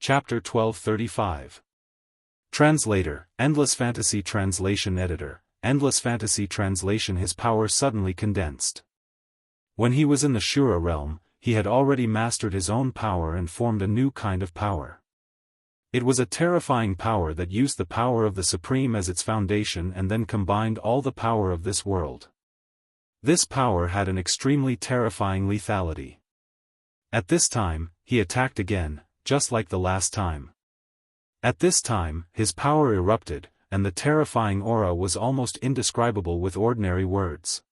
Chapter 1235. Translator, Endless Fantasy Translation Editor, Endless Fantasy Translation. His power suddenly condensed. When he was in the Shura realm, he had already mastered his own power and formed a new kind of power. It was a terrifying power that used the power of the Supreme as its foundation and then combined all the power of this world. This power had an extremely terrifying lethality. At this time, he attacked again, just like the last time. At this time, his power erupted, and the terrifying aura was almost indescribable with ordinary words.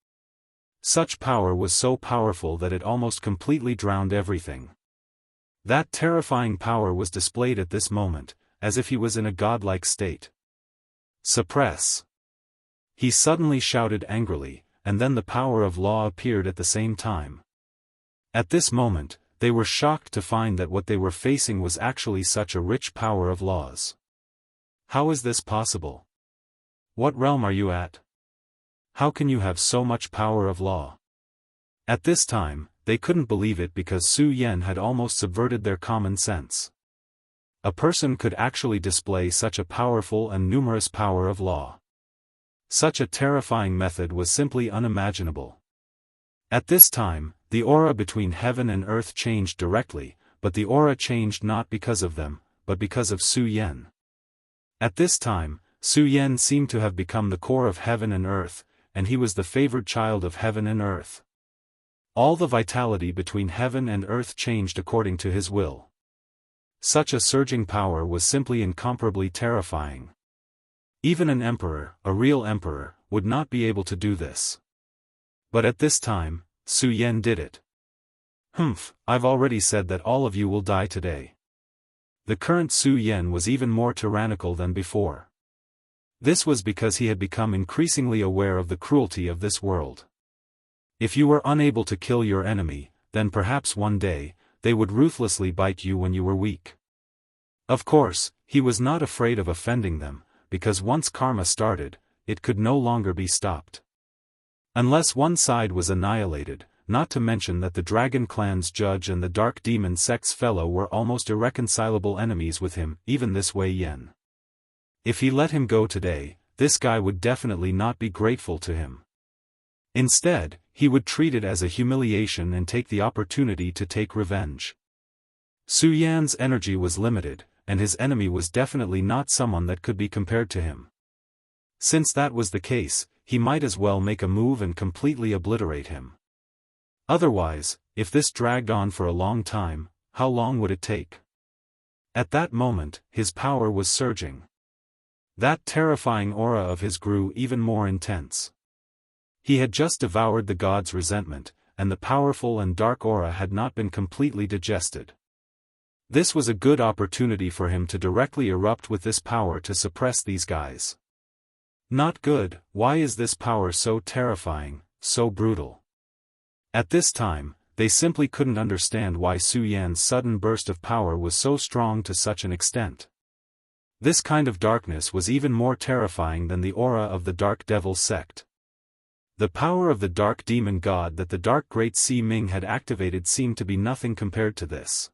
Such power was so powerful that it almost completely drowned everything. That terrifying power was displayed at this moment, as if he was in a godlike state. Suppress! He suddenly shouted angrily, and then the power of law appeared at the same time. At this moment, they were shocked to find that what they were facing was actually such a rich power of laws. How is this possible? What realm are you at? How can you have so much power of law? At this time, they couldn't believe it because Su Yan had almost subverted their common sense. A person could actually display such a powerful and numerous power of law. Such a terrifying method was simply unimaginable. At this time, the aura between heaven and earth changed directly, but the aura changed not because of them, but because of Su Yan. At this time, Su Yan seemed to have become the core of heaven and earth, and he was the favored child of heaven and earth. All the vitality between heaven and earth changed according to his will. Such a surging power was simply incomparably terrifying. Even an emperor, a real emperor, would not be able to do this. But at this time, Su Yan did it. I've already said that all of you will die today. The current Su Yan was even more tyrannical than before. This was because he had become increasingly aware of the cruelty of this world. If you were unable to kill your enemy, then perhaps one day, they would ruthlessly bite you when you were weak. Of course, he was not afraid of offending them, because once karma started, it could no longer be stopped. Unless one side was annihilated, not to mention that the Dragon Clan's judge and the Dark Demon sect's fellow were almost irreconcilable enemies with him, even this Wei Yan. If he let him go today, this guy would definitely not be grateful to him. Instead, he would treat it as a humiliation and take the opportunity to take revenge. Su Yan's energy was limited, and his enemy was definitely not someone that could be compared to him. Since that was the case, he might as well make a move and completely obliterate him. Otherwise, if this dragged on for a long time, how long would it take? At that moment, his power was surging. That terrifying aura of his grew even more intense. He had just devoured the god's resentment, and the powerful and dark aura had not been completely digested. This was a good opportunity for him to directly erupt with this power to suppress these guys. Not good. Why is this power so terrifying, so brutal? At this time, they simply couldn't understand why Su Yan's sudden burst of power was so strong to such an extent. This kind of darkness was even more terrifying than the aura of the Dark Devil sect. The power of the Dark Demon God that the Dark Great Sea Ming had activated seemed to be nothing compared to this.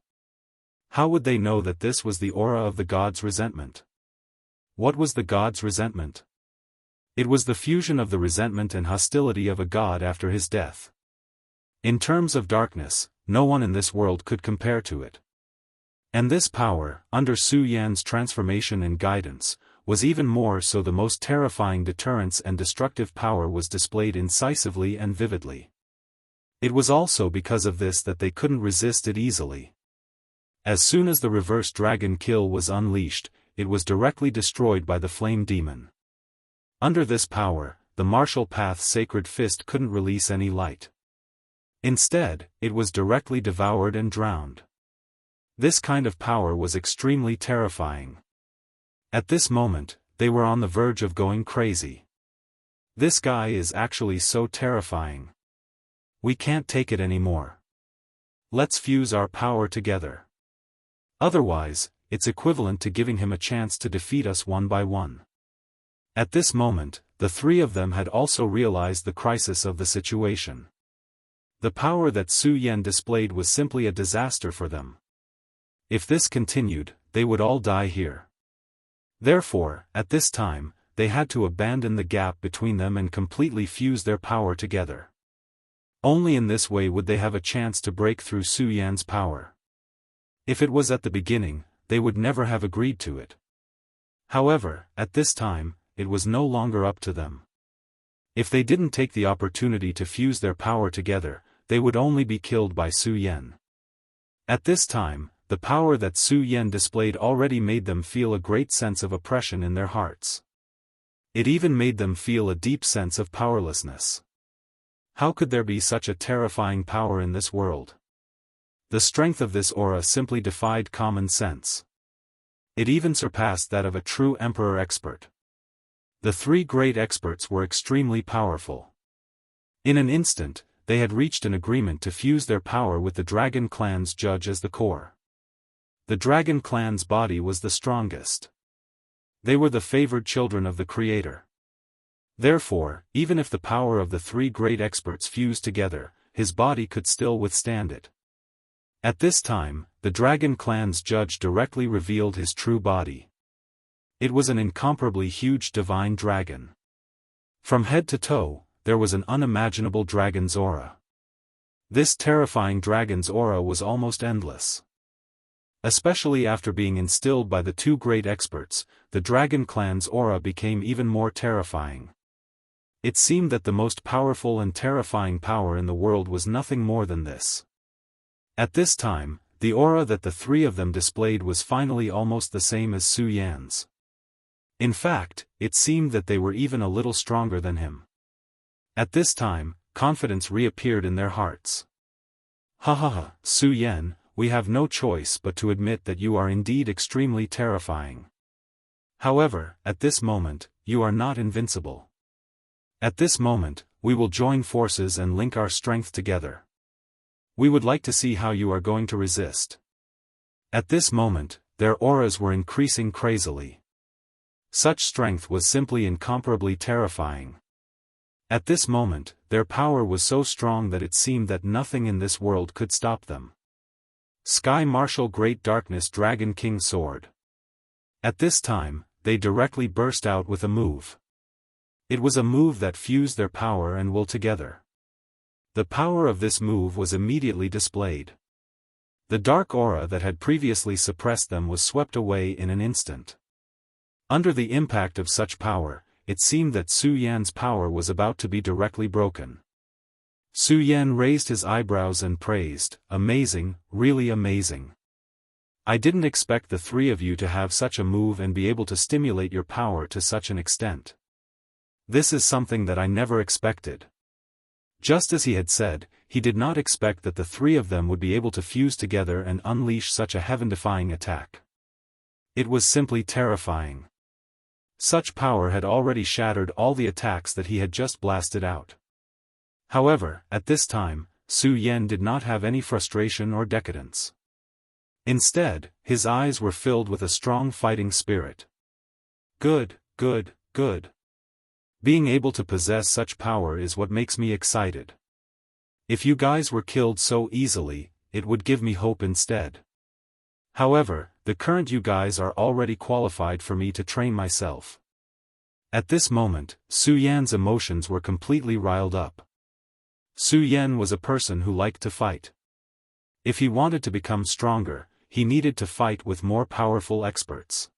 How would they know that this was the aura of the god's resentment? What was the god's resentment? It was the fusion of the resentment and hostility of a god after his death. In terms of darkness, no one in this world could compare to it. And this power, under Su Yan's transformation and guidance, was even more so. The most terrifying deterrence and destructive power was displayed incisively and vividly. It was also because of this that they couldn't resist it easily. As soon as the reverse dragon kill was unleashed, it was directly destroyed by the flame demon. Under this power, the martial path's sacred fist couldn't release any light. Instead, it was directly devoured and drowned. This kind of power was extremely terrifying. At this moment, they were on the verge of going crazy. This guy is actually so terrifying. We can't take it anymore. Let's fuse our power together. Otherwise, it's equivalent to giving him a chance to defeat us one by one. At this moment, the three of them had also realized the crisis of the situation. The power that Su Yan displayed was simply a disaster for them. If this continued, they would all die here. Therefore, at this time, they had to abandon the gap between them and completely fuse their power together. Only in this way would they have a chance to break through Su Yan's power. If it was at the beginning, they would never have agreed to it. However, at this time, it was no longer up to them. If they didn't take the opportunity to fuse their power together, they would only be killed by Su Yan. At this time, the power that Su Yan displayed already made them feel a great sense of oppression in their hearts. It even made them feel a deep sense of powerlessness. How could there be such a terrifying power in this world? The strength of this aura simply defied common sense. It even surpassed that of a true emperor expert. The three great experts were extremely powerful. In an instant, they had reached an agreement to fuse their power with the Dragon Clan's judge as the core. The Dragon Clan's body was the strongest. They were the favored children of the Creator. Therefore, even if the power of the three great experts fused together, his body could still withstand it. At this time, the Dragon Clan's judge directly revealed his true body. It was an incomparably huge divine dragon. From head to toe, there was an unimaginable dragon's aura. This terrifying dragon's aura was almost endless. Especially after being instilled by the two great experts, the Dragon Clan's aura became even more terrifying. It seemed that the most powerful and terrifying power in the world was nothing more than this. At this time, the aura that the three of them displayed was finally almost the same as Su Yan's. In fact, it seemed that they were even a little stronger than him. At this time, confidence reappeared in their hearts. Ha ha ha, Su Yan, we have no choice but to admit that you are indeed extremely terrifying. However, at this moment, you are not invincible. At this moment, we will join forces and link our strength together. We would like to see how you are going to resist. At this moment, their auras were increasing crazily. Such strength was simply incomparably terrifying. At this moment, their power was so strong that it seemed that nothing in this world could stop them. Sky Marshal Great Darkness Dragon King Sword. At this time, they directly burst out with a move. It was a move that fused their power and will together. The power of this move was immediately displayed. The dark aura that had previously suppressed them was swept away in an instant. Under the impact of such power, it seemed that Su Yan's power was about to be directly broken. Su Yan raised his eyebrows and praised, "Amazing, really amazing. I didn't expect the three of you to have such a move and be able to stimulate your power to such an extent. This is something that I never expected." Just as he had said, he did not expect that the three of them would be able to fuse together and unleash such a heaven-defying attack. It was simply terrifying. Such power had already shattered all the attacks that he had just blasted out. However, at this time, Su Yan did not have any frustration or decadence. Instead, his eyes were filled with a strong fighting spirit. Good, good, good. Being able to possess such power is what makes me excited. If you guys were killed so easily, it would give me hope instead. However, the current you guys are already qualified for me to train myself. At this moment, Su Yan's emotions were completely riled up. Su Yan was a person who liked to fight. If he wanted to become stronger, he needed to fight with more powerful experts.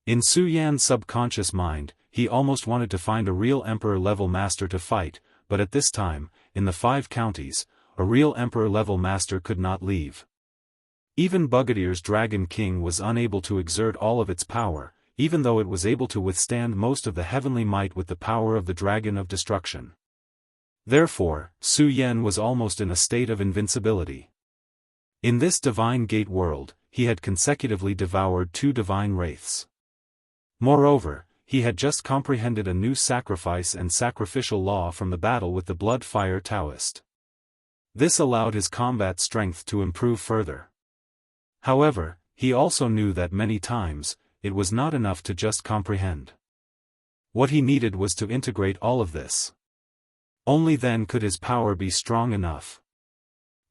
In Su Yan's subconscious mind, he almost wanted to find a real emperor-level master to fight, but at this time, in the 5 counties, a real emperor-level master could not leave. Even Bugadier's Dragon King was unable to exert all of its power, even though it was able to withstand most of the heavenly might with the power of the Dragon of Destruction. Therefore, Su Yan was almost in a state of invincibility. In this divine gate world, he had consecutively devoured 2 divine wraiths. Moreover, he had just comprehended a new sacrifice and sacrificial law from the battle with the Blood-Fire Taoist. This allowed his combat strength to improve further. However, he also knew that many times, it was not enough to just comprehend. What he needed was to integrate all of this. Only then could his power be strong enough.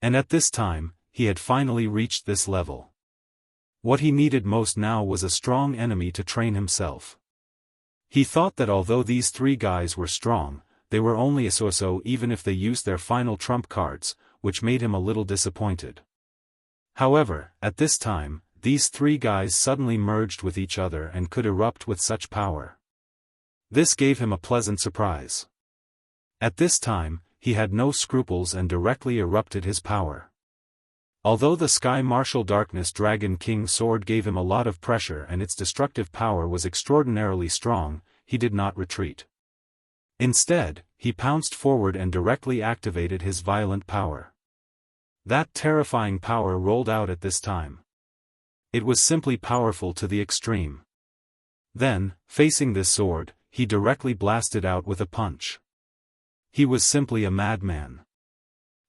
And at this time, he had finally reached this level. What he needed most now was a strong enemy to train himself. He thought that although these three guys were strong, they were only a so-so even if they used their final trump cards, which made him a little disappointed. However, at this time, these three guys suddenly merged with each other and could erupt with such power. This gave him a pleasant surprise. At this time, he had no scruples and directly erupted his power. Although the Sky Martial Darkness Dragon King sword gave him a lot of pressure and its destructive power was extraordinarily strong, he did not retreat. Instead, he pounced forward and directly activated his violent power. That terrifying power rolled out at this time. It was simply powerful to the extreme. Then, facing this sword, he directly blasted out with a punch. He was simply a madman.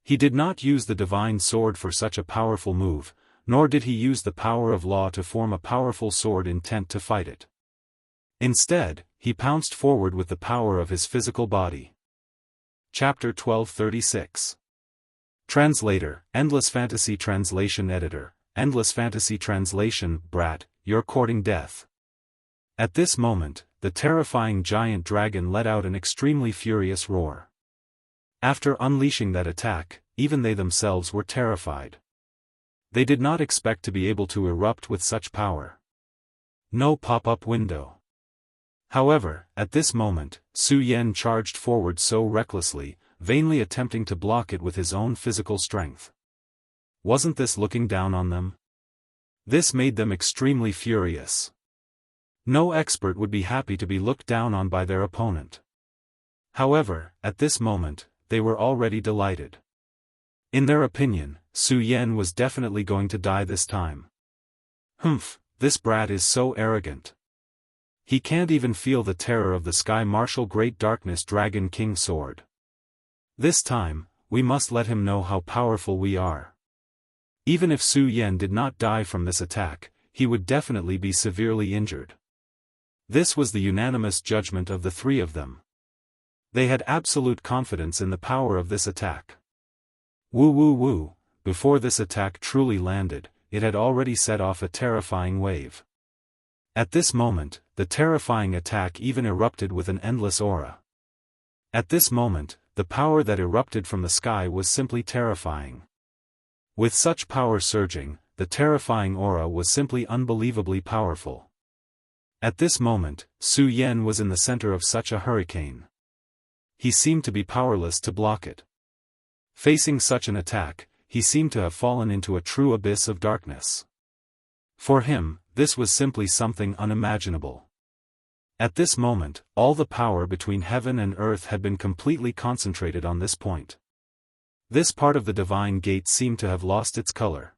He did not use the divine sword for such a powerful move, nor did he use the power of law to form a powerful sword intent to fight it. Instead, he pounced forward with the power of his physical body. Chapter 1236. Translator, Endless Fantasy Translation Editor, Endless Fantasy Translation, Brat, you're courting death. At this moment, the terrifying giant dragon let out an extremely furious roar. After unleashing that attack, even they themselves were terrified. They did not expect to be able to erupt with such power. No pop-up window. However, at this moment, Su Yan charged forward so recklessly, vainly attempting to block it with his own physical strength. Wasn't this looking down on them? This made them extremely furious. No expert would be happy to be looked down on by their opponent. However, at this moment, they were already delighted. In their opinion, Su Yan was definitely going to die this time. Humph, this brat is so arrogant. He can't even feel the terror of the Sky Martial Great Darkness Dragon King sword. This time, we must let him know how powerful we are. Even if Su Yan did not die from this attack, he would definitely be severely injured. This was the unanimous judgment of the three of them. They had absolute confidence in the power of this attack. Woo, before this attack truly landed, it had already set off a terrifying wave. At this moment, the terrifying attack even erupted with an endless aura. At this moment, the power that erupted from the sky was simply terrifying. With such power surging, the terrifying aura was simply unbelievably powerful. At this moment, Su Yan was in the center of such a hurricane. He seemed to be powerless to block it. Facing such an attack, he seemed to have fallen into a true abyss of darkness. For him, this was simply something unimaginable. At this moment, all the power between heaven and earth had been completely concentrated on this point. This part of the divine gate seemed to have lost its color.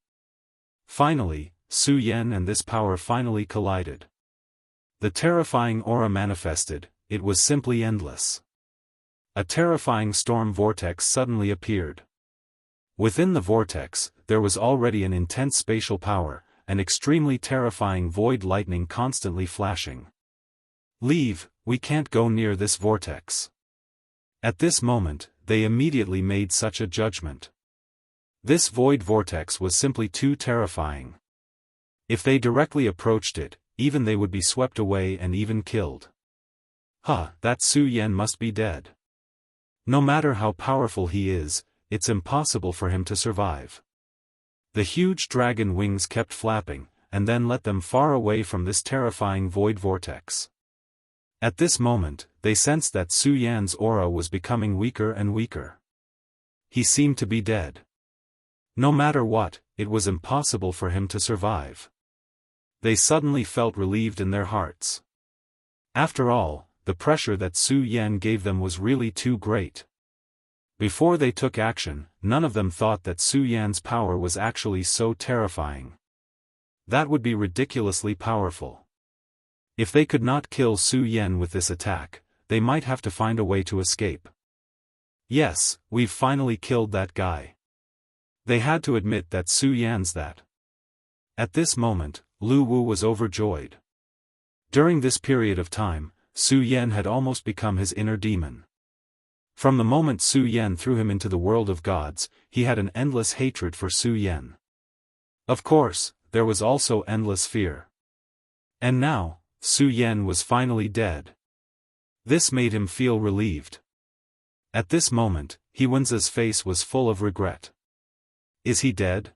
Finally, Su Yan and this power finally collided. The terrifying aura manifested, it was simply endless. A terrifying storm vortex suddenly appeared. Within the vortex, there was already an intense spatial power, an extremely terrifying void lightning constantly flashing. Leave, we can't go near this vortex. At this moment, they immediately made such a judgment. This void vortex was simply too terrifying. If they directly approached it, even they would be swept away and even killed. That Su Yan must be dead. No matter how powerful he is, it's impossible for him to survive. The huge dragon wings kept flapping, and then let them far away from this terrifying void vortex. At this moment, they sensed that Su Yan's aura was becoming weaker and weaker. He seemed to be dead. No matter what, it was impossible for him to survive. They suddenly felt relieved in their hearts. After all, the pressure that Su Yan gave them was really too great. Before they took action, none of them thought that Su Yan's power was actually so terrifying. That would be ridiculously powerful. If they could not kill Su Yan with this attack, they might have to find a way to escape. Yes, we've finally killed that guy. They had to admit that Su Yan's that. At this moment, Lu Wu was overjoyed. During this period of time, Su Yan had almost become his inner demon. From the moment Su Yan threw him into the world of gods, he had an endless hatred for Su Yan. Of course, there was also endless fear. And now, Su Yan was finally dead. This made him feel relieved. At this moment, Wen's face was full of regret. Is he dead?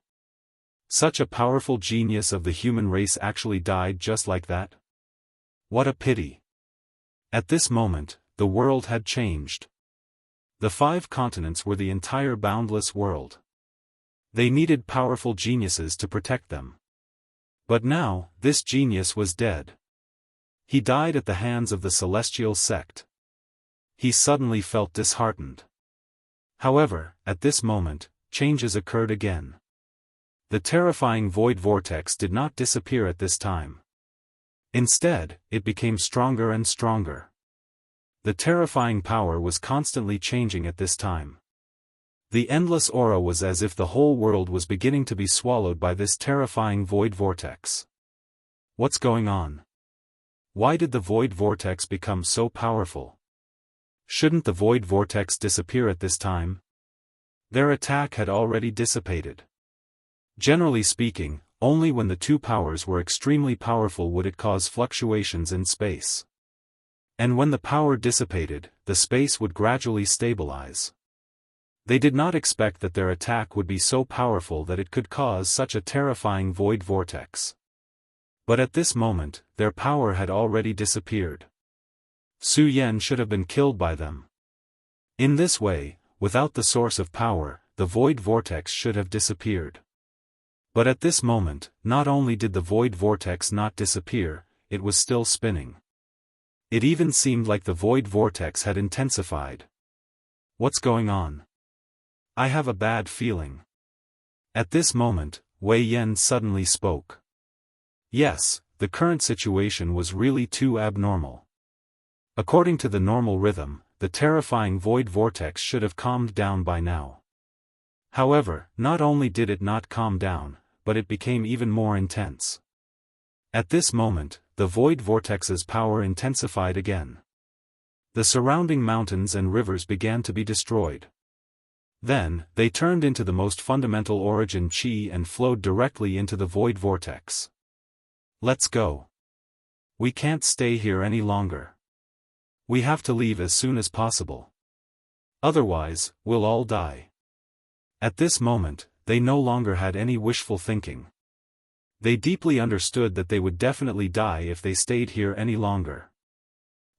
Such a powerful genius of the human race actually died just like that? What a pity. At this moment, the world had changed. The 5 continents were the entire boundless world. They needed powerful geniuses to protect them. But now, this genius was dead. He died at the hands of the celestial sect. He suddenly felt disheartened. However, at this moment, changes occurred again. The terrifying void vortex did not disappear at this time. Instead, it became stronger and stronger. The terrifying power was constantly changing at this time. The endless aura was as if the whole world was beginning to be swallowed by this terrifying void vortex. What's going on? Why did the void vortex become so powerful? Shouldn't the void vortex disappear at this time? Their attack had already dissipated. Generally speaking, only when the 2 powers were extremely powerful would it cause fluctuations in space. And when the power dissipated, the space would gradually stabilize. They did not expect that their attack would be so powerful that it could cause such a terrifying void vortex. But at this moment, their power had already disappeared. Su Yan should have been killed by them. In this way, without the source of power, the void vortex should have disappeared. But at this moment, not only did the void vortex not disappear, it was still spinning. It even seemed like the void vortex had intensified. What's going on? I have a bad feeling. At this moment, Wei Yan suddenly spoke. Yes, the current situation was really too abnormal. According to the normal rhythm, the terrifying void vortex should have calmed down by now. However, not only did it not calm down, but it became even more intense. At this moment, the void vortex's power intensified again. The surrounding mountains and rivers began to be destroyed. Then, they turned into the most fundamental origin chi and flowed directly into the void vortex. Let's go. We can't stay here any longer. We have to leave as soon as possible. Otherwise, we'll all die. At this moment, they no longer had any wishful thinking. They deeply understood that they would definitely die if they stayed here any longer.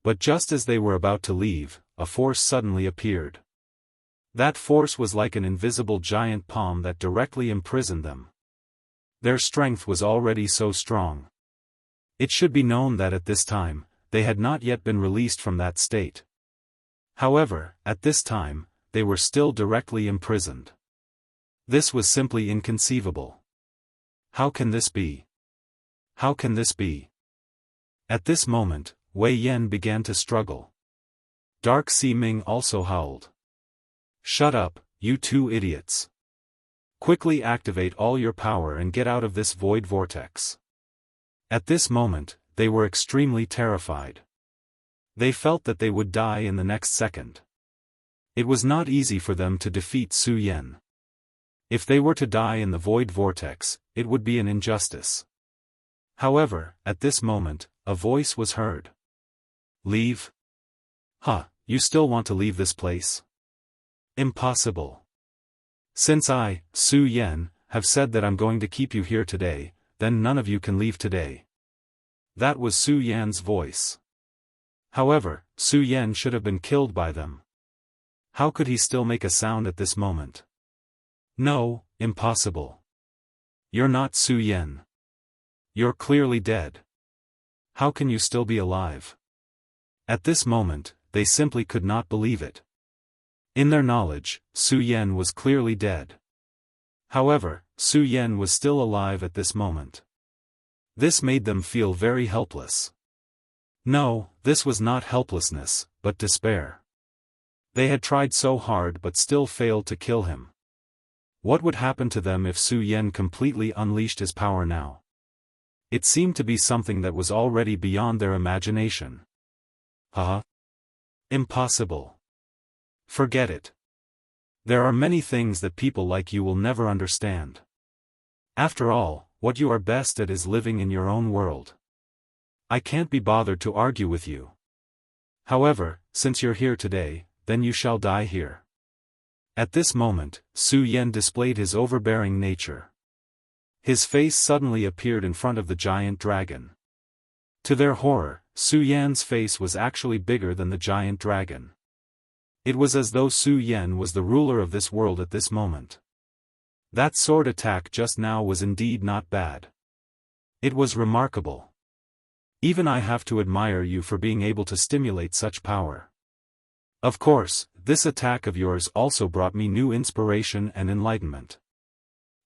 But just as they were about to leave, a force suddenly appeared. That force was like an invisible giant palm that directly imprisoned them. Their strength was already so strong. It should be known that at this time, they had not yet been released from that state. However, at this time, they were still directly imprisoned. This was simply inconceivable. How can this be? How can this be? At this moment, Wei Yan began to struggle. Dark Sea Ming also howled. Shut up, you 2 idiots. Quickly activate all your power and get out of this void vortex. At this moment, they were extremely terrified. They felt that they would die in the next second. It was not easy for them to defeat Su Yan. If they were to die in the void vortex, it would be an injustice. However, at this moment, a voice was heard. Leave? Huh, you still want to leave this place? Impossible. Since I, Su Yan, have said that I'm going to keep you here today, then none of you can leave today. That was Su Yan's voice. However, Su Yan should have been killed by them. How could he still make a sound at this moment? No, impossible. You're not Su Yan. You're clearly dead. How can you still be alive? At this moment, they simply could not believe it. In their knowledge, Su Yan was clearly dead. However, Su Yan was still alive at this moment. This made them feel very helpless. No, this was not helplessness, but despair. They had tried so hard but still failed to kill him. What would happen to them if Su Yan completely unleashed his power now? It seemed to be something that was already beyond their imagination. Haha. Impossible. Forget it. There are many things that people like you will never understand. After all, what you are best at is living in your own world. I can't be bothered to argue with you. However, since you're here today, then you shall die here. At this moment, Su Yan displayed his overbearing nature. His face suddenly appeared in front of the giant dragon. To their horror, Su Yan's face was actually bigger than the giant dragon. It was as though Su Yan was the ruler of this world at this moment. That sword attack just now was indeed not bad. It was remarkable. Even I have to admire you for being able to stimulate such power. Of course, this attack of yours also brought me new inspiration and enlightenment.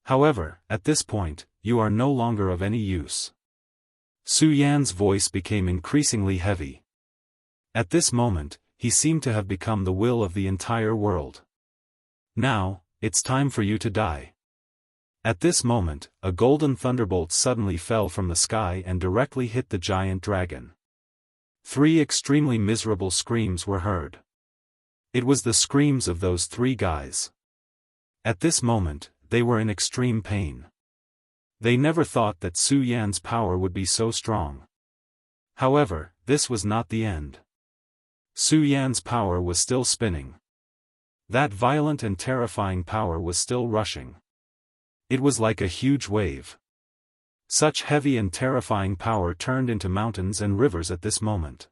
However, at this point, you are no longer of any use. Su Yan's voice became increasingly heavy. At this moment, he seemed to have become the will of the entire world. Now, it's time for you to die. At this moment, a golden thunderbolt suddenly fell from the sky and directly hit the giant dragon. 3 extremely miserable screams were heard. It was the screams of those 3 guys. At this moment, they were in extreme pain. They never thought that Su Yan's power would be so strong. However, this was not the end. Su Yan's power was still spinning. That violent and terrifying power was still rushing. It was like a huge wave. Such heavy and terrifying power turned into mountains and rivers at this moment.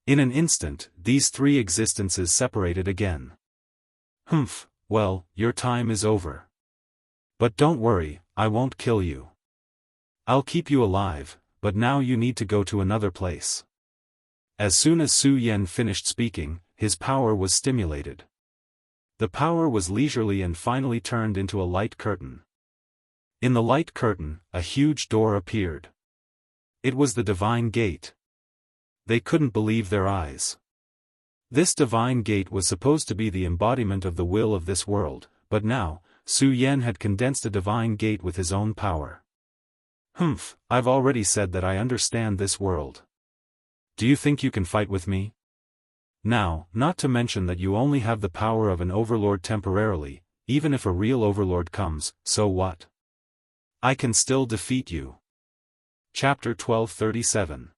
In an instant, these 3 existences separated again. Humph, well, your time is over. But don't worry, I won't kill you. I'll keep you alive, but now you need to go to another place. As soon as Su Yan finished speaking, his power was stimulated. The power was leisurely and finally turned into a light curtain. In the light curtain, a huge door appeared. It was the divine gate. They couldn't believe their eyes. This divine gate was supposed to be the embodiment of the will of this world, but now, Su Yan had condensed a divine gate with his own power. Humph, I've already said that I understand this world. Do you think you can fight with me? Now, not to mention that you only have the power of an overlord temporarily, even if a real overlord comes, so what? I can still defeat you. Chapter 1237.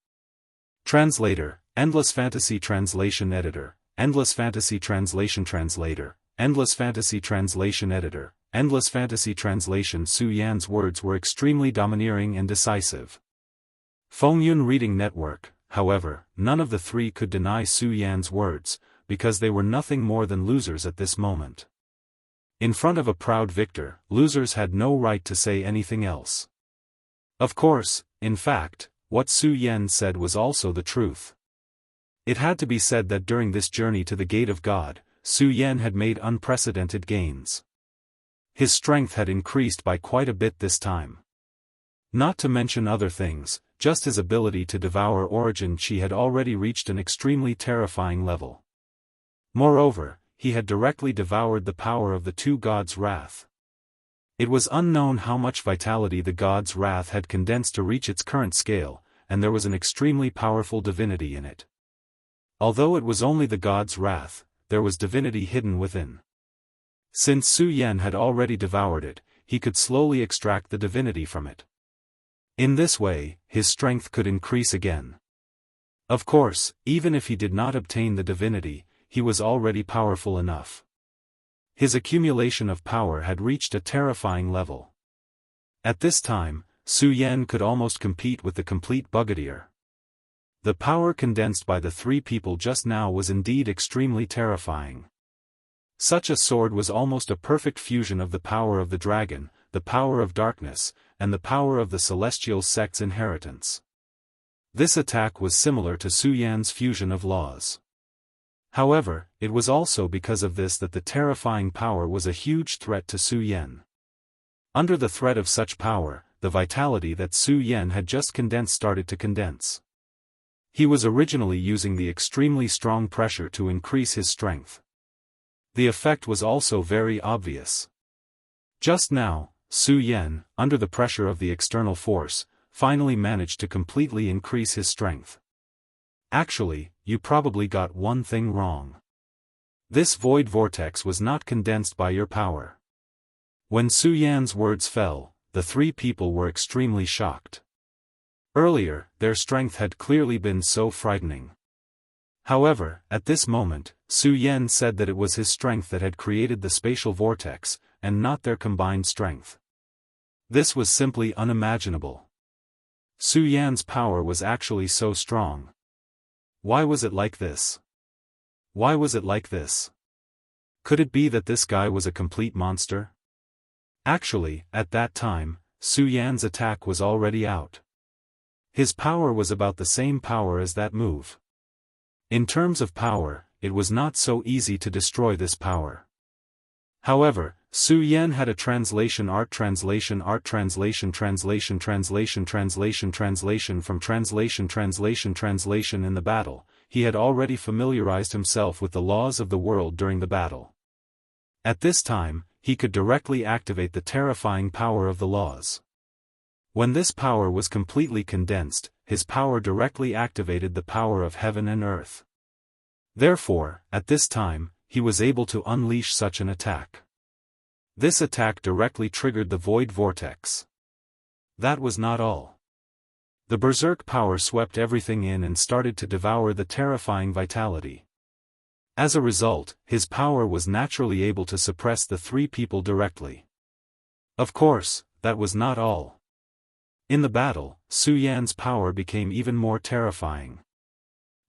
Translator, Endless Fantasy Translation Editor, Endless Fantasy Translation Translator, Endless Fantasy Translation Editor, Endless Fantasy Translation. Su Yan's words were extremely domineering and decisive. Fengyun Reading Network. However, none of the 3 could deny Su Yan's words, because they were nothing more than losers at this moment. In front of a proud victor, losers had no right to say anything else. Of course, in fact, what Su Yan said was also the truth. It had to be said that during this journey to the Gate of God, Su Yan had made unprecedented gains. His strength had increased by quite a bit this time. Not to mention other things, just his ability to devour origin chi had already reached an extremely terrifying level. Moreover, he had directly devoured the power of the 2 gods' wrath. It was unknown how much vitality the gods' wrath had condensed to reach its current scale, and there was an extremely powerful divinity in it. Although it was only the gods' wrath, there was divinity hidden within. Since Su Yan had already devoured it, he could slowly extract the divinity from it. In this way, his strength could increase again. Of course, even if he did not obtain the divinity, he was already powerful enough. His accumulation of power had reached a terrifying level. At this time, Su Yan could almost compete with the complete Brigadier. The power condensed by the 3 people just now was indeed extremely terrifying. Such a sword was almost a perfect fusion of the power of the dragon, the power of darkness, and the power of the celestial sect's inheritance. This attack was similar to Su Yan's fusion of laws. However, it was also because of this that the terrifying power was a huge threat to Su Yan. Under the threat of such power, the vitality that Su Yan had just condensed started to condense. He was originally using the extremely strong pressure to increase his strength. The effect was also very obvious. Just now, Su Yan, under the pressure of the external force, finally managed to completely increase his strength. Actually, you probably got one thing wrong. This void vortex was not condensed by your power. When Su Yan's words fell, the three people were extremely shocked. Earlier, their strength had clearly been so frightening. However, at this moment, Su Yan said that it was his strength that had created the spatial vortex, and not their combined strength. This was simply unimaginable. Su Yan's power was actually so strong. Why was it like this? Why was it like this? Could it be that this guy was a complete monster? Actually, at that time, Su Yan's attack was already out. His power was about the same power as that move. In terms of power, it was not so easy to destroy this power. However, Su Yan had a translation from translation in the battle. He had already familiarized himself with the laws of the world during the battle. At this time, he could directly activate the terrifying power of the laws. When this power was completely condensed, his power directly activated the power of heaven and earth. Therefore, at this time, he was able to unleash such an attack. This attack directly triggered the void vortex. That was not all. The berserk power swept everything in and started to devour the terrifying vitality. As a result, his power was naturally able to suppress the three people directly. Of course, that was not all. In the battle, Su Yan's power became even more terrifying.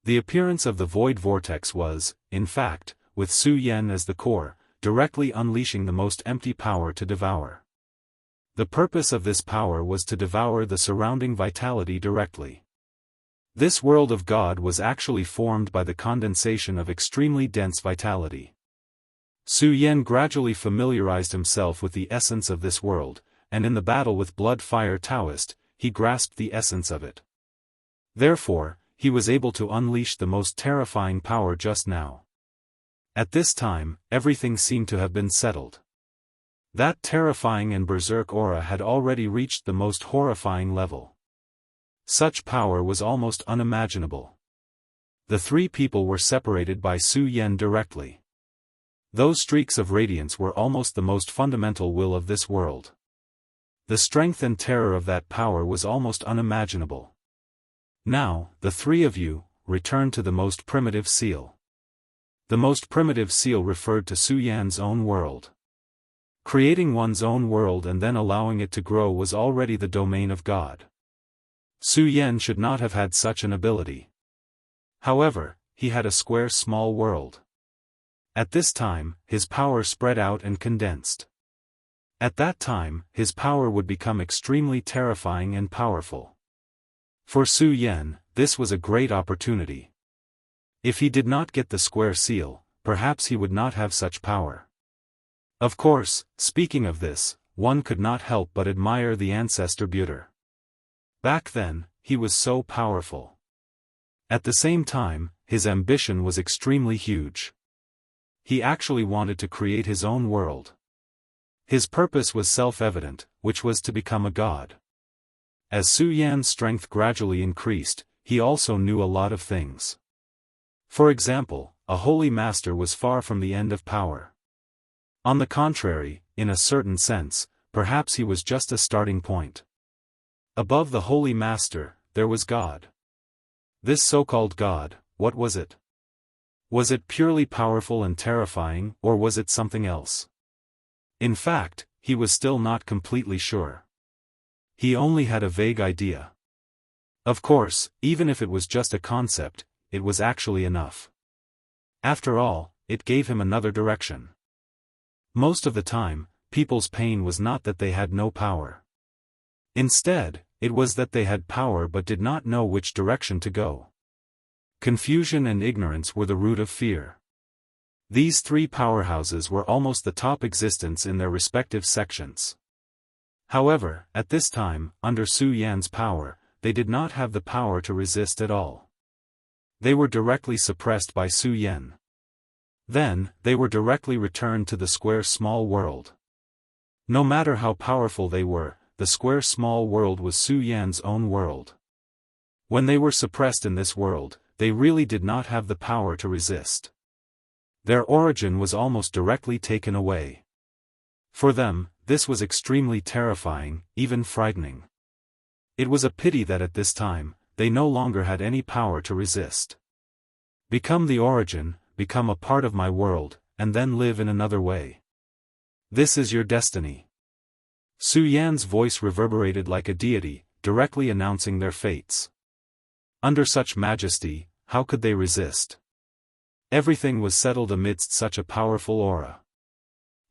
The appearance of the void vortex was, in fact, with Su Yan as the core, directly unleashing the most empty power to devour. The purpose of this power was to devour the surrounding vitality directly. This world of God was actually formed by the condensation of extremely dense vitality. Su Yan gradually familiarized himself with the essence of this world, and in the battle with Blood-Fire Taoist, he grasped the essence of it. Therefore, he was able to unleash the most terrifying power just now. At this time, everything seemed to have been settled. That terrifying and berserk aura had already reached the most horrifying level. Such power was almost unimaginable. The three people were separated by Su Yan directly. Those streaks of radiance were almost the most fundamental will of this world. The strength and terror of that power was almost unimaginable. Now, the three of you, return to the most primitive seal. The most primitive seal referred to Su Yan's own world. Creating one's own world and then allowing it to grow was already the domain of God. Su Yan should not have had such an ability. However, he had a square small world. At this time, his power spread out and condensed. At that time, his power would become extremely terrifying and powerful. For Su Yan, this was a great opportunity. If he did not get the square seal, perhaps he would not have such power. Of course, speaking of this, one could not help but admire the ancestor Buter. Back then, he was so powerful. At the same time, his ambition was extremely huge. He actually wanted to create his own world. His purpose was self-evident, which was to become a god. As Su Yan's strength gradually increased, he also knew a lot of things. For example, a holy master was far from the end of power. On the contrary, in a certain sense, perhaps he was just a starting point. Above the holy master, there was God. This so-called God, what was it? Was it purely powerful and terrifying, or was it something else? In fact, he was still not completely sure. He only had a vague idea. Of course, even if it was just a concept, it was actually enough. After all, it gave him another direction. Most of the time, people's pain was not that they had no power. Instead, it was that they had power but did not know which direction to go. Confusion and ignorance were the root of fear. These three powerhouses were almost the top existence in their respective sections. However, at this time, under Su Yan's power, they did not have the power to resist at all. They were directly suppressed by Su Yan. Then, they were directly returned to the square small world. No matter how powerful they were, the square small world was Su Yan's own world. When they were suppressed in this world, they really did not have the power to resist. Their origin was almost directly taken away. For them, this was extremely terrifying, even frightening. It was a pity that at this time, they no longer had any power to resist. Become the origin, become a part of my world, and then live in another way. This is your destiny. Su Yan's voice reverberated like a deity, directly announcing their fates. Under such majesty, how could they resist? Everything was settled amidst such a powerful aura.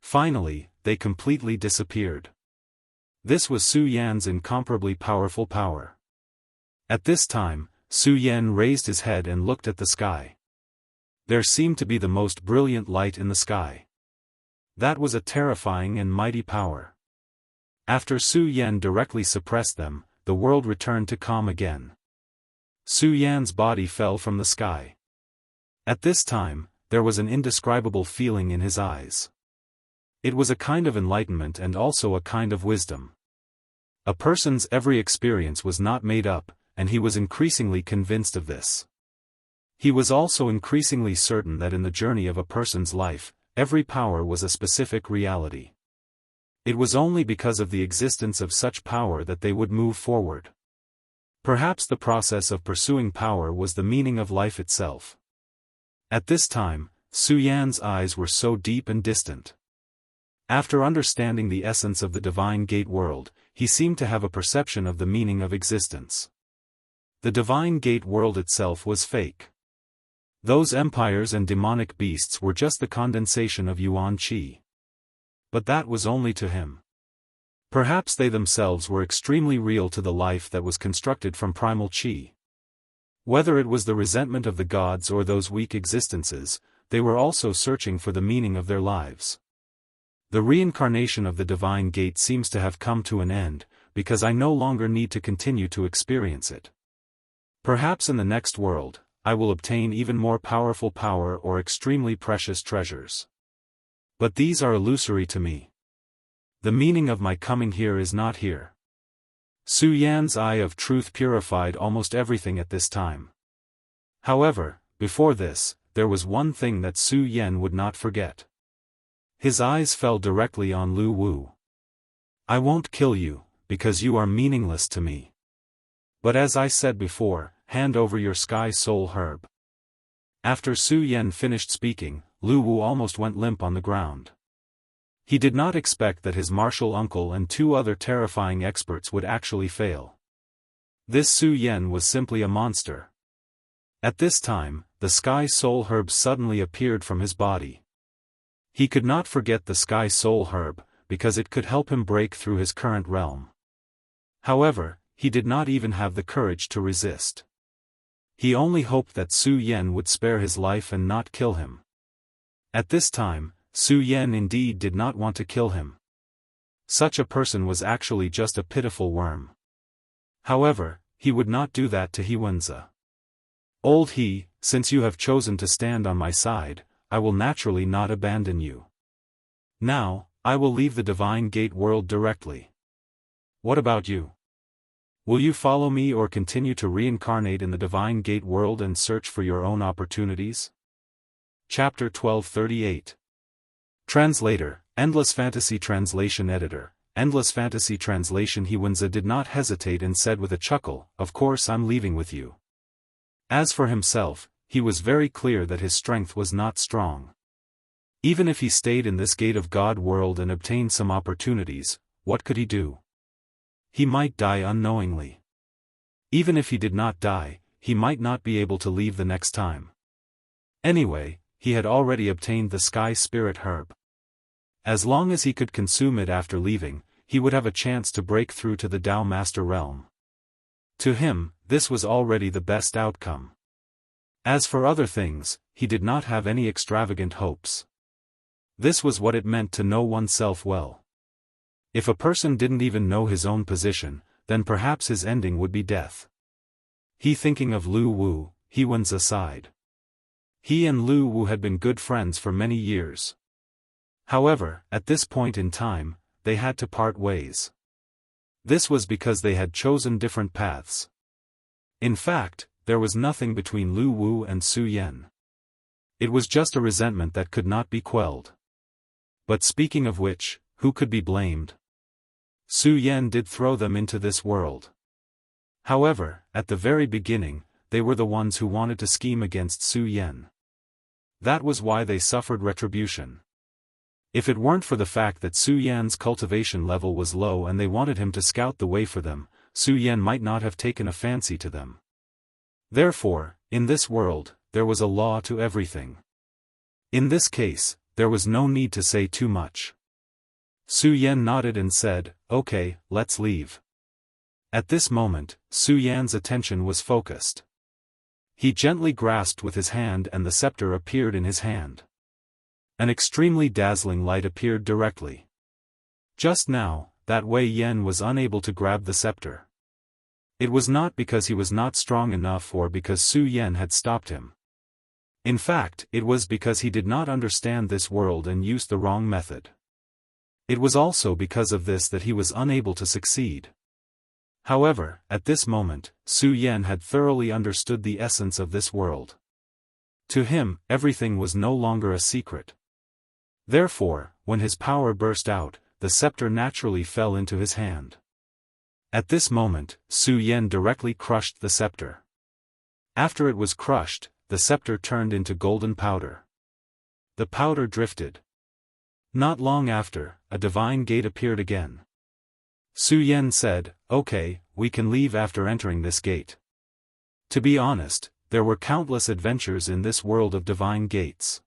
Finally, they completely disappeared. This was Su Yan's incomparably powerful power. At this time, Su Yan raised his head and looked at the sky. There seemed to be the most brilliant light in the sky. That was a terrifying and mighty power. After Su Yan directly suppressed them, the world returned to calm again. Su Yan's body fell from the sky. At this time, there was an indescribable feeling in his eyes. It was a kind of enlightenment and also a kind of wisdom. A person's every experience was not made up, and he was increasingly convinced of this. He was also increasingly certain that in the journey of a person's life, every power was a specific reality. It was only because of the existence of such power that they would move forward. Perhaps the process of pursuing power was the meaning of life itself. At this time, Su Yan's eyes were so deep and distant. After understanding the essence of the Divine Gate world, he seemed to have a perception of the meaning of existence. The Divine Gate world itself was fake. Those empires and demonic beasts were just the condensation of Yuan Qi. But that was only to him. Perhaps they themselves were extremely real to the life that was constructed from primal Qi. Whether it was the resentment of the gods or those weak existences, they were also searching for the meaning of their lives. The reincarnation of the Divine Gate seems to have come to an end, because I no longer need to continue to experience it. Perhaps in the next world, I will obtain even more powerful power or extremely precious treasures. But these are illusory to me. The meaning of my coming here is not here. Su Yan's eye of truth purified almost everything at this time. However, before this, there was one thing that Su Yan would not forget. His eyes fell directly on Lu Wu. I won't kill you, because you are meaningless to me. But as I said before, hand over your sky soul herb. After Su Yan finished speaking, Lu Wu almost went limp on the ground. He did not expect that his martial uncle and two other terrifying experts would actually fail. This Su Yan was simply a monster. At this time, the sky soul herb suddenly appeared from his body. He could not forget the sky soul herb, because it could help him break through his current realm. However, he did not even have the courage to resist. He only hoped that Su Yan would spare his life and not kill him. At this time, Su Yan indeed did not want to kill him. Such a person was actually just a pitiful worm. However, he would not do that to Huanzi. Old he, since you have chosen to stand on my side, I will naturally not abandon you. Now, I will leave the Divine Gate world directly. What about you? Will you follow me or continue to reincarnate in the Divine Gate world and search for your own opportunities? Chapter 1238. Translator, Endless Fantasy Translation Editor, Endless Fantasy Translation. Huanzi did not hesitate and said with a chuckle, "Of course I'm leaving with you." As for himself, he was very clear that his strength was not strong. Even if he stayed in this Gate of God world and obtained some opportunities, what could he do? He might die unknowingly. Even if he did not die, he might not be able to leave the next time. Anyway, he had already obtained the Sky Spirit Herb. As long as he could consume it after leaving, he would have a chance to break through to the Tao Master realm. To him, this was already the best outcome. As for other things, he did not have any extravagant hopes. This was what it meant to know oneself well. If a person didn't even know his own position, then perhaps his ending would be death. He thinking of Lu Wu, Huanzi sighed. He and Lu Wu had been good friends for many years. However, at this point in time, they had to part ways. This was because they had chosen different paths. In fact, there was nothing between Lu Wu and Su Yan. It was just a resentment that could not be quelled. But speaking of which, who could be blamed? Su Yan did throw them into this world. However, at the very beginning, they were the ones who wanted to scheme against Su Yan. That was why they suffered retribution. If it weren't for the fact that Su Yan's cultivation level was low and they wanted him to scout the way for them, Su Yan might not have taken a fancy to them. Therefore, in this world, there was a law to everything. In this case, there was no need to say too much. Su Yan nodded and said, "Okay, let's leave." At this moment, Su Yan's attention was focused. He gently grasped with his hand and the scepter appeared in his hand. An extremely dazzling light appeared directly. Just now, that Wei Yan was unable to grab the scepter. It was not because he was not strong enough or because Su Yan had stopped him. In fact, it was because he did not understand this world and used the wrong method. It was also because of this that he was unable to succeed. However, at this moment, Su Yan had thoroughly understood the essence of this world. To him, everything was no longer a secret. Therefore, when his power burst out, the scepter naturally fell into his hand. At this moment, Su Yan directly crushed the scepter. After it was crushed, the scepter turned into golden powder. The powder drifted. Not long after, a divine gate appeared again. Su Yan said, "Okay, we can leave after entering this gate." To be honest, there were countless adventures in this world of divine gates.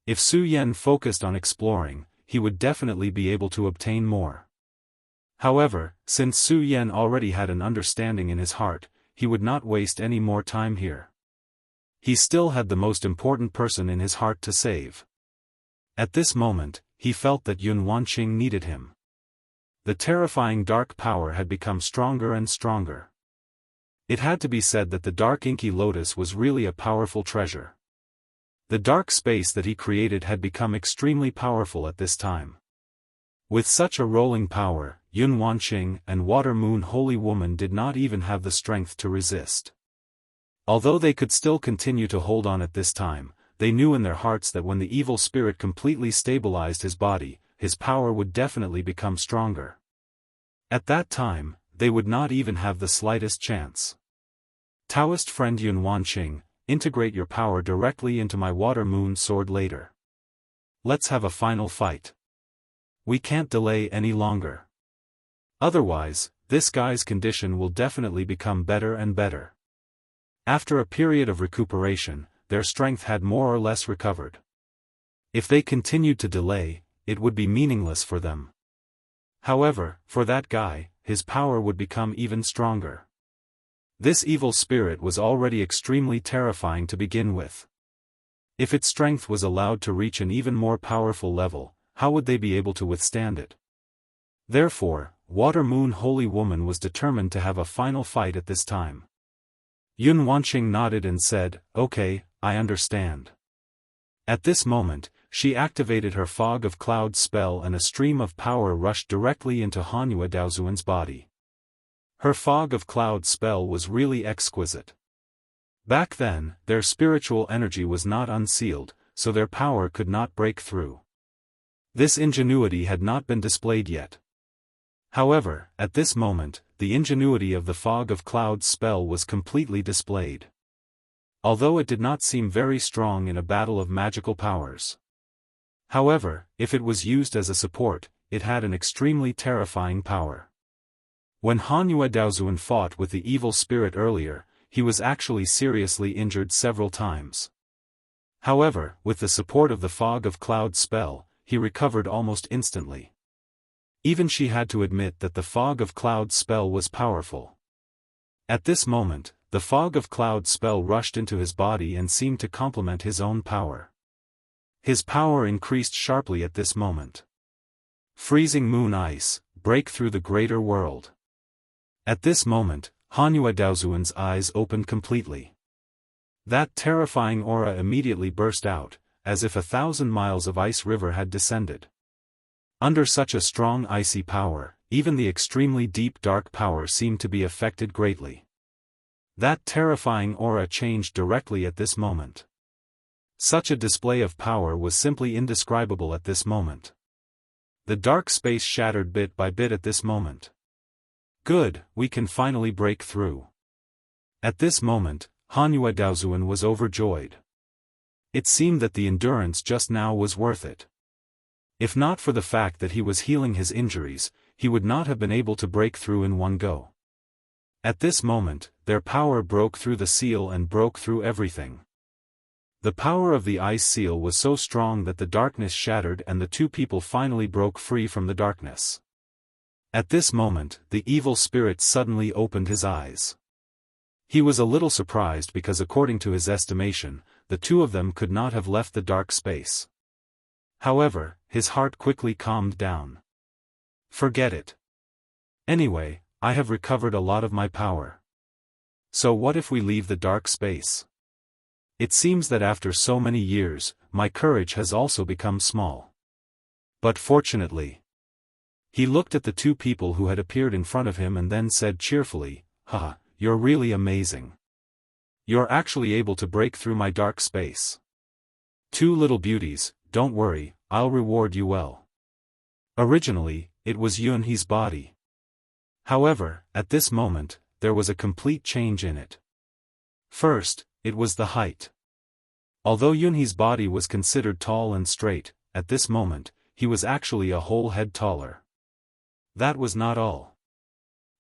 If Su Yan focused on exploring, he would definitely be able to obtain more. However, since Su Yan already had an understanding in his heart, he would not waste any more time here. He still had the most important person in his heart to save. At this moment, he felt that Yun Wanqing needed him. The terrifying dark power had become stronger and stronger. It had to be said that the dark inky lotus was really a powerful treasure. The dark space that he created had become extremely powerful at this time. With such a rolling power, Yun Wanqing and Water Moon Holy Woman did not even have the strength to resist. Although they could still continue to hold on at this time, they knew in their hearts that when the evil spirit completely stabilized his body, his power would definitely become stronger. At that time, they would not even have the slightest chance. Taoist friend Yun Wanqing, integrate your power directly into my Water Moon sword later. Let's have a final fight. We can't delay any longer. Otherwise, this guy's condition will definitely become better and better. After a period of recuperation, their strength had more or less recovered. If they continued to delay, it would be meaningless for them. However, for that guy, his power would become even stronger. This evil spirit was already extremely terrifying to begin with. If its strength was allowed to reach an even more powerful level, how would they be able to withstand it? Therefore, Water Moon Holy Woman was determined to have a final fight at this time. Yun Wanqing nodded and said, "Okay, I understand." At this moment, she activated her fog of cloud spell and a stream of power rushed directly into Hanyu Daozuan's body. Her fog of cloud spell was really exquisite. Back then, their spiritual energy was not unsealed, so their power could not break through. This ingenuity had not been displayed yet. However, at this moment, the ingenuity of the fog of cloud spell was completely displayed. Although it did not seem very strong in a battle of magical powers. However, if it was used as a support, it had an extremely terrifying power. When Hanyu Daozuan fought with the evil spirit earlier, he was actually seriously injured several times. However, with the support of the fog of cloud spell, he recovered almost instantly. Even she had to admit that the fog of cloud spell was powerful. At this moment, the fog of cloud spell rushed into his body and seemed to complement his own power. His power increased sharply at this moment. Freezing moon ice, break through the greater world. At this moment, Hanyu Daozuan's eyes opened completely. That terrifying aura immediately burst out, as if 1,000 miles of ice river had descended. Under such a strong icy power, even the extremely deep dark power seemed to be affected greatly. That terrifying aura changed directly at this moment. Such a display of power was simply indescribable at this moment. The dark space shattered bit by bit at this moment. Good, we can finally break through. At this moment, Hanyu Daozuan was overjoyed. It seemed that the endurance just now was worth it. If not for the fact that he was healing his injuries, he would not have been able to break through in one go. At this moment, their power broke through the seal and broke through everything. The power of the ice seal was so strong that the darkness shattered and the two people finally broke free from the darkness. At this moment, the evil spirit suddenly opened his eyes. He was a little surprised because according to his estimation, the two of them could not have left the dark space. However, his heart quickly calmed down. Forget it. Anyway, I have recovered a lot of my power. So what if we leave the dark space? It seems that after so many years, my courage has also become small. But fortunately, he looked at the two people who had appeared in front of him and then said cheerfully, "Haha, you're really amazing. You're actually able to break through my dark space. Two little beauties, don't worry, I'll reward you well." Originally, it was Yunhe's body. However, at this moment, there was a complete change in it. First, it was the height. Although Yunhe's body was considered tall and straight, at this moment, he was actually a whole head taller. That was not all.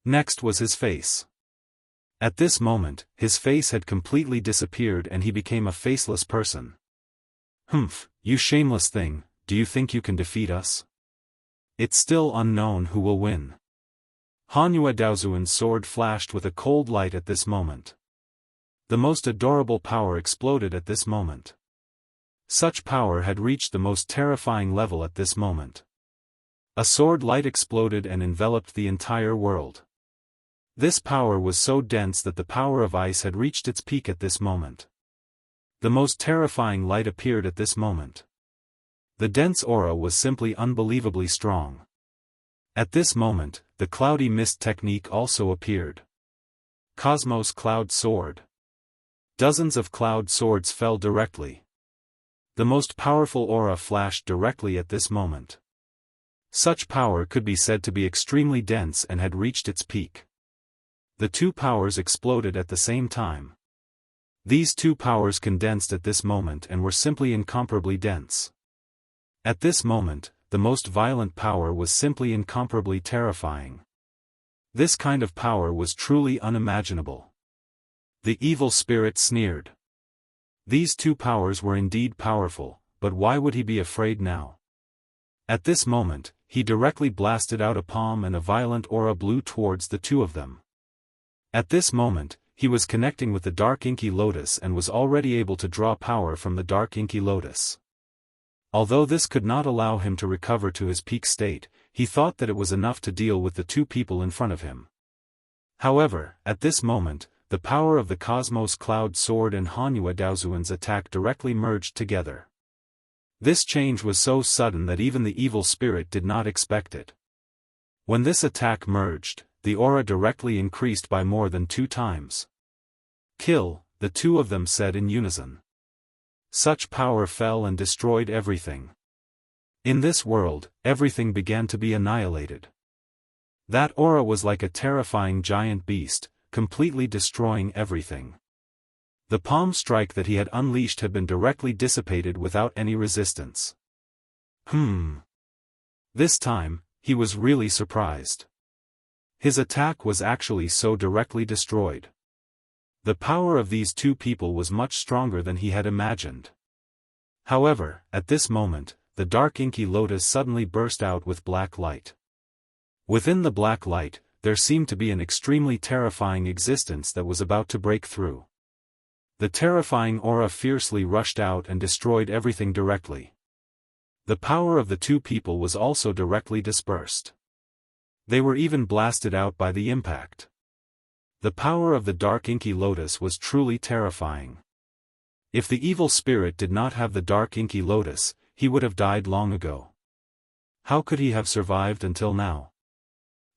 Next was his face. At this moment, his face had completely disappeared and he became a faceless person. "Humph, you shameless thing, do you think you can defeat us? It's still unknown who will win." Hanyu Daozuan's sword flashed with a cold light at this moment. The most adorable power exploded at this moment. Such power had reached the most terrifying level at this moment. A sword light exploded and enveloped the entire world. This power was so dense that the power of ice had reached its peak at this moment. The most terrifying light appeared at this moment. The dense aura was simply unbelievably strong. At this moment, the cloudy mist technique also appeared. Cosmos Cloud Sword. Dozens of cloud swords fell directly. The most powerful aura flashed directly at this moment. Such power could be said to be extremely dense and had reached its peak. The two powers exploded at the same time. These two powers condensed at this moment and were simply incomparably dense. At this moment, the most violent power was simply incomparably terrifying. This kind of power was truly unimaginable. The evil spirit sneered. These two powers were indeed powerful, but why would he be afraid now? At this moment, he directly blasted out a palm and a violent aura blew towards the two of them. At this moment, he was connecting with the dark inky lotus and was already able to draw power from the dark inky lotus. Although this could not allow him to recover to his peak state, he thought that it was enough to deal with the two people in front of him. However, at this moment, the power of the Cosmos Cloud Sword and Hanyu Daozuan's attack directly merged together. This change was so sudden that even the evil spirit did not expect it. When this attack merged, the aura directly increased by more than 2 times. "Kill," the two of them said in unison. Such power fell and destroyed everything. In this world, everything began to be annihilated. That aura was like a terrifying giant beast, completely destroying everything. The palm strike that he had unleashed had been directly dissipated without any resistance. This time, he was really surprised. His attack was actually so directly destroyed. The power of these two people was much stronger than he had imagined. However, at this moment, the dark inky lotus suddenly burst out with black light. Within the black light, there seemed to be an extremely terrifying existence that was about to break through. The terrifying aura fiercely rushed out and destroyed everything directly. The power of the two people was also directly dispersed. They were even blasted out by the impact. The power of the dark inky lotus was truly terrifying. If the evil spirit did not have the dark inky lotus, he would have died long ago. How could he have survived until now?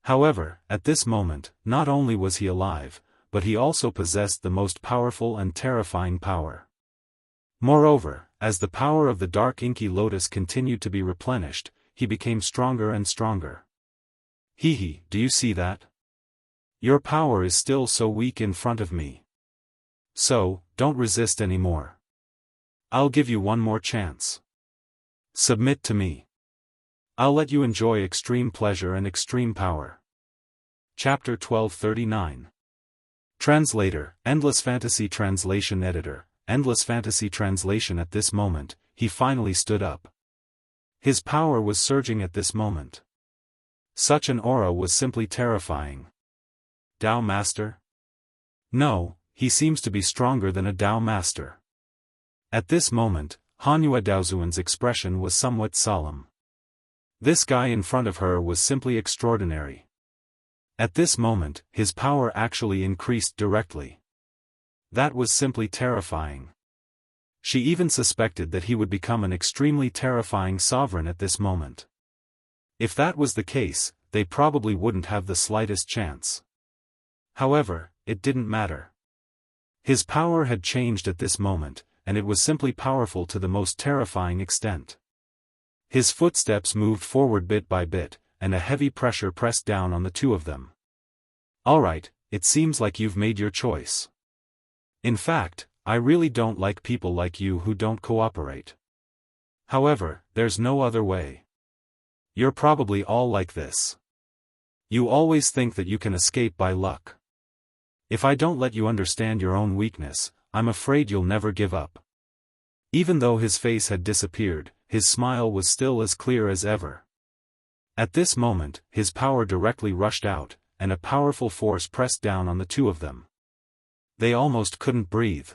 However, at this moment, not only was he alive, but he also possessed the most powerful and terrifying power. Moreover, as the power of the dark inky lotus continued to be replenished, he became stronger and stronger. Hee, do you see that? Your power is still so weak in front of me. So, don't resist anymore. I'll give you one more chance. Submit to me. I'll let you enjoy extreme pleasure and extreme power. Chapter 1239. Translator, Endless Fantasy Translation Editor, Endless Fantasy Translation. At this moment, he finally stood up. His power was surging at this moment. Such an aura was simply terrifying. Tao Master? No, he seems to be stronger than a Tao Master. At this moment, Hanyu Daozuan's expression was somewhat solemn. This guy in front of her was simply extraordinary. At this moment, his power actually increased directly. That was simply terrifying. She even suspected that he would become an extremely terrifying sovereign at this moment. If that was the case, they probably wouldn't have the slightest chance. However, it didn't matter. His power had changed at this moment, and it was simply powerful to the most terrifying extent. His footsteps moved forward bit by bit, and a heavy pressure pressed down on the two of them. Alright, it seems like you've made your choice. In fact, I really don't like people like you who don't cooperate. However, there's no other way. You're probably all like this. You always think that you can escape by luck. If I don't let you understand your own weakness, I'm afraid you'll never give up. Even though his face had disappeared, his smile was still as clear as ever. At this moment, his power directly rushed out, and a powerful force pressed down on the two of them. They almost couldn't breathe.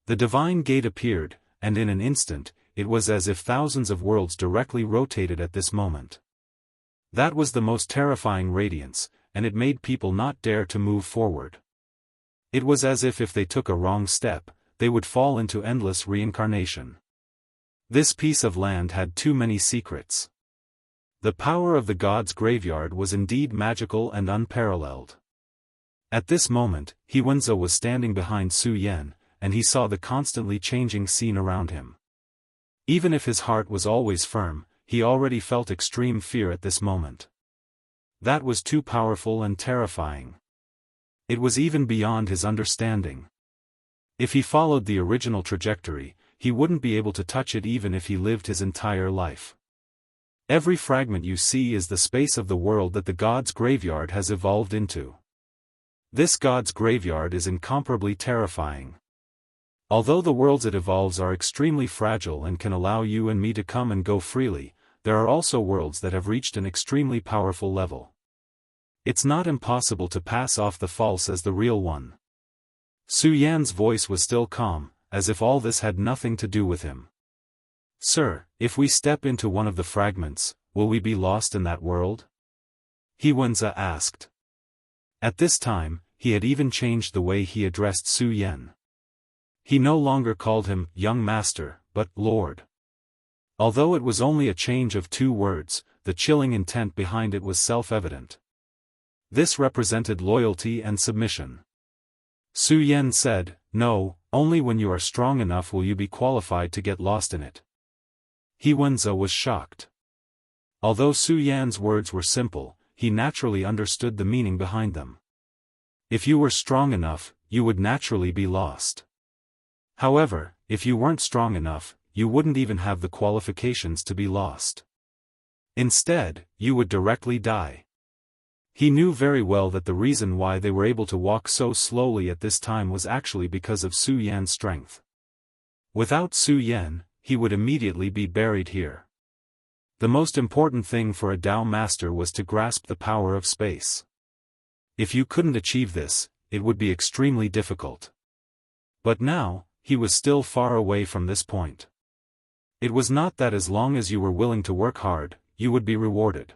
The divine gate appeared, and in an instant, it was as if thousands of worlds directly rotated at this moment. That was the most terrifying radiance, and it made people not dare to move forward. It was as if they took a wrong step, they would fall into endless reincarnation. This piece of land had too many secrets. The power of the god's graveyard was indeed magical and unparalleled. At this moment, Wenzo was standing behind Su Yan, and he saw the constantly changing scene around him. Even if his heart was always firm, he already felt extreme fear at this moment. That was too powerful and terrifying. It was even beyond his understanding. If he followed the original trajectory, he wouldn't be able to touch it even if he lived his entire life. Every fragment you see is the space of the world that the god's graveyard has evolved into. This god's graveyard is incomparably terrifying. Although the worlds it evolves are extremely fragile and can allow you and me to come and go freely, there are also worlds that have reached an extremely powerful level. It's not impossible to pass off the false as the real one. Su Yan's voice was still calm, as if all this had nothing to do with him. Sir, if we step into one of the fragments, will we be lost in that world? Wenzo asked. At this time, he had even changed the way he addressed Su Yan. He no longer called him young master, but Lord. Although it was only a change of 2 words, the chilling intent behind it was self-evident. This represented loyalty and submission. Su Yan said, "No, only when you are strong enough will you be qualified to get lost in it." Wenzo was shocked. Although Su Yan's words were simple, he naturally understood the meaning behind them. If you were strong enough, you would naturally be lost. However, if you weren't strong enough, you wouldn't even have the qualifications to be lost. Instead, you would directly die. He knew very well that the reason why they were able to walk so slowly at this time was actually because of Su Yan's strength. Without Su Yan, he would immediately be buried here. The most important thing for a Tao master was to grasp the power of space. If you couldn't achieve this, it would be extremely difficult. But now, he was still far away from this point. It was not that as long as you were willing to work hard, you would be rewarded.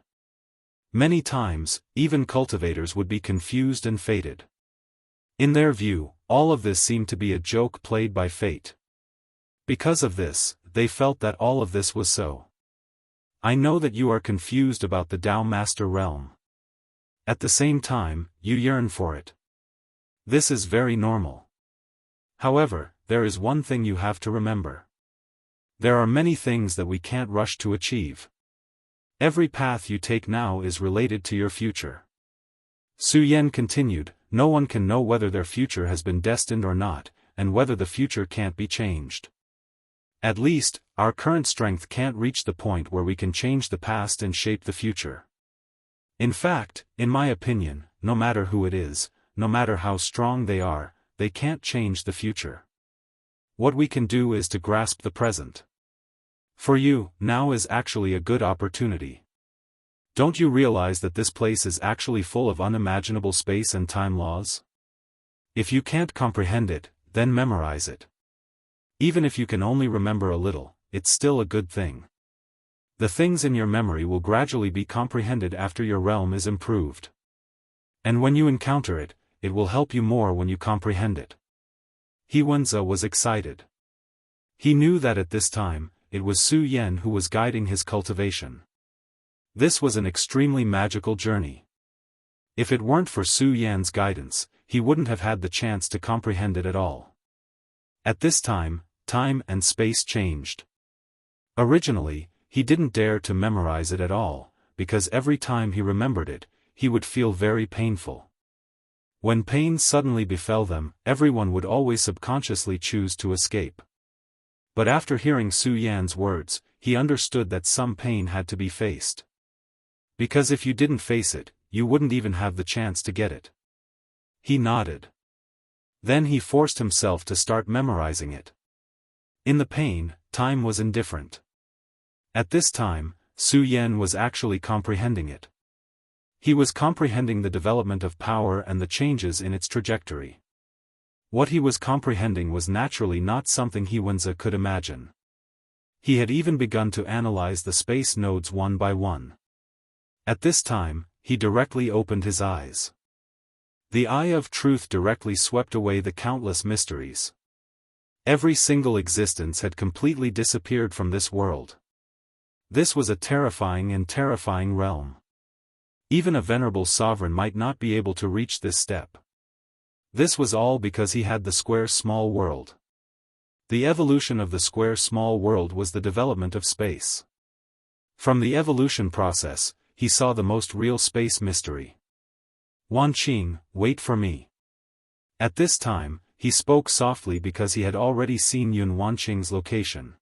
Many times, even cultivators would be confused and fated. In their view, all of this seemed to be a joke played by fate. Because of this, they felt that all of this was so. I know that you are confused about the Tao Master realm. At the same time, you yearn for it. This is very normal. However, there is one thing you have to remember. There are many things that we can't rush to achieve. Every path you take now is related to your future. Su Yan continued, no one can know whether their future has been destined or not, and whether the future can't be changed. At least, our current strength can't reach the point where we can change the past and shape the future. In fact, in my opinion, no matter who it is, no matter how strong they can't change the future. What we can do is to grasp the present. For you, now is actually a good opportunity. Don't you realize that this place is actually full of unimaginable space and time laws? If you can't comprehend it, then memorize it. Even if you can only remember a little, it's still a good thing. The things in your memory will gradually be comprehended after your realm is improved. And when you encounter it, it will help you more when you comprehend it. Huanzi was excited. He knew that at this time, it was Su Yan who was guiding his cultivation. This was an extremely magical journey. If it weren't for Su Yan's guidance, he wouldn't have had the chance to comprehend it at all. At this time, time and space changed. Originally, he didn't dare to memorize it at all, because every time he remembered it, he would feel very painful. When pain suddenly befell them, everyone would always subconsciously choose to escape. But after hearing Su Yan's words, he understood that some pain had to be faced. Because if you didn't face it, you wouldn't even have the chance to get it. He nodded. Then he forced himself to start memorizing it. In the pain, time was indifferent. At this time, Su Yan was actually comprehending it. He was comprehending the development of power and the changes in its trajectory. What he was comprehending was naturally not something Huanzi could imagine. He had even begun to analyze the space nodes one by one. At this time, he directly opened his eyes. The eye of truth directly swept away the countless mysteries. Every single existence had completely disappeared from this world. This was a terrifying realm. Even a venerable sovereign might not be able to reach this step. This was all because he had the square small world. The evolution of the square small world was the development of space. From the evolution process, he saw the most real space mystery. Wanqing, wait for me. At this time, he spoke softly because he had already seen Yun Wanqing's location.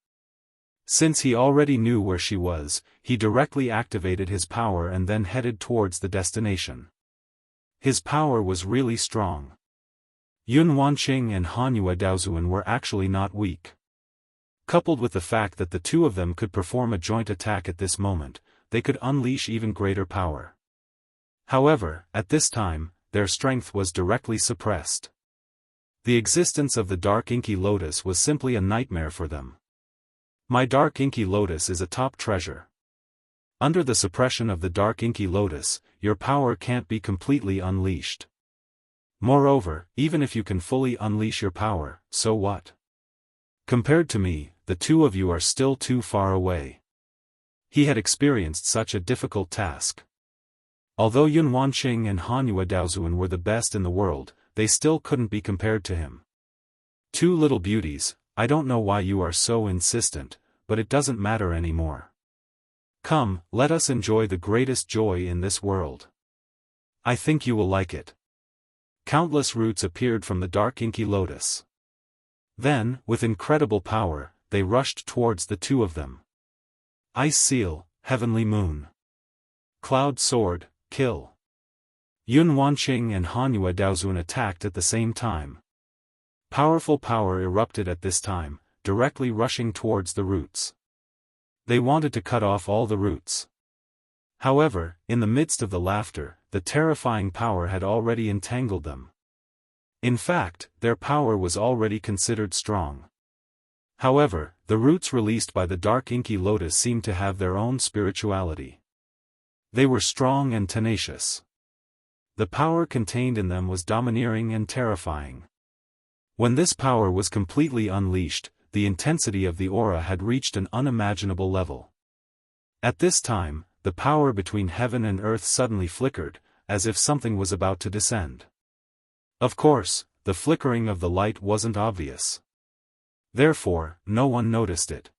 Since he already knew where she was, he directly activated his power and then headed towards the destination. His power was really strong. Yun Wanqing and Hanyu Daozuan were actually not weak. Coupled with the fact that the two of them could perform a joint attack at this moment, they could unleash even greater power. However, at this time, their strength was directly suppressed. The existence of the dark inky lotus was simply a nightmare for them. My dark inky lotus is a top treasure. Under the suppression of the dark inky lotus, your power can't be completely unleashed. Moreover, even if you can fully unleash your power, so what? Compared to me, the two of you are still too far away. He had experienced such a difficult task. Although Yun Wanqing and Hanyu Daozuan were the best in the world, they still couldn't be compared to him. Two little beauties, I don't know why you are so insistent, but it doesn't matter anymore. Come, let us enjoy the greatest joy in this world. I think you will like it. Countless roots appeared from the dark inky lotus. Then, with incredible power, they rushed towards the two of them. Ice Seal, Heavenly Moon. Cloud Sword, Kill. Yun Wanqing and Hanyu Daozuan attacked at the same time. Powerful power erupted at this time, directly rushing towards the roots. They wanted to cut off all the roots. However, in the midst of the laughter, the terrifying power had already entangled them. In fact, their power was already considered strong. However, the roots released by the dark inky lotus seemed to have their own spirituality. They were strong and tenacious. The power contained in them was domineering and terrifying. When this power was completely unleashed, the intensity of the aura had reached an unimaginable level. At this time, the power between heaven and earth suddenly flickered, as if something was about to descend. Of course, the flickering of the light wasn't obvious. Therefore, no one noticed it.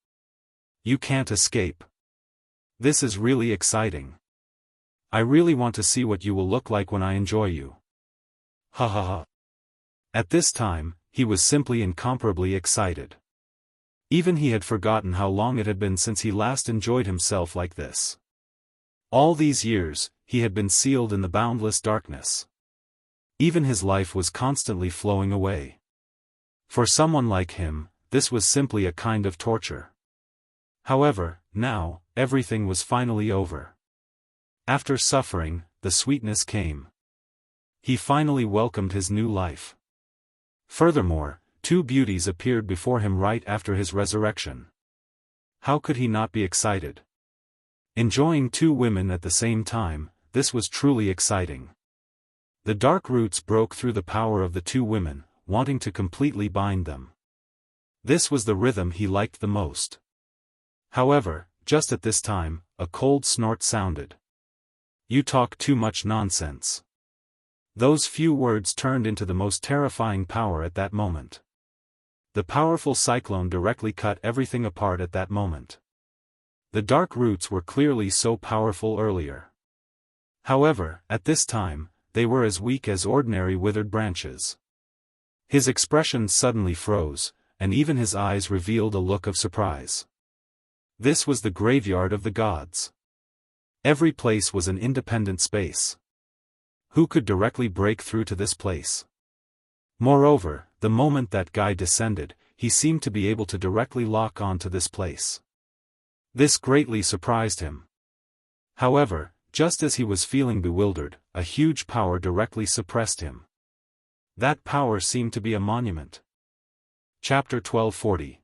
You can't escape. This is really exciting. I really want to see what you will look like when I enjoy you. Ha ha ha. At this time, he was simply incomparably excited. Even he had forgotten how long it had been since he last enjoyed himself like this. All these years, he had been sealed in the boundless darkness. Even his life was constantly flowing away. For someone like him, this was simply a kind of torture. However, now, everything was finally over. After suffering, the sweetness came. He finally welcomed his new life. Furthermore, two beauties appeared before him right after his resurrection. How could he not be excited? Enjoying two women at the same time, this was truly exciting. The dark roots broke through the power of the two women, wanting to completely bind them. This was the rhythm he liked the most. However, just at this time, a cold snort sounded. You talk too much nonsense. Those few words turned into the most terrifying power at that moment. The powerful cyclone directly cut everything apart at that moment. The dark roots were clearly so powerful earlier. However, at this time, they were as weak as ordinary withered branches. His expression suddenly froze, and even his eyes revealed a look of surprise. This was the graveyard of the gods. Every place was an independent space. Who could directly break through to this place? Moreover, the moment that guy descended, he seemed to be able to directly lock on to this place. This greatly surprised him. However, just as he was feeling bewildered, a huge power directly suppressed him. That power seemed to be a monument. Chapter 1240.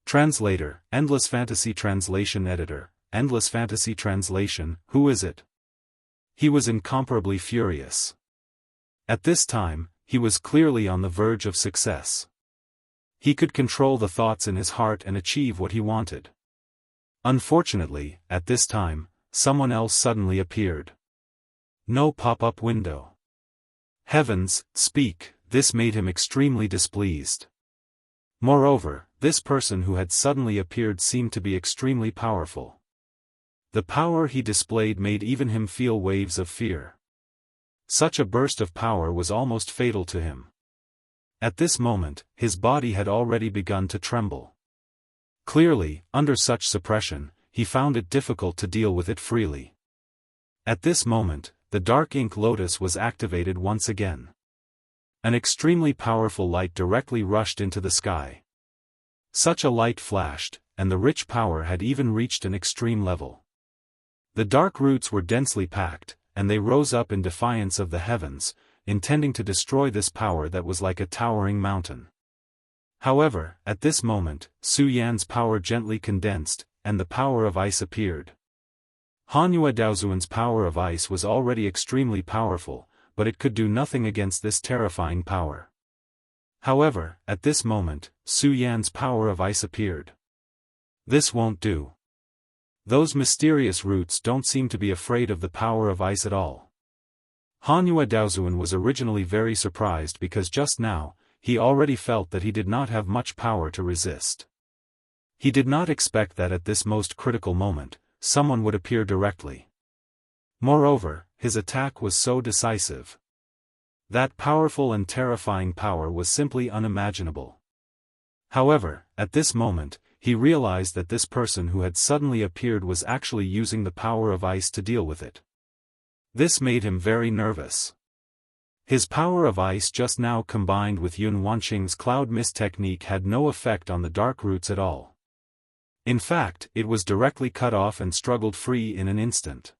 Translator, Endless Fantasy Translation Editor, Endless Fantasy Translation, who is it? He was incomparably furious. At this time, he was clearly on the verge of success. He could control the thoughts in his heart and achieve what he wanted. Unfortunately, at this time, someone else suddenly appeared. No pop-up window. Heavens, speak, this made him extremely displeased. Moreover, this person who had suddenly appeared seemed to be extremely powerful. The power he displayed made even him feel waves of fear. Such a burst of power was almost fatal to him. At this moment, his body had already begun to tremble. Clearly, under such suppression, he found it difficult to deal with it freely. At this moment, the dark ink lotus was activated once again. An extremely powerful light directly rushed into the sky. Such a light flashed, and the rich power had even reached an extreme level. The dark roots were densely packed, and they rose up in defiance of the heavens, intending to destroy this power that was like a towering mountain. However, at this moment, Su Yan's power gently condensed, and the power of ice appeared. Hanyu Daozuan's power of ice was already extremely powerful, but it could do nothing against this terrifying power. However, at this moment, Su Yan's power of ice appeared. This won't do. Those mysterious roots don't seem to be afraid of the power of ice at all. Hanyu Daozuan was originally very surprised because just now, he already felt that he did not have much power to resist. He did not expect that at this most critical moment, someone would appear directly. Moreover, his attack was so decisive. That powerful and terrifying power was simply unimaginable. However, at this moment, he realized that this person who had suddenly appeared was actually using the power of ice to deal with it. This made him very nervous. His power of ice just now combined with Yun Wanqing's cloud mist technique had no effect on the dark roots at all. In fact, it was directly cut off and struggled free in an instant.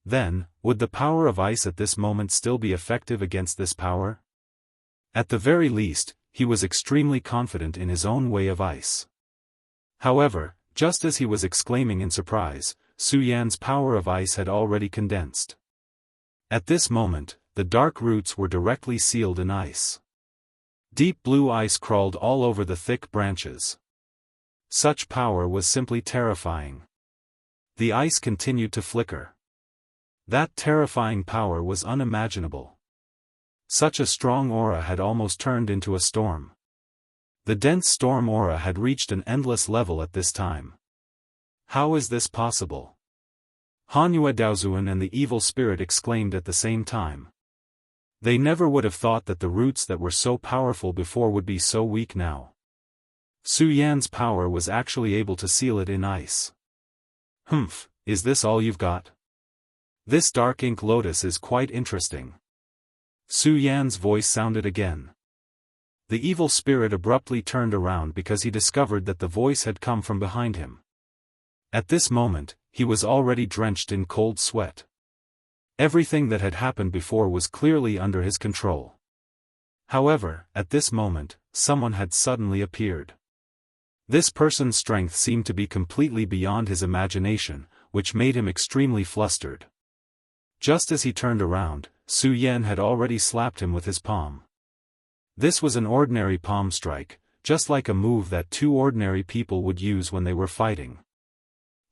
Then, would the power of ice at this moment still be effective against this power? At the very least, he was extremely confident in his own way of ice. However, just as he was exclaiming in surprise, Su Yan's power of ice had already condensed. At this moment, the dark roots were directly sealed in ice. Deep blue ice crawled all over the thick branches. Such power was simply terrifying. The ice continued to flicker. That terrifying power was unimaginable. Such a strong aura had almost turned into a storm. The dense storm aura had reached an endless level at this time. How is this possible? Hanyu Daozuan and the evil spirit exclaimed at the same time. They never would have thought that the roots that were so powerful before would be so weak now. Su Yan's power was actually able to seal it in ice. Humph, is this all you've got? This dark ink lotus is quite interesting. Su Yan's voice sounded again. The evil spirit abruptly turned around because he discovered that the voice had come from behind him. At this moment, he was already drenched in cold sweat. Everything that had happened before was clearly under his control. However, at this moment, someone had suddenly appeared. This person's strength seemed to be completely beyond his imagination, which made him extremely flustered. Just as he turned around, Su Yan had already slapped him with his palm. This was an ordinary palm strike, just like a move that two ordinary people would use when they were fighting.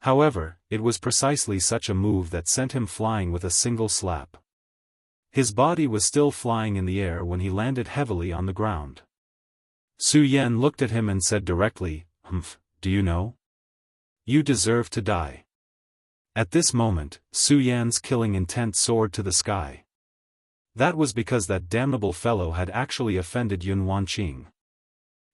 However, it was precisely such a move that sent him flying with a single slap. His body was still flying in the air when he landed heavily on the ground. Su Yan looked at him and said directly, "Humph, do you know? You deserve to die." At this moment, Su Yan's killing intent soared to the sky. That was because that damnable fellow had actually offended Yun Wanqing.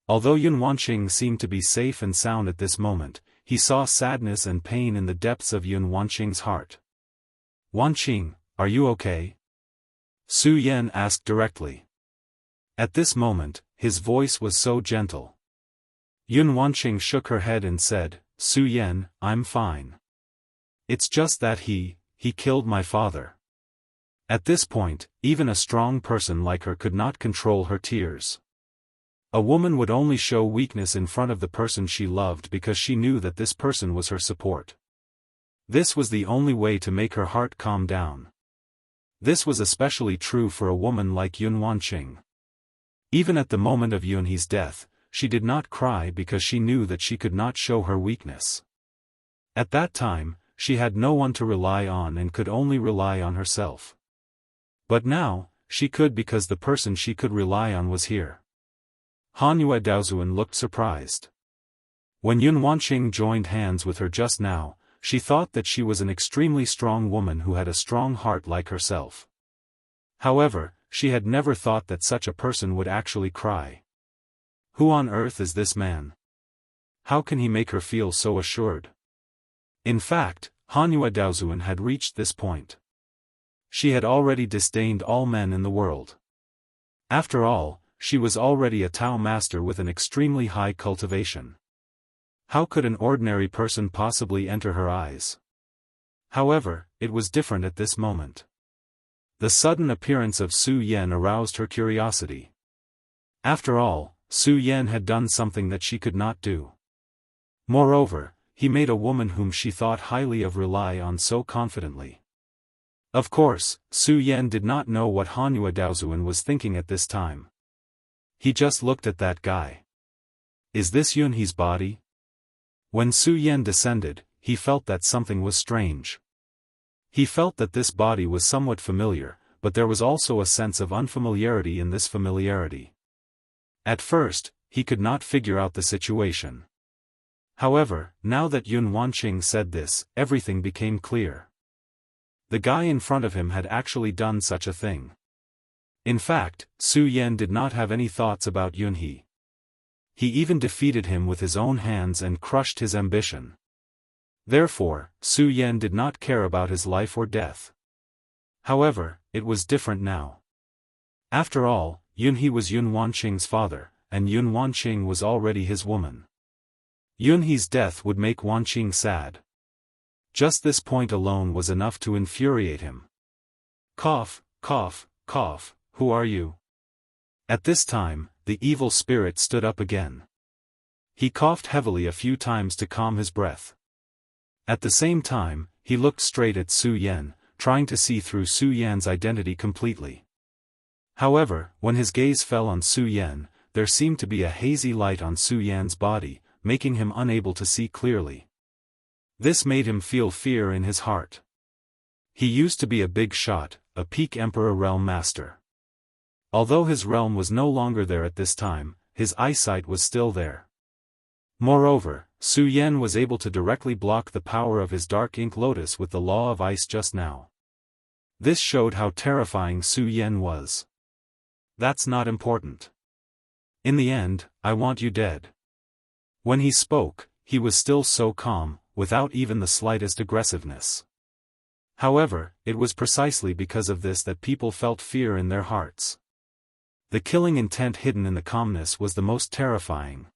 Although Yun Wanqing seemed to be safe and sound at this moment, he saw sadness and pain in the depths of Yun Wanqing's heart. "Wanqing, are you okay?" Su Yan asked directly. At this moment, his voice was so gentle. Yun Wanqing shook her head and said, "Su Yan, I'm fine. It's just that he killed my father." At this point, even a strong person like her could not control her tears. A woman would only show weakness in front of the person she loved because she knew that this person was her support. This was the only way to make her heart calm down. This was especially true for a woman like Yun Wanqing. Even at the moment of Yunhe's death, she did not cry because she knew that she could not show her weakness. At that time, she had no one to rely on and could only rely on herself. But now, she could because the person she could rely on was here. Hanyu Daozuan looked surprised. When Yun Wanqing joined hands with her just now, she thought that she was an extremely strong woman who had a strong heart like herself. However, she had never thought that such a person would actually cry. Who on earth is this man? How can he make her feel so assured? In fact, Hanyu Daozuan had reached this point. She had already disdained all men in the world. After all, she was already a Tao master with an extremely high cultivation. How could an ordinary person possibly enter her eyes? However, it was different at this moment. The sudden appearance of Su Yan aroused her curiosity. After all, Su Yan had done something that she could not do. Moreover, he made a woman whom she thought highly of rely on so confidently. Of course, Su Yan did not know what Hanyu Daozuan was thinking at this time. He just looked at that guy. Is this Yunhe's body? When Su Yan descended, he felt that something was strange. He felt that this body was somewhat familiar, but there was also a sense of unfamiliarity in this familiarity. At first, he could not figure out the situation. However, now that Yun Wanqing said this, everything became clear. The guy in front of him had actually done such a thing. In fact, Su Yan did not have any thoughts about Yunhe. He even defeated him with his own hands and crushed his ambition. Therefore, Su Yan did not care about his life or death. However, it was different now. After all, Yunhe was Yun Wanqing's father, and Yun Wanqing was already his woman. Yunhe's death would make Wanqing sad. Just this point alone was enough to infuriate him. Cough, cough, cough, who are you? At this time, the evil spirit stood up again. He coughed heavily a few times to calm his breath. At the same time, he looked straight at Su Yan, trying to see through Su Yan's identity completely. However, when his gaze fell on Su Yan, there seemed to be a hazy light on Su Yan's body, making him unable to see clearly. This made him feel fear in his heart. He used to be a big shot, a peak Emperor realm master. Although his realm was no longer there at this time, his eyesight was still there. Moreover, Su Yan was able to directly block the power of his dark ink lotus with the law of ice just now. This showed how terrifying Su Yan was. That's not important. In the end, I want you dead. When he spoke, he was still so calm, without even the slightest aggressiveness. However, it was precisely because of this that people felt fear in their hearts. The killing intent hidden in the calmness was the most terrifying.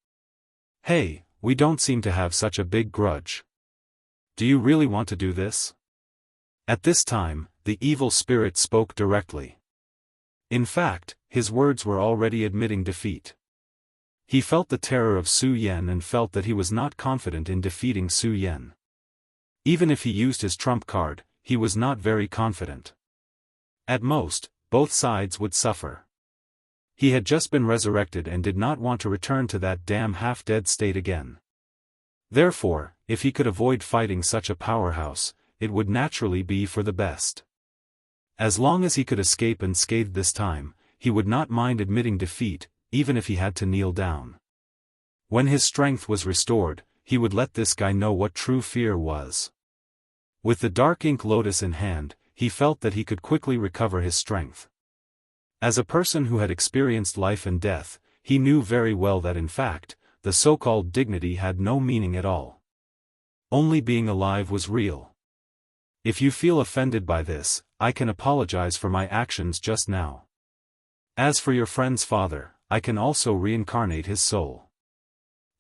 Hey, we don't seem to have such a big grudge. Do you really want to do this? At this time, the evil spirit spoke directly. In fact, his words were already admitting defeat. He felt the terror of Su Yan and felt that he was not confident in defeating Su Yan. Even if he used his trump card, he was not very confident. At most, both sides would suffer. He had just been resurrected and did not want to return to that damn half-dead state again. Therefore, if he could avoid fighting such a powerhouse, it would naturally be for the best. As long as he could escape unscathed this time, he would not mind admitting defeat, even if he had to kneel down. When his strength was restored, he would let this guy know what true fear was. With the dark ink lotus in hand, he felt that he could quickly recover his strength. As a person who had experienced life and death, he knew very well that in fact, the so-called dignity had no meaning at all. Only being alive was real. If you feel offended by this, I can apologize for my actions just now. As for your friend's father, I can also reincarnate his soul.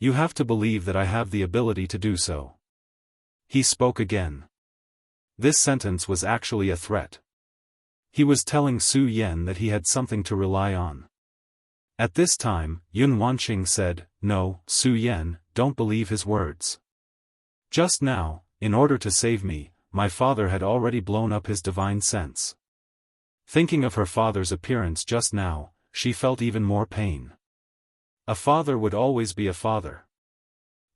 You have to believe that I have the ability to do so. He spoke again. This sentence was actually a threat. He was telling Su Yan that he had something to rely on. At this time, Yun Wanqing said, "No, Su Yan, don't believe his words. Just now, in order to save me, my father had already blown up his divine sense." Thinking of her father's appearance just now, she felt even more pain. A father would always be a father.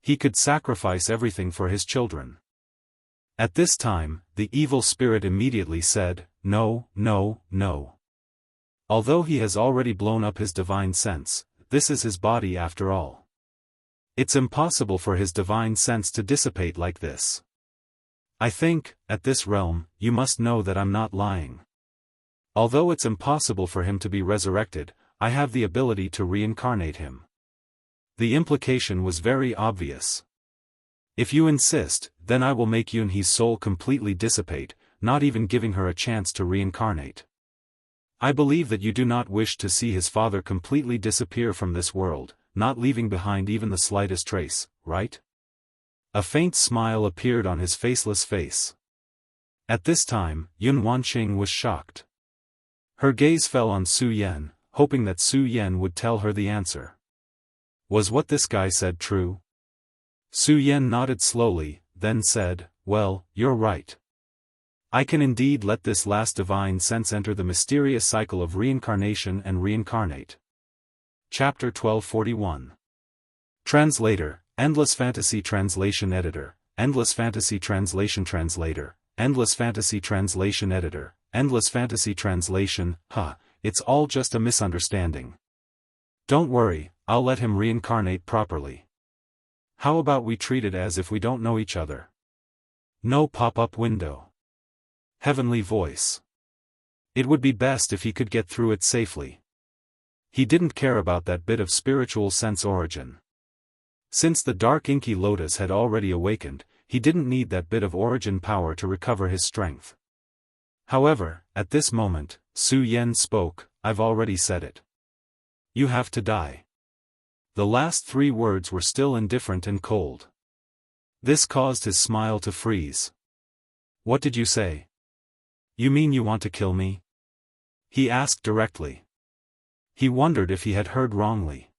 He could sacrifice everything for his children. At this time, the evil spirit immediately said, "No, no, no. Although he has already blown up his divine sense, this is his body after all. It's impossible for his divine sense to dissipate like this. I think, at this realm, you must know that I'm not lying. Although it's impossible for him to be resurrected, I have the ability to reincarnate him." The implication was very obvious. If you insist, then I will make Yunhe's soul completely dissipate, not even giving her a chance to reincarnate. I believe that you do not wish to see his father completely disappear from this world, not leaving behind even the slightest trace, right? A faint smile appeared on his faceless face. At this time, Yun Wanqing was shocked. Her gaze fell on Su Yan, hoping that Su Yan would tell her the answer. Was what this guy said true? Su Yan nodded slowly, then said, "Well, you're right. I can indeed let this last divine sense enter the mysterious cycle of reincarnation and reincarnate." Chapter 1241. Translator, Endless Fantasy Translation Editor, Endless Fantasy Translation Translator, Endless Fantasy Translation Editor, Endless Fantasy Translation, it's all just a misunderstanding. Don't worry, I'll let him reincarnate properly. How about we treat it as if we don't know each other? No pop-up window. Heavenly voice. It would be best if he could get through it safely. He didn't care about that bit of spiritual sense origin. Since the dark inky lotus had already awakened, he didn't need that bit of origin power to recover his strength. However, at this moment, Su Yan spoke, "I've already said it. You have to die." The last 3 words were still indifferent and cold. This caused his smile to freeze. "What did you say? You mean you want to kill me?" he asked directly. He wondered if he had heard wrongly.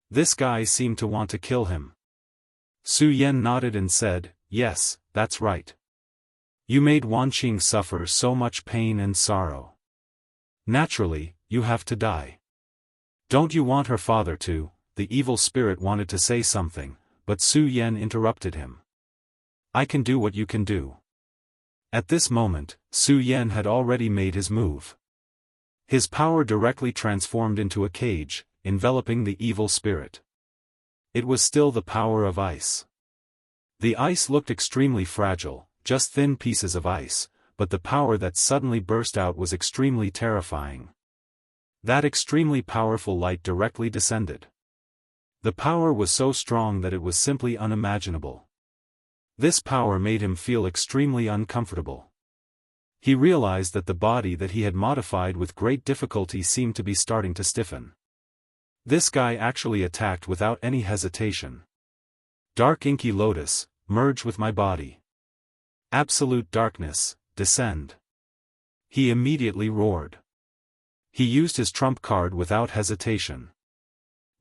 This guy seemed to want to kill him. Su Yan nodded and said, "Yes, that's right. You made Wanqing suffer so much pain and sorrow. Naturally, you have to die. Don't you want her father to?" The evil spirit wanted to say something, but Su Yan interrupted him. "I can do what you can do." At this moment, Su Yan had already made his move. His power directly transformed into a cage, enveloping the evil spirit. it was still the power of ice. The ice looked extremely fragile, just thin pieces of ice, but the power that suddenly burst out was extremely terrifying. That extremely powerful light directly descended. The power was so strong that it was simply unimaginable. This power made him feel extremely uncomfortable. He realized that the body that he had modified with great difficulty seemed to be starting to stiffen. This guy actually attacked without any hesitation. Dark inky lotus, merge with my body. Absolute darkness, descend. He immediately roared. He used his trump card without hesitation.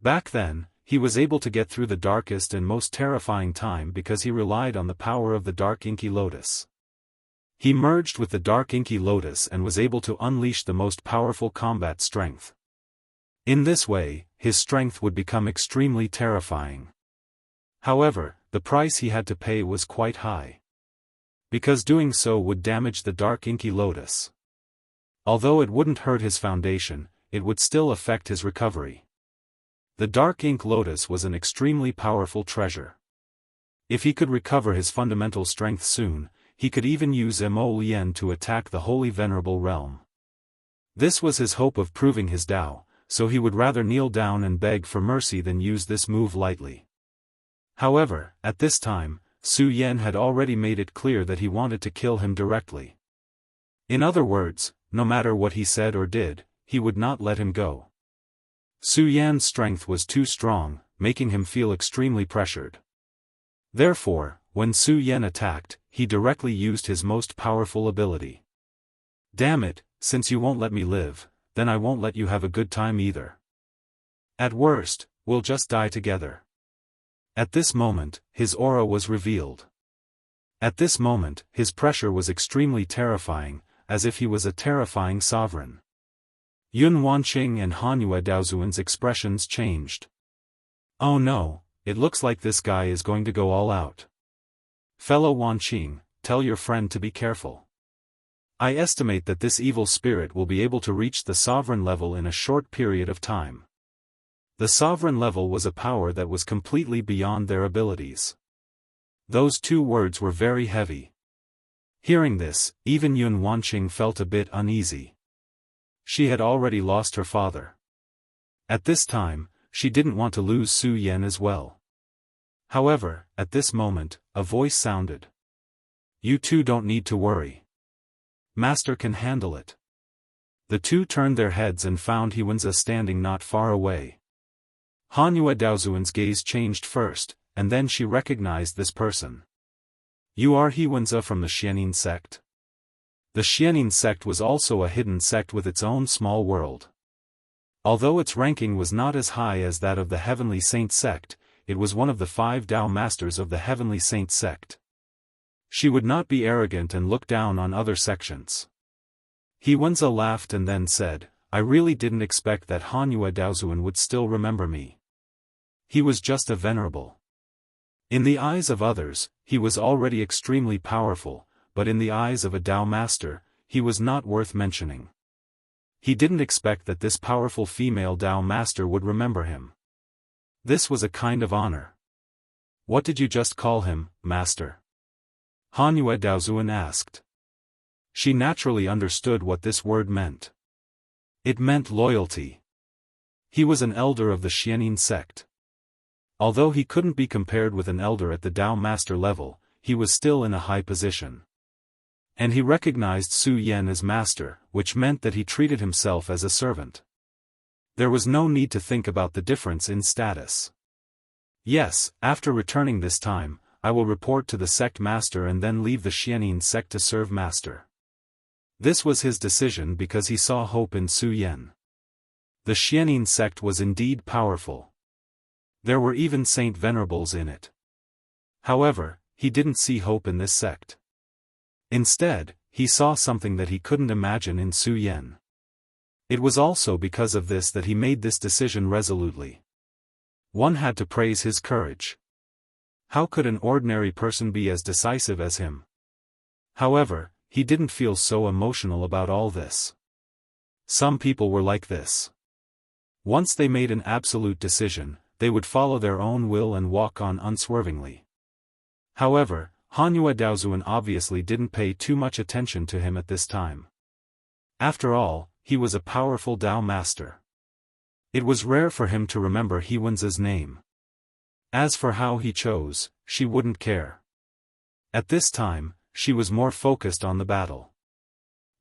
Back then, he was able to get through the darkest and most terrifying time because he relied on the power of the dark inky lotus. He merged with the dark inky lotus and was able to unleash the most powerful combat strength. In this way, his strength would become extremely terrifying. However, the price he had to pay was quite high. Because doing so would damage the dark inky lotus. Although it wouldn't hurt his foundation, it would still affect his recovery. The dark ink lotus was an extremely powerful treasure. If he could recover his fundamental strength soon, he could even use Mo-Lien to attack the Holy Venerable Realm. This was his hope of proving his Tao, so he would rather kneel down and beg for mercy than use this move lightly. However, at this time, Su Yan had already made it clear that he wanted to kill him directly. In other words, no matter what he said or did, he would not let him go. Su Yan's strength was too strong, making him feel extremely pressured. Therefore, when Su Yan attacked, he directly used his most powerful ability. Damn it, since you won't let me live, then I won't let you have a good time either. At worst, we'll just die together. At this moment, his aura was revealed. At this moment, his pressure was extremely terrifying, as if he was a terrifying sovereign. Yun Wanqing and Hanyu Daozuan's expressions changed. Oh no, it looks like this guy is going to go all out. Fellow Wanqing, tell your friend to be careful. I estimate that this evil spirit will be able to reach the sovereign level in a short period of time. The sovereign level was a power that was completely beyond their abilities. Those two words were very heavy. Hearing this, even Yun Wanqing felt a bit uneasy. She had already lost her father. At this time, she didn't want to lose Su Yan as well. However, at this moment, a voice sounded. You two don't need to worry. Master can handle it. The two turned their heads and found Hewenza standing not far away. Hanyu Daozuan's gaze changed first, and then she recognized this person. You are Hewenza from the Xianin sect? The Xianin sect was also a hidden sect with its own small world. Although its ranking was not as high as that of the Heavenly Saint sect, it was one of the 5 Tao Masters of the Heavenly Saint sect. She would not be arrogant and look down on other sections. Hewenza laughed and then said, I really didn't expect that Hanyu Daozuan would still remember me. He was just a venerable. In the eyes of others, he was already extremely powerful, but in the eyes of a Tao Master, he was not worth mentioning. He didn't expect that this powerful female Tao Master would remember him. This was a kind of honor. What did you just call him, Master? Hanyu Daozuan asked. She naturally understood what this word meant. It meant loyalty. He was an elder of the Xianin sect. Although he couldn't be compared with an elder at the Tao Master level, he was still in a high position. And he recognized Su Yan as master, which meant that he treated himself as a servant. There was no need to think about the difference in status. Yes, after returning this time, I will report to the sect master and then leave the Xianin sect to serve master. This was his decision because he saw hope in Su Yan. The Xianin sect was indeed powerful. There were even saint venerables in it. However, he didn't see hope in this sect. Instead, he saw something that he couldn't imagine in Su Yan. It was also because of this that he made this decision resolutely. One had to praise his courage. How could an ordinary person be as decisive as him? However, he didn't feel so emotional about all this. Some people were like this. Once they made an absolute decision, they would follow their own will and walk on unswervingly. However, Hanyu Daozuan obviously didn't pay too much attention to him at this time. After all, he was a powerful Dao master. It was rare for him to remember Hewen's name. As for how he chose, she wouldn't care. At this time, she was more focused on the battle.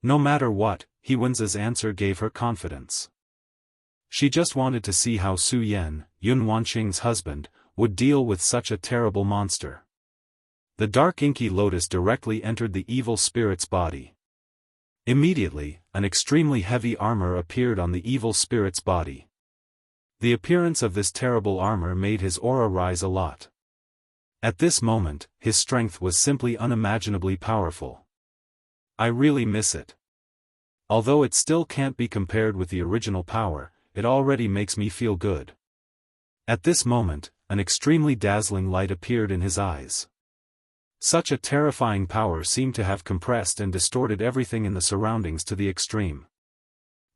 No matter what, Hewen's answer gave her confidence. She just wanted to see how Su Yan, Yun Wanqing's husband, would deal with such a terrible monster. The dark inky lotus directly entered the evil spirit's body. Immediately, an extremely heavy armor appeared on the evil spirit's body. The appearance of this terrible armor made his aura rise a lot. At this moment, his strength was simply unimaginably powerful. I really miss it. Although it still can't be compared with the original power, it already makes me feel good. At this moment, an extremely dazzling light appeared in his eyes. Such a terrifying power seemed to have compressed and distorted everything in the surroundings to the extreme.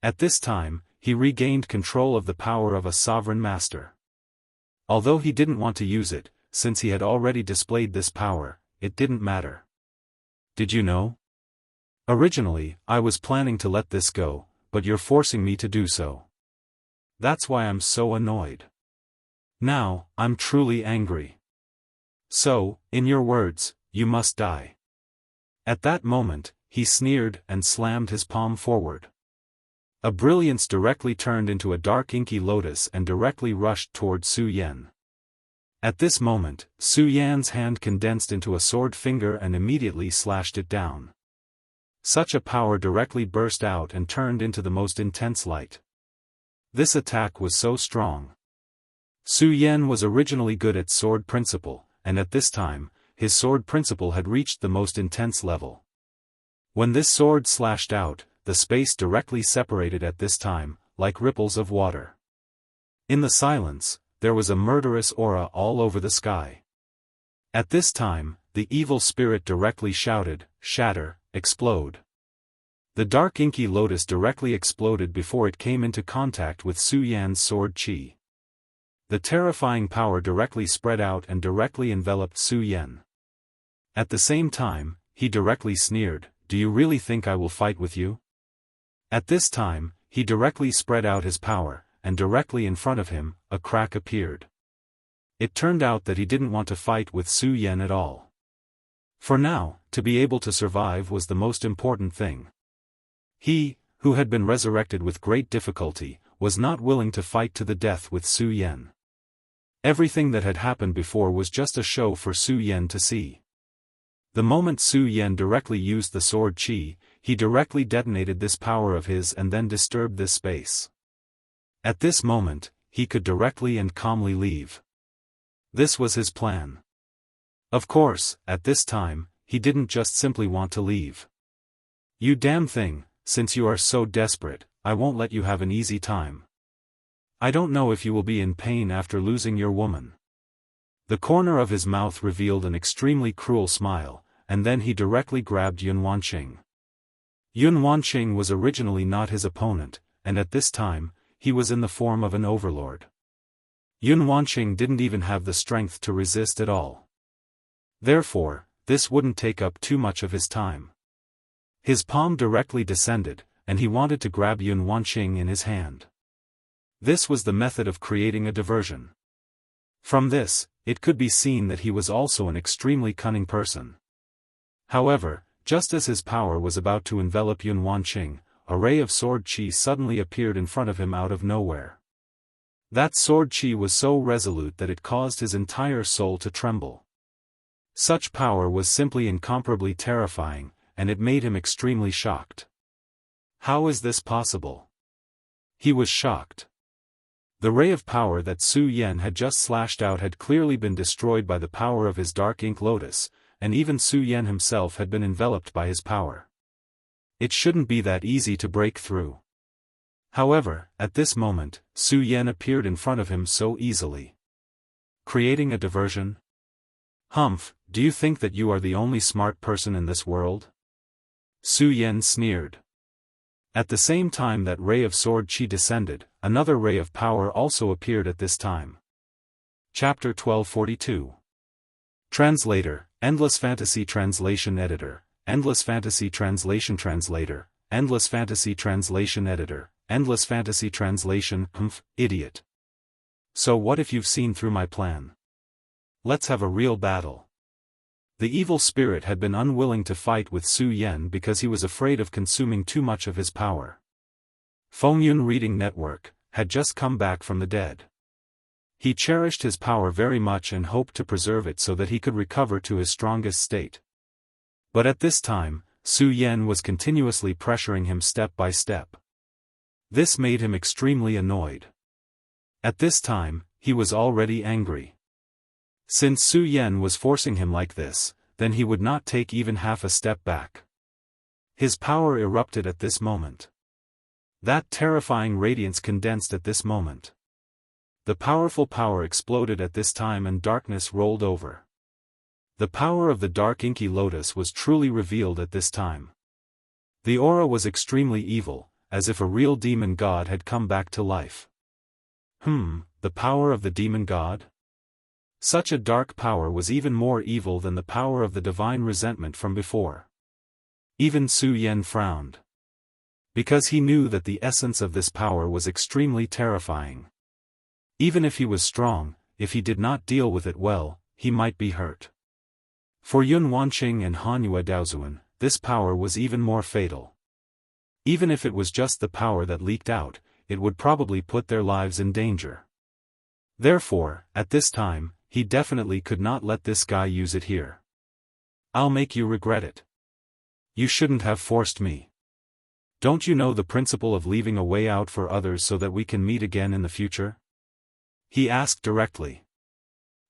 At this time, he regained control of the power of a sovereign master. Although he didn't want to use it, since he had already displayed this power, it didn't matter. Did you know? Originally, I was planning to let this go, but you're forcing me to do so. That's why I'm so annoyed. Now, I'm truly angry. So, in your words, you must die. At that moment, he sneered and slammed his palm forward. A brilliance directly turned into a dark inky lotus and directly rushed toward Su Yan. At this moment, Su Yan's hand condensed into a sword finger and immediately slashed it down. Such a power directly burst out and turned into the most intense light. This attack was so strong. Su Yan was originally good at sword principle, and at this time, his sword principle had reached the most intense level. When this sword slashed out, the space directly separated at this time, like ripples of water. In the silence, there was a murderous aura all over the sky. At this time, the evil spirit directly shouted, "Shatter, explode." The dark inky lotus directly exploded before it came into contact with Su Yan's sword qi. The terrifying power directly spread out and directly enveloped Su Yan. At the same time, he directly sneered, "Do you really think I will fight with you?" At this time, he directly spread out his power, and directly in front of him, a crack appeared. It turned out that he didn't want to fight with Su Yan at all. For now, to be able to survive was the most important thing. He, who had been resurrected with great difficulty, was not willing to fight to the death with Su Yan. Everything that had happened before was just a show for Su Yan to see. The moment Su Yan directly used the sword qi, he directly detonated this power of his and then disturbed this space. At this moment, he could directly and calmly leave. This was his plan. Of course, at this time, he didn't just simply want to leave. "You damn thing, since you are so desperate, I won't let you have an easy time. I don't know if you will be in pain after losing your woman." The corner of his mouth revealed an extremely cruel smile, and then he directly grabbed Yun Wanqing. Yun Wanqing was originally not his opponent, and at this time, he was in the form of an overlord. Yun Wanqing didn't even have the strength to resist at all. Therefore, this wouldn't take up too much of his time. His palm directly descended, and he wanted to grab Yun Wanqing in his hand. This was the method of creating a diversion. From this, it could be seen that he was also an extremely cunning person. However, just as his power was about to envelop Yun Wanqing, a ray of sword qi suddenly appeared in front of him out of nowhere. That sword qi was so resolute that it caused his entire soul to tremble. Such power was simply incomparably terrifying, and it made him extremely shocked. How is this possible? He was shocked. The ray of power that Su Yan had just slashed out had clearly been destroyed by the power of his dark ink lotus, and even Su Yan himself had been enveloped by his power. It shouldn't be that easy to break through. However, at this moment, Su Yan appeared in front of him so easily. Creating a diversion? Humph, do you think that you are the only smart person in this world? Su Yan sneered. At the same time that ray of sword qi descended, another ray of power also appeared at this time. Chapter 1242. Translator, Endless Fantasy Translation Editor, Endless Fantasy Translation Translator, Endless Fantasy Translation Editor, Endless Fantasy Translation, idiot. So what if you've seen through my plan? Let's have a real battle. The evil spirit had been unwilling to fight with Su Yan because he was afraid of consuming too much of his power. Fengyun Reading Network had just come back from the dead. He cherished his power very much and hoped to preserve it so that he could recover to his strongest state. But at this time, Su Yan was continuously pressuring him step by step. This made him extremely annoyed. At this time, he was already angry. Since Su Yan was forcing him like this, then he would not take even half a step back. His power erupted at this moment. That terrifying radiance condensed at this moment. The powerful power exploded at this time and darkness rolled over. The power of the dark inky lotus was truly revealed at this time. The aura was extremely evil, as if a real demon god had come back to life. The power of the demon god? Such a dark power was even more evil than the power of the divine resentment from before. Even Su Yan frowned. Because he knew that the essence of this power was extremely terrifying. Even if he was strong, if he did not deal with it well, he might be hurt. For Yun Wanqing and Hanyu Daozuan, this power was even more fatal. Even if it was just the power that leaked out, it would probably put their lives in danger. Therefore, at this time, he definitely could not let this guy use it here. I'll make you regret it. You shouldn't have forced me. Don't you know the principle of leaving a way out for others so that we can meet again in the future? He asked directly.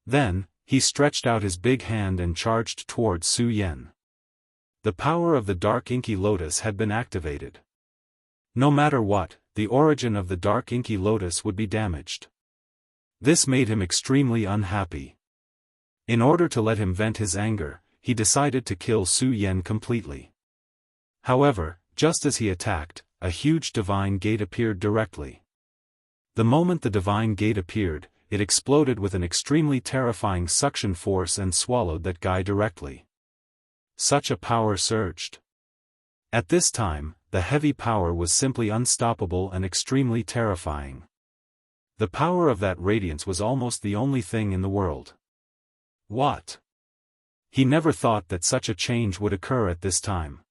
Then, he stretched out his big hand and charged towards Su Yan. The power of the dark inky lotus had been activated. No matter what, the origin of the dark inky lotus would be damaged. This made him extremely unhappy. In order to let him vent his anger, he decided to kill Su Yan completely. However, just as he attacked, a huge divine gate appeared directly. The moment the divine gate appeared, it exploded with an extremely terrifying suction force and swallowed that guy directly. Such a power surged. At this time, the heavy power was simply unstoppable and extremely terrifying. The power of that radiance was almost the only thing in the world. What? He never thought that such a change would occur at this time.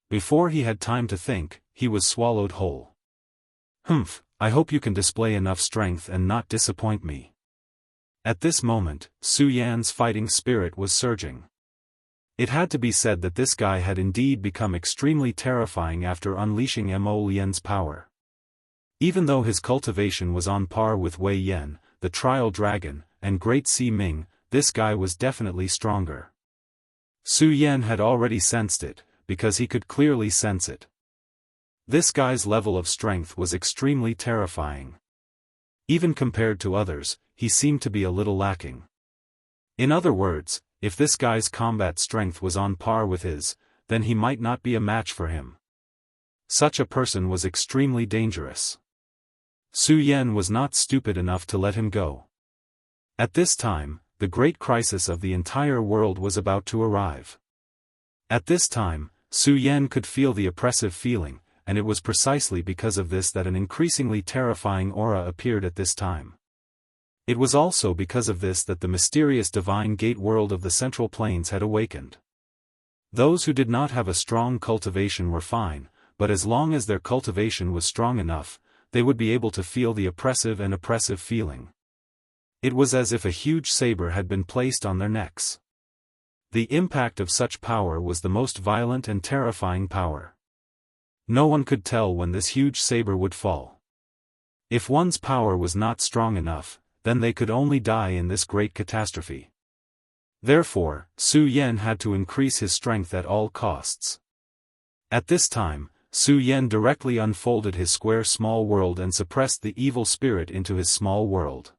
Before he had time to think, he was swallowed whole. I hope you can display enough strength and not disappoint me. At this moment, Su Yan's fighting spirit was surging. It had to be said that this guy had indeed become extremely terrifying after unleashing Mo Lian's power. Even though his cultivation was on par with Wei Yan, the Trial Dragon, and Great Sea Ming, this guy was definitely stronger. Su Yan had already sensed it, because he could clearly sense it. This guy's level of strength was extremely terrifying. Even compared to others, he seemed to be a little lacking. In other words, if this guy's combat strength was on par with his, then he might not be a match for him. Such a person was extremely dangerous. Su Yan was not stupid enough to let him go. At this time, the great crisis of the entire world was about to arrive. At this time, Su Yan could feel the oppressive feeling, and it was precisely because of this that an increasingly terrifying aura appeared at this time. It was also because of this that the mysterious divine gate world of the Central Plains had awakened. Those who did not have a strong cultivation were fine, but as long as their cultivation was strong enough, they would be able to feel the oppressive feeling. It was as if a huge saber had been placed on their necks. The impact of such power was the most violent and terrifying power. No one could tell when this huge saber would fall. If one's power was not strong enough, then they could only die in this great catastrophe. Therefore, Su Yan had to increase his strength at all costs. At this time, Su Yan directly unfolded his square small world and suppressed the evil spirit into his small world.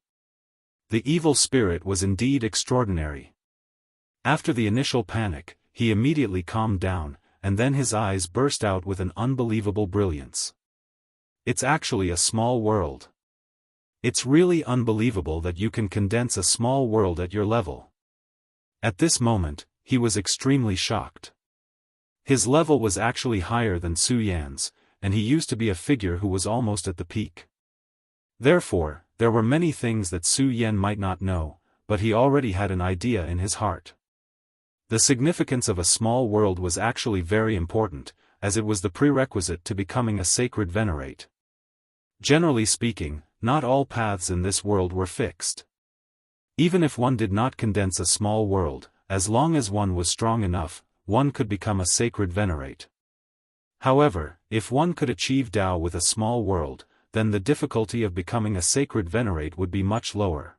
The evil spirit was indeed extraordinary. After the initial panic, he immediately calmed down, and then his eyes burst out with an unbelievable brilliance. It's actually a small world. It's really unbelievable that you can condense a small world at your level. At this moment, he was extremely shocked. His level was actually higher than Su Yan's, and he used to be a figure who was almost at the peak. Therefore, there were many things that Su Yan might not know, but he already had an idea in his heart. The significance of a small world was actually very important, as it was the prerequisite to becoming a sacred venerate. Generally speaking, not all paths in this world were fixed. Even if one did not condense a small world, as long as one was strong enough, one could become a sacred venerate. However, if one could achieve Tao with a small world, then the difficulty of becoming a sacred venerate would be much lower.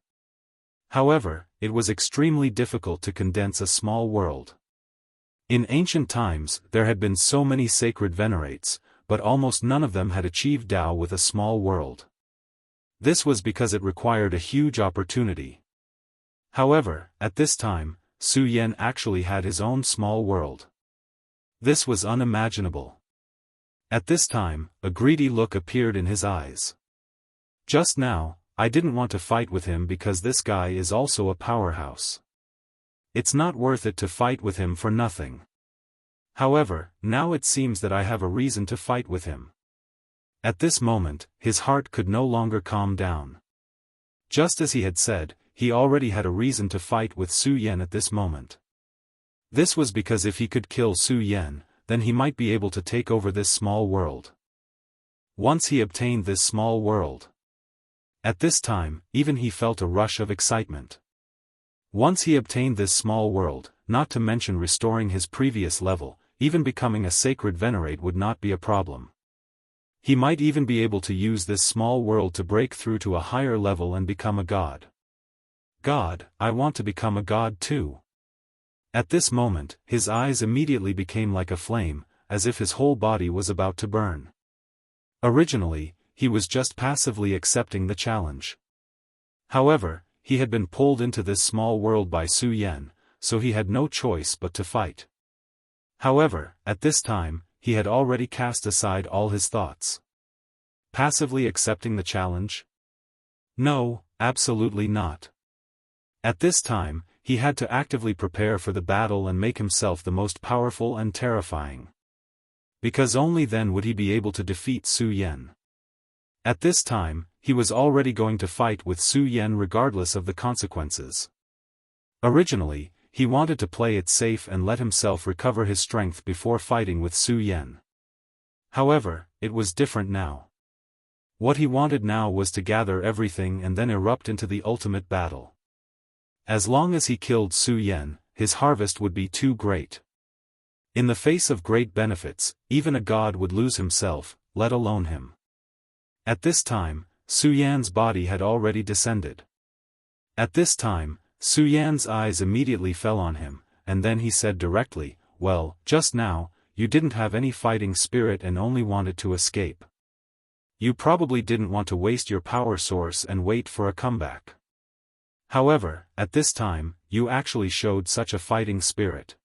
However, it was extremely difficult to condense a small world. In ancient times, there had been so many sacred venerates, but almost none of them had achieved Tao with a small world. This was because it required a huge opportunity. However, at this time, Su Yan actually had his own small world. This was unimaginable. At this time, a greedy look appeared in his eyes. Just now, I didn't want to fight with him because this guy is also a powerhouse. It's not worth it to fight with him for nothing. However, now it seems that I have a reason to fight with him. At this moment, his heart could no longer calm down. Just as he had said, he already had a reason to fight with Su Yan at this moment. This was because if he could kill Su Yan, then he might be able to take over this small world. Once he obtained this small world. At this time, even he felt a rush of excitement. Once he obtained this small world, not to mention restoring his previous level, even becoming a sacred venerate would not be a problem. He might even be able to use this small world to break through to a higher level and become a god. God, I want to become a god too. At this moment, his eyes immediately became like a flame, as if his whole body was about to burn. Originally, he was just passively accepting the challenge. However, he had been pulled into this small world by Su Yan, so he had no choice but to fight. However, at this time, he had already cast aside all his thoughts. Passively accepting the challenge? No, absolutely not. At this time, he had to actively prepare for the battle and make himself the most powerful and terrifying. Because only then would he be able to defeat Su Yan. At this time, he was already going to fight with Su Yan regardless of the consequences. Originally, he wanted to play it safe and let himself recover his strength before fighting with Su Yan. However, it was different now. What he wanted now was to gather everything and then erupt into the ultimate battle. As long as he killed Su Yan, his harvest would be too great. In the face of great benefits, even a god would lose himself, let alone him. At this time, Su Yan's body had already descended. At this time, Su Yan's eyes immediately fell on him, and then he said directly, "Well, just now, you didn't have any fighting spirit and only wanted to escape. You probably didn't want to waste your power source and wait for a comeback. However, at this time, you actually showed such a fighting spirit.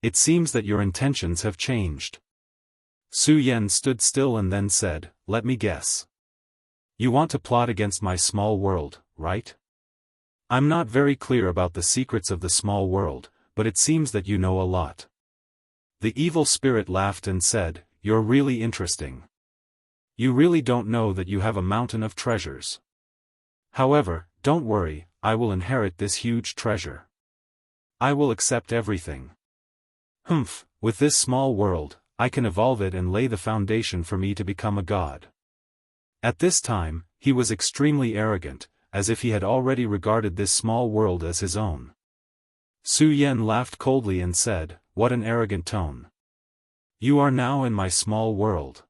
It seems that your intentions have changed." Su Yan stood still and then said, "Let me guess. You want to plot against my small world, right? I'm not very clear about the secrets of the small world, but it seems that you know a lot." The evil spirit laughed and said, "You're really interesting. You really don't know that you have a mountain of treasures. However, don't worry, I will inherit this huge treasure. I will accept everything. Humph, with this small world, I can evolve it and lay the foundation for me to become a god." At this time, he was extremely arrogant, as if he had already regarded this small world as his own. Su Yan laughed coldly and said, "What an arrogant tone. You are now in my small world.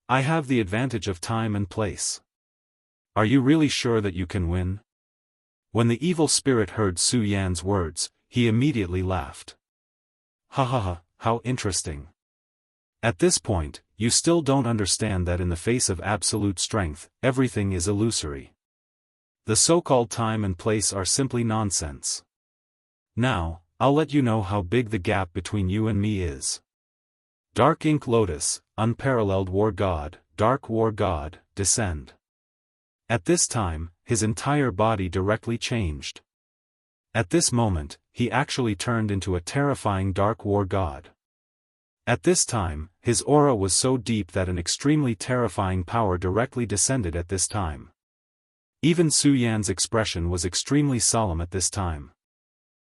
I have the advantage of time and place. Are you really sure that you can win?" When the evil spirit heard Su Yan's words, he immediately laughed. "Ha ha ha, how interesting. At this point, you still don't understand that in the face of absolute strength, everything is illusory. The so-called time and place are simply nonsense. Now, I'll let you know how big the gap between you and me is. Dark Ink Lotus, unparalleled war god, dark war god, descend." At this time, his entire body directly changed. At this moment, he actually turned into a terrifying dark war god. At this time, his aura was so deep that an extremely terrifying power directly descended at this time. Even Su Yan's expression was extremely solemn at this time.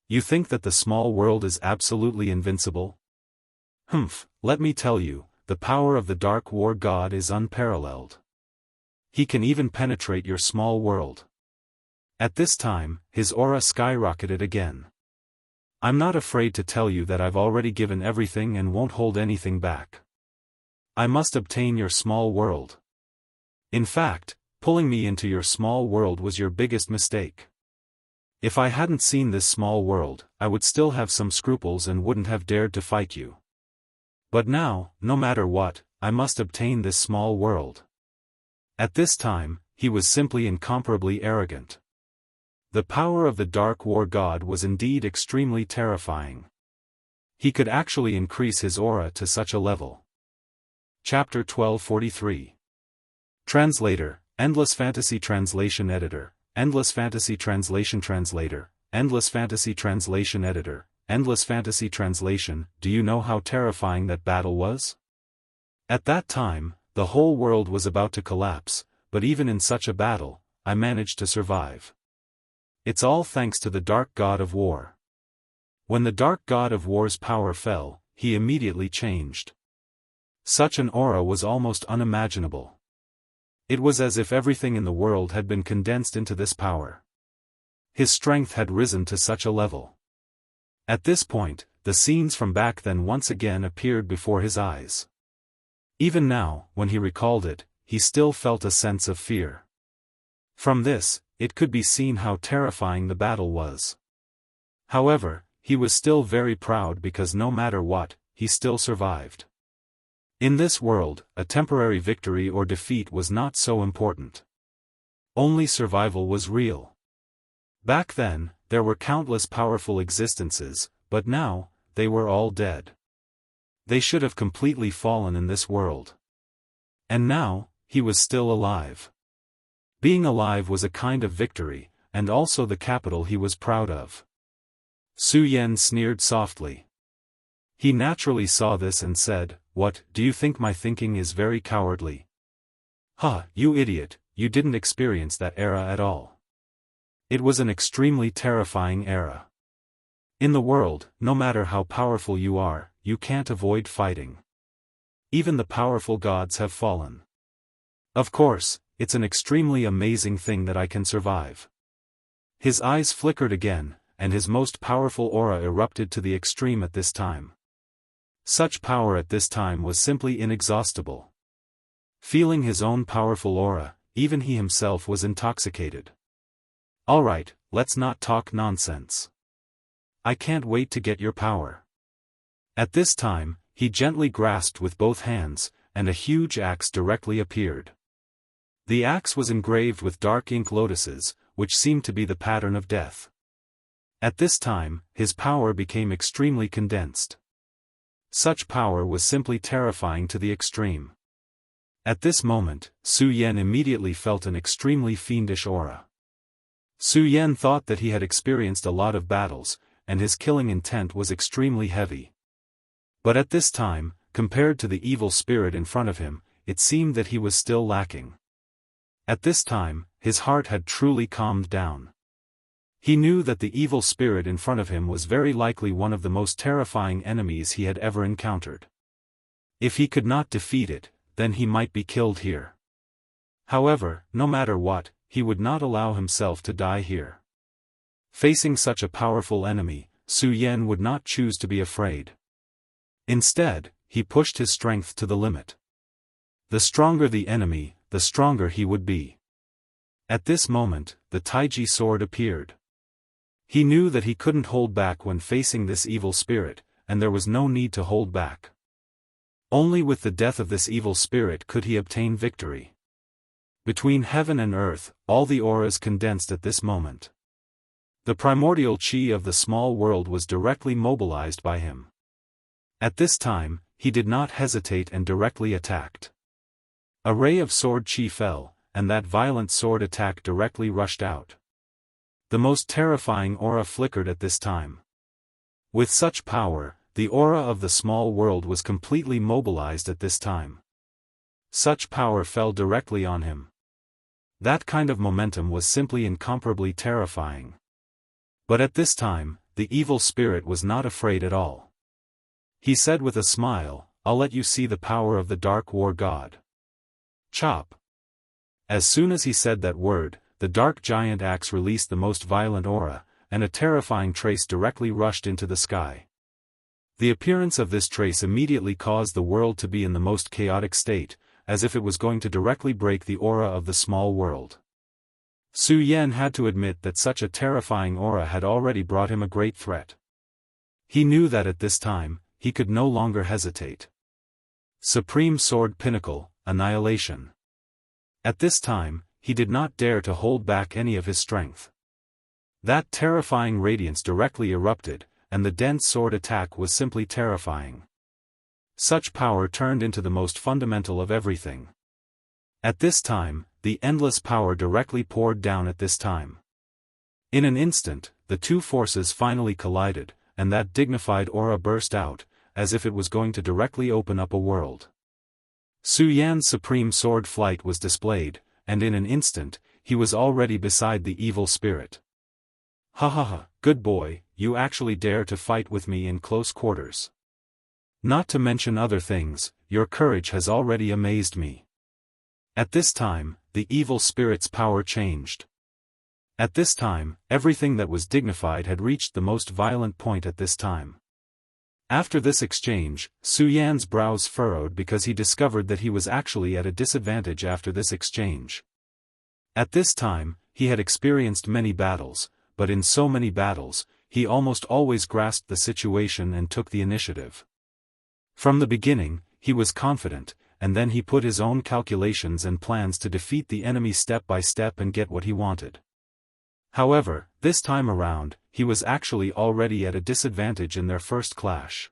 You think that the small world is absolutely invincible? Humph, let me tell you, the power of the Dark War God is unparalleled. He can even penetrate your small world. At this time, his aura skyrocketed again. I'm not afraid to tell you that I've already given everything and won't hold anything back. I must obtain your small world. In fact, pulling me into your small world was your biggest mistake. If I hadn't seen this small world, I would still have some scruples and wouldn't have dared to fight you. But now, no matter what, I must obtain this small world. At this time, he was simply incomparably arrogant. The power of the Dark War God was indeed extremely terrifying. He could actually increase his aura to such a level. Chapter 1243. Translator, Endless Fantasy Translation Editor, Endless Fantasy Translation Translator, Endless Fantasy Translation Editor, Endless Fantasy Translation. Do you know how terrifying that battle was? At that time, the whole world was about to collapse, but even in such a battle, I managed to survive. It's all thanks to the Dark God of War. When the Dark God of War's power fell, he immediately changed. Such an aura was almost unimaginable. It was as if everything in the world had been condensed into this power. His strength had risen to such a level. At this point, the scenes from back then once again appeared before his eyes. Even now, when he recalled it, he still felt a sense of fear. From this, it could be seen how terrifying the battle was. However, he was still very proud because no matter what, he still survived. In this world, a temporary victory or defeat was not so important. Only survival was real. Back then, there were countless powerful existences, but now, they were all dead. They should have completely fallen in this world. And now, he was still alive. Being alive was a kind of victory, and also the capital he was proud of. Su Yan sneered softly. He naturally saw this and said, "What, do you think my thinking is very cowardly? Ha, you idiot, you didn't experience that era at all. It was an extremely terrifying era. In the world, no matter how powerful you are, you can't avoid fighting. Even the powerful gods have fallen. Of course, it's an extremely amazing thing that I can survive." His eyes flickered again, and his most powerful aura erupted to the extreme at this time. Such power at this time was simply inexhaustible. Feeling his own powerful aura, even he himself was intoxicated. Alright, let's not talk nonsense. I can't wait to get your power. At this time, he gently grasped with both hands, and a huge axe directly appeared. The axe was engraved with dark ink lotuses, which seemed to be the pattern of death. At this time, his power became extremely condensed. Such power was simply terrifying to the extreme. At this moment, Su Yan immediately felt an extremely fiendish aura. Su Yan thought that he had experienced a lot of battles, and his killing intent was extremely heavy. But at this time, compared to the evil spirit in front of him, it seemed that he was still lacking. At this time, his heart had truly calmed down. He knew that the evil spirit in front of him was very likely one of the most terrifying enemies he had ever encountered. If he could not defeat it, then he might be killed here. However, no matter what, he would not allow himself to die here. Facing such a powerful enemy, Su Yan would not choose to be afraid. Instead, he pushed his strength to the limit. The stronger the enemy, the stronger he would be. At this moment, the Taiji sword appeared. He knew that he couldn't hold back when facing this evil spirit, and there was no need to hold back. Only with the death of this evil spirit could he obtain victory. Between heaven and earth, all the auras condensed at this moment. The primordial chi of the small world was directly mobilized by him. At this time, he did not hesitate and directly attacked. A ray of sword chi fell, and that violent sword attack directly rushed out. The most terrifying aura flickered at this time. With such power, the aura of the small world was completely mobilized at this time. Such power fell directly on him. That kind of momentum was simply incomparably terrifying. But at this time, the evil spirit was not afraid at all. He said with a smile, "I'll let you see the power of the Dark War God." Chop. As soon as he said that word, the dark giant axe released the most violent aura, and a terrifying trace directly rushed into the sky. The appearance of this trace immediately caused the world to be in the most chaotic state, as if it was going to directly break the aura of the small world. Su Yan had to admit that such a terrifying aura had already brought him a great threat. He knew that at this time, he could no longer hesitate. Supreme Sword Pinnacle, Annihilation. At this time, he did not dare to hold back any of his strength. That terrifying radiance directly erupted, and the dense sword attack was simply terrifying. Such power turned into the most fundamental of everything. At this time, the endless power directly poured down at this time. In an instant, the two forces finally collided, and that dignified aura burst out, as if it was going to directly open up a world. Su Yan's supreme sword flight was displayed, and in an instant, he was already beside the evil spirit. "Ha ha ha, good boy, you actually dare to fight with me in close quarters. Not to mention other things, your courage has already amazed me." At this time, the evil spirit's power changed. At this time, everything that was dignified had reached the most violent point at this time. After this exchange, Su Yan's brows furrowed because he discovered that he was actually at a disadvantage after this exchange. At this time, he had experienced many battles, but in so many battles, he almost always grasped the situation and took the initiative. From the beginning, he was confident, and then he put his own calculations and plans to defeat the enemy step by step and get what he wanted. However, this time around, he was actually already at a disadvantage in their first clash.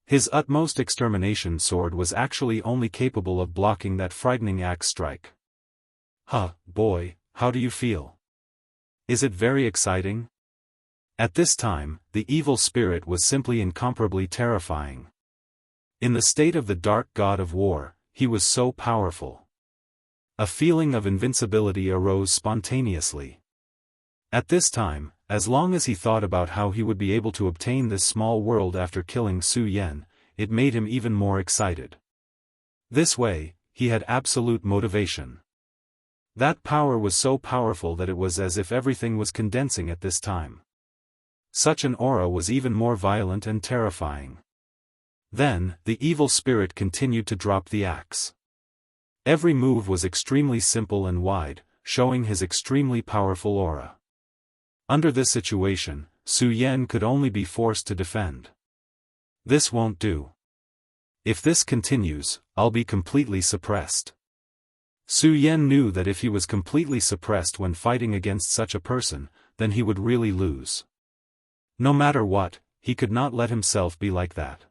His utmost extermination sword was actually only capable of blocking that frightening axe strike. "Huh, boy, how do you feel? Is it very exciting?" At this time, the evil spirit was simply incomparably terrifying. In the state of the dark god of war, he was so powerful. A feeling of invincibility arose spontaneously. At this time, as long as he thought about how he would be able to obtain this small world after killing Su Yan, it made him even more excited. This way, he had absolute motivation. That power was so powerful that it was as if everything was condensing at this time. Such an aura was even more violent and terrifying. Then, the evil spirit continued to drop the axe. Every move was extremely simple and wide, showing his extremely powerful aura. Under this situation, Su Yan could only be forced to defend. "This won't do. If this continues, I'll be completely suppressed." Su Yan knew that if he was completely suppressed when fighting against such a person, then he would really lose. No matter what, he could not let himself be like that.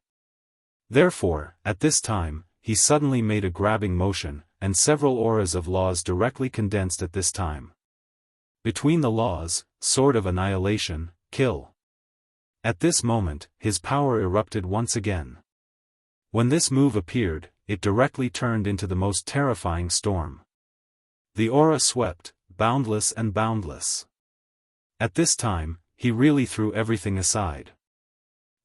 Therefore, at this time, he suddenly made a grabbing motion, and several auras of laws directly condensed at this time. Between the laws, Sword of Annihilation, Kill. At this moment, his power erupted once again. When this move appeared, it directly turned into the most terrifying storm. The aura swept, Boundless and Boundless. At this time, he really threw everything aside.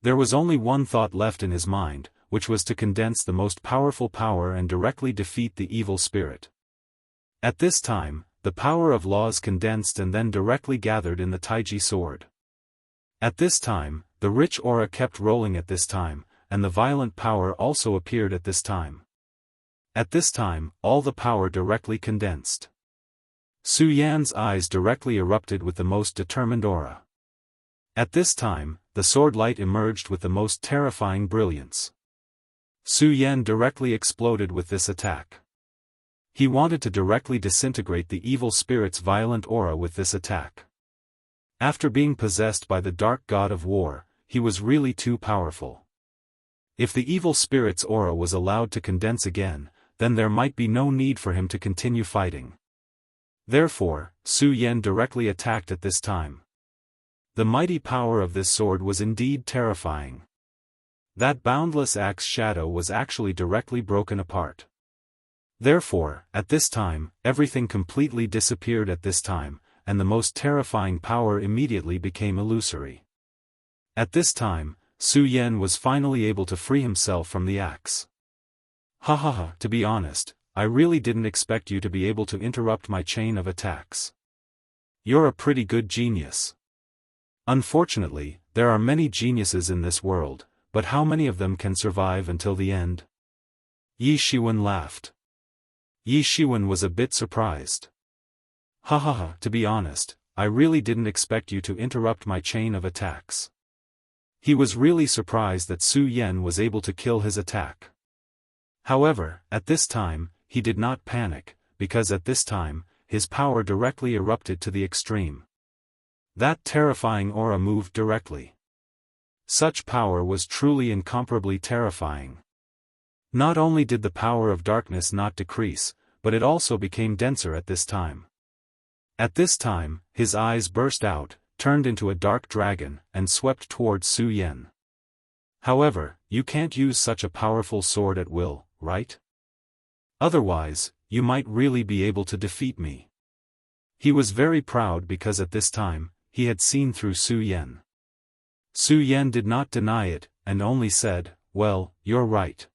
There was only one thought left in his mind, which was to condense the most powerful power and directly defeat the evil spirit. At this time, the power of laws condensed and then directly gathered in the Taiji sword. At this time, the rich aura kept rolling at this time, and the violent power also appeared at this time. At this time, all the power directly condensed. Su Yan's eyes directly erupted with the most determined aura. At this time, the sword light emerged with the most terrifying brilliance. Su Yan directly exploded with this attack. He wanted to directly disintegrate the evil spirit's violent aura with this attack. After being possessed by the dark god of war, he was really too powerful. If the evil spirit's aura was allowed to condense again, then there might be no need for him to continue fighting. Therefore, Su Yan directly attacked at this time. The mighty power of this sword was indeed terrifying. That boundless axe shadow was actually directly broken apart. Therefore, at this time, everything completely disappeared at this time, and the most terrifying power immediately became illusory. At this time, Su Yan was finally able to free himself from the axe. Ha ha ha, to be honest, I really didn't expect you to be able to interrupt my chain of attacks. You're a pretty good genius. Unfortunately, there are many geniuses in this world, but how many of them can survive until the end? Yi Shiwen laughed. Yi Shiwen was a bit surprised. Ha ha ha, to be honest, I really didn't expect you to interrupt my chain of attacks. He was really surprised that Su Yan was able to kill his attack. However, at this time, he did not panic, because at this time, his power directly erupted to the extreme. That terrifying aura moved directly. Such power was truly incomparably terrifying. Not only did the power of darkness not decrease, but it also became denser at this time. At this time, his eyes burst out, turned into a dark dragon, and swept towards Su Yan. However, you can't use such a powerful sword at will, right? Otherwise, you might really be able to defeat me. He was very proud because at this time, he had seen through Su Yan. Su Yan did not deny it, and only said, well, you're right.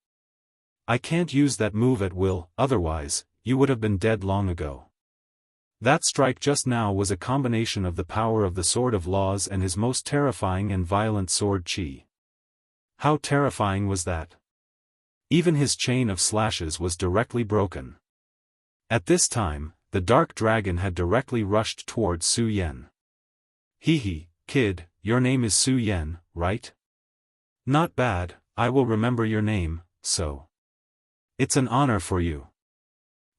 I can't use that move at will, otherwise, you would have been dead long ago. That strike just now was a combination of the power of the Sword of Laws and his most terrifying and violent sword Qi. How terrifying was that? Even his chain of slashes was directly broken. At this time, the dark dragon had directly rushed towards Su Yan. Hee, kid, your name is Su Yan, right? Not bad, I will remember your name, so. It's an honor for you.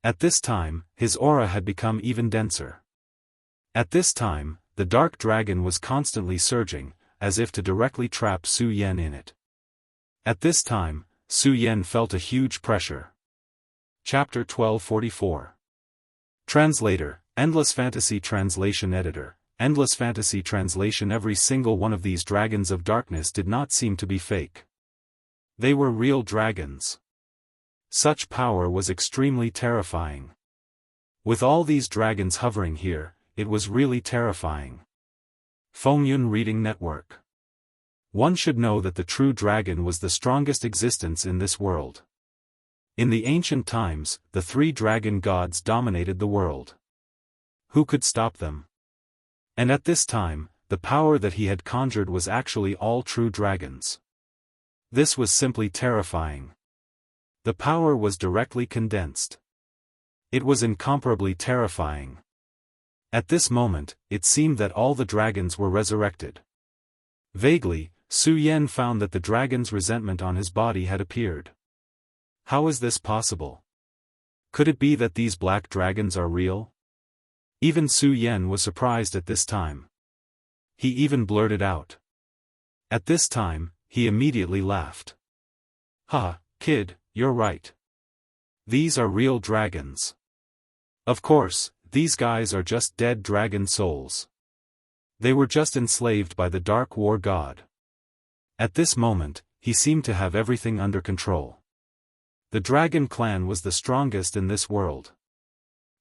At this time, his aura had become even denser. At this time, the dark dragon was constantly surging, as if to directly trap Su Yan in it. At this time, Su Yan felt a huge pressure. Chapter 1244. Translator, Endless Fantasy Translation Editor, Endless Fantasy Translation. Every single one of these dragons of darkness did not seem to be fake. They were real dragons. Such power was extremely terrifying. With all these dragons hovering here, it was really terrifying. Fengyun Reading Network. One should know that the true dragon was the strongest existence in this world. In the ancient times, the three dragon gods dominated the world. Who could stop them? And at this time, the power that he had conjured was actually all true dragons. This was simply terrifying. The power was directly condensed. It was incomparably terrifying. At this moment, it seemed that all the dragons were resurrected. Vaguely, Su Yan found that the dragon's resentment on his body had appeared. How is this possible? Could it be that these black dragons are real? Even Su Yan was surprised at this time. He even blurted out. At this time, he immediately laughed. Ha, kid, you're right. These are real dragons. Of course, these guys are just dead dragon souls. They were just enslaved by the Dark War God. At this moment, he seemed to have everything under control. The Dragon Clan was the strongest in this world.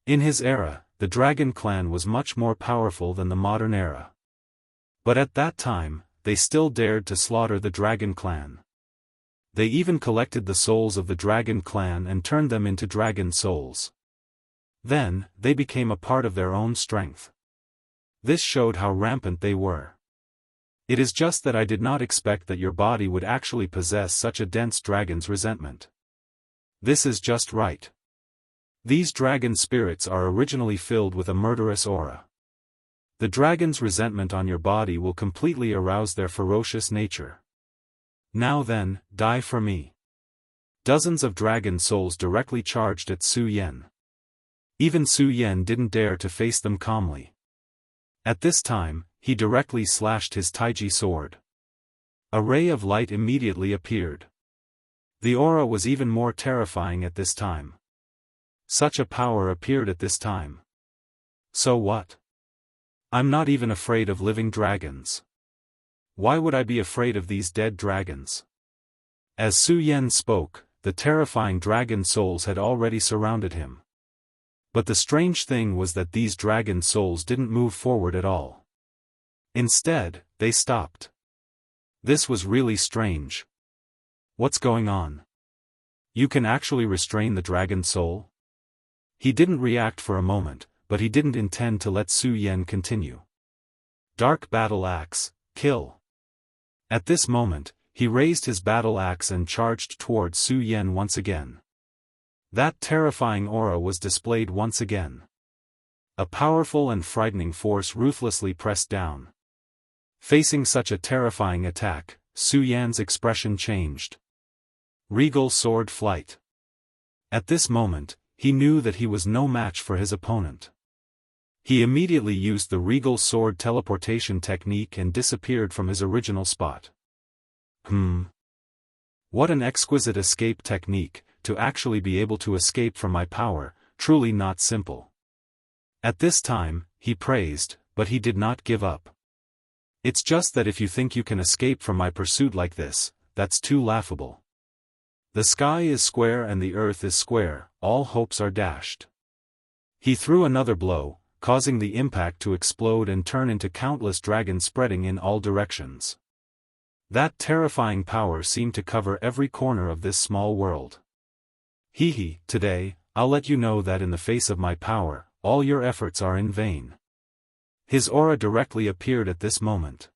In his era, the Dragon Clan was much more powerful than the modern era. But at that time, they still dared to slaughter the Dragon Clan. They even collected the souls of the Dragon Clan and turned them into dragon souls. Then, they became a part of their own strength. This showed how rampant they were. It is just that I did not expect that your body would actually possess such a dense dragon's resentment. This is just right. These dragon spirits are originally filled with a murderous aura. The dragon's resentment on your body will completely arouse their ferocious nature. Now then, die for me. Dozens of dragon souls directly charged at Su Yan. Even Su Yan didn't dare to face them calmly. At this time, he directly slashed his Taiji sword. A ray of light immediately appeared. The aura was even more terrifying at this time. Such a power appeared at this time. So what? I'm not even afraid of living dragons. Why would I be afraid of these dead dragons? As Su Yan spoke, the terrifying dragon souls had already surrounded him. But the strange thing was that these dragon souls didn't move forward at all. Instead, they stopped. This was really strange. What's going on? You can actually restrain the dragon soul? He didn't react for a moment, but he didn't intend to let Su Yan continue. Dark battle axe, kill. At this moment, he raised his battle axe and charged towards Su Yan once again. That terrifying aura was displayed once again. A powerful and frightening force ruthlessly pressed down. Facing such a terrifying attack, Su Yan's expression changed. Regal sword flight. At this moment, he knew that he was no match for his opponent. He immediately used the regal sword teleportation technique and disappeared from his original spot. What an exquisite escape technique, to actually be able to escape from my power, truly not simple. At this time, he praised, but he did not give up. It's just that if you think you can escape from my pursuit like this, that's too laughable. The sky is square and the earth is square, all hopes are dashed. He threw another blow, causing the impact to explode and turn into countless dragons spreading in all directions. That terrifying power seemed to cover every corner of this small world. Today, I'll let you know that in the face of my power, all your efforts are in vain. His aura directly appeared at this moment.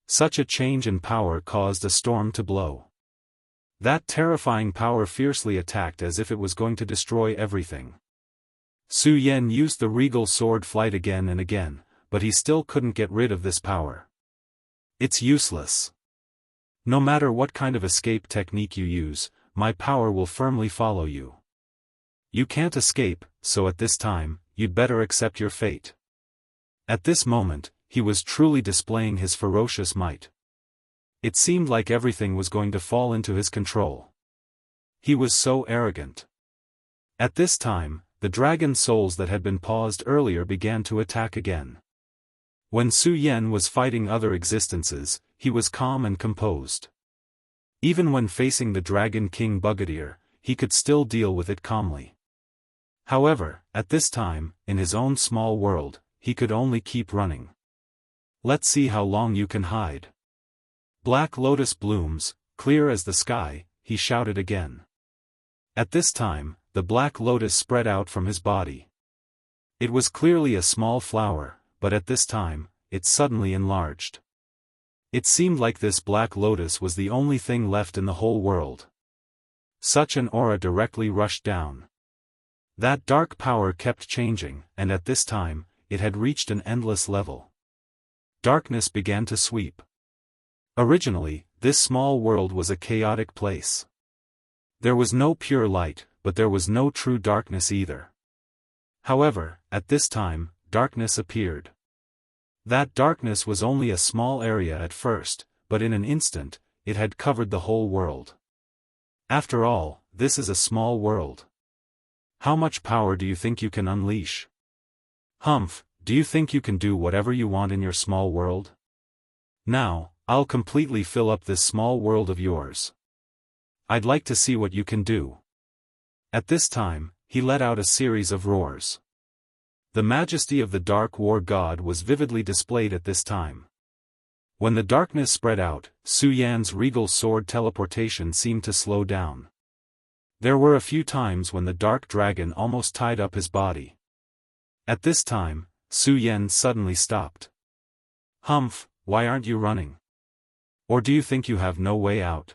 Such a change in power caused a storm to blow. That terrifying power fiercely attacked as if it was going to destroy everything. Su Yan used the regal sword flight again and again, but he still couldn't get rid of this power. It's useless. No matter what kind of escape technique you use, my power will firmly follow you. You can't escape, so at this time, you'd better accept your fate. At this moment, he was truly displaying his ferocious might. It seemed like everything was going to fall into his control. He was so arrogant. At this time, the dragon souls that had been paused earlier began to attack again. When Su Yan was fighting other existences, he was calm and composed. Even when facing the Dragon King Bugadier, he could still deal with it calmly. However, at this time, in his own small world, he could only keep running. Let's see how long you can hide. Black lotus blooms, clear as the sky, he shouted again. At this time, the black lotus spread out from his body. It was clearly a small flower, but at this time, it suddenly enlarged. It seemed like this black lotus was the only thing left in the whole world. Such an aura directly rushed down. That dark power kept changing, and at this time, it had reached an endless level. Darkness began to sweep. Originally, this small world was a chaotic place. There was no pure light, but there was no true darkness either. However, at this time, darkness appeared. That darkness was only a small area at first, but in an instant, it had covered the whole world. After all, this is a small world. How much power do you think you can unleash? Do you think you can do whatever you want in your small world? Now, I'll completely fill up this small world of yours. I'd like to see what you can do. At this time, he let out a series of roars. The majesty of the Dark War God was vividly displayed at this time. When the darkness spread out, Su Yan's regal sword teleportation seemed to slow down. There were a few times when the dark dragon almost tied up his body. At this time, Su Yan suddenly stopped. Why aren't you running? Or do you think you have no way out?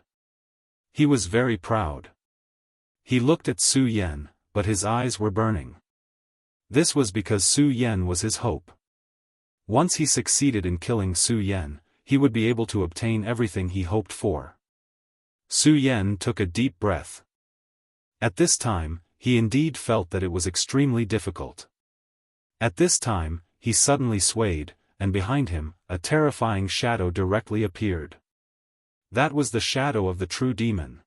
He was very proud. He looked at Su Yan, but his eyes were burning. This was because Su Yan was his hope. Once he succeeded in killing Su Yan, he would be able to obtain everything he hoped for. Su Yan took a deep breath. At this time, he indeed felt that it was extremely difficult. At this time, he suddenly swayed, and behind him, a terrifying shadow directly appeared. That was the shadow of the true demon.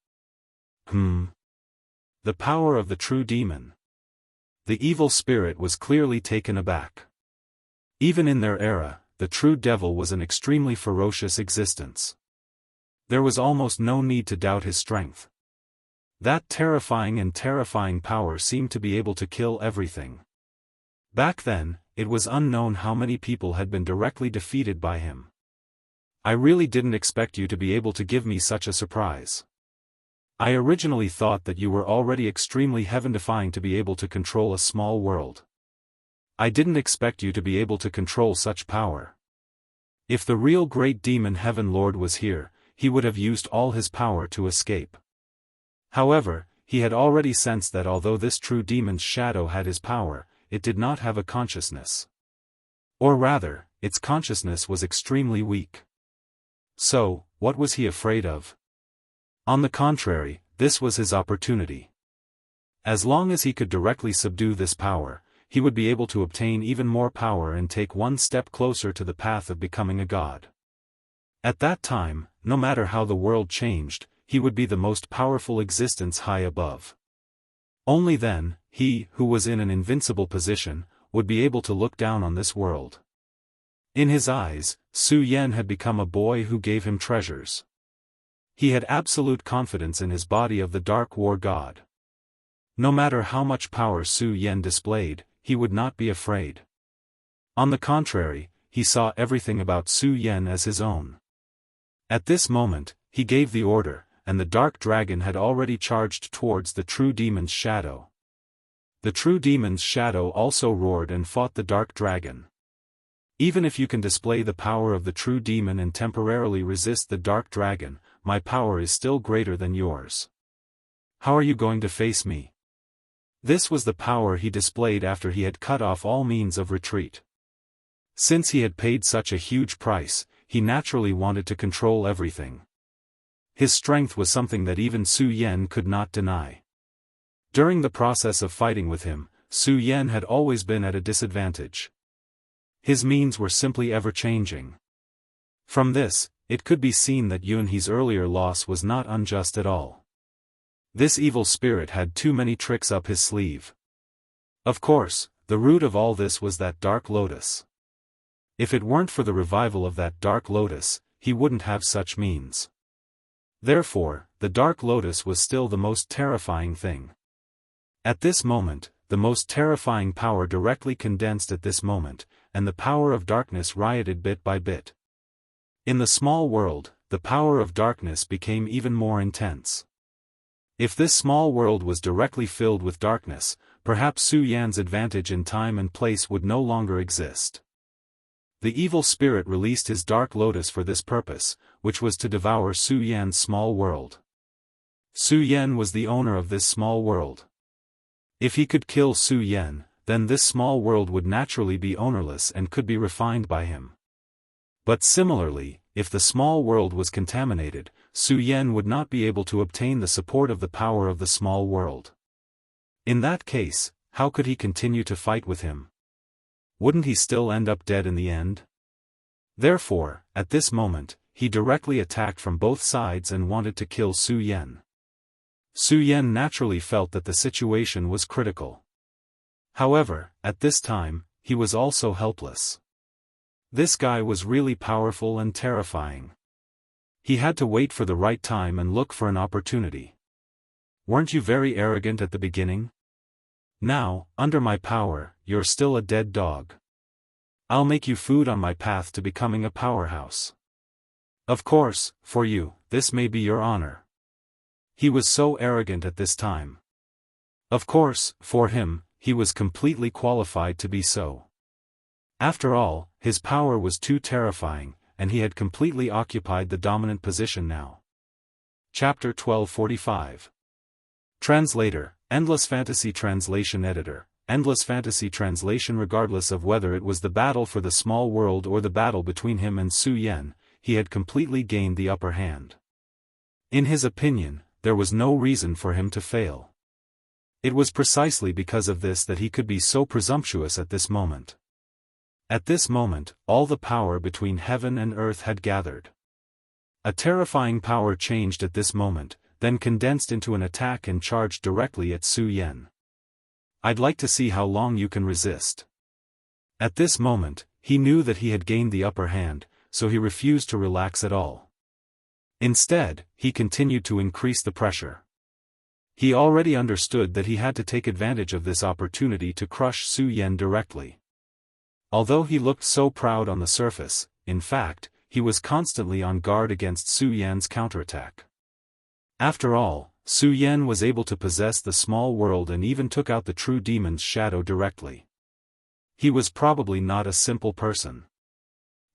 The power of the true demon. The evil spirit was clearly taken aback. Even in their era, the true devil was an extremely ferocious existence. There was almost no need to doubt his strength. That terrifying power seemed to be able to kill everything. Back then, it was unknown how many people had been directly defeated by him. I really didn't expect you to be able to give me such a surprise. I originally thought that you were already extremely heaven-defying to be able to control a small world. I didn't expect you to be able to control such power. If the real great demon Heaven Lord was here, he would have used all his power to escape. However, he had already sensed that although this true demon's shadow had his power, it did not have a consciousness. Or rather, its consciousness was extremely weak. So, what was he afraid of? On the contrary, this was his opportunity. As long as he could directly subdue this power, he would be able to obtain even more power and take one step closer to the path of becoming a god. At that time, no matter how the world changed, he would be the most powerful existence high above. Only then, he, who was in an invincible position, would be able to look down on this world. In his eyes, Su Yan had become a boy who gave him treasures. He had absolute confidence in his body of the Dark War God. No matter how much power Su Yan displayed, he would not be afraid. On the contrary, he saw everything about Su Yan as his own. At this moment, he gave the order, and the dark dragon had already charged towards the true demon's shadow. The true demon's shadow also roared and fought the dark dragon. Even if you can display the power of the true demon and temporarily resist the dark dragon, my power is still greater than yours. How are you going to face me? This was the power he displayed after he had cut off all means of retreat. Since he had paid such a huge price, he naturally wanted to control everything. His strength was something that even Su Yan could not deny. During the process of fighting with him, Su Yan had always been at a disadvantage. His means were simply ever-changing. From this, it could be seen that Yunhe's earlier loss was not unjust at all. This evil spirit had too many tricks up his sleeve. Of course, the root of all this was that Dark Lotus. If it weren't for the revival of that Dark Lotus, he wouldn't have such means. Therefore, the Dark Lotus was still the most terrifying thing. At this moment, the most terrifying power directly condensed at this moment, and the power of darkness rioted bit by bit. In the small world, the power of darkness became even more intense. If this small world was directly filled with darkness, perhaps Su Yan's advantage in time and place would no longer exist. The evil spirit released his Dark Lotus for this purpose, which was to devour Su Yan's small world. Su Yan was the owner of this small world. If he could kill Su Yan, then this small world would naturally be ownerless and could be refined by him. But similarly, if the small world was contaminated, Su Yan would not be able to obtain the support of the power of the small world. In that case, how could he continue to fight with him? Wouldn't he still end up dead in the end? Therefore, at this moment, he directly attacked from both sides and wanted to kill Su Yan. Su Yan naturally felt that the situation was critical. However, at this time, he was also helpless. This guy was really powerful and terrifying. He had to wait for the right time and look for an opportunity. Weren't you very arrogant at the beginning? Now, under my power, you're still a dead dog. I'll make you food on my path to becoming a powerhouse. Of course, for you, this may be your honor. He was so arrogant at this time. Of course, for him, he was completely qualified to be so. After all, his power was too terrifying, and he had completely occupied the dominant position now. Chapter 1245. Translator, Endless Fantasy Translation Editor, Endless Fantasy Translation. Regardless of whether it was the battle for the small world or the battle between him and Su Yan, he had completely gained the upper hand. In his opinion, there was no reason for him to fail. It was precisely because of this that he could be so presumptuous at this moment. At this moment, all the power between heaven and earth had gathered. A terrifying power changed at this moment, then condensed into an attack and charged directly at Su Yan. "I'd like to see how long you can resist." At this moment, he knew that he had gained the upper hand, so he refused to relax at all. Instead, he continued to increase the pressure. He already understood that he had to take advantage of this opportunity to crush Su Yan directly. Although he looked so proud on the surface, in fact, he was constantly on guard against Su Yan's counterattack. After all, Su Yan was able to possess the small world and even took out the true demon's shadow directly. He was probably not a simple person.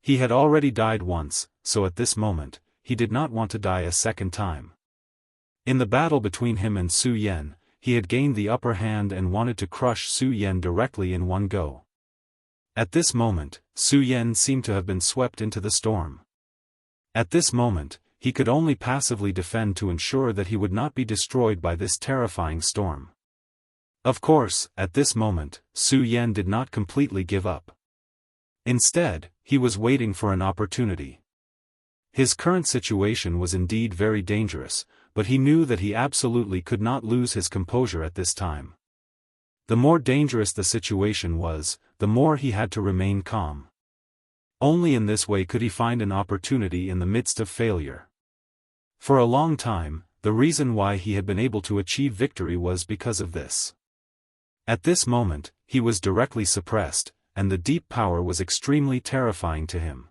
He had already died once, so at this moment, he did not want to die a second time. In the battle between him and Su Yan, he had gained the upper hand and wanted to crush Su Yan directly in one go. At this moment, Su Yan seemed to have been swept into the storm. At this moment, he could only passively defend to ensure that he would not be destroyed by this terrifying storm. Of course, at this moment, Su Yan did not completely give up. Instead, he was waiting for an opportunity. His current situation was indeed very dangerous, but he knew that he absolutely could not lose his composure at this time. The more dangerous the situation was, the more he had to remain calm. Only in this way could he find an opportunity in the midst of failure. For a long time, the reason why he had been able to achieve victory was because of this. At this moment, he was directly suppressed, and the deep power was extremely terrifying to him.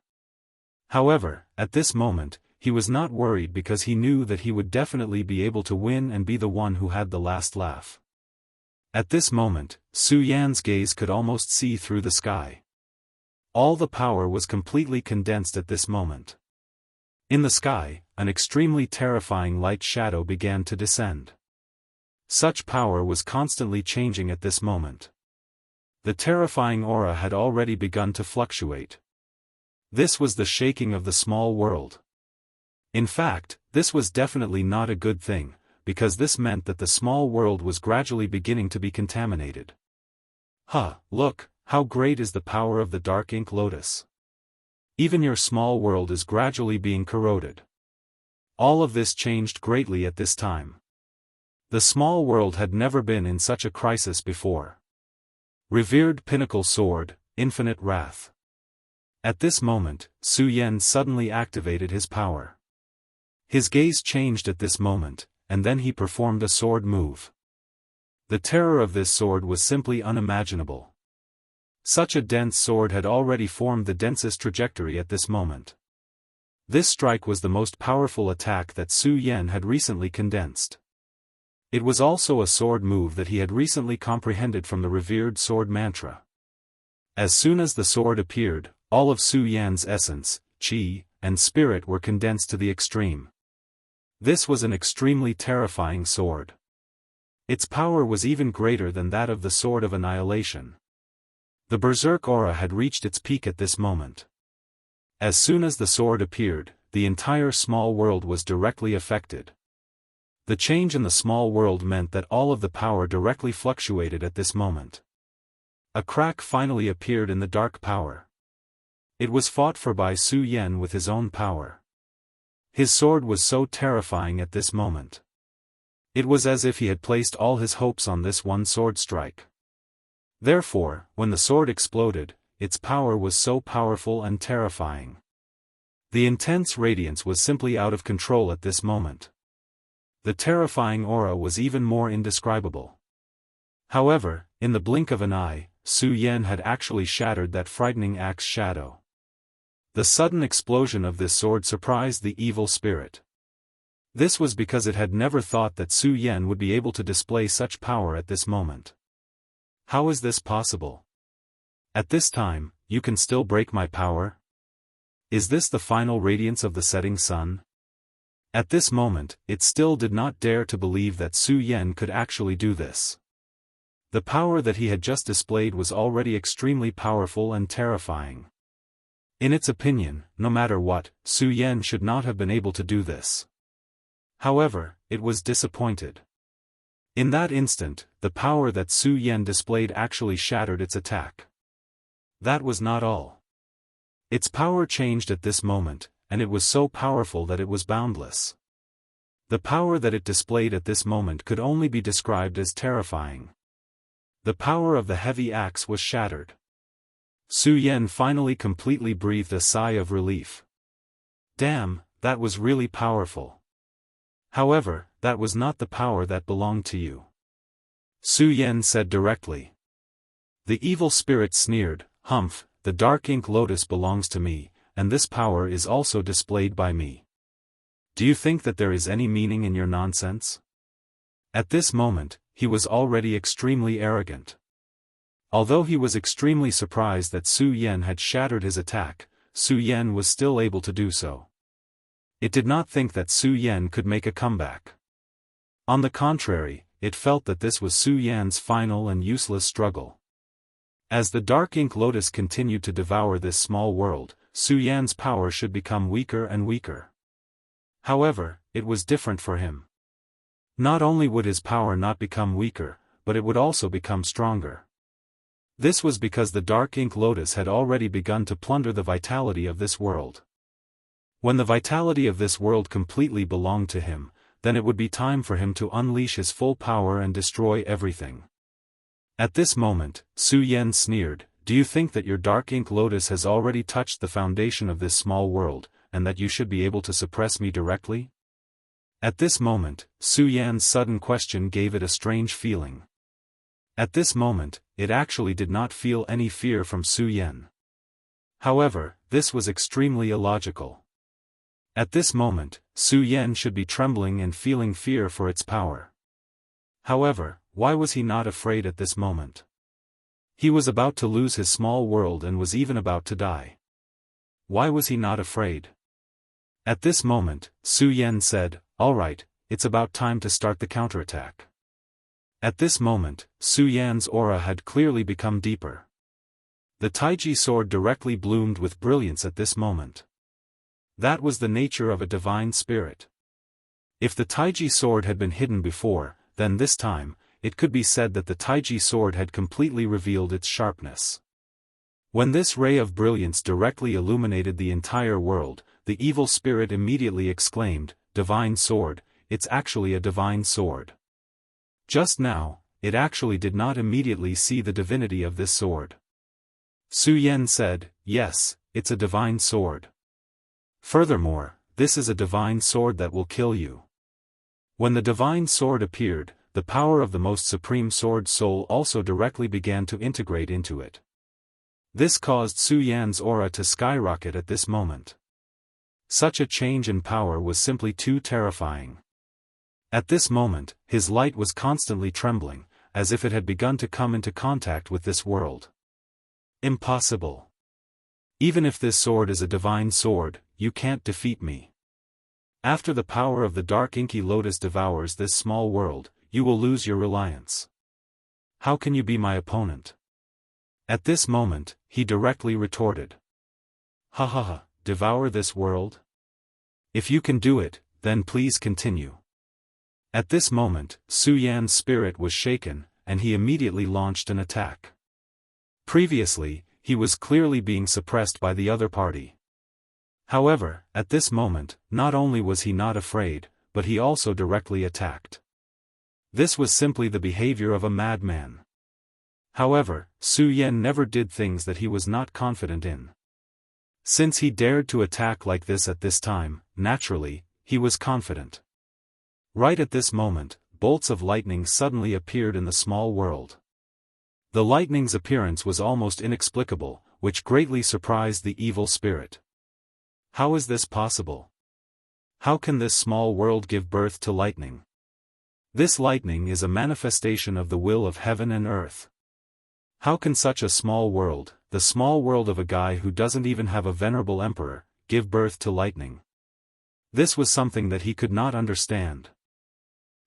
However, at this moment, he was not worried because he knew that he would definitely be able to win and be the one who had the last laugh. At this moment, Su Yan's gaze could almost see through the sky. All the power was completely condensed at this moment. In the sky, an extremely terrifying light shadow began to descend. Such power was constantly changing at this moment. The terrifying aura had already begun to fluctuate. This was the shaking of the small world. In fact, this was definitely not a good thing, because this meant that the small world was gradually beginning to be contaminated. Look, how great is the power of the dark ink lotus. Even your small world is gradually being corroded. All of this changed greatly at this time. The small world had never been in such a crisis before. Revered Pinnacle Sword, Infinite Wrath. At this moment, Su Yan suddenly activated his power. His gaze changed at this moment, and then he performed a sword move. The terror of this sword was simply unimaginable. Such a dense sword had already formed the densest trajectory at this moment. This strike was the most powerful attack that Su Yan had recently condensed. It was also a sword move that he had recently comprehended from the revered sword mantra. As soon as the sword appeared, all of Su Yan's essence, qi, and spirit were condensed to the extreme. This was an extremely terrifying sword. Its power was even greater than that of the Sword of Annihilation. The Berserk aura had reached its peak at this moment. As soon as the sword appeared, the entire small world was directly affected. The change in the small world meant that all of the power directly fluctuated at this moment. A crack finally appeared in the dark power. It was fought for by Su Yan with his own power. His sword was so terrifying at this moment. It was as if he had placed all his hopes on this one sword strike. Therefore, when the sword exploded, its power was so powerful and terrifying. The intense radiance was simply out of control at this moment. The terrifying aura was even more indescribable. However, in the blink of an eye, Su Yan had actually shattered that frightening axe shadow. The sudden explosion of this sword surprised the evil spirit. This was because it had never thought that Su Yan would be able to display such power at this moment. How is this possible? At this time, you can still break my power? Is this the final radiance of the setting sun? At this moment, it still did not dare to believe that Su Yan could actually do this. The power that he had just displayed was already extremely powerful and terrifying. In its opinion, no matter what, Su Yan should not have been able to do this. However, it was disappointed. In that instant, the power that Su Yan displayed actually shattered its attack. That was not all. Its power changed at this moment, and it was so powerful that it was boundless. The power that it displayed at this moment could only be described as terrifying. The power of the heavy axe was shattered. Su Yan finally completely breathed a sigh of relief. Damn, that was really powerful. However, that was not the power that belonged to you. Su Yan said directly. The evil spirit sneered, "Humph, the dark ink lotus belongs to me, and this power is also displayed by me. Do you think that there is any meaning in your nonsense?" At this moment, he was already extremely arrogant. Although he was extremely surprised that Su Yan had shattered his attack, Su Yan was still able to do so. It did not think that Su Yan could make a comeback. On the contrary, it felt that this was Su Yan's final and useless struggle. As the dark ink lotus continued to devour this small world, Su Yan's power should become weaker and weaker. However, it was different for him. Not only would his power not become weaker, but it would also become stronger. This was because the dark ink lotus had already begun to plunder the vitality of this world. When the vitality of this world completely belonged to him, then it would be time for him to unleash his full power and destroy everything. At this moment, Su Yan sneered, "Do you think that your dark ink lotus has already touched the foundation of this small world, and that you should be able to suppress me directly?" At this moment, Su Yan's sudden question gave it a strange feeling. At this moment, it actually did not feel any fear from Su Yan. However, this was extremely illogical. At this moment, Su Yan should be trembling and feeling fear for its power. However, why was he not afraid at this moment? He was about to lose his small world and was even about to die. Why was he not afraid? At this moment, Su Yan said, "All right, it's about time to start the counterattack." At this moment, Su Yan's aura had clearly become deeper. The Taiji sword directly bloomed with brilliance at this moment. That was the nature of a divine spirit. If the Taiji sword had been hidden before, then this time, it could be said that the Taiji sword had completely revealed its sharpness. When this ray of brilliance directly illuminated the entire world, the evil spirit immediately exclaimed, "Divine sword, it's actually a divine sword." Just now, it actually did not immediately see the divinity of this sword. Su Yan said, "Yes, it's a divine sword. Furthermore, this is a divine sword that will kill you." When the divine sword appeared, the power of the most supreme sword soul also directly began to integrate into it. This caused Su Yan's aura to skyrocket at this moment. Such a change in power was simply too terrifying. At this moment, his light was constantly trembling, as if it had begun to come into contact with this world. Impossible. Even if this sword is a divine sword, you can't defeat me. After the power of the dark inky lotus devours this small world, you will lose your reliance. How can you be my opponent? At this moment, he directly retorted. "Ha ha ha, devour this world? If you can do it, then please continue." At this moment, Su Yan's spirit was shaken, and he immediately launched an attack. Previously, he was clearly being suppressed by the other party. However, at this moment, not only was he not afraid, but he also directly attacked. This was simply the behavior of a madman. However, Su Yan never did things that he was not confident in. Since he dared to attack like this at this time, naturally, he was confident. Right at this moment, bolts of lightning suddenly appeared in the small world. The lightning's appearance was almost inexplicable, which greatly surprised the evil spirit. How is this possible? How can this small world give birth to lightning? This lightning is a manifestation of the will of heaven and earth. How can such a small world, the small world of a guy who doesn't even have a venerable emperor, give birth to lightning? This was something that he could not understand.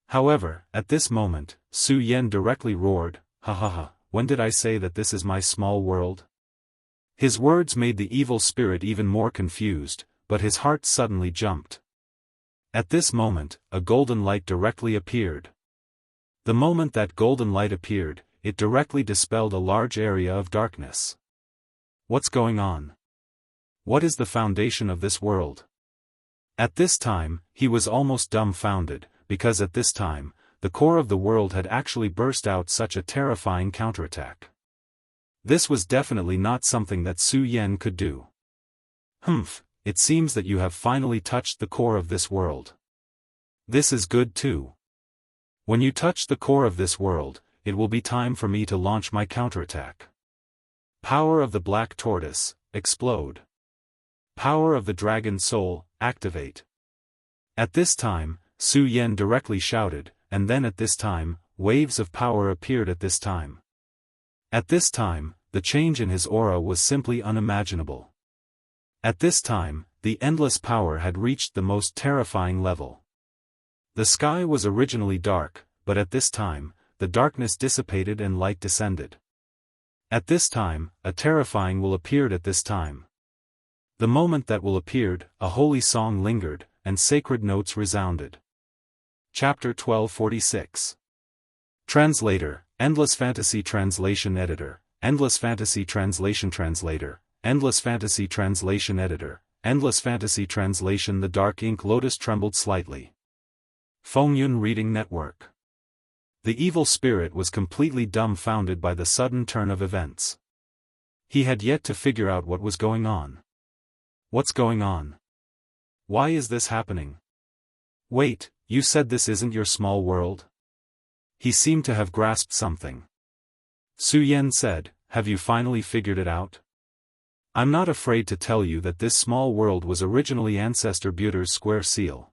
However, at this moment, Su Yan directly roared, "Ha ha ha, when did I say that this is my small world?" His words made the evil spirit even more confused, but his heart suddenly jumped. At this moment, a golden light directly appeared. The moment that golden light appeared, it directly dispelled a large area of darkness. What's going on? What is the foundation of this world? At this time, he was almost dumbfounded, because at this time, the core of the world had actually burst out such a terrifying counterattack. This was definitely not something that Su Yan could do. Humph, it seems that you have finally touched the core of this world. This is good too. When you touch the core of this world, it will be time for me to launch my counterattack. Power of the Black Tortoise, explode. Power of the Dragon Soul, activate. At this time, Su Yan directly shouted, and then at this time, waves of power appeared at this time. At this time, the change in his aura was simply unimaginable. At this time, the endless power had reached the most terrifying level. The sky was originally dark, but at this time, the darkness dissipated and light descended. At this time, a terrifying will appeared at this time. The moment that will appeared, a holy song lingered, and sacred notes resounded. Chapter 1246. Translator, Endless Fantasy Translation Editor, Endless Fantasy Translation Translator, Endless Fantasy Translation Editor, Endless Fantasy Translation. The dark ink lotus trembled slightly. Fengyun Reading Network. The evil spirit was completely dumbfounded by the sudden turn of events. He had yet to figure out what was going on. What's going on? Why is this happening? Wait, you said this isn't your small world? He seemed to have grasped something. Su Yan said, have you finally figured it out? I'm not afraid to tell you that this small world was originally Ancestor Buter's square seal.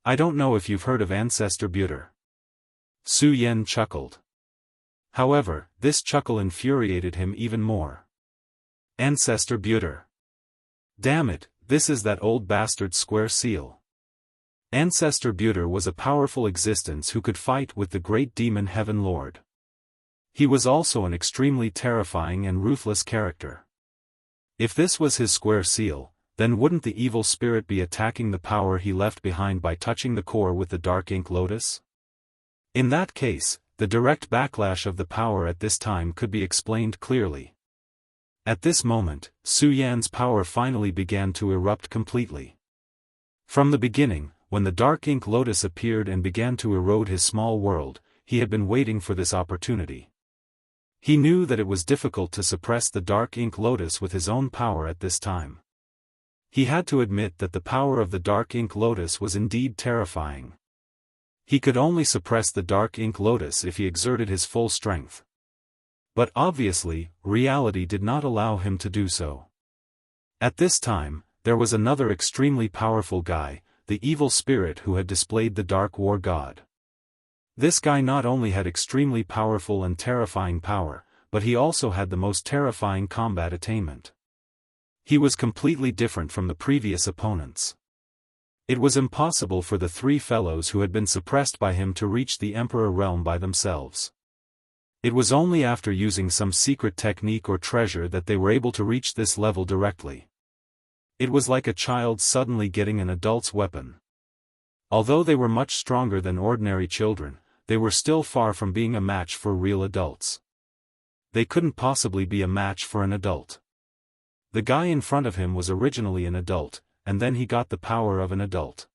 I don't know if you've heard of Ancestor Buter. Su Yan chuckled. However, this chuckle infuriated him even more. Ancestor Buter. Damn it, this is that old bastard's square seal. Ancestor Buter was a powerful existence who could fight with the great demon Heaven Lord. He was also an extremely terrifying and ruthless character. If this was his square seal, then wouldn't the evil spirit be attacking the power he left behind by touching the core with the dark ink lotus? In that case, the direct backlash of the power at this time could be explained clearly. At this moment, Su Yan's power finally began to erupt completely. From the beginning, when the dark ink lotus appeared and began to erode his small world, he had been waiting for this opportunity. He knew that it was difficult to suppress the dark ink lotus with his own power at this time. He had to admit that the power of the dark ink lotus was indeed terrifying. He could only suppress the dark ink lotus if he exerted his full strength. But obviously, reality did not allow him to do so. At this time, there was another extremely powerful guy, the evil spirit who had displayed the Dark War God. This guy not only had extremely powerful and terrifying power, but he also had the most terrifying combat attainment. He was completely different from the previous opponents. It was impossible for the three fellows who had been suppressed by him to reach the Emperor realm by themselves. It was only after using some secret technique or treasure that they were able to reach this level directly. It was like a child suddenly getting an adult's weapon. Although they were much stronger than ordinary children, they were still far from being a match for real adults. They couldn't possibly be a match for an adult. The guy in front of him was originally an adult, and then he got the power of an adult.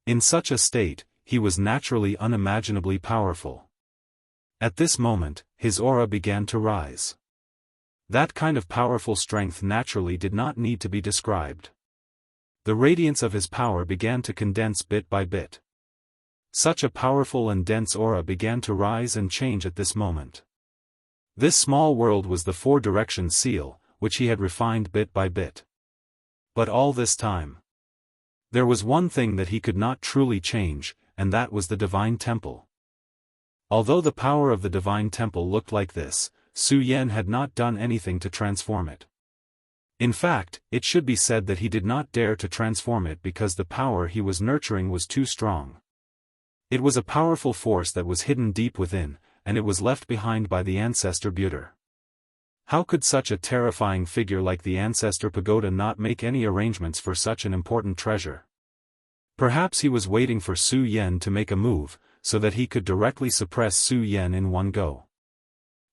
In such a state, he was naturally unimaginably powerful. At this moment, his aura began to rise. That kind of powerful strength naturally did not need to be described. The radiance of his power began to condense bit by bit. Such a powerful and dense aura began to rise and change at this moment. This small world was the four-direction seal, which he had refined bit by bit. But all this time, there was one thing that he could not truly change, and that was the Divine Temple. Although the power of the Divine Temple looked like this, Su Yan had not done anything to transform it. In fact, it should be said that he did not dare to transform it because the power he was nurturing was too strong. It was a powerful force that was hidden deep within, and it was left behind by the Ancestor Buter. How could such a terrifying figure like the Ancestor Pagoda not make any arrangements for such an important treasure? Perhaps he was waiting for Su Yan to make a move, so that he could directly suppress Su Yan in one go.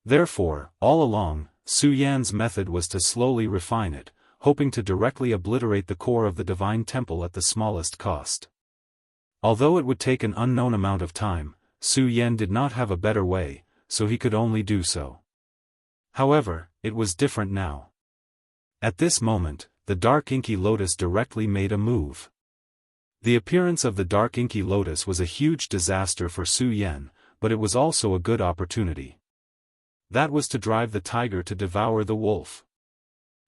Therefore, all along, Su Yan's method was to slowly refine it, hoping to directly obliterate the core of the divine temple at the smallest cost. Although it would take an unknown amount of time, Su Yan did not have a better way, so he could only do so. However, it was different now. At this moment, the dark inky lotus directly made a move. The appearance of the dark inky lotus was a huge disaster for Su Yan, but it was also a good opportunity. That was to drive the tiger to devour the wolf.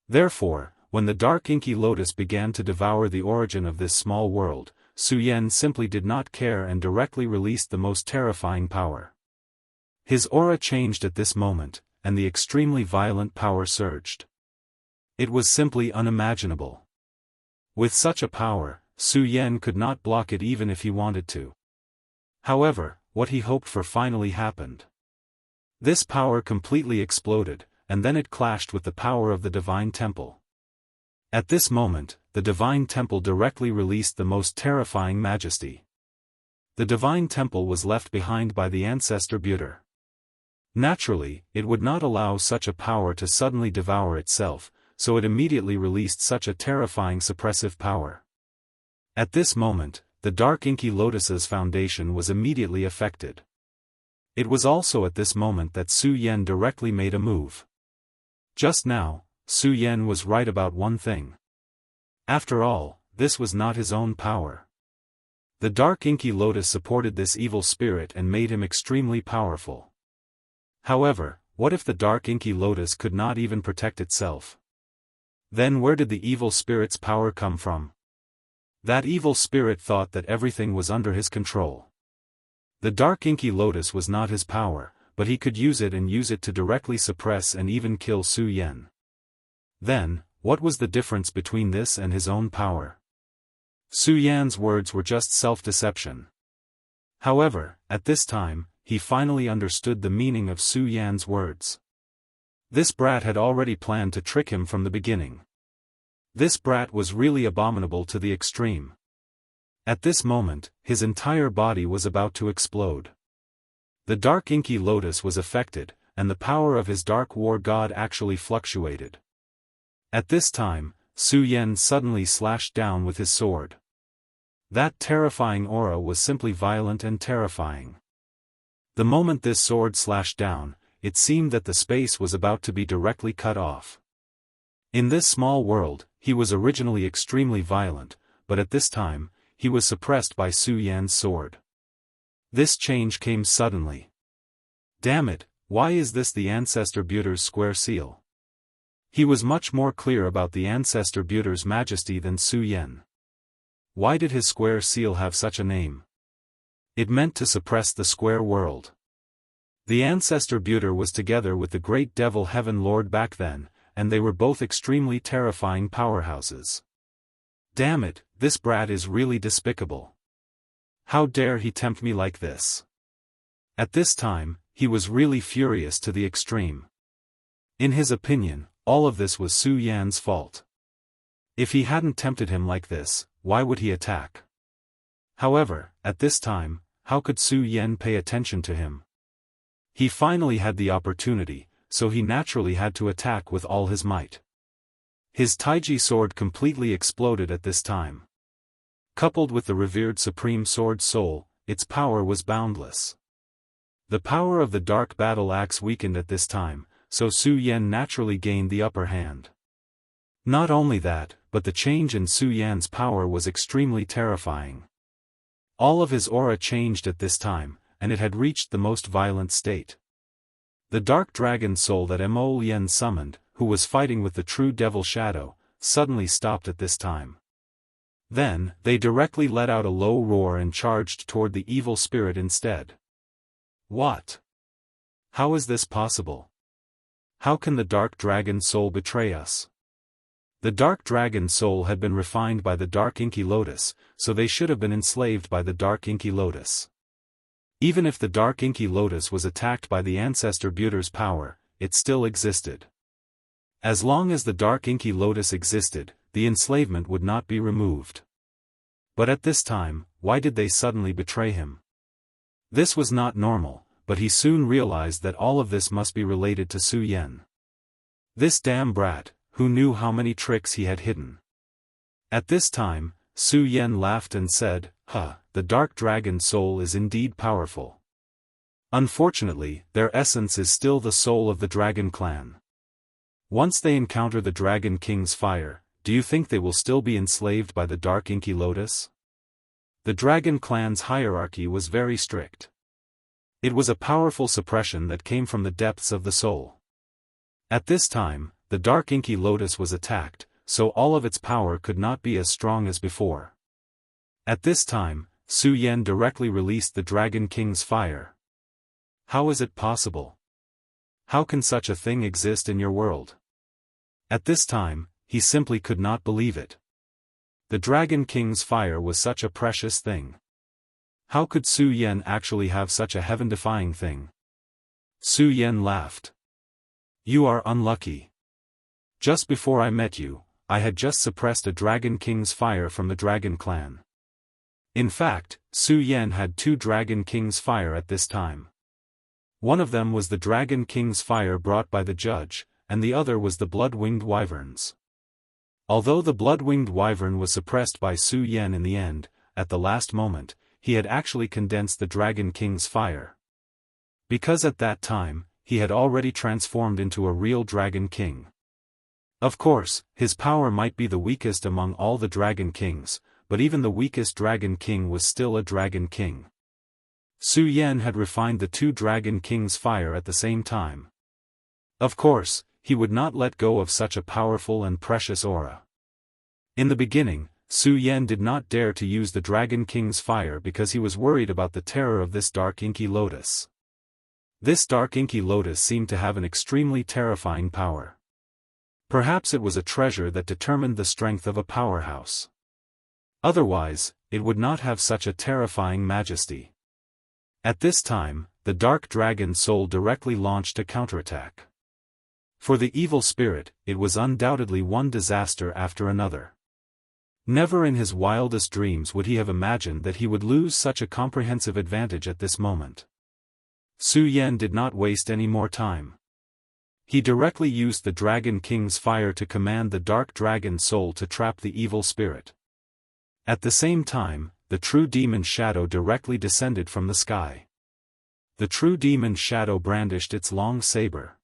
Therefore, when the dark inky lotus began to devour the origin of this small world, Su Yan simply did not care and directly released the most terrifying power. His aura changed at this moment, and the extremely violent power surged. It was simply unimaginable. With such a power, Su Yan could not block it even if he wanted to. However, what he hoped for finally happened. This power completely exploded, and then it clashed with the power of the divine temple. At this moment, the divine temple directly released the most terrifying majesty. The divine temple was left behind by the ancestor Buter. Naturally, it would not allow such a power to suddenly devour itself, so it immediately released such a terrifying suppressive power. At this moment, the dark inky lotus's foundation was immediately affected. It was also at this moment that Su Yan directly made a move. Just now, Su Yan was right about one thing. After all, this was not his own power. The dark inky lotus supported this evil spirit and made him extremely powerful. However, what if the dark inky lotus could not even protect itself? Then where did the evil spirit's power come from? That evil spirit thought that everything was under his control. The dark inky lotus was not his power, but he could use it and use it to directly suppress and even kill Su Yan. Then, what was the difference between this and his own power? Su Yan's words were just self-deception. However, at this time, he finally understood the meaning of Su Yan's words. This brat had already planned to trick him from the beginning. This brat was really abominable to the extreme. At this moment, his entire body was about to explode. The dark inky lotus was affected, and the power of his dark war god actually fluctuated. At this time, Su Yan suddenly slashed down with his sword. That terrifying aura was simply violent and terrifying. The moment this sword slashed down, it seemed that the space was about to be directly cut off. In this small world, he was originally extremely violent, but at this time, he was suppressed by Su Yan's sword. This change came suddenly. Damn it, why is this the ancestor Buter's square seal? He was much more clear about the ancestor Buter's majesty than Su Yan. Why did his square seal have such a name? It meant to suppress the square world. The ancestor Buter was together with the great devil Heaven Lord back then, and they were both extremely terrifying powerhouses. Damn it, this brat is really despicable. How dare he tempt me like this? At this time, he was really furious to the extreme. In his opinion, all of this was Su Yan's fault. If he hadn't tempted him like this, why would he attack? However, at this time, how could Su Yan pay attention to him? He finally had the opportunity, so he naturally had to attack with all his might. His Taiji sword completely exploded at this time. Coupled with the revered Supreme Sword Soul, its power was boundless. The power of the Dark Battle Axe weakened at this time, so Su Yan naturally gained the upper hand. Not only that, but the change in Su Yan's power was extremely terrifying. All of his aura changed at this time, and it had reached the most violent state. The dark dragon soul that Mo Yan summoned, who was fighting with the true devil shadow, suddenly stopped at this time. Then, they directly let out a low roar and charged toward the evil spirit instead. What? How is this possible? How can the dark dragon soul betray us? The dark dragon soul had been refined by the dark inky lotus, so they should have been enslaved by the dark inky lotus. Even if the dark inky lotus was attacked by the ancestor Buter's power, it still existed. As long as the dark inky lotus existed, the enslavement would not be removed. But at this time, why did they suddenly betray him? This was not normal, but he soon realized that all of this must be related to Su Yan. This damn brat, who knew how many tricks he had hidden. At this time, Su Yan laughed and said, the dark dragon soul is indeed powerful. Unfortunately, their essence is still the soul of the dragon clan. Once they encounter the Dragon King's fire, do you think they will still be enslaved by the dark inky lotus? The dragon clan's hierarchy was very strict. It was a powerful suppression that came from the depths of the soul. At this time, the dark inky lotus was attacked, so all of its power could not be as strong as before. At this time, Su Yan directly released the Dragon King's fire. How is it possible? How can such a thing exist in your world? At this time, he simply could not believe it. The Dragon King's fire was such a precious thing. How could Su Yan actually have such a heaven-defying thing? Su Yan laughed. You are unlucky. Just before I met you, I had just suppressed a Dragon King's fire from the Dragon Clan. In fact, Su Yan had 2 Dragon King's fire at this time. One of them was the Dragon King's fire brought by the judge, and the other was the blood-winged wyverns. Although the blood-winged wyvern was suppressed by Su Yan in the end, at the last moment, he had actually condensed the Dragon King's fire. Because at that time, he had already transformed into a real Dragon King. Of course, his power might be the weakest among all the Dragon Kings, but even the weakest Dragon King was still a Dragon King. Su Yan had refined the 2 Dragon Kings' fire at the same time. Of course, he would not let go of such a powerful and precious aura. In the beginning, Su Yan did not dare to use the Dragon King's fire because he was worried about the terror of this dark inky lotus. This dark inky lotus seemed to have an extremely terrifying power. Perhaps it was a treasure that determined the strength of a powerhouse. Otherwise, it would not have such a terrifying majesty. At this time, the dark dragon soul directly launched a counterattack. For the evil spirit, it was undoubtedly one disaster after another. Never in his wildest dreams would he have imagined that he would lose such a comprehensive advantage at this moment. Su Yan did not waste any more time. He directly used the Dragon King's fire to command the dark dragon soul to trap the evil spirit. At the same time, the true demon shadow directly descended from the sky. The true demon shadow brandished its long saber.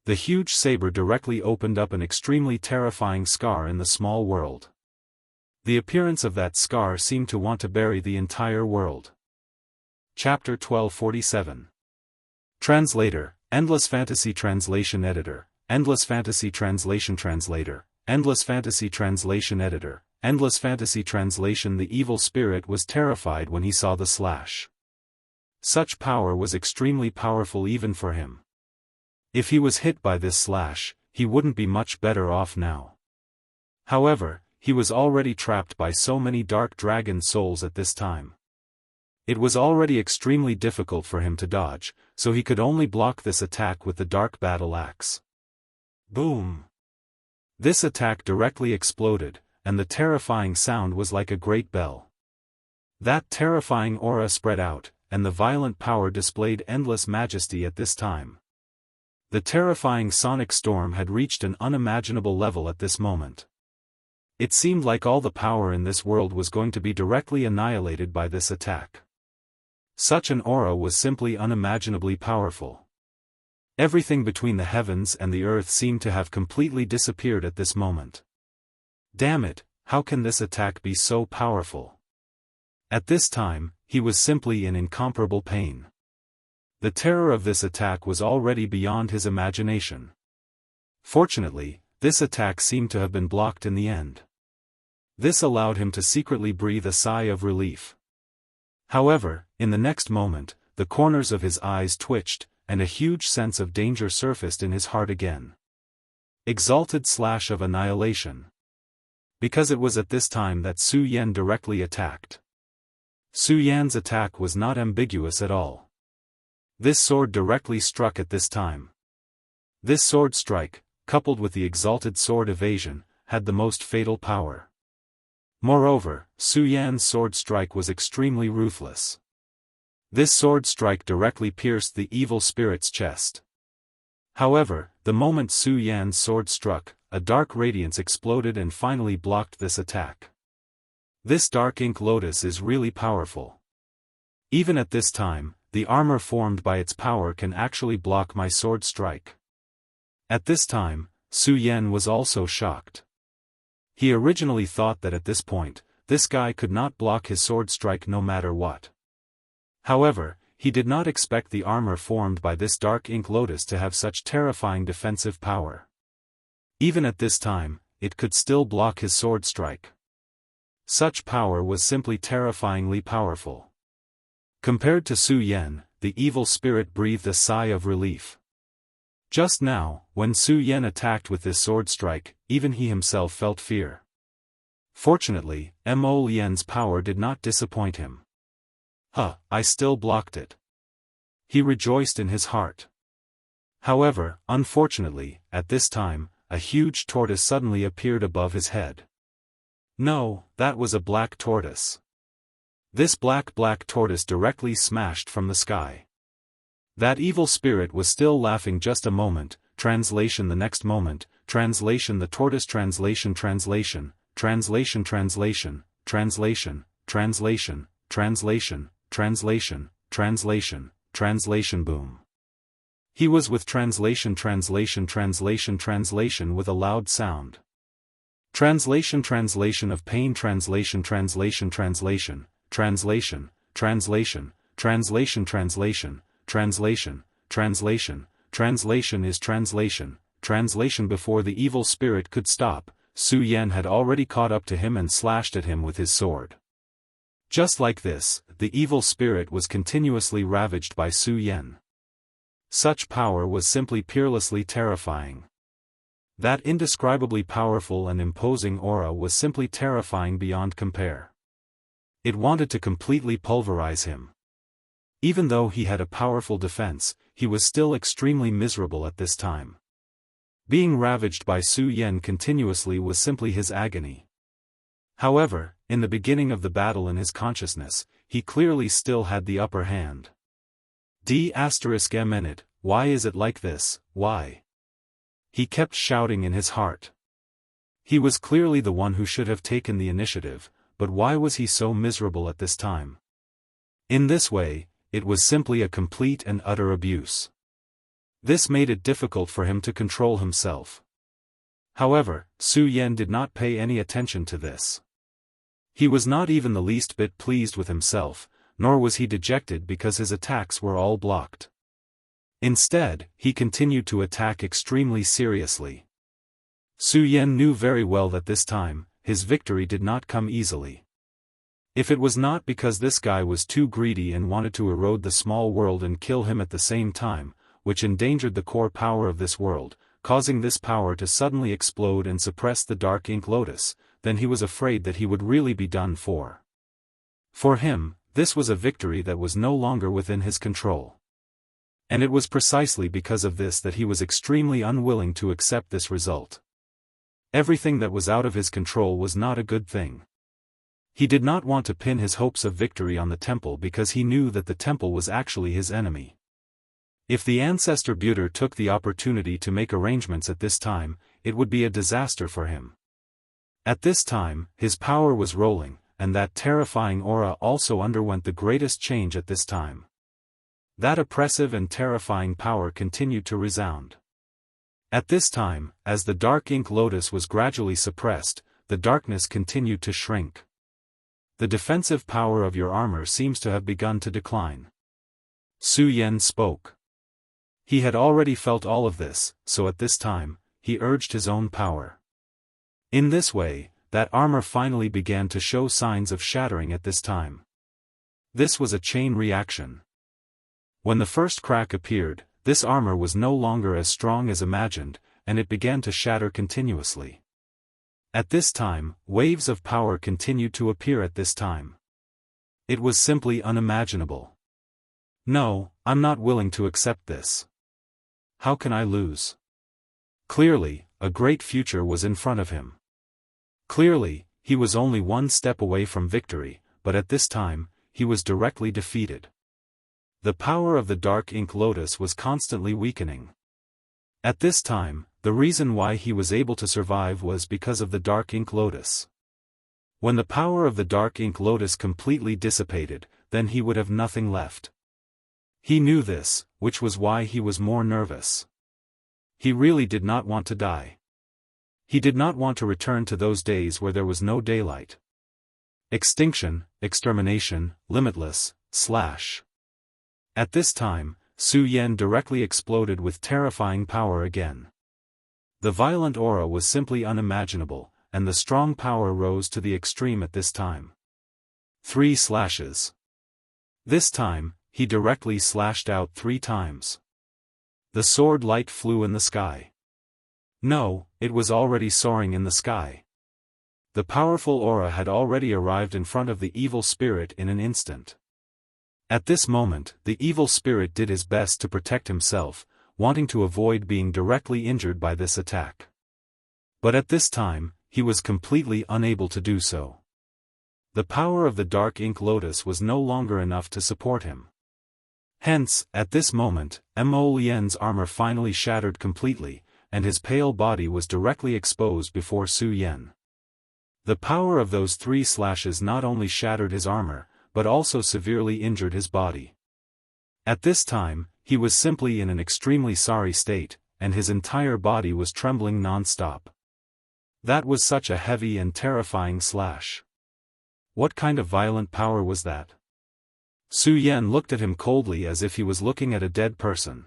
The huge saber directly opened up an extremely terrifying scar in the small world. The appearance of that scar seemed to want to bury the entire world. Chapter 1247. Translator, Endless Fantasy Translation Editor, Endless Fantasy Translation Translator, Endless Fantasy Translation Editor, Endless Fantasy Translation. The evil spirit was terrified when he saw the slash. Such power was extremely powerful even for him. If he was hit by this slash, he wouldn't be much better off now. However, he was already trapped by so many dark dragon souls at this time. It was already extremely difficult for him to dodge, so he could only block this attack with the dark battle axe. Boom! This attack directly exploded, and the terrifying sound was like a great bell. That terrifying aura spread out, and the violent power displayed endless majesty at this time. The terrifying sonic storm had reached an unimaginable level at this moment. It seemed like all the power in this world was going to be directly annihilated by this attack. Such an aura was simply unimaginably powerful. Everything between the heavens and the earth seemed to have completely disappeared at this moment. Damn it, how can this attack be so powerful? At this time, he was simply in incomparable pain. The terror of this attack was already beyond his imagination. Fortunately, this attack seemed to have been blocked in the end. This allowed him to secretly breathe a sigh of relief. However, in the next moment, the corners of his eyes twitched, and a huge sense of danger surfaced in his heart again. Exalted slash of annihilation. Because it was at this time that Su Yan directly attacked. Su Yan's attack was not ambiguous at all. This sword directly struck at this time. This sword strike, coupled with the exalted sword evasion, had the most fatal power. Moreover, Su Yan's sword strike was extremely ruthless. This sword strike directly pierced the evil spirit's chest. However, the moment Su Yan's sword struck, a dark radiance exploded and finally blocked this attack. This dark ink lotus is really powerful. Even at this time, the armor formed by its power can actually block my sword strike. At this time, Su Yan was also shocked. He originally thought that at this point, this guy could not block his sword strike no matter what. However, he did not expect the armor formed by this dark ink lotus to have such terrifying defensive power. Even at this time, it could still block his sword strike. Such power was simply terrifyingly powerful. Compared to Su Yan, the evil spirit breathed a sigh of relief. Just now, when Su Yan attacked with this sword strike, even he himself felt fear. Fortunately, Mo Lian's power did not disappoint him. I still blocked it. He rejoiced in his heart. However, unfortunately, at this time, a huge tortoise suddenly appeared above his head. No, that was a black tortoise. This black tortoise directly smashed from the sky. That evil spirit was still laughing just a moment, translation the next moment, translation the tortoise translation translation, translation translation, translation, translation, translation, translation, translation, translation boom. He was with translation translation translation translation with a loud sound. Translation translation of pain translation translation translation, translation, translation, translation translation, translation, translation, translation is translation, translation. Before the evil spirit could stop, Su Yan had already caught up to him and slashed at him with his sword. Just like this, the evil spirit was continuously ravaged by Su Yan. Such power was simply peerlessly terrifying. That indescribably powerful and imposing aura was simply terrifying beyond compare. It wanted to completely pulverize him. Even though he had a powerful defense, he was still extremely miserable at this time. Being ravaged by Su Yan continuously was simply his agony. However, in the beginning of the battle in his consciousness, he clearly still had the upper hand. D****, why is it like this, why? He kept shouting in his heart. He was clearly the one who should have taken the initiative, but why was he so miserable at this time? In this way, it was simply a complete and utter abuse. This made it difficult for him to control himself. However, Su Yan did not pay any attention to this. He was not even the least bit pleased with himself, nor was he dejected because his attacks were all blocked. Instead, he continued to attack extremely seriously. Su Yan knew very well that this time, his victory did not come easily. If it was not because this guy was too greedy and wanted to erode the small world and kill him at the same time, which endangered the core power of this world, causing this power to suddenly explode and suppress the dark ink lotus, then he was afraid that he would really be done for. For him, this was a victory that was no longer within his control. And it was precisely because of this that he was extremely unwilling to accept this result. Everything that was out of his control was not a good thing. He did not want to pin his hopes of victory on the temple because he knew that the temple was actually his enemy. If the ancestor Buter took the opportunity to make arrangements at this time, it would be a disaster for him. At this time, his power was rolling, and that terrifying aura also underwent the greatest change at this time. That oppressive and terrifying power continued to resound. At this time, as the dark ink lotus was gradually suppressed, the darkness continued to shrink. The defensive power of your armor seems to have begun to decline. Su Yan spoke. He had already felt all of this, so at this time, he urged his own power. In this way, that armor finally began to show signs of shattering at this time. This was a chain reaction. When the first crack appeared, this armor was no longer as strong as imagined, and it began to shatter continuously. At this time, waves of power continued to appear at this time. It was simply unimaginable. No, I'm not willing to accept this. How can I lose? Clearly, a great future was in front of him. Clearly, he was only one step away from victory, but at this time, he was directly defeated. The power of the dark ink lotus was constantly weakening. At this time, the reason why he was able to survive was because of the dark ink lotus. When the power of the dark ink lotus completely dissipated, then he would have nothing left. He knew this, which was why he was more nervous. He really did not want to die. He did not want to return to those days where there was no daylight. Extinction, extermination, limitless, /. At this time, Su Yan directly exploded with terrifying power again. The violent aura was simply unimaginable, and the strong power rose to the extreme at this time. 3 slashes. This time, he directly slashed out 3 times. The sword light flew in the sky. No, it was already soaring in the sky. The powerful aura had already arrived in front of the evil spirit in an instant. At this moment, the evil spirit did his best to protect himself, wanting to avoid being directly injured by this attack. But at this time, he was completely unable to do so. The power of the dark ink lotus was no longer enough to support him. Hence, at this moment, Mo Lian's armor finally shattered completely, and his pale body was directly exposed before Su Yan. The power of those 3 slashes not only shattered his armor, but also severely injured his body. At this time, he was simply in an extremely sorry state, and his entire body was trembling non-stop. That was such a heavy and terrifying slash. What kind of violent power was that? Su Yan looked at him coldly as if he was looking at a dead person.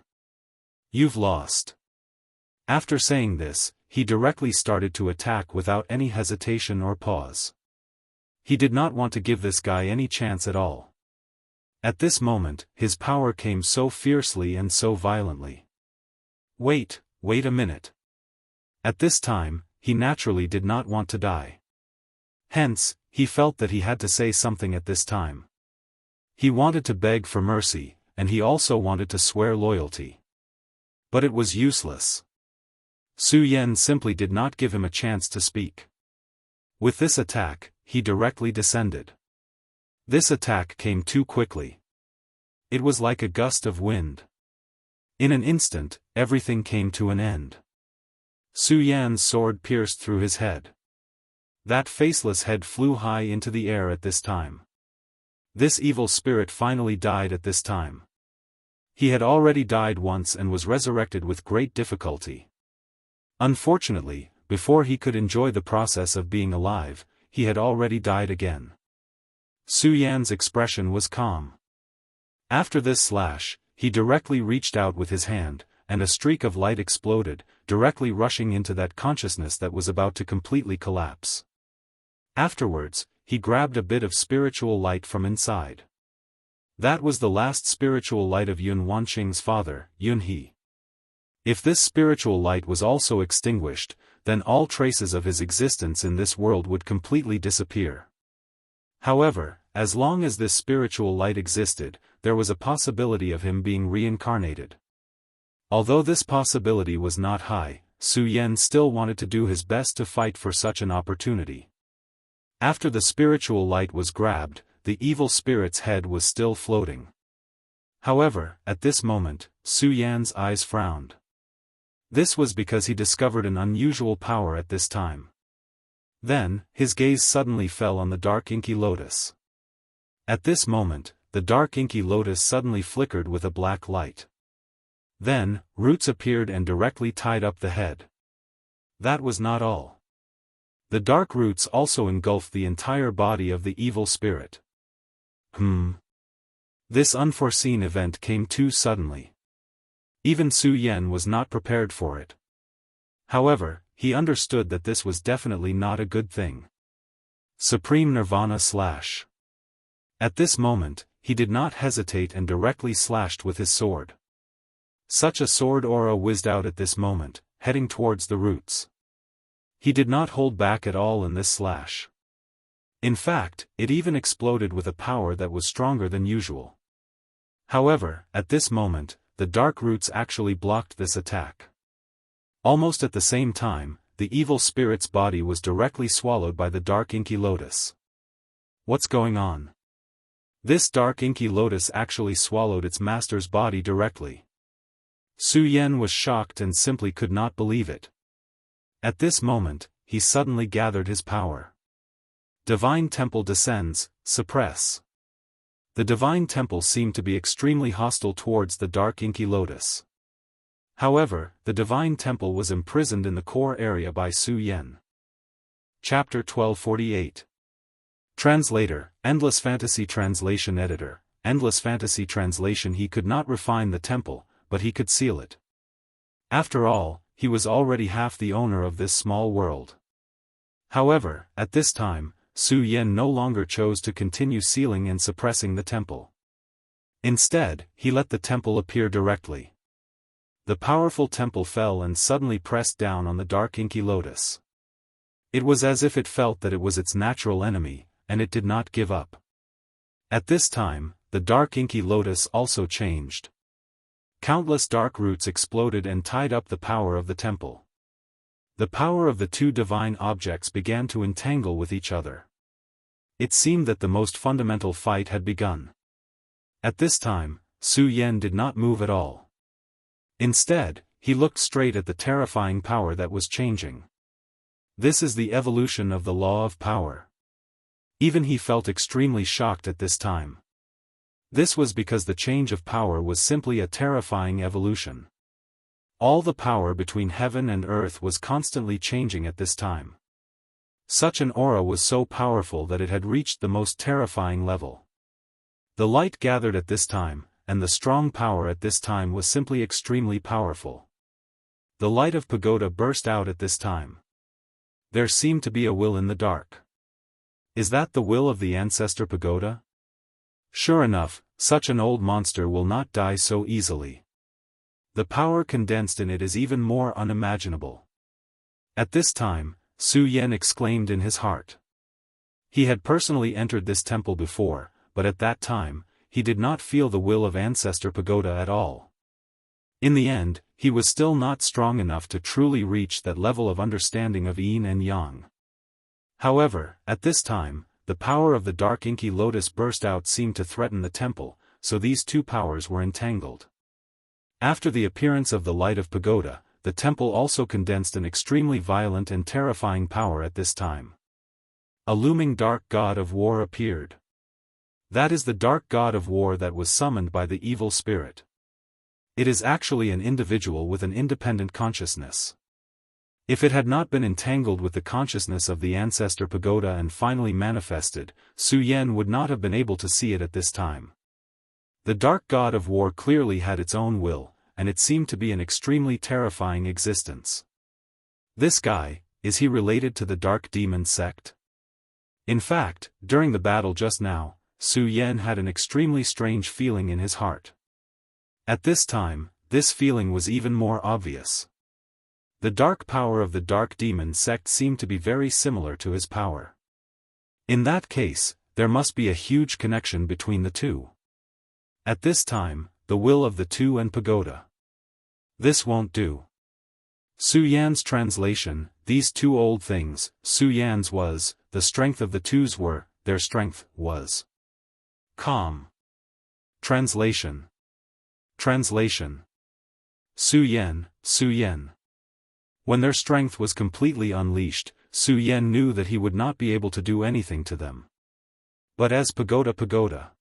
You've lost. After saying this, he directly started to attack without any hesitation or pause. He did not want to give this guy any chance at all. At this moment, his power came so fiercely and so violently. Wait a minute. At this time, he naturally did not want to die. Hence, he felt that he had to say something at this time. He wanted to beg for mercy, and he also wanted to swear loyalty. But it was useless. Su Yan simply did not give him a chance to speak. With this attack, he directly descended. This attack came too quickly. It was like a gust of wind. In an instant, everything came to an end. Su Yan's sword pierced through his head. That faceless head flew high into the air at this time. This evil spirit finally died at this time. He had already died once and was resurrected with great difficulty. Unfortunately, before he could enjoy the process of being alive, he had already died again. Su Yan's expression was calm. After this slash, he directly reached out with his hand, and a streak of light exploded, directly rushing into that consciousness that was about to completely collapse. Afterwards, he grabbed a bit of spiritual light from inside. That was the last spiritual light of Yun Wanqing's father, Yun He. If this spiritual light was also extinguished, then all traces of his existence in this world would completely disappear. However, as long as this spiritual light existed, there was a possibility of him being reincarnated. Although this possibility was not high, Su Yan still wanted to do his best to fight for such an opportunity. After the spiritual light was grabbed, the evil spirit's head was still floating. However, at this moment, Su Yan's eyes frowned. This was because he discovered an unusual power at this time. Then, his gaze suddenly fell on the dark inky lotus. At this moment, the dark inky lotus suddenly flickered with a black light. Then, roots appeared and directly tied up the head. That was not all. The dark roots also engulfed the entire body of the evil spirit. This unforeseen event came too suddenly. Even Su Yan was not prepared for it. However, he understood that this was definitely not a good thing. Supreme Nirvana slash. At this moment, he did not hesitate and directly slashed with his sword. Such a sword aura whizzed out at this moment, heading towards the roots. He did not hold back at all in this slash. In fact, it even exploded with a power that was stronger than usual. However, at this moment, the dark roots actually blocked this attack. Almost at the same time, the evil spirit's body was directly swallowed by the dark inky lotus. What's going on? This dark inky lotus actually swallowed its master's body directly. Su Yan was shocked and simply could not believe it. At this moment, he suddenly gathered his power. Divine Temple descends, suppress. The Divine Temple seemed to be extremely hostile towards the dark inky lotus. However, the Divine Temple was imprisoned in the core area by Su Yan. Chapter 1248. Translator, Endless Fantasy Translation Editor, Endless Fantasy Translation. He could not refine the temple, but he could seal it. After all, he was already half the owner of this small world. However, at this time, Su Yan no longer chose to continue sealing and suppressing the temple. Instead, he let the temple appear directly. The powerful temple fell and suddenly pressed down on the dark inky lotus. It was as if it felt that it was its natural enemy, and it did not give up. At this time, the dark inky lotus also changed. Countless dark roots exploded and tied up the power of the temple. The power of the two divine objects began to entangle with each other. It seemed that the most fundamental fight had begun. At this time, Su Yan did not move at all. Instead, he looked straight at the terrifying power that was changing. This is the evolution of the law of power. Even he felt extremely shocked at this time. This was because the change of power was simply a terrifying evolution. All the power between heaven and earth was constantly changing at this time. Such an aura was so powerful that it had reached the most terrifying level. The light gathered at this time, and the strong power at this time was simply extremely powerful. The light of pagoda burst out at this time. There seemed to be a will in the dark. Is that the will of the ancestor pagoda? Sure enough, such an old monster will not die so easily. The power condensed in it is even more unimaginable. At this time, Su Yan exclaimed in his heart. He had personally entered this temple before, but at that time, he did not feel the will of ancestor pagoda at all. In the end, he was still not strong enough to truly reach that level of understanding of yin and yang. However, at this time, the power of the dark inky lotus burst out seemed to threaten the temple, so these two powers were entangled. After the appearance of the light of pagoda, the temple also condensed an extremely violent and terrifying power at this time. A looming dark god of war appeared. That is the dark god of war that was summoned by the evil spirit. It is actually an individual with an independent consciousness. If it had not been entangled with the consciousness of the ancestor pagoda and finally manifested, Su Yan would not have been able to see it at this time. The dark god of war clearly had its own will, and it seemed to be an extremely terrifying existence. This guy, is he related to the dark demon sect? In fact, during the battle just now, Su Yan had an extremely strange feeling in his heart. At this time, this feeling was even more obvious. The dark power of the dark demon sect seemed to be very similar to his power. In that case, there must be a huge connection between the two. At this time, the will of the two and pagoda. This won't do. Su Yan's translation, these two old things, Su Yan's was, the strength of the twos were, their strength was calm. Translation. Translation. Su Yan, Su Yan. When their strength was completely unleashed, Su Yan knew that he would not be able to do anything to them. But as pagoda pagoda.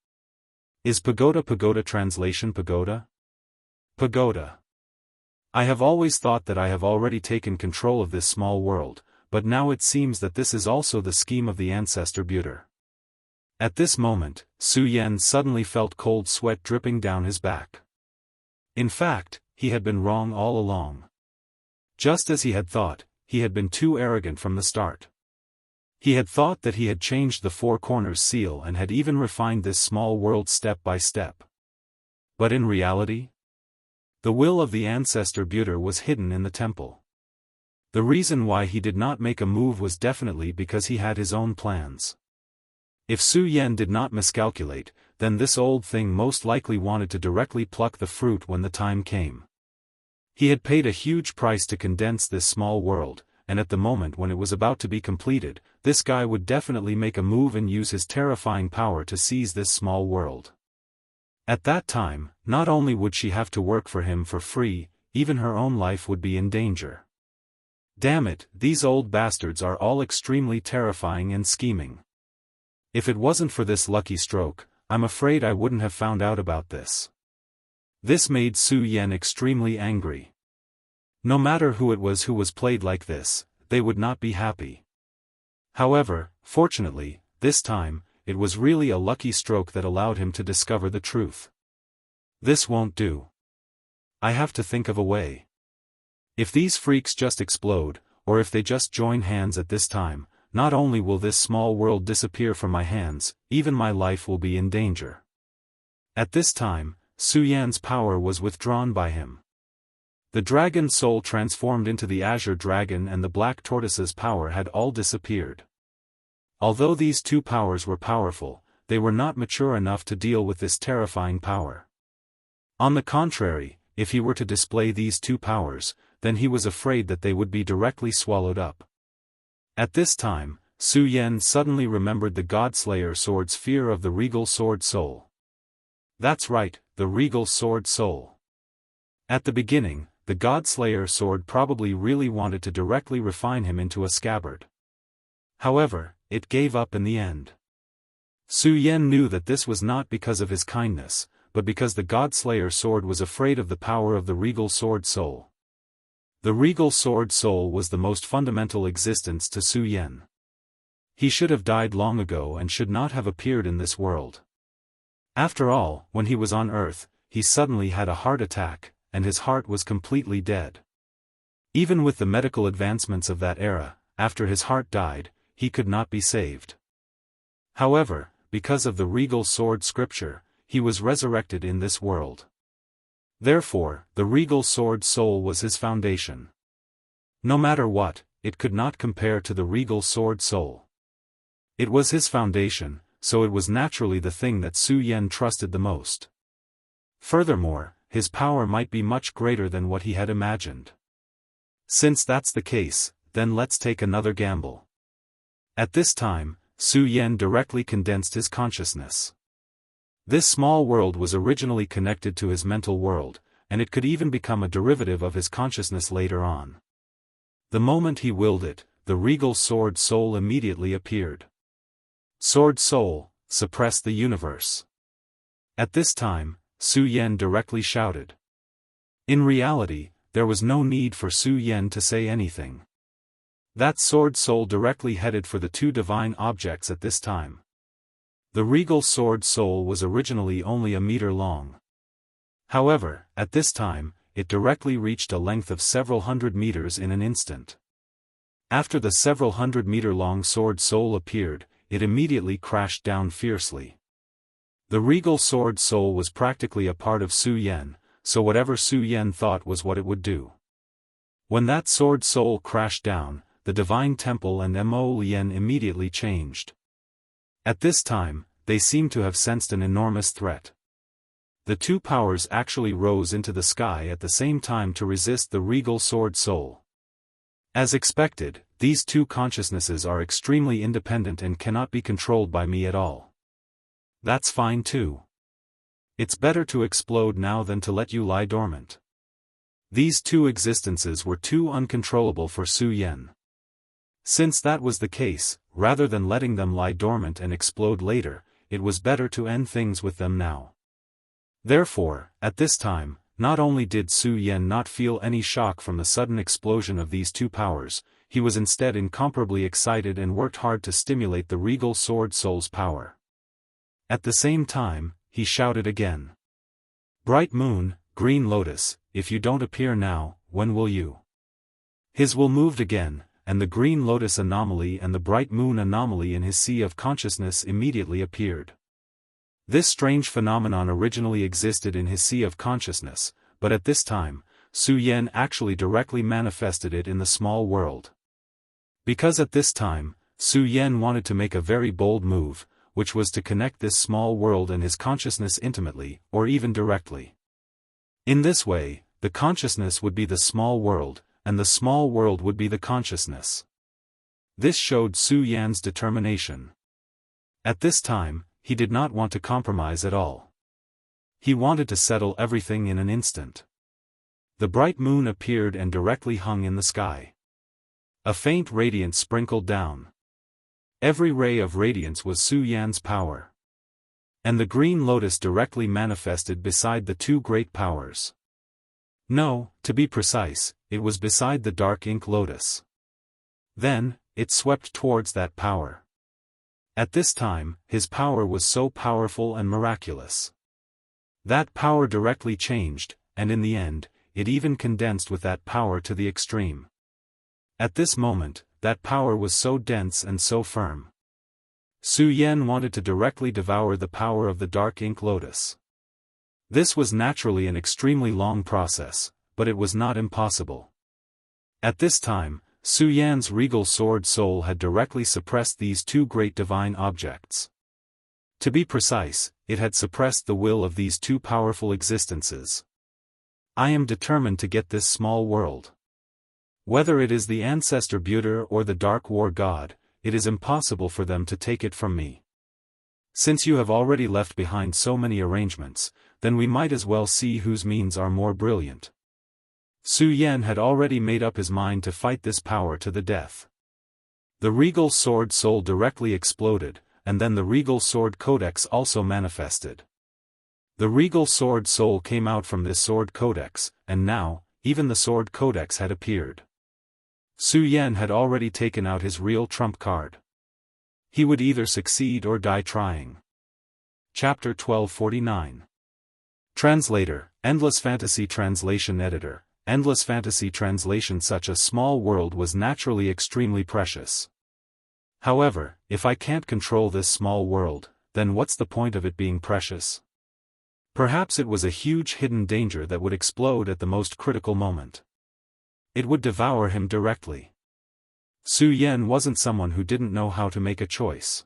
Is pagoda pagoda translation pagoda? Pagoda. I have always thought that I have already taken control of this small world, but now it seems that this is also the scheme of the ancestor Buter. At this moment, Su Yan suddenly felt cold sweat dripping down his back. In fact, he had been wrong all along. Just as he had thought, he had been too arrogant from the start. He had thought that he had changed the four corners seal and had even refined this small world step by step. But in reality, the will of the ancestor Buter was hidden in the temple. The reason why he did not make a move was definitely because he had his own plans. If Su Yan did not miscalculate, then this old thing most likely wanted to directly pluck the fruit when the time came. He had paid a huge price to condense this small world, and at the moment when it was about to be completed, this guy would definitely make a move and use his terrifying power to seize this small world. At that time, not only would she have to work for him for free, even her own life would be in danger. Damn it, these old bastards are all extremely terrifying and scheming. If it wasn't for this lucky stroke, I'm afraid I wouldn't have found out about this. This made Su Yan extremely angry. No matter who it was who was played like this, they would not be happy. However, fortunately, this time, it was really a lucky stroke that allowed him to discover the truth. This won't do. I have to think of a way. If these freaks just explode, or if they just join hands at this time, not only will this small world disappear from my hands, even my life will be in danger. At this time, Su Yan's power was withdrawn by him. The dragon's soul transformed into the azure dragon and the black tortoise's power had all disappeared. Although these two powers were powerful, they were not mature enough to deal with this terrifying power. On the contrary, if he were to display these two powers, then he was afraid that they would be directly swallowed up. At this time, Su Yan suddenly remembered the Godslayer sword's fear of the regal sword soul. That's right, the regal sword soul. At the beginning, the Godslayer sword probably really wanted to directly refine him into a scabbard. However, it gave up in the end. Su Yan knew that this was not because of his kindness, but because the Godslayer sword was afraid of the power of the regal sword soul. The regal sword soul was the most fundamental existence to Su Yan. He should have died long ago and should not have appeared in this world. After all, when he was on Earth, he suddenly had a heart attack, and his heart was completely dead. Even with the medical advancements of that era, after his heart died, he could not be saved. However, because of the regal sword scripture, he was resurrected in this world. Therefore, the regal sword soul was his foundation. No matter what, it could not compare to the regal sword soul. It was his foundation, so it was naturally the thing that Su Yan trusted the most. Furthermore, his power might be much greater than what he had imagined. Since that's the case, then let's take another gamble. At this time, Su Yan directly condensed his consciousness. This small world was originally connected to his mental world, and it could even become a derivative of his consciousness later on. The moment he willed it, the regal sword soul immediately appeared. Sword soul, suppress the universe. At this time, Su Yan directly shouted. In reality, there was no need for Su Yan to say anything. That sword soul directly headed for the two divine objects at this time. The regal sword soul was originally only a meter long. However, at this time, it directly reached a length of several hundred meters in an instant. After the several hundred-meter-long sword soul appeared, it immediately crashed down fiercely. The regal sword soul was practically a part of Su Yan, so whatever Su Yan thought was what it would do. When that sword soul crashed down, the divine temple and Mo Lien immediately changed. At this time, they seemed to have sensed an enormous threat. The two powers actually rose into the sky at the same time to resist the regal sword soul. As expected, these two consciousnesses are extremely independent and cannot be controlled by me at all. That's fine too. It's better to explode now than to let you lie dormant. These two existences were too uncontrollable for Su Yan. Since that was the case, rather than letting them lie dormant and explode later, it was better to end things with them now. Therefore, at this time, not only did Su Yan not feel any shock from the sudden explosion of these two powers, he was instead incomparably excited and worked hard to stimulate the regal sword soul's power. At the same time, he shouted again. Bright moon, green lotus, if you don't appear now, when will you? His will moved again, and the green lotus anomaly and the bright moon anomaly in his sea of consciousness immediately appeared. This strange phenomenon originally existed in his sea of consciousness, but at this time, Su Yan actually directly manifested it in the small world. Because at this time, Su Yan wanted to make a very bold move, which was to connect this small world and his consciousness intimately, or even directly. In this way, the consciousness would be the small world, and the small world would be the consciousness. This showed Su Yan's determination. At this time, he did not want to compromise at all. He wanted to settle everything in an instant. The bright moon appeared and directly hung in the sky. A faint radiance sprinkled down. Every ray of radiance was Su Yan's power. And the green lotus directly manifested beside the two great powers. No, to be precise, it was beside the dark ink lotus. Then, it swept towards that power. At this time, his power was so powerful and miraculous. That power directly changed, and in the end, it even condensed with that power to the extreme. At this moment, that power was so dense and so firm. Su Yan wanted to directly devour the power of the dark ink lotus. This was naturally an extremely long process, but it was not impossible. At this time, Su Yan's regal sword soul had directly suppressed these two great divine objects. To be precise, it had suppressed the will of these two powerful existences. I am determined to get this small world. Whether it is the ancestor Buter or the dark war god, it is impossible for them to take it from me. Since you have already left behind so many arrangements, then we might as well see whose means are more brilliant. Su Yan had already made up his mind to fight this power to the death. The regal sword soul directly exploded, and then the regal sword codex also manifested. The regal sword soul came out from this sword codex, and now, even the sword codex had appeared. Su Yan had already taken out his real trump card. He would either succeed or die trying. Chapter 1249. Translator, Endless Fantasy Translation Editor. Endless Fantasy Translation. Such a small world was naturally extremely precious. However, if I can't control this small world, then what's the point of it being precious? Perhaps it was a huge hidden danger that would explode at the most critical moment. It would devour him directly. Su Yan wasn't someone who didn't know how to make a choice.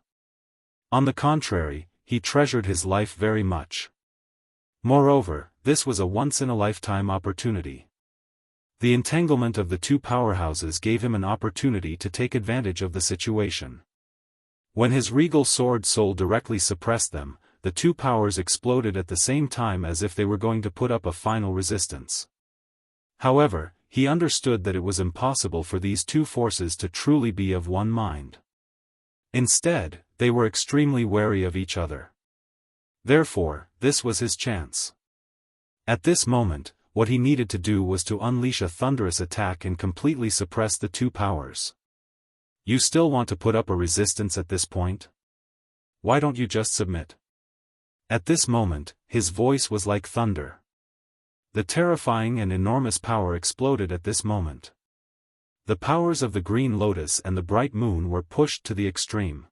On the contrary, he treasured his life very much. Moreover, this was a once-in-a-lifetime opportunity. The entanglement of the two powerhouses gave him an opportunity to take advantage of the situation. When his regal sword soul directly suppressed them, the two powers exploded at the same time as if they were going to put up a final resistance. However, he understood that it was impossible for these two forces to truly be of one mind. Instead, they were extremely wary of each other. Therefore, this was his chance. At this moment, what he needed to do was to unleash a thunderous attack and completely suppress the two powers. You still want to put up a resistance at this point? Why don't you just submit? At this moment, his voice was like thunder. The terrifying and enormous power exploded at this moment. The powers of the green lotus and the bright moon were pushed to the extreme.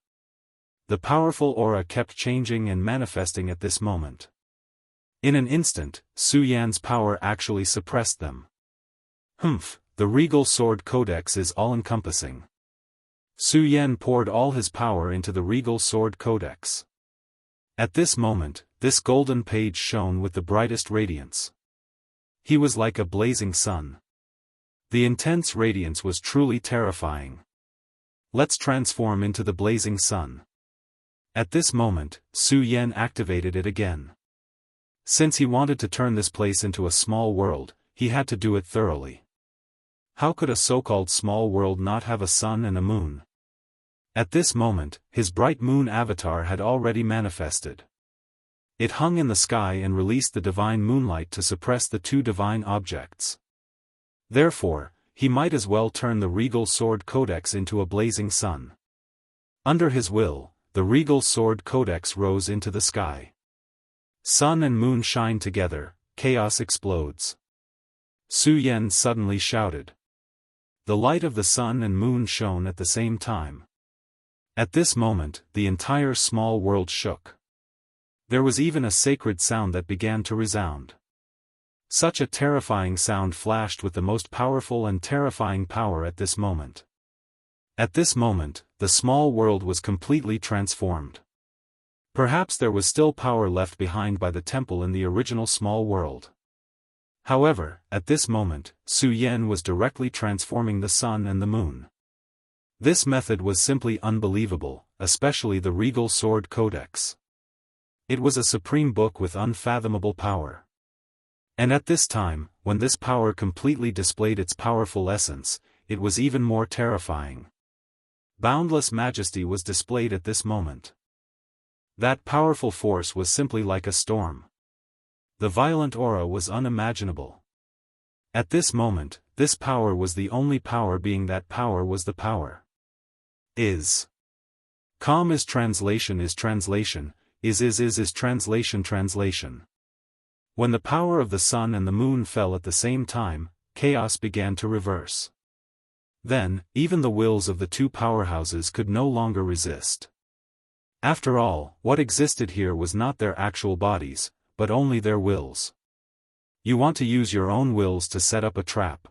The powerful aura kept changing and manifesting at this moment. In an instant, Su Yan's power actually suppressed them. The regal sword codex is all-encompassing. Su Yan poured all his power into the regal sword codex. At this moment, this golden page shone with the brightest radiance. He was like a blazing sun. The intense radiance was truly terrifying. Let's transform into the blazing sun. At this moment, Su Yan activated it again. Since he wanted to turn this place into a small world, he had to do it thoroughly. How could a so-called small world not have a sun and a moon? At this moment, his bright moon avatar had already manifested. It hung in the sky and released the divine moonlight to suppress the two divine objects. Therefore, he might as well turn the regal sword codex into a blazing sun. Under his will, the regal sword codex rose into the sky. Sun and moon shine together, chaos explodes. Su Yan suddenly shouted. The light of the sun and moon shone at the same time. At this moment, the entire small world shook. There was even a sacred sound that began to resound. Such a terrifying sound flashed with the most powerful and terrifying power at this moment. At this moment, the small world was completely transformed. Perhaps there was still power left behind by the temple in the original small world. However, at this moment, Su Yan was directly transforming the sun and the moon. This method was simply unbelievable, especially the regal sword codex. It was a supreme book with unfathomable power. And at this time, when this power completely displayed its powerful essence, it was even more terrifying. Boundless majesty was displayed at this moment. That powerful force was simply like a storm. The violent aura was unimaginable. At this moment, this power was the only power, being that power was the power. Is. Calm is translation, is translation, is translation. When the power of the sun and the moon fell at the same time, chaos began to reverse. Then, even the wills of the two powerhouses could no longer resist. After all, what existed here was not their actual bodies, but only their wills. You want to use your own wills to set up a trap.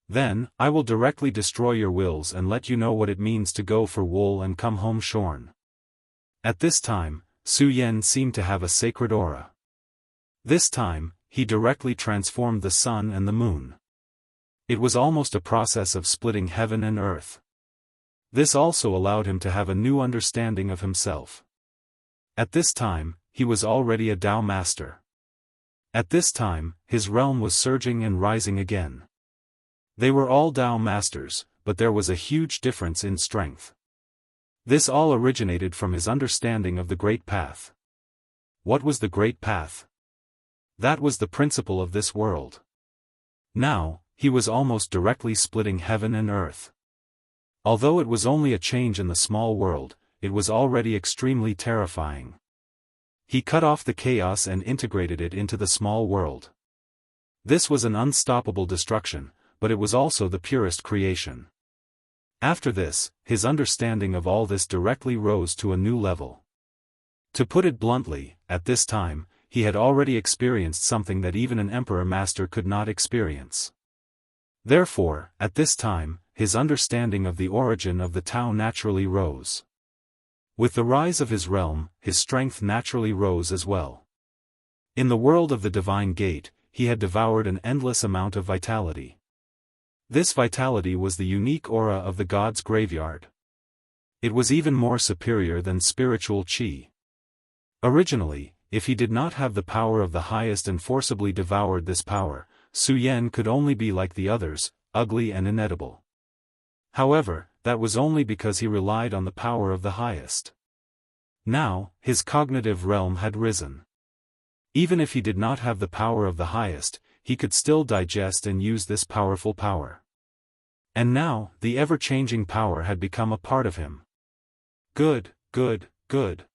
Then, I will directly destroy your wills and let you know what it means to go for wool and come home shorn. At this time, Su Yan seemed to have a sacred aura. This time, he directly transformed the sun and the moon. It was almost a process of splitting heaven and earth. This also allowed him to have a new understanding of himself. At this time, he was already a Tao master. At this time, his realm was surging and rising again. They were all Tao masters, but there was a huge difference in strength. This all originated from his understanding of the Great Path. What was the Great Path? That was the principle of this world. Now, he was almost directly splitting heaven and earth. Although it was only a change in the small world, it was already extremely terrifying. He cut off the chaos and integrated it into the small world. This was an unstoppable destruction, but it was also the purest creation. After this, his understanding of all this directly rose to a new level. To put it bluntly, at this time, he had already experienced something that even an emperor master could not experience. Therefore, at this time, his understanding of the origin of the Tao naturally rose. With the rise of his realm, his strength naturally rose as well. In the world of the Divine Gate, he had devoured an endless amount of vitality. This vitality was the unique aura of the god's graveyard. It was even more superior than spiritual qi. Originally, if he did not have the power of the highest and forcibly devoured this power, Su Yan could only be like the others, ugly and inedible. However, that was only because he relied on the power of the highest. Now, his cognitive realm had risen. Even if he did not have the power of the highest, he could still digest and use this powerful power. And now, the ever-changing power had become a part of him. Good, good, good.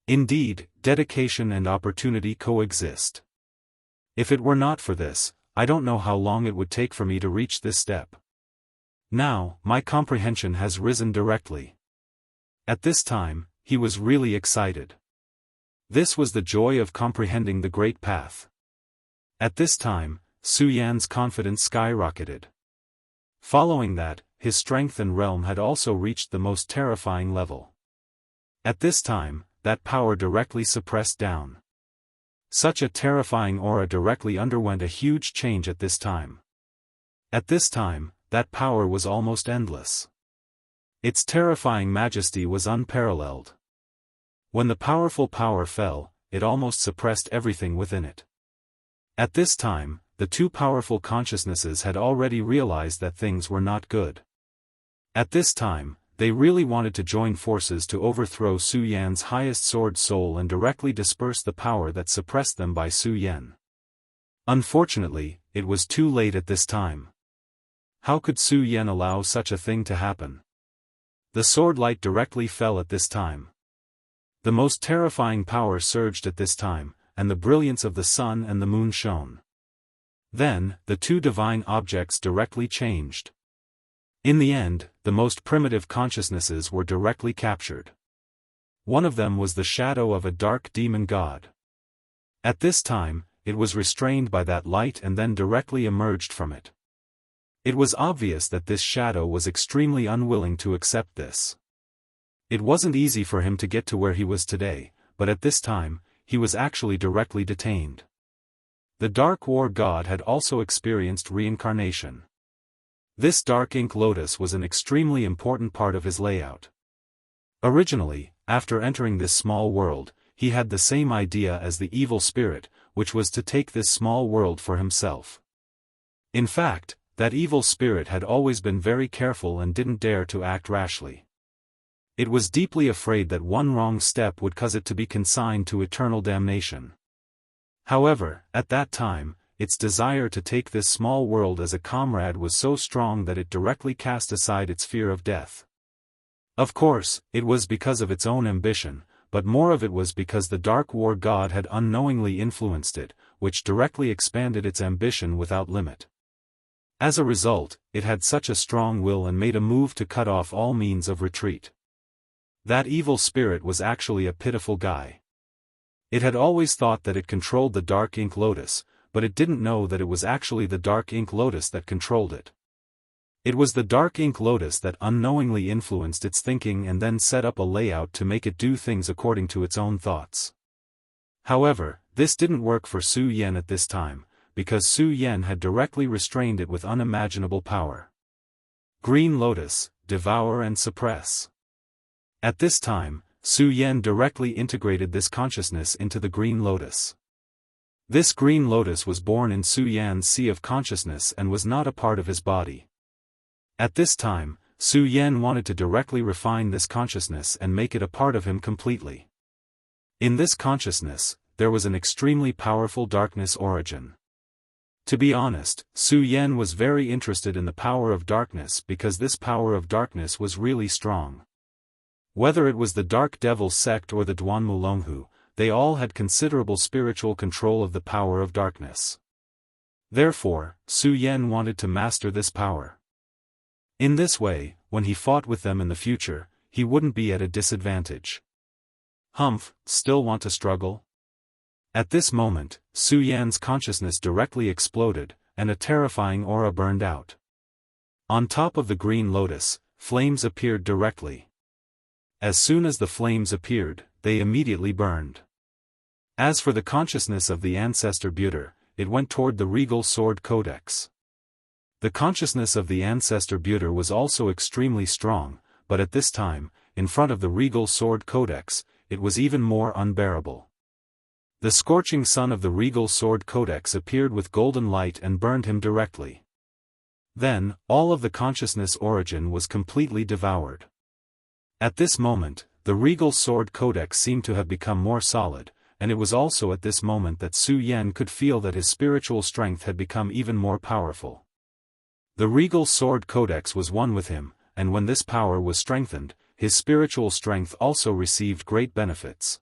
Indeed, dedication and opportunity coexist. If it were not for this, I don't know how long it would take for me to reach this step. Now, my comprehension has risen directly. At this time, he was really excited. This was the joy of comprehending the Great Path. At this time, Su Yan's confidence skyrocketed. Following that, his strength and realm had also reached the most terrifying level. At this time, that power directly suppressed down. Such a terrifying aura directly underwent a huge change at this time. At this time, that power was almost endless. Its terrifying majesty was unparalleled. When the powerful power fell, it almost suppressed everything within it. At this time, the two powerful consciousnesses had already realized that things were not good. At this time, they really wanted to join forces to overthrow Su Yan's highest sword soul and directly disperse the power that suppressed them by Su Yan. Unfortunately, it was too late at this time. How could Su Yan allow such a thing to happen? The sword light directly fell at this time. The most terrifying power surged at this time, and the brilliance of the sun and the moon shone. Then, the two divine objects directly changed. In the end, the most primitive consciousnesses were directly captured. One of them was the shadow of a dark demon god. At this time, it was restrained by that light and then directly emerged from it. It was obvious that this shadow was extremely unwilling to accept this. It wasn't easy for him to get to where he was today, but at this time, he was actually directly detained. The Dark War God had also experienced reincarnation. This dark ink lotus was an extremely important part of his layout. Originally, after entering this small world, he had the same idea as the evil spirit, which was to take this small world for himself. In fact, that evil spirit had always been very careful and didn't dare to act rashly. It was deeply afraid that one wrong step would cause it to be consigned to eternal damnation. However, at that time, its desire to take this small world as a comrade was so strong that it directly cast aside its fear of death. Of course, it was because of its own ambition, but more of it was because the Dark War God had unknowingly influenced it, which directly expanded its ambition without limit. As a result, it had such a strong will and made a move to cut off all means of retreat. That evil spirit was actually a pitiful guy. It had always thought that it controlled the Dark Ink Lotus, but it didn't know that it was actually the Dark Ink Lotus that controlled it. It was the Dark Ink Lotus that unknowingly influenced its thinking and then set up a layout to make it do things according to its own thoughts. However, this didn't work for Su Yan at this time, because Su Yan had directly restrained it with unimaginable power. Green Lotus, devour and suppress. At this time, Su Yan directly integrated this consciousness into the Green Lotus. This Green Lotus was born in Su Yan's sea of consciousness and was not a part of his body. At this time, Su Yan wanted to directly refine this consciousness and make it a part of him completely. In this consciousness, there was an extremely powerful darkness origin. To be honest, Su Yan was very interested in the power of darkness because this power of darkness was really strong. Whether it was the Dark Devil sect or the Duanmulonghu, they all had considerable spiritual control of the power of darkness. Therefore, Su Yan wanted to master this power. In this way, when he fought with them in the future, he wouldn't be at a disadvantage. Humph, still want to struggle? At this moment, Su Yan's consciousness directly exploded, and a terrifying aura burned out. On top of the Green Lotus, flames appeared directly. As soon as the flames appeared, they immediately burned. As for the consciousness of the Ancestor Buter, it went toward the Regal Sword Codex. The consciousness of the Ancestor Buter was also extremely strong, but at this time, in front of the Regal Sword Codex, it was even more unbearable. The scorching sun of the Regal Sword Codex appeared with golden light and burned him directly. Then, all of the consciousness origin was completely devoured. At this moment, the Regal Sword Codex seemed to have become more solid, and it was also at this moment that Su Yan could feel that his spiritual strength had become even more powerful. The Regal Sword Codex was one with him, and when this power was strengthened, his spiritual strength also received great benefits.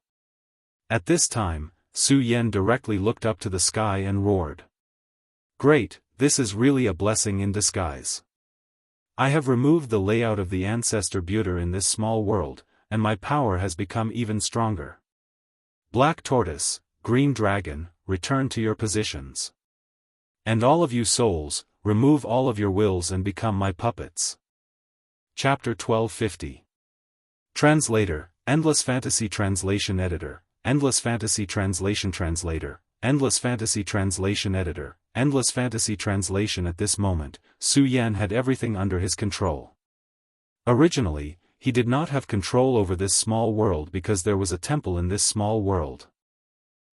At this time, Su Yan directly looked up to the sky and roared. "Great, this is really a blessing in disguise. I have removed the layout of the Ancestor Buter in this small world, and my power has become even stronger. Black Tortoise, Green Dragon, return to your positions. And all of you souls, remove all of your wills and become my puppets." Chapter 1250. Translator, Endless Fantasy Translation Editor, Endless Fantasy Translation Translator, Endless Fantasy Translation Editor, Endless Fantasy Translation. At this moment, Su Yan had everything under his control. Originally, he did not have control over this small world because there was a temple in this small world.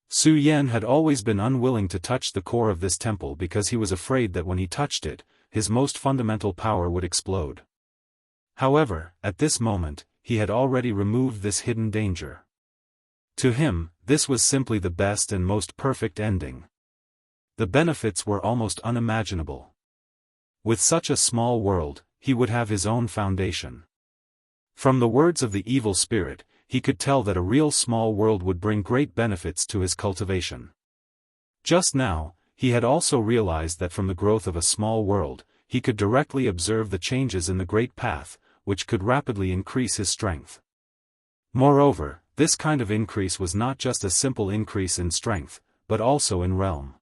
Su Yan had always been unwilling to touch the core of this temple because he was afraid that when he touched it, his most fundamental power would explode. However, at this moment, he had already removed this hidden danger. To him, this was simply the best and most perfect ending. The benefits were almost unimaginable. With such a small world, he would have his own foundation. From the words of the evil spirit, he could tell that a real small world would bring great benefits to his cultivation. Just now, he had also realized that from the growth of a small world, he could directly observe the changes in the Great Path, which could rapidly increase his strength. Moreover, this kind of increase was not just a simple increase in strength, but also in realm.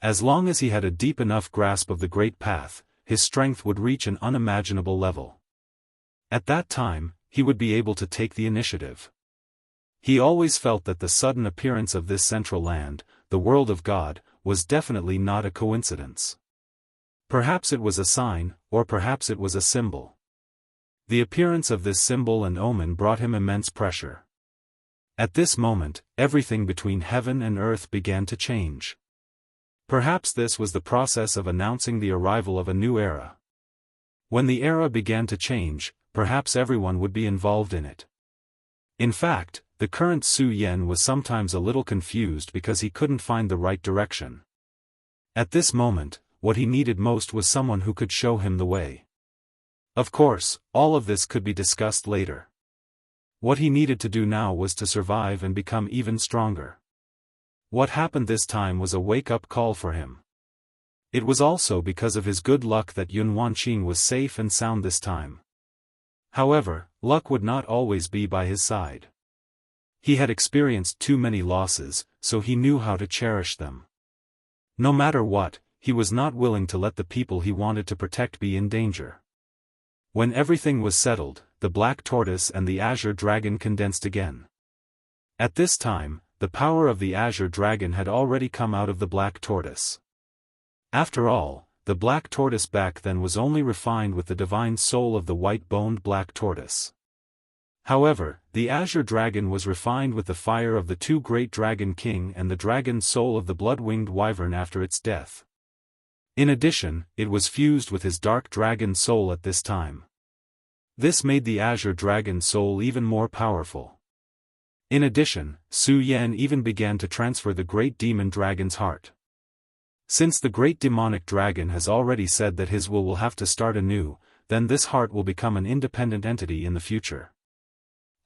As long as he had a deep enough grasp of the Great Path, his strength would reach an unimaginable level. At that time, he would be able to take the initiative. He always felt that the sudden appearance of this central land, the world of God, was definitely not a coincidence. Perhaps it was a sign, or perhaps it was a symbol. The appearance of this symbol and omen brought him immense pressure. At this moment, everything between heaven and earth began to change. Perhaps this was the process of announcing the arrival of a new era. When the era began to change, perhaps everyone would be involved in it. In fact, the current Su Yan was sometimes a little confused because he couldn't find the right direction. At this moment, what he needed most was someone who could show him the way. Of course, all of this could be discussed later. What he needed to do now was to survive and become even stronger. What happened this time was a wake-up call for him. It was also because of his good luck that Yun Wanqing was safe and sound this time. However, luck would not always be by his side. He had experienced too many losses, so he knew how to cherish them. No matter what, he was not willing to let the people he wanted to protect be in danger. When everything was settled, the black tortoise and the azure dragon condensed again. At this time, the power of the azure dragon had already come out of the black tortoise. After all, the black tortoise back then was only refined with the divine soul of the white-boned black tortoise. However, the azure dragon was refined with the fire of the two great dragon king and the dragon soul of the blood-winged wyvern after its death. In addition, it was fused with his dark dragon soul at this time. This made the azure dragon soul even more powerful. In addition, Su Yan even began to transfer the great demon dragon's heart. Since the great demonic dragon has already said that his will have to start anew, then this heart will become an independent entity in the future.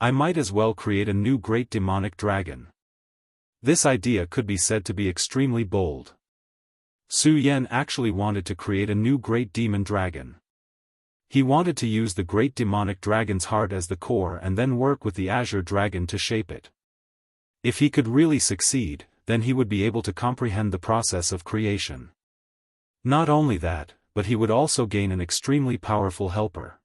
I might as well create a new great demonic dragon. This idea could be said to be extremely bold. Su Yan actually wanted to create a new great demon dragon. He wanted to use the great demonic dragon's heart as the core and then work with the azure dragon to shape it. If he could really succeed, then he would be able to comprehend the process of creation. Not only that, but he would also gain an extremely powerful helper.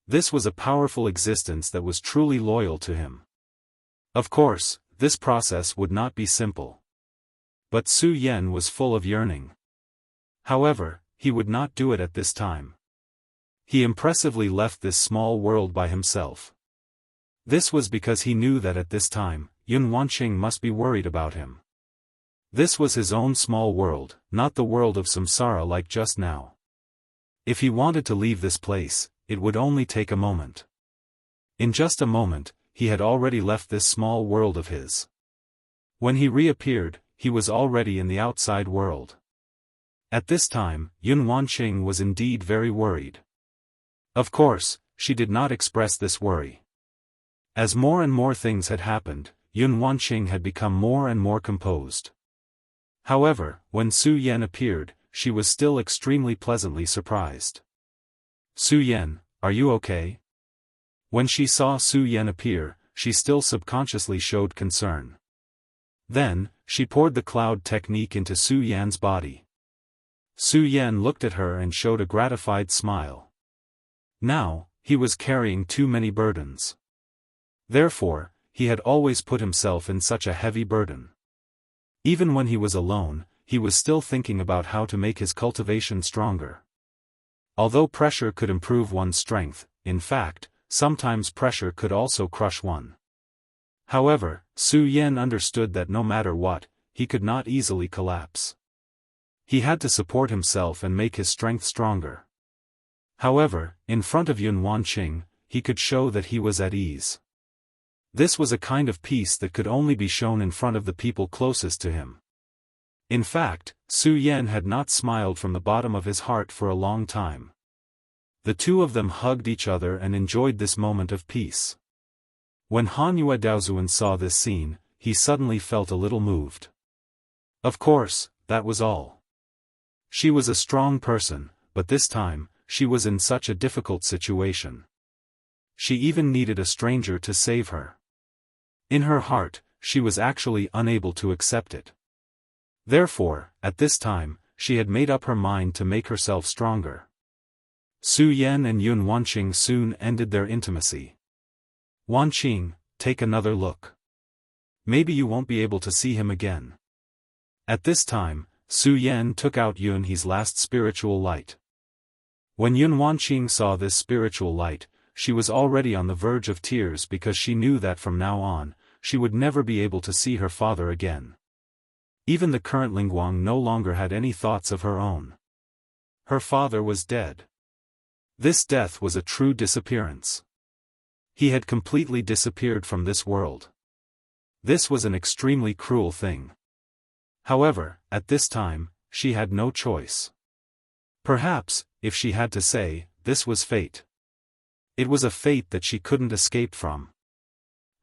This was a powerful existence that was truly loyal to him. Of course, this process would not be simple. But Su Yan was full of yearning. However, he would not do it at this time. He impressively left this small world by himself. This was because he knew that at this time, Yun Wanqing must be worried about him. This was his own small world, not the world of samsara like just now. If he wanted to leave this place, it would only take a moment. In just a moment, he had already left this small world of his. When he reappeared, he was already in the outside world. At this time, Yun Wanqing was indeed very worried. Of course, she did not express this worry. As more and more things had happened, Yun Wanqing had become more and more composed. However, when Su Yan appeared, she was still extremely pleasantly surprised. Su Yan, are you okay? When she saw Su Yan appear, she still subconsciously showed concern. Then, she poured the cloud technique into Su Yan's body. Su Yan looked at her and showed a gratified smile. Now, he was carrying too many burdens. Therefore, he had always put himself in such a heavy burden. Even when he was alone, he was still thinking about how to make his cultivation stronger. Although pressure could improve one's strength, in fact, sometimes pressure could also crush one. However, Su Yan understood that no matter what, he could not easily collapse. He had to support himself and make his strength stronger. However, in front of Yun Wanqing, he could show that he was at ease. This was a kind of peace that could only be shown in front of the people closest to him. In fact, Su Yan had not smiled from the bottom of his heart for a long time. The two of them hugged each other and enjoyed this moment of peace. When Hanyue Daozuan saw this scene, he suddenly felt a little moved. Of course, that was all. She was a strong person, but this time, she was in such a difficult situation. She even needed a stranger to save her. In her heart, she was actually unable to accept it. Therefore, at this time, she had made up her mind to make herself stronger. Su Yan and Yun Wanqing soon ended their intimacy. Wanqing, take another look. Maybe you won't be able to see him again. At this time, Su Yan took out Yun He's last spiritual light. When Yun Wanqing saw this spiritual light, she was already on the verge of tears because she knew that from now on, she would never be able to see her father again. Even the current Lingguang no longer had any thoughts of her own. Her father was dead. This death was a true disappearance. He had completely disappeared from this world. This was an extremely cruel thing. However, at this time, she had no choice. Perhaps, if she had to say, this was fate. It was a fate that she couldn't escape from.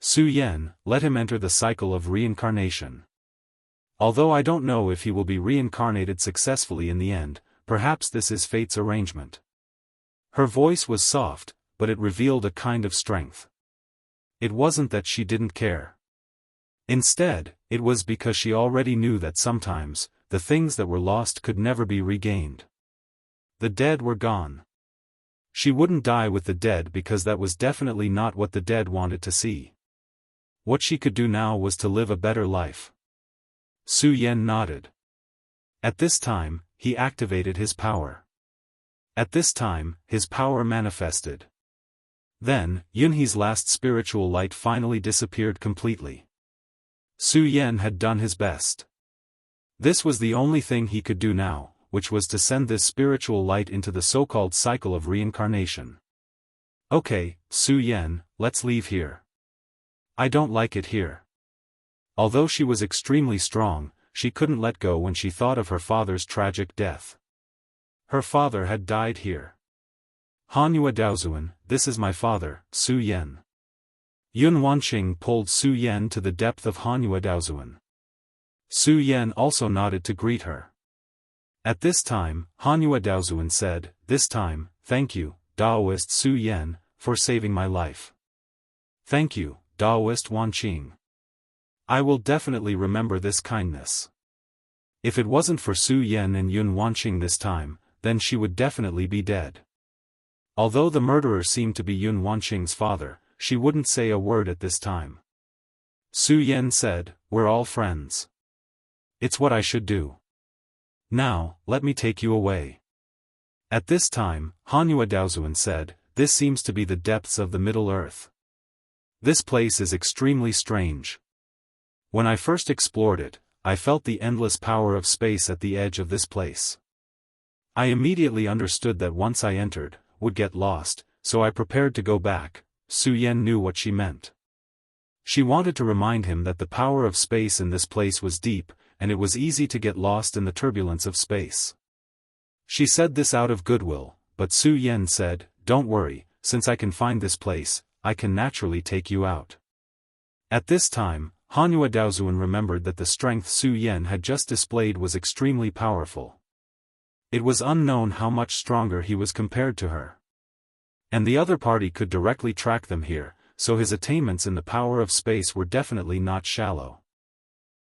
Su Yan, let him enter the cycle of reincarnation. Although I don't know if he will be reincarnated successfully in the end, perhaps this is fate's arrangement. Her voice was soft, but it revealed a kind of strength. It wasn't that she didn't care. Instead, it was because she already knew that sometimes, the things that were lost could never be regained. The dead were gone. She wouldn't die with the dead because that was definitely not what the dead wanted to see. What she could do now was to live a better life. Su Yan nodded. At this time, he activated his power. At this time, his power manifested. Then, Yunhe's last spiritual light finally disappeared completely. Su Yan had done his best. This was the only thing he could do now, which was to send this spiritual light into the so-called cycle of reincarnation. Okay, Su Yan, let's leave here. I don't like it here. Although she was extremely strong, she couldn't let go when she thought of her father's tragic death. Her father had died here. Hanyu Daozuan, this is my father, Su Yan. Yun Wanqing pulled Su Yan to the depth of Hanyu Daozuan. Su Yan also nodded to greet her. At this time, Hanyu Daozuan said, this time, thank you, Daoist Su Yan, for saving my life. Thank you, Daoist Wanqing. I will definitely remember this kindness. If it wasn't for Su Yan and Yun Wanqing this time, then she would definitely be dead. Although the murderer seemed to be Yun Wanqing's father, she wouldn't say a word at this time. Su Yan said, we're all friends. It's what I should do. Now, let me take you away. At this time, Hanyu Daozuan said, this seems to be the depths of the Middle Earth. This place is extremely strange. When I first explored it, I felt the endless power of space at the edge of this place. I immediately understood that once I entered, would get lost, so I prepared to go back. Su Yan knew what she meant. She wanted to remind him that the power of space in this place was deep, and it was easy to get lost in the turbulence of space. She said this out of goodwill, but Su Yan said, don't worry, since I can find this place, I can naturally take you out. At this time, Hanyu Daozuan remembered that the strength Su Yan had just displayed was extremely powerful. It was unknown how much stronger he was compared to her. And the other party could directly track them here, so his attainments in the power of space were definitely not shallow.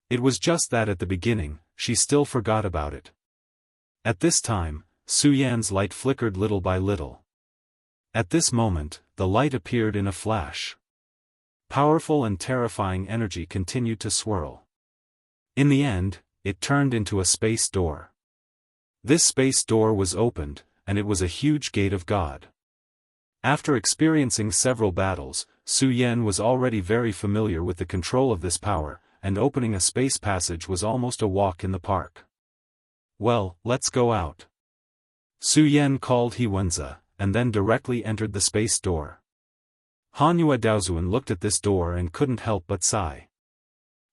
It was just that at the beginning, she still forgot about it. At this time, Su Yan's light flickered little by little. At this moment, the light appeared in a flash. Powerful and terrifying energy continued to swirl. In the end, it turned into a space door. This space door was opened, and it was a huge gate of God. After experiencing several battles, Su Yan was already very familiar with the control of this power, and opening a space passage was almost a walk in the park. Well, let's go out. Su Yan called He Wenza, and then directly entered the space door. Hanyu Daozuan looked at this door and couldn't help but sigh.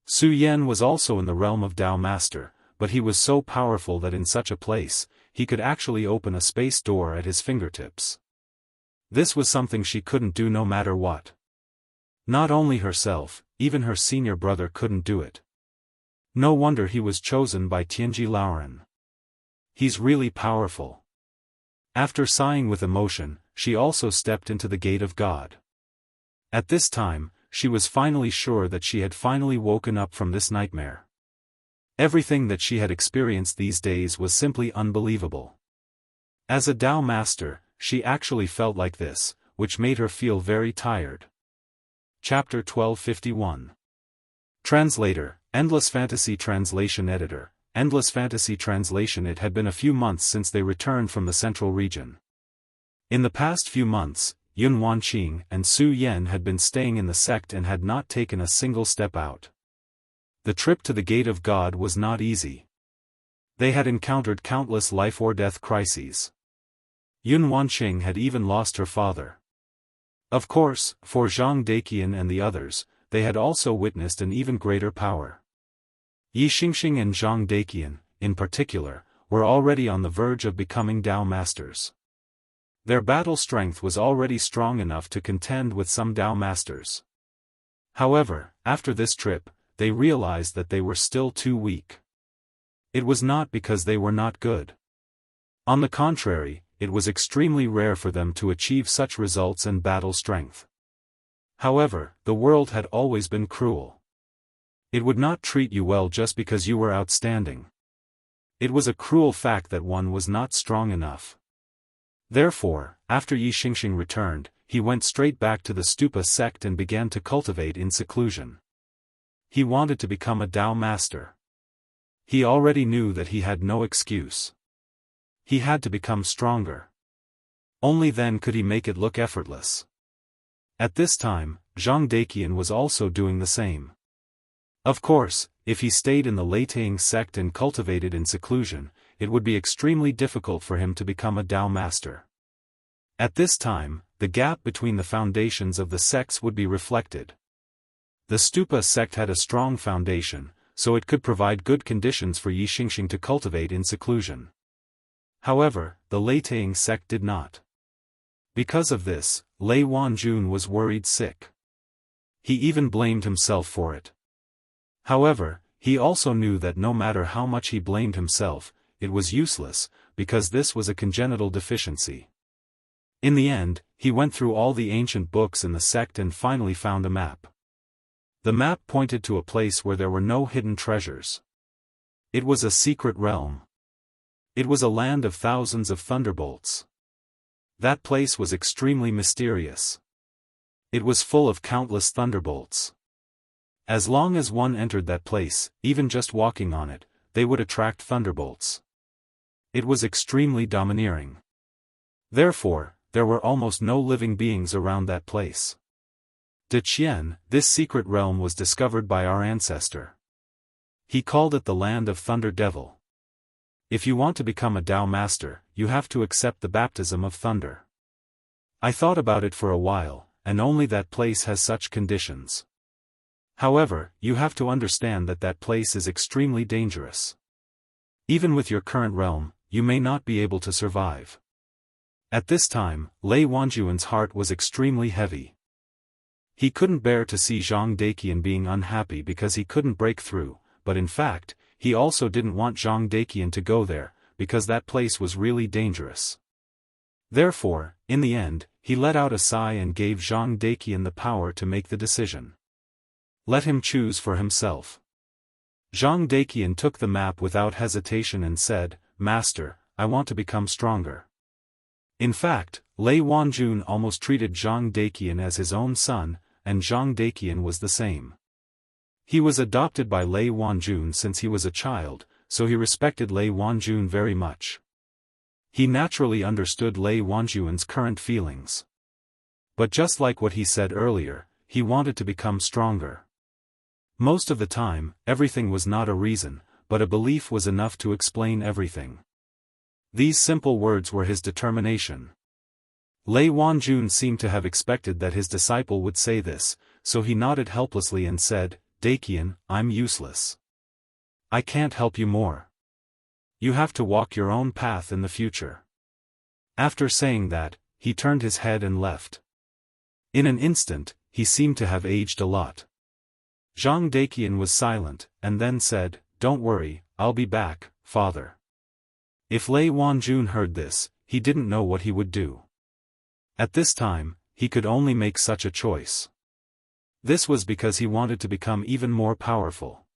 Su Yan was also in the realm of Dao Master, but he was so powerful that in such a place, he could actually open a space door at his fingertips. This was something she couldn't do no matter what. Not only herself, even her senior brother couldn't do it. No wonder he was chosen by Tianji Laoren. He's really powerful. After sighing with emotion, she also stepped into the gate of God. At this time, she was finally sure that she had finally woken up from this nightmare. Everything that she had experienced these days was simply unbelievable. As a Dao master, she actually felt like this, which made her feel very tired. Chapter 1251. Translator, Endless Fantasy Translation Editor, Endless Fantasy Translation. It had been a few months since they returned from the central region. In the past few months, Yun Wanqing and Su Yan had been staying in the sect and had not taken a single step out. The trip to the Gate of God was not easy. They had encountered countless life-or-death crises. Yun Wanqing had even lost her father. Of course, for Zhang Daqian and the others, they had also witnessed an even greater power. Yi Xingxing and Zhang Daqian, in particular, were already on the verge of becoming Dao masters. Their battle strength was already strong enough to contend with some Dao masters. However, after this trip, they realized that they were still too weak. It was not because they were not good. On the contrary, it was extremely rare for them to achieve such results and battle strength. However, the world had always been cruel. It would not treat you well just because you were outstanding. It was a cruel fact that one was not strong enough. Therefore, after Yi Xingxing returned, he went straight back to the Stupa sect and began to cultivate in seclusion. He wanted to become a Dao master. He already knew that he had no excuse. He had to become stronger. Only then could he make it look effortless. At this time, Zhang Daqian was also doing the same. Of course, if he stayed in the Leitang sect and cultivated in seclusion, it would be extremely difficult for him to become a Dao master. At this time, the gap between the foundations of the sects would be reflected. The Stupa sect had a strong foundation, so it could provide good conditions for Yi Xingxing to cultivate in seclusion. However, the Leitang sect did not. Because of this, Lei Wanjun was worried sick. He even blamed himself for it. However, he also knew that no matter how much he blamed himself, it was useless, because this was a congenital deficiency. In the end, he went through all the ancient books in the sect and finally found a map. The map pointed to a place where there were no hidden treasures. It was a secret realm. It was a land of thousands of thunderbolts. That place was extremely mysterious. It was full of countless thunderbolts. As long as one entered that place, even just walking on it, they would attract thunderbolts. It was extremely domineering. Therefore, there were almost no living beings around that place. De Qian, this secret realm was discovered by our ancestor. He called it the Land of Thunder Devil. If you want to become a Dao master, you have to accept the baptism of thunder. I thought about it for a while, and only that place has such conditions. However, you have to understand that that place is extremely dangerous. Even with your current realm, you may not be able to survive. At this time, Lei Wanjuan's heart was extremely heavy. He couldn't bear to see Zhang Daqian being unhappy because he couldn't break through, but in fact, he also didn't want Zhang Daqian to go there, because that place was really dangerous. Therefore, in the end, he let out a sigh and gave Zhang Daqian the power to make the decision. Let him choose for himself. Zhang Daqian took the map without hesitation and said, "Master, I want to become stronger." In fact, Lei Wanjun almost treated Zhang Daqian as his own son, and Zhang Daqian was the same. He was adopted by Lei Wanjun since he was a child, so he respected Lei Wanjun very much. He naturally understood Lei Wanjun's current feelings. But just like what he said earlier, he wanted to become stronger. Most of the time, everything was not a reason, but a belief was enough to explain everything. These simple words were his determination. Lei Wanjun seemed to have expected that his disciple would say this, so he nodded helplessly and said, "Daqian, I'm useless. I can't help you more. You have to walk your own path in the future." After saying that, he turned his head and left. In an instant, he seemed to have aged a lot. Zhang Daqian was silent, and then said, "Don't worry, I'll be back, father." If Lei Wanjun heard this, he didn't know what he would do. At this time, he could only make such a choice. This was because he wanted to become even more powerful.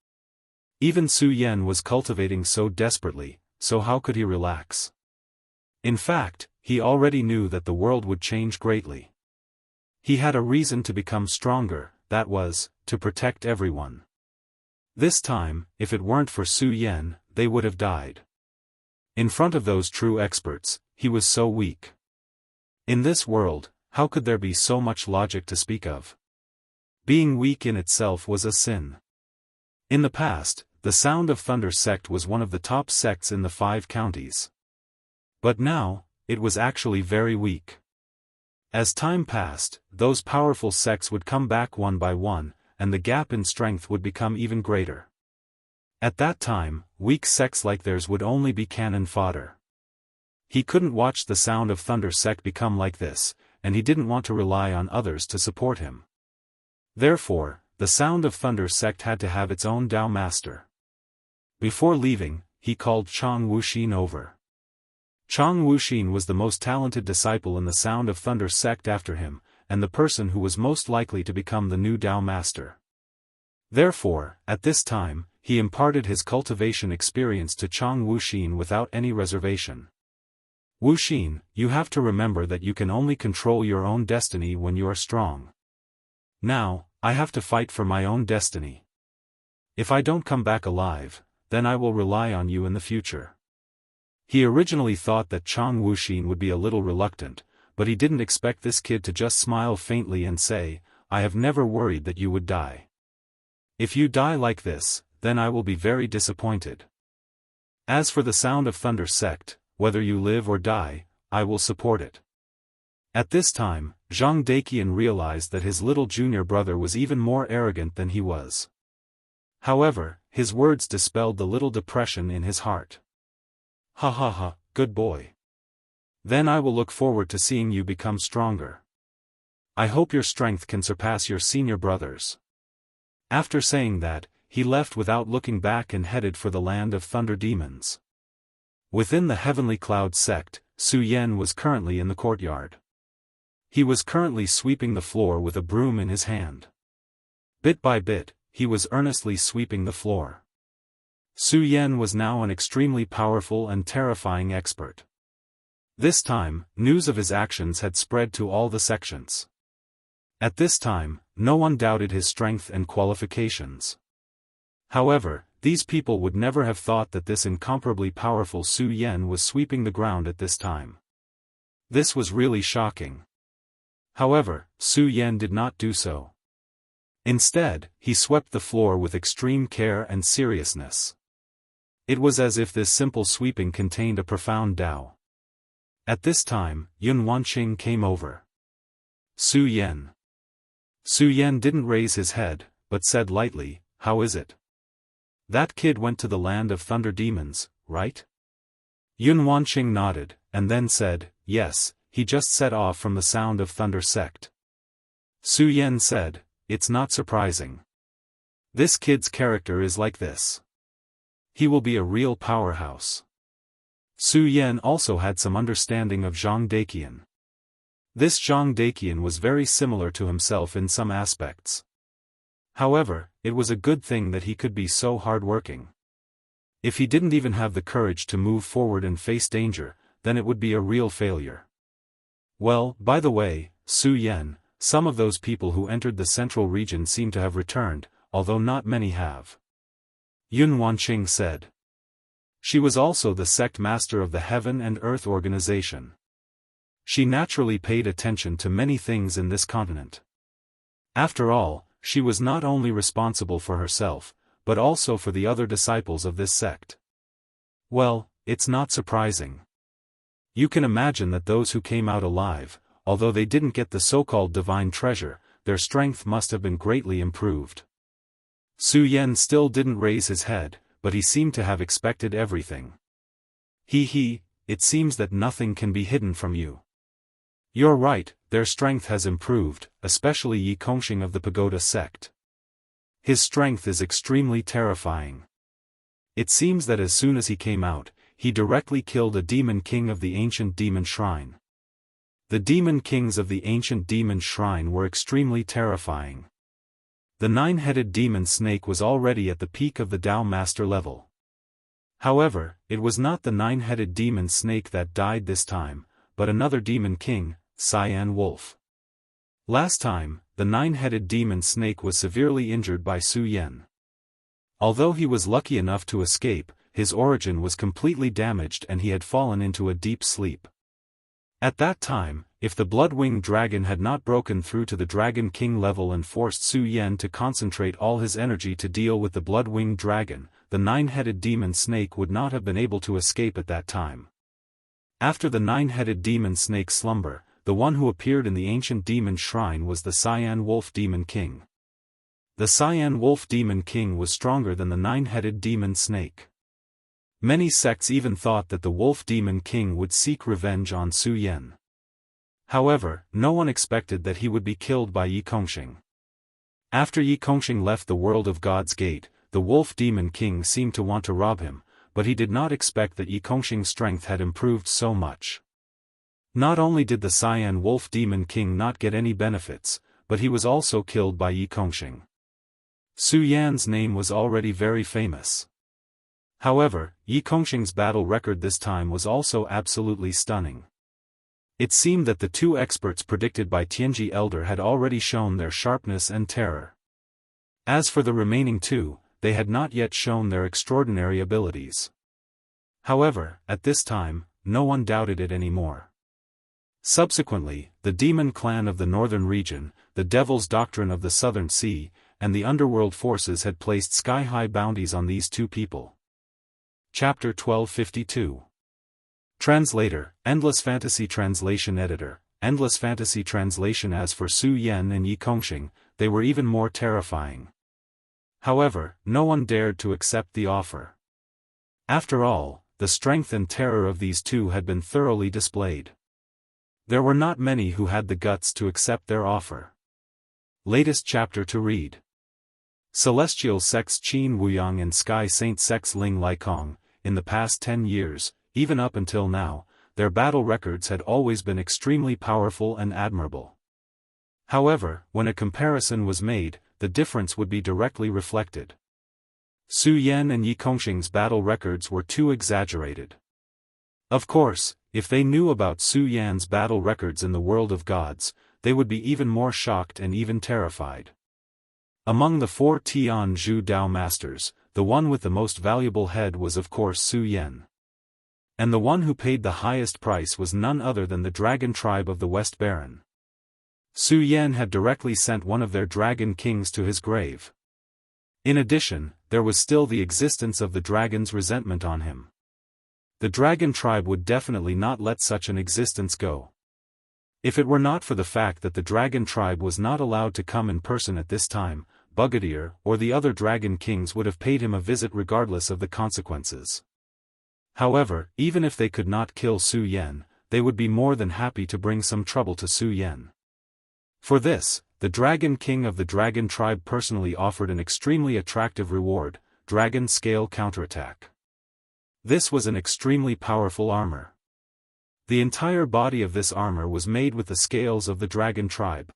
Even Su Yan was cultivating so desperately, so how could he relax? In fact, he already knew that the world would change greatly. He had a reason to become stronger, that was, to protect everyone. This time, if it weren't for Su Yan, they would have died. In front of those true experts, he was so weak. In this world, How could there be so much logic to speak of? Being weak in itself was a sin. In the past, the Sound of Thunder sect was one of the top sects in the 5 counties. But now, it was actually very weak. As time passed, those powerful sects would come back one by one, and the gap in strength would become even greater. At that time, weak sects like theirs would only be cannon fodder. He couldn't watch the Sound of Thunder sect become like this, and he didn't want to rely on others to support him. Therefore, the Sound of Thunder sect had to have its own Tao master. Before leaving, he called Chang Wuxin over. Chang Wuxin was the most talented disciple in the Sound of Thunder sect after him, and the person who was most likely to become the new Tao master. Therefore, at this time, he imparted his cultivation experience to Chang Wuxin without any reservation. Wuxin, you have to remember that you can only control your own destiny when you are strong. Now, I have to fight for my own destiny. If I don't come back alive, then I will rely on you in the future. He originally thought that Chang Wuxin would be a little reluctant, but he didn't expect this kid to just smile faintly and say, I have never worried that you would die. If you die like this, then I will be very disappointed. As for the Sound of Thunder sect, whether you live or die, I will support it. At this time, Zhang Daqian realized that his little junior brother was even more arrogant than he was. However, his words dispelled the little depression in his heart. Ha ha ha, good boy. Then I will look forward to seeing you become stronger. I hope your strength can surpass your senior brother's. After saying that, he left without looking back and headed for the land of thunder demons. Within the Heavenly Cloud sect, Su Yan was currently in the courtyard. He was currently sweeping the floor with a broom in his hand. Bit by bit, he was earnestly sweeping the floor. Su Yan was now an extremely powerful and terrifying expert. This time, news of his actions had spread to all the sections. At this time, no one doubted his strength and qualifications. However, these people would never have thought that this incomparably powerful Su Yan was sweeping the ground at this time. This was really shocking. However, Su Yan did not do so. Instead, he swept the floor with extreme care and seriousness. It was as if this simple sweeping contained a profound Tao. At this time, Yun Wanqing came over. Su Yan. Su Yan didn't raise his head, but said lightly, how is it? That kid went to the land of thunder demons, right? Yun Wanqing nodded, and then said, yes, he just set off from the Sound of Thunder sect. Su Yan said, it's not surprising. This kid's character is like this. He will be a real powerhouse. Su Yan also had some understanding of Zhang Daqian. This Zhang Daqian was very similar to himself in some aspects. However, it was a good thing that he could be so hardworking. If he didn't even have the courage to move forward and face danger, then it would be a real failure. Well, by the way, Su Yan, some of those people who entered the central region seem to have returned, although not many have. Yun Wanqing said. She was also the sect master of the Heaven and Earth organization. She naturally paid attention to many things in this continent. After all, she was not only responsible for herself, but also for the other disciples of this sect. Well, it's not surprising. You can imagine that those who came out alive, although they didn't get the so-called divine treasure, their strength must have been greatly improved. Su Yan still didn't raise his head, but he seemed to have expected everything. It seems that nothing can be hidden from you. You're right, their strength has improved, especially Yi Kongxing of the Pagoda sect. His strength is extremely terrifying. It seems that as soon as he came out, he directly killed a demon king of the ancient demon shrine. The demon kings of the ancient demon shrine were extremely terrifying. The 9-headed demon snake was already at the peak of the Tao master level. However, it was not the 9-headed demon snake that died this time, but another demon king, Cyan Wolf. Last time, the 9-headed demon snake was severely injured by Su Yan. Although he was lucky enough to escape, his origin was completely damaged and he had fallen into a deep sleep. At that time, if the blood-winged dragon had not broken through to the Dragon King level and forced Su Yan to concentrate all his energy to deal with the blood-winged dragon, the nine-headed demon snake would not have been able to escape at that time. After the nine-headed demon snake's slumber, the one who appeared in the ancient demon shrine was the Cyan Wolf Demon King. The Cyan Wolf Demon King was stronger than the nine-headed demon snake. Many sects even thought that the Wolf Demon King would seek revenge on Su Yan. However, no one expected that he would be killed by Yi Kongxing. After Yi Kongxing left the world of God's Gate, the Wolf Demon King seemed to want to rob him, but he did not expect that Yi Kongxing's strength had improved so much. Not only did the Cyan Wolf Demon King not get any benefits, but he was also killed by Yi Kongxing. Su Yan's name was already very famous. However, Yi Kongxing's battle record this time was also absolutely stunning. It seemed that the two experts predicted by Tianji Elder had already shown their sharpness and terror. As for the remaining two, they had not yet shown their extraordinary abilities. However, at this time, no one doubted it anymore. Subsequently, the demon clan of the northern region, the Devil's Doctrine of the Southern Sea, and the underworld forces had placed sky-high bounties on these two people. Chapter 1252. Translator, Endless Fantasy Translation Editor, Endless Fantasy Translation. As for Su Yan and Yi Kongxing, they were even more terrifying. However, no one dared to accept the offer. After all, the strength and terror of these two had been thoroughly displayed. There were not many who had the guts to accept their offer. Latest chapter to read. Celestial sects Qin Wuyang and Sky Saint sects Ling Laikong. In the past 10 years, even up until now, their battle records had always been extremely powerful and admirable. However, when a comparison was made, the difference would be directly reflected. Su Yan and Yi Kongxing's battle records were too exaggerated. Of course, if they knew about Su Yan's battle records in the world of gods, they would be even more shocked and even terrified. Among the 4 Tian Zhu Dao masters, the one with the most valuable head was of course Su Yan. And the one who paid the highest price was none other than the dragon tribe of the West Baron. Su Yan had directly sent one of their dragon kings to his grave. In addition, there was still the existence of the dragon's resentment on him. The dragon tribe would definitely not let such an existence go. If it were not for the fact that the dragon tribe was not allowed to come in person at this time, Bugadier or the other dragon kings would have paid him a visit regardless of the consequences. However, even if they could not kill Su Yan, they would be more than happy to bring some trouble to Su Yan. For this, the Dragon King of the Dragon Tribe personally offered an extremely attractive reward, Dragon Scale Counterattack. This was an extremely powerful armor. The entire body of this armor was made with the scales of the Dragon Tribe.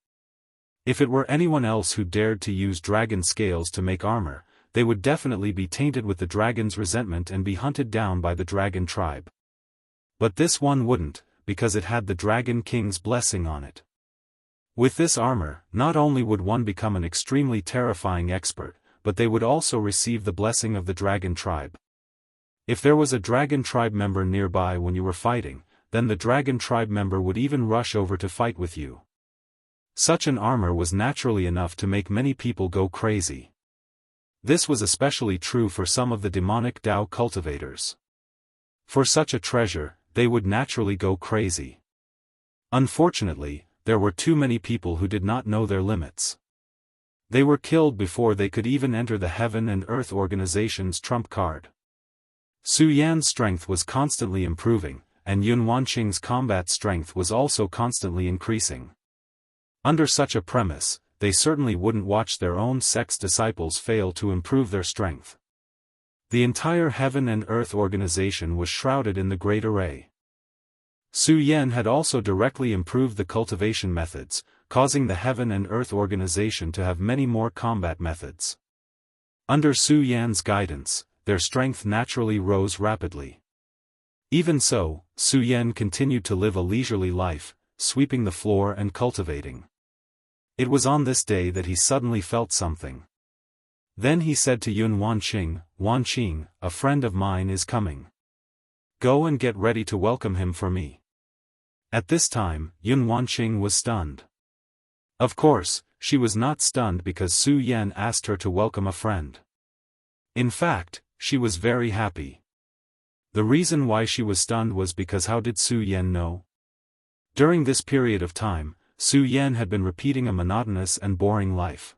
If it were anyone else who dared to use dragon scales to make armor, they would definitely be tainted with the dragon's resentment and be hunted down by the Dragon Tribe. But this one wouldn't, because it had the Dragon King's blessing on it. With this armor, not only would one become an extremely terrifying expert, but they would also receive the blessing of the Dragon Tribe. If there was a Dragon Tribe member nearby when you were fighting, then the Dragon Tribe member would even rush over to fight with you. Such an armor was naturally enough to make many people go crazy. This was especially true for some of the demonic Dao cultivators. For such a treasure, they would naturally go crazy. Unfortunately, there were too many people who did not know their limits. They were killed before they could even enter the Heaven and Earth Organization's trump card. Su Yan's strength was constantly improving, and Yun Wanqing's combat strength was also constantly increasing. Under such a premise, they certainly wouldn't watch their own sect's disciples fail to improve their strength. The entire Heaven and Earth Organization was shrouded in the Great Array. Su Yan had also directly improved the cultivation methods, causing the Heaven and Earth Organization to have many more combat methods. Under Su Yan's guidance, their strength naturally rose rapidly. Even so, Su Yan continued to live a leisurely life, sweeping the floor and cultivating. It was on this day that he suddenly felt something. Then he said to Yun Wanqing, "Wanqing, a friend of mine is coming. Go and get ready to welcome him for me." At this time, Yun Wanqing was stunned. Of course, she was not stunned because Su Yan asked her to welcome a friend. In fact, she was very happy. The reason why she was stunned was because how did Su Yan know? During this period of time, Su Yan had been repeating a monotonous and boring life.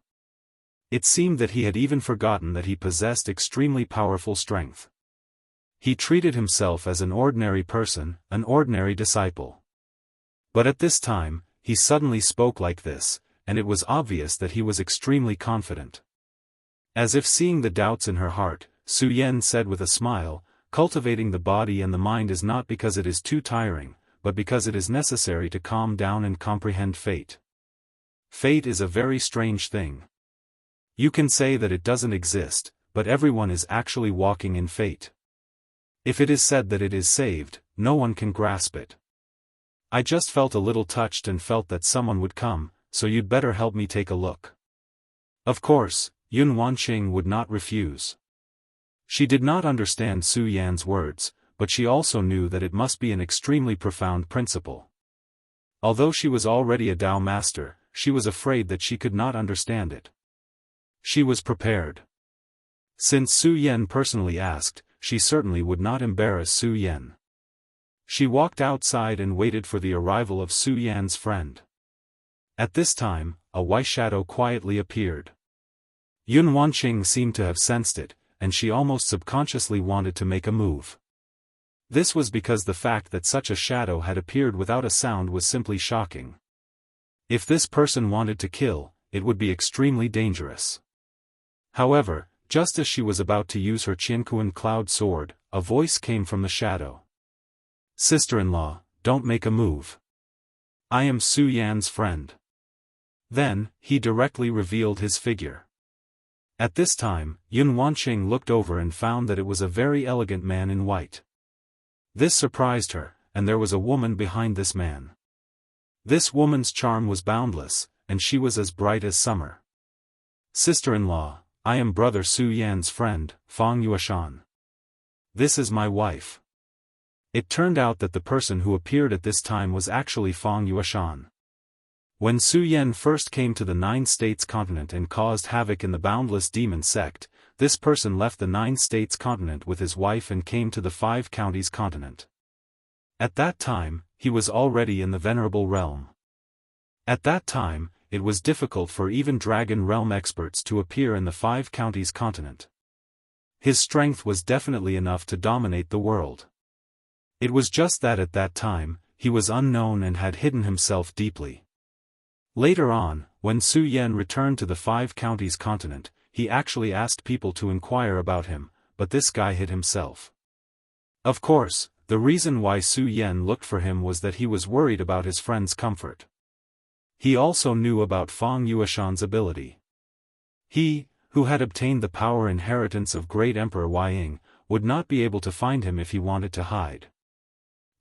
It seemed that he had even forgotten that he possessed extremely powerful strength. He treated himself as an ordinary person, an ordinary disciple. But at this time, he suddenly spoke like this, and it was obvious that he was extremely confident. As if seeing the doubts in her heart, Su Yan said with a smile, "Cultivating the body and the mind is not because it is too tiring, but because it is necessary to calm down and comprehend fate. Fate is a very strange thing. You can say that it doesn't exist, but everyone is actually walking in fate. If it is said that it is saved, no one can grasp it. I just felt a little touched and felt that someone would come, so you'd better help me take a look." Of course, Yun Wanqing would not refuse. She did not understand Su Yan's words, but she also knew that it must be an extremely profound principle. Although she was already a Tao master, she was afraid that she could not understand it. She was prepared. Since Su Yan personally asked, she certainly would not embarrass Su Yan. She walked outside and waited for the arrival of Su Yan's friend. At this time, a white shadow quietly appeared. Yun Wanqing seemed to have sensed it, and she almost subconsciously wanted to make a move. This was because the fact that such a shadow had appeared without a sound was simply shocking. If this person wanted to kill, it would be extremely dangerous. However, just as she was about to use her Qianquan cloud sword, a voice came from the shadow. "Sister-in-law, don't make a move. I am Su Yan's friend." Then, he directly revealed his figure. At this time, Yun Wanqing looked over and found that it was a very elegant man in white. This surprised her, and there was a woman behind this man. This woman's charm was boundless, and she was as bright as summer. "Sister-in-law, I am brother Su Yan's friend, Fang Yueshan. This is my wife." It turned out that the person who appeared at this time was actually Fang Yueshan. When Su Yan first came to the Nine States continent and caused havoc in the Boundless demon sect, this person left the Nine States continent with his wife and came to the Five Counties continent. At that time, he was already in the Venerable Realm. At that time, it was difficult for even Dragon Realm experts to appear in the Five Counties continent. His strength was definitely enough to dominate the world. It was just that at that time, he was unknown and had hidden himself deeply. Later on, when Su Yan returned to the Five Counties continent, he actually asked people to inquire about him, but this guy hid himself. Of course, the reason why Su Yan looked for him was that he was worried about his friend's comfort. He also knew about Fang Yueshan's ability. He, who had obtained the power inheritance of Great Emperor Ying, would not be able to find him if he wanted to hide.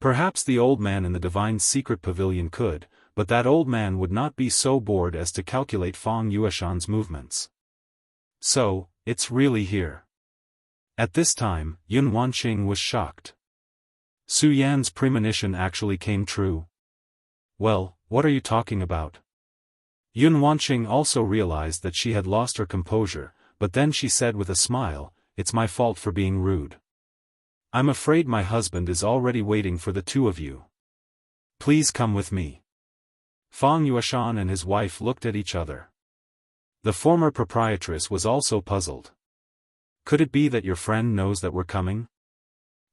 Perhaps the old man in the divine secret pavilion could, but that old man would not be so bored as to calculate Fang Yueshan's movements. So, it's really here. At this time, Yun Wanqing was shocked. Su Yan's premonition actually came true. "Well, what are you talking about?" Yun Wanqing also realized that she had lost her composure, but then she said with a smile, "It's my fault for being rude. I'm afraid my husband is already waiting for the two of you. Please come with me." Fang Yueshan and his wife looked at each other. The former proprietress was also puzzled. "Could it be that your friend knows that we're coming?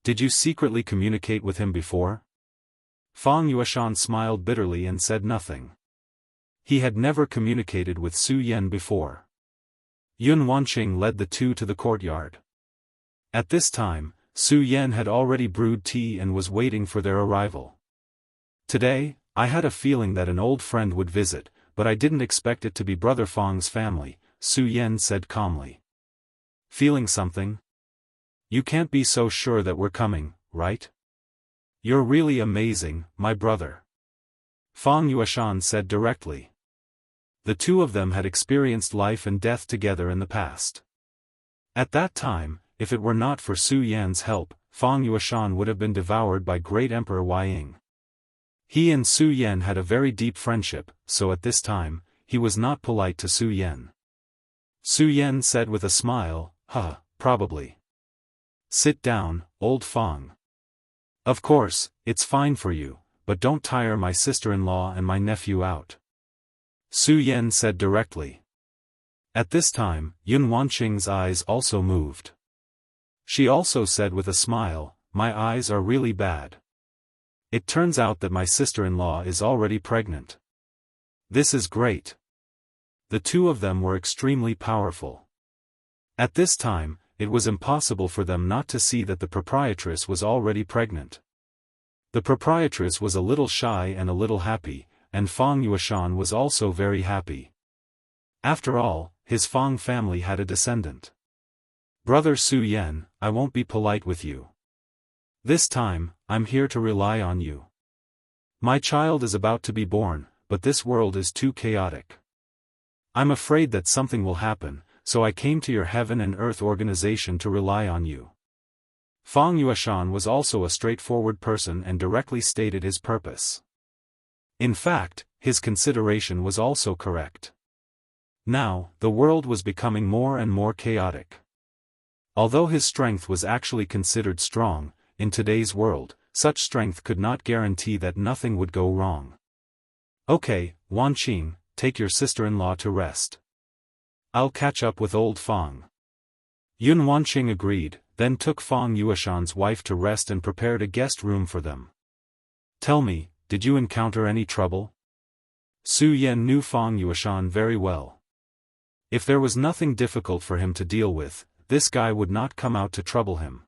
Did you secretly communicate with him before?" Fang Yueshan smiled bitterly and said nothing. He had never communicated with Su Yan before. Yun Wanqing led the two to the courtyard. At this time, Su Yan had already brewed tea and was waiting for their arrival. "Today, I had a feeling that an old friend would visit, but I didn't expect it to be Brother Fang's family," Su Yan said calmly. "Feeling something? You can't be so sure that we're coming, right? You're really amazing, my brother," Fang Yueshan said directly. The two of them had experienced life and death together in the past. At that time, if it were not for Su Yan's help, Fang Yueshan would have been devoured by Great Emperor Ying. He and Su Yan had a very deep friendship, so at this time, he was not polite to Su Yan. Su Yan said with a smile, probably. Sit down, old Fang. Of course, it's fine for you, but don't tire my sister-in-law and my nephew out. Su Yan said directly. At this time, Yun Wanqing's eyes also moved. She also said with a smile, my eyes are really bad. It turns out that my sister-in-law is already pregnant. This is great. The two of them were extremely powerful. At this time, it was impossible for them not to see that the proprietress was already pregnant. The proprietress was a little shy and a little happy, and Fang Yueshan was also very happy. After all, his Fang family had a descendant. Brother Su Yan, I won't be polite with you. This time, I'm here to rely on you. My child is about to be born, but this world is too chaotic. I'm afraid that something will happen, so I came to your heaven and earth organization to rely on you. Fang Yueshan was also a straightforward person and directly stated his purpose. In fact, his consideration was also correct. Now, the world was becoming more and more chaotic. Although his strength was actually considered strong, in today's world, such strength could not guarantee that nothing would go wrong. Okay, Wanqing, take your sister-in-law to rest. I'll catch up with old Fang. Yun Wanqing agreed, then took Fang Yueshan's wife to rest and prepared a guest room for them. Tell me, did you encounter any trouble? Su Yan knew Fang Yueshan very well. If there was nothing difficult for him to deal with, this guy would not come out to trouble him.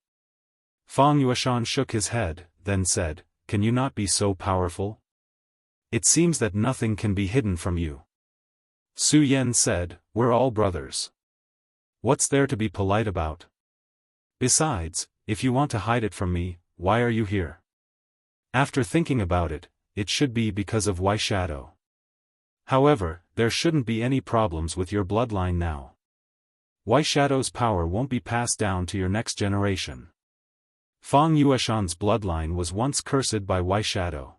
Fang Yueshan shook his head, then said, can you not be so powerful? It seems that nothing can be hidden from you. Su Yan said, we're all brothers. What's there to be polite about? Besides, if you want to hide it from me, why are you here? After thinking about it, it should be because of Wei Shadow. However, there shouldn't be any problems with your bloodline now. Wei Shadow's power won't be passed down to your next generation. Fang Yueshan's bloodline was once cursed by Wei Shadow.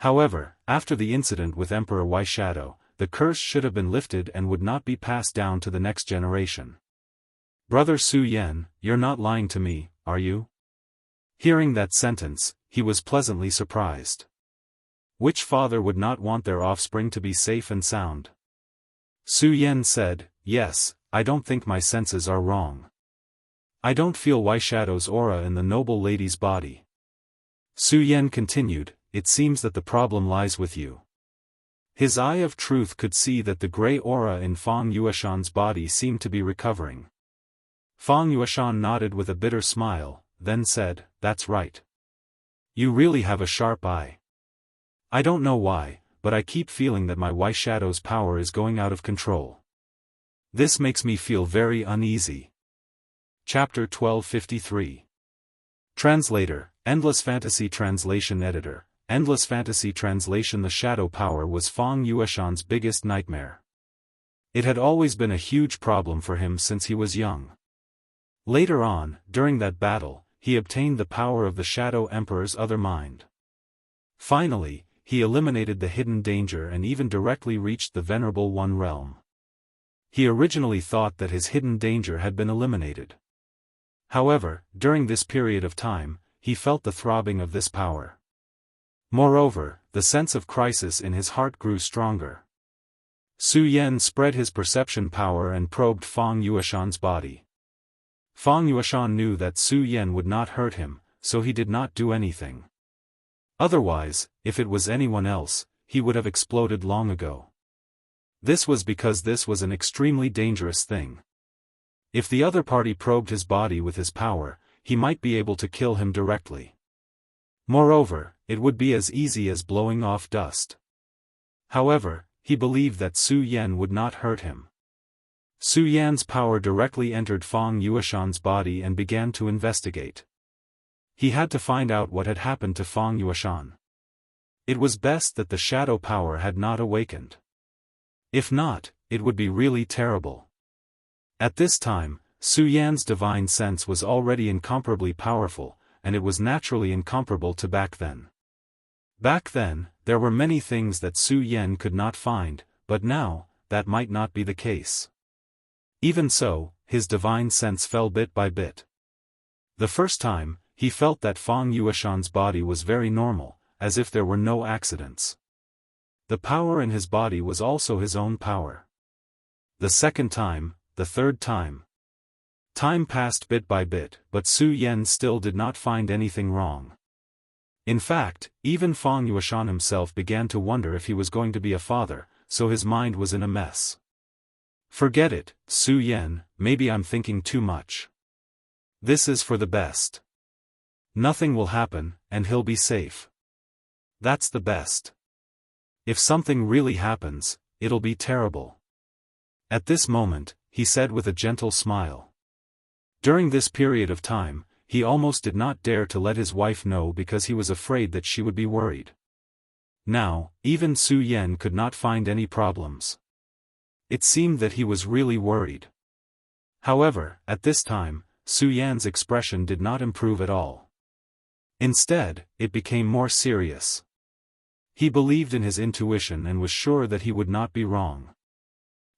However, after the incident with Emperor Wei Shadow, the curse should have been lifted and would not be passed down to the next generation. Brother Su Yan, you're not lying to me, are you? Hearing that sentence, he was pleasantly surprised. Which father would not want their offspring to be safe and sound? Su Yan said, yes, I don't think my senses are wrong. I don't feel Wei Shadow's aura in the noble lady's body. Su Yan continued, it seems that the problem lies with you. His eye of truth could see that the grey aura in Fang Yueshan's body seemed to be recovering. Fang Yueshan nodded with a bitter smile, then said, that's right. You really have a sharp eye. I don't know why, but I keep feeling that my Wei Shadow's power is going out of control. This makes me feel very uneasy. Chapter 1253. Translator, Endless Fantasy Translation Editor, Endless Fantasy Translation. The shadow power was Fang Yueshan's biggest nightmare. It had always been a huge problem for him since he was young. Later on, during that battle, he obtained the power of the Shadow Emperor's other mind. Finally, he eliminated the hidden danger and even directly reached the Venerable One realm. He originally thought that his hidden danger had been eliminated. However, during this period of time, he felt the throbbing of this power. Moreover, the sense of crisis in his heart grew stronger. Su Yan spread his perception power and probed Fang Yueshan's body. Fang Yueshan knew that Su Yan would not hurt him, so he did not do anything. Otherwise, if it was anyone else, he would have exploded long ago. This was because this was an extremely dangerous thing. If the other party probed his body with his power, he might be able to kill him directly. Moreover, it would be as easy as blowing off dust. However, he believed that Su Yan would not hurt him. Su Yan's power directly entered Fang Yueshan's body and began to investigate. He had to find out what had happened to Fang Yueshan. It was best that the shadow power had not awakened. If not, it would be really terrible. At this time, Su Yan's divine sense was already incomparably powerful, and it was naturally incomparable to back then. Back then, there were many things that Su Yan could not find, but now, that might not be the case. Even so, his divine sense fell bit by bit. The first time, he felt that Fang Yueshan's body was very normal, as if there were no accidents. The power in his body was also his own power. The second time, the third time. Time passed bit by bit, but Su Yan still did not find anything wrong. In fact, even Fang Yueshan himself began to wonder if he was going to be a father, so his mind was in a mess. Forget it, Su Yan, maybe I'm thinking too much. This is for the best. Nothing will happen, and he'll be safe. That's the best. If something really happens, it'll be terrible. At this moment, he said with a gentle smile. During this period of time, he almost did not dare to let his wife know because he was afraid that she would be worried. Now, even Su Yan could not find any problems. It seemed that he was really worried. However, at this time, Su Yan's expression did not improve at all. Instead, it became more serious. He believed in his intuition and was sure that he would not be wrong.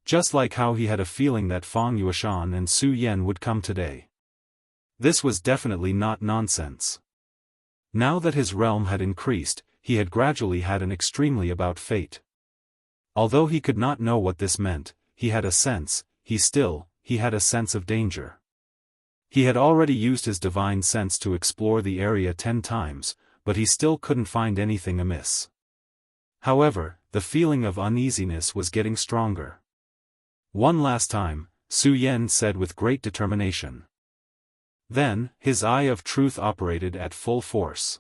Just like how he had a feeling that Fang Yueshan and Su Yan would come today. This was definitely not nonsense. Now that his realm had increased, he had gradually had an extremely about fate. Although he could not know what this meant, he had a sense, he had a sense of danger. He had already used his divine sense to explore the area 10 times, but he still couldn't find anything amiss. However, the feeling of uneasiness was getting stronger. One last time, Su Yan said with great determination. Then, his eye of truth operated at full force.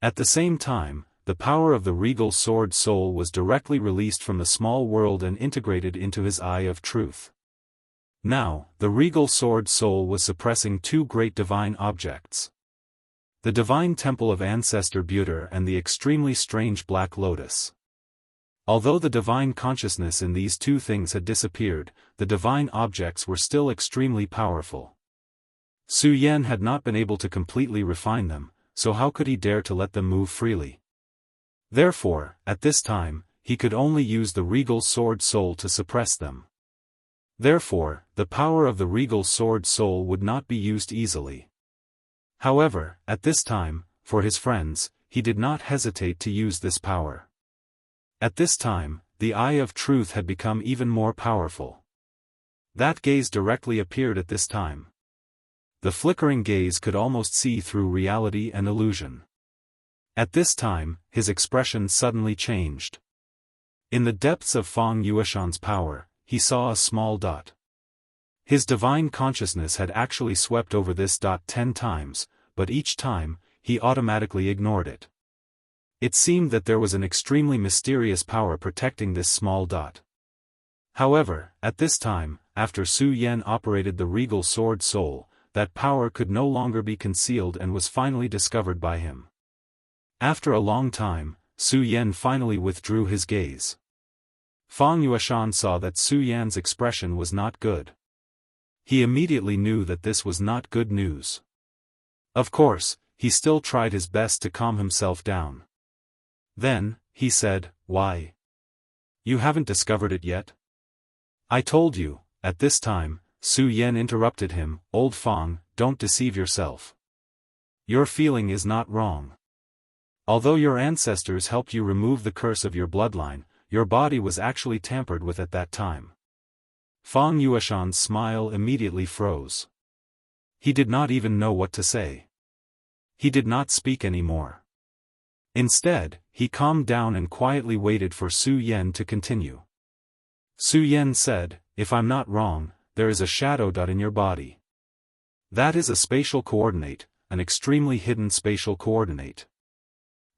At the same time, the power of the regal sword soul was directly released from the small world and integrated into his eye of truth. Now, the regal sword soul was suppressing two great divine objects. The divine temple of Ancestor Buter and the extremely strange black lotus. Although the divine consciousness in these two things had disappeared, the divine objects were still extremely powerful. Su Yan had not been able to completely refine them, so how could he dare to let them move freely? Therefore, at this time, he could only use the regal sword soul to suppress them. Therefore, the power of the regal sword soul would not be used easily. However, at this time, for his friends, he did not hesitate to use this power. At this time, the eye of truth had become even more powerful. That gaze directly appeared at this time. The flickering gaze could almost see through reality and illusion. At this time, his expression suddenly changed. In the depths of Fang Yueshan's power, he saw a small dot. His divine consciousness had actually swept over this dot 10 times, but each time, he automatically ignored it. It seemed that there was an extremely mysterious power protecting this small dot. However, at this time, after Su Yan operated the regal sword soul, that power could no longer be concealed and was finally discovered by him. After a long time, Su Yan finally withdrew his gaze. Fang Yueshan saw that Su Yan's expression was not good. He immediately knew that this was not good news. Of course, he still tried his best to calm himself down. Then, he said, "Why? You haven't discovered it yet?" "I told you." At this time, Su Yan interrupted him, "Old Fang, don't deceive yourself. Your feeling is not wrong. Although your ancestors helped you remove the curse of your bloodline, your body was actually tampered with at that time." Fang Yueshan's smile immediately froze. He did not even know what to say. He did not speak anymore. Instead, he calmed down and quietly waited for Su Yan to continue. Su Yan said, "If I'm not wrong, there is a shadow dot in your body. That is a spatial coordinate, an extremely hidden spatial coordinate.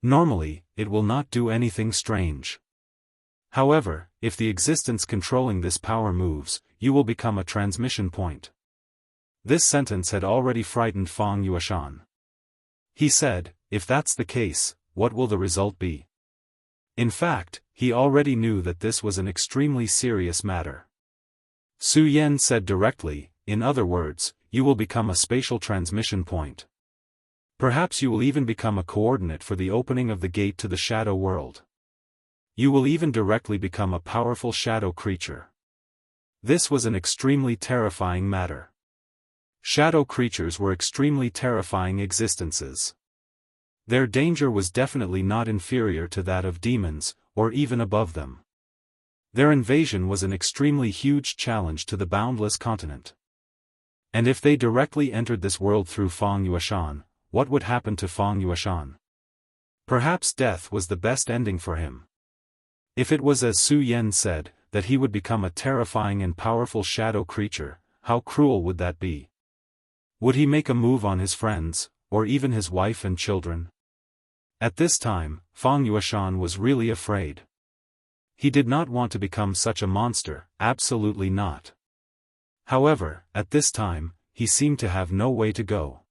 Normally, it will not do anything strange. However, if the existence controlling this power moves, you will become a transmission point." This sentence had already frightened Fang Yueshan. He said, "If that's the case, what will the result be?" In fact, he already knew that this was an extremely serious matter. Su Yan said directly, "In other words, you will become a spatial transmission point." Perhaps you will even become a coordinate for the opening of the gate to the shadow world. You will even directly become a powerful shadow creature. This was an extremely terrifying matter. Shadow creatures were extremely terrifying existences. Their danger was definitely not inferior to that of demons, or even above them. Their invasion was an extremely huge challenge to the boundless continent. And if they directly entered this world through Fang Yueshan, what would happen to Fang Yueshan? Perhaps death was the best ending for him. If it was as Su Yan said, that he would become a terrifying and powerful shadow creature, how cruel would that be? Would he make a move on his friends, or even his wife and children? At this time, Fang Yueshan was really afraid. He did not want to become such a monster, absolutely not. However, at this time, he seemed to have no way to go.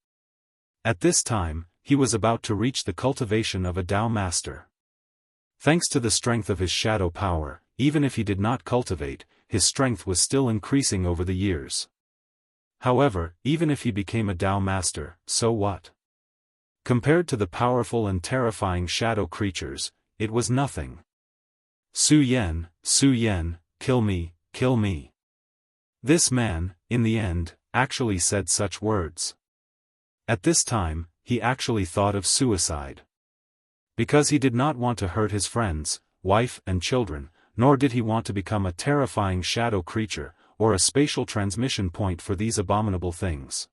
At this time, he was about to reach the cultivation of a Tao master. Thanks to the strength of his shadow power, even if he did not cultivate, his strength was still increasing over the years. However, even if he became a Tao master, so what? Compared to the powerful and terrifying shadow creatures, it was nothing. Su Yan, kill me, kill me. This man, in the end, actually said such words. At this time, he actually thought of suicide. Because he did not want to hurt his friends, wife and children, nor did he want to become a terrifying shadow creature, or a spatial transmission point for these abominable things.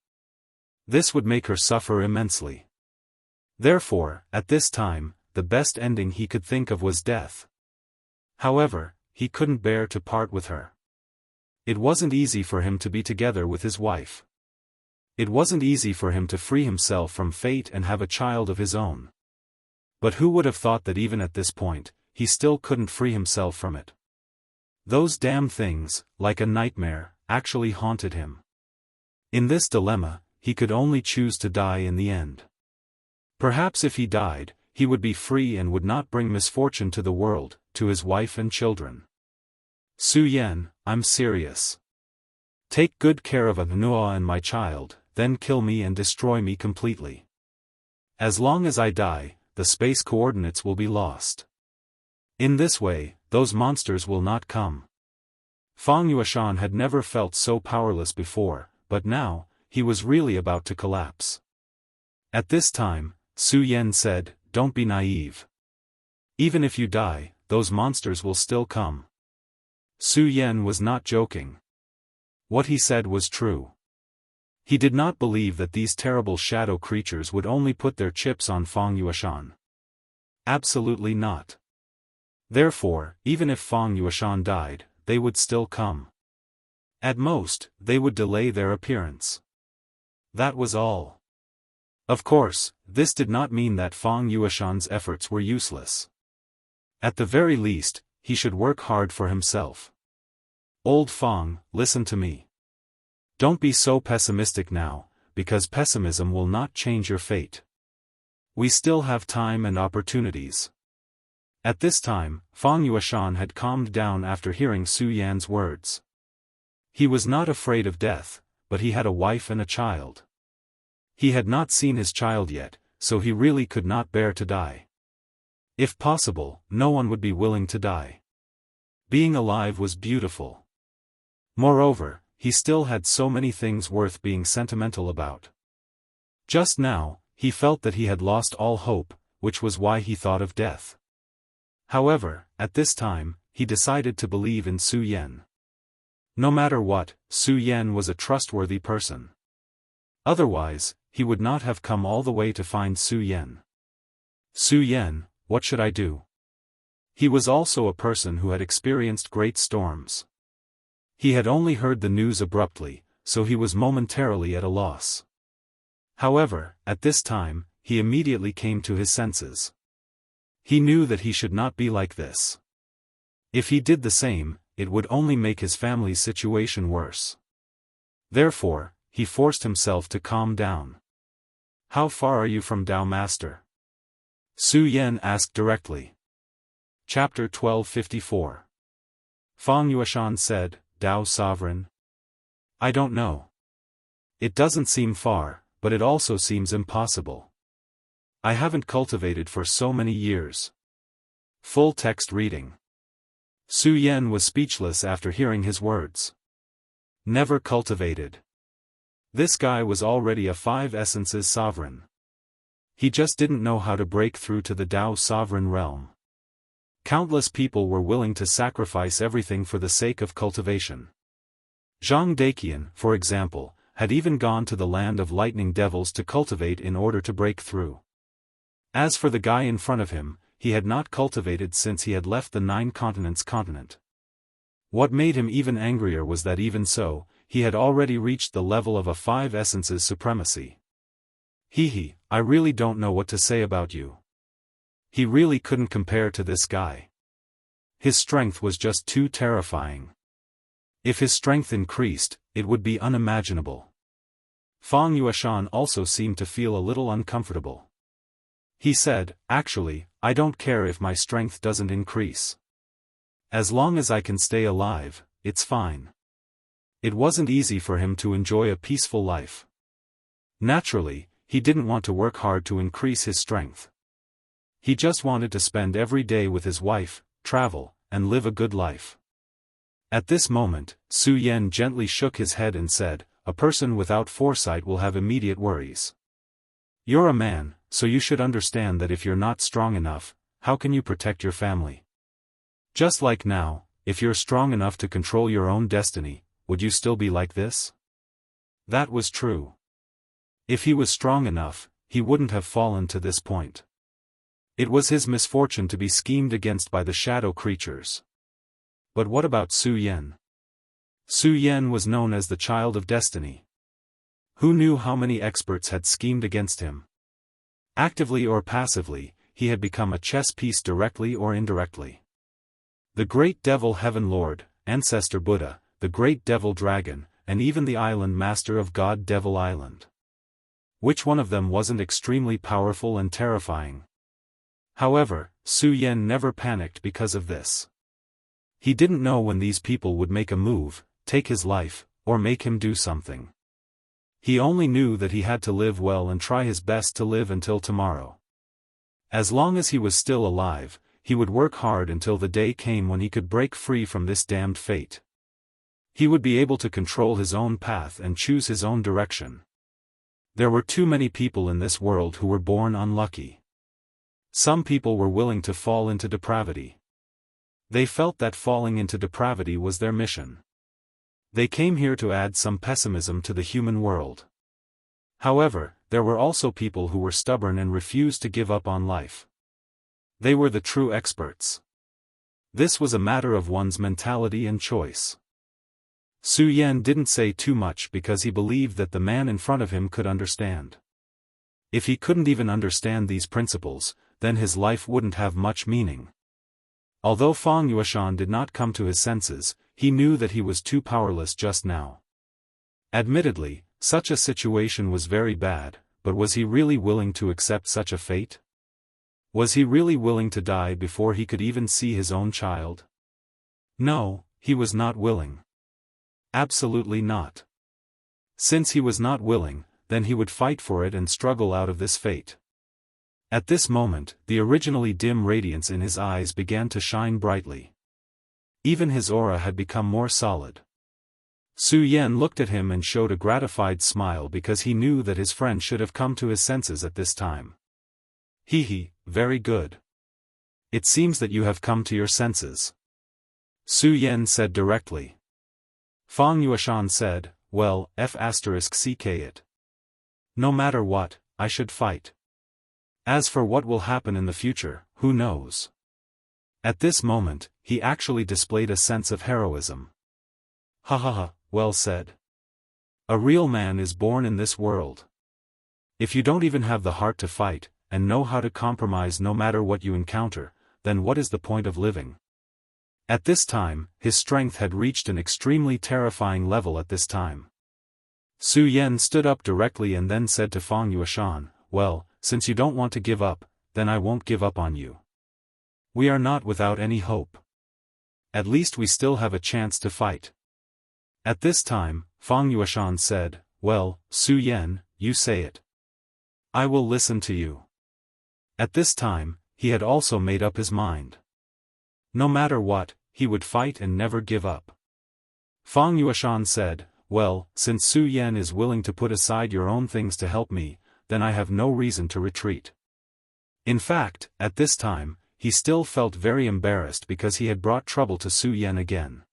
This would make her suffer immensely. Therefore, at this time, the best ending he could think of was death. However, he couldn't bear to part with her. It wasn't easy for him to be together with his wife. It wasn't easy for him to free himself from fate and have a child of his own. But who would have thought that even at this point, he still couldn't free himself from it? Those damn things, like a nightmare, actually haunted him. In this dilemma, he could only choose to die in the end. Perhaps if he died, he would be free and would not bring misfortune to the world, to his wife and children. Su Yan, I'm serious. Take good care of Anua and my child, then kill me and destroy me completely. As long as I die, the space coordinates will be lost. In this way, those monsters will not come. Fang Yueshan had never felt so powerless before, but now, he was really about to collapse. At this time, Su Yan said, don't be naive. Even if you die, those monsters will still come. Su Yan was not joking. What he said was true. He did not believe that these terrible shadow creatures would only put their chips on Fang Yueshan. Absolutely not. Therefore, even if Fang Yueshan died, they would still come. At most, they would delay their appearance. That was all. Of course, this did not mean that Fang Yueshan's efforts were useless. At the very least, he should work hard for himself. Old Fang, listen to me. Don't be so pessimistic now, because pessimism will not change your fate. We still have time and opportunities. At this time, Fang Yueshan had calmed down after hearing Su Yan's words. He was not afraid of death, but he had a wife and a child. He had not seen his child yet, so he really could not bear to die. If possible, no one would be willing to die. Being alive was beautiful. Moreover, he still had so many things worth being sentimental about. Just now, he felt that he had lost all hope, which was why he thought of death. However, at this time, he decided to believe in Su Yan. No matter what, Su Yan was a trustworthy person. Otherwise, he would not have come all the way to find Su Yan. Su Yan, what should I do? He was also a person who had experienced great storms. He had only heard the news abruptly, so he was momentarily at a loss. However, at this time, he immediately came to his senses. He knew that he should not be like this. If he did the same, it would only make his family's situation worse. Therefore, he forced himself to calm down. How far are you from Tao Master? Su Yan asked directly. Chapter 1254. Fang Yueshan said, Tao Sovereign? I don't know. It doesn't seem far, but it also seems impossible. I haven't cultivated for so many years. Full text reading. Su Yan was speechless after hearing his words. Never cultivated. This guy was already a 5 essences sovereign. He just didn't know how to break through to the Tao sovereign realm. Countless people were willing to sacrifice everything for the sake of cultivation. Zhang Daqian, for example, had even gone to the land of lightning devils to cultivate in order to break through. As for the guy in front of him, he had not cultivated since he had left the 9 continents continent. What made him even angrier was that even so, he had already reached the level of a 5 essences supremacy. I really don't know what to say about you. He really couldn't compare to this guy. His strength was just too terrifying. If his strength increased, it would be unimaginable. Fang Yueshan also seemed to feel a little uncomfortable. He said, actually, I don't care if my strength doesn't increase. As long as I can stay alive, it's fine. It wasn't easy for him to enjoy a peaceful life. Naturally, he didn't want to work hard to increase his strength. He just wanted to spend every day with his wife, travel, and live a good life. At this moment, Su Yan gently shook his head and said, a person without foresight will have immediate worries. You're a man, so you should understand that if you're not strong enough, how can you protect your family? Just like now, if you're strong enough to control your own destiny, would you still be like this? That was true. If he was strong enough, he wouldn't have fallen to this point. It was his misfortune to be schemed against by the shadow creatures. But what about Su Yan? Su Yan was known as the child of destiny. Who knew how many experts had schemed against him? Actively or passively, he had become a chess piece directly or indirectly. The great devil heaven lord, ancestor Buddha, the great devil dragon, and even the island master of God Devil Island. Which one of them wasn't extremely powerful and terrifying? However, Su Yan never panicked because of this. He didn't know when these people would make a move, take his life, or make him do something. He only knew that he had to live well and try his best to live until tomorrow. As long as he was still alive, he would work hard until the day came when he could break free from this damned fate. He would be able to control his own path and choose his own direction. There were too many people in this world who were born unlucky. Some people were willing to fall into depravity. They felt that falling into depravity was their mission. They came here to add some pessimism to the human world. However, there were also people who were stubborn and refused to give up on life. They were the true experts. This was a matter of one's mentality and choice. Su Yan didn't say too much because he believed that the man in front of him could understand. If he couldn't even understand these principles, then his life wouldn't have much meaning. Although Fang Yueshan did not come to his senses, he knew that he was too powerless just now. Admittedly, such a situation was very bad, but was he really willing to accept such a fate? Was he really willing to die before he could even see his own child? No, he was not willing. Absolutely not. Since he was not willing, then he would fight for it and struggle out of this fate. At this moment, the originally dim radiance in his eyes began to shine brightly. Even his aura had become more solid. Su Yan looked at him and showed a gratified smile because he knew that his friend should have come to his senses at this time. Very good. It seems that you have come to your senses. Su Yan said directly. Fang Yueshan said, well, *ck it. No matter what, I should fight. As for what will happen in the future, who knows? At this moment, he actually displayed a sense of heroism. Well said. A real man is born in this world. If you don't even have the heart to fight, and know how to compromise no matter what you encounter, then what is the point of living? At this time, his strength had reached an extremely terrifying level at this time. Su Yan stood up directly and then said to Fang Yueshan, well, since you don't want to give up, then I won't give up on you. We are not without any hope. At least we still have a chance to fight. At this time, Fang Yueshan said, well, Su Yan, you say it. I will listen to you. At this time, he had also made up his mind. No matter what, he would fight and never give up. Fang Yueshan said, "Well, since Su Yan is willing to put aside your own things to help me, then I have no reason to retreat." In fact, at this time, he still felt very embarrassed because he had brought trouble to Su Yan again.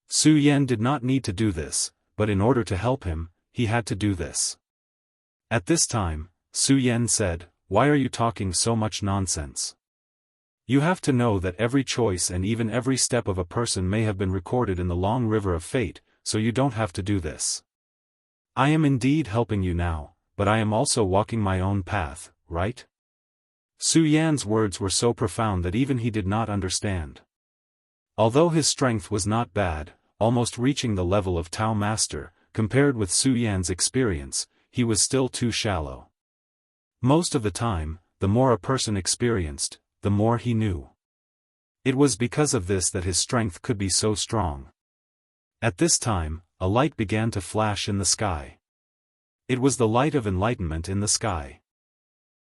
Su Yan did not need to do this, but in order to help him, he had to do this. At this time, Su Yan said, "Why are you talking so much nonsense? You have to know that every choice and even every step of a person may have been recorded in the long river of fate, so you don't have to do this. I am indeed helping you now, but I am also walking my own path, right?" Su Yan's words were so profound that even he did not understand. Although his strength was not bad, almost reaching the level of Tao Master, compared with Su Yan's experience, he was still too shallow. Most of the time, the more a person experienced, the more he knew. It was because of this that his strength could be so strong. At this time, a light began to flash in the sky. It was the light of enlightenment in the sky.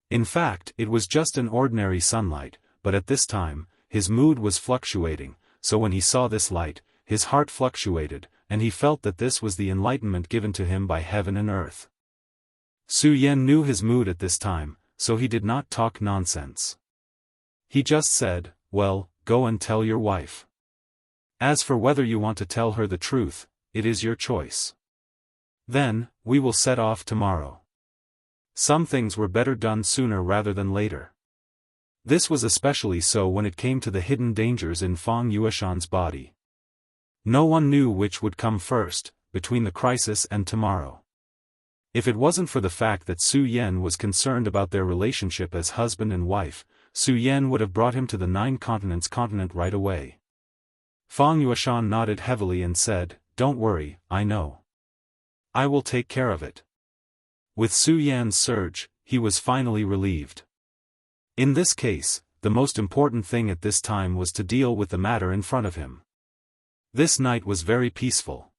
In fact, it was just an ordinary sunlight, but at this time, his mood was fluctuating, so when he saw this light, his heart fluctuated, and he felt that this was the enlightenment given to him by heaven and earth. Su Yan knew his mood at this time, so he did not talk nonsense. He just said, "Well, go and tell your wife. As for whether you want to tell her the truth, it is your choice. Then, we will set off tomorrow. Some things were better done sooner rather than later." This was especially so when it came to the hidden dangers in Fang Yueshan's body. No one knew which would come first, between the crisis and tomorrow. If it wasn't for the fact that Su Yan was concerned about their relationship as husband and wife, Su Yan would have brought him to the 9 continents continent right away. Fang Yueshan nodded heavily and said, "Don't worry, I know. I will take care of it." With Su Yan's surge, he was finally relieved. In this case, the most important thing at this time was to deal with the matter in front of him. This night was very peaceful.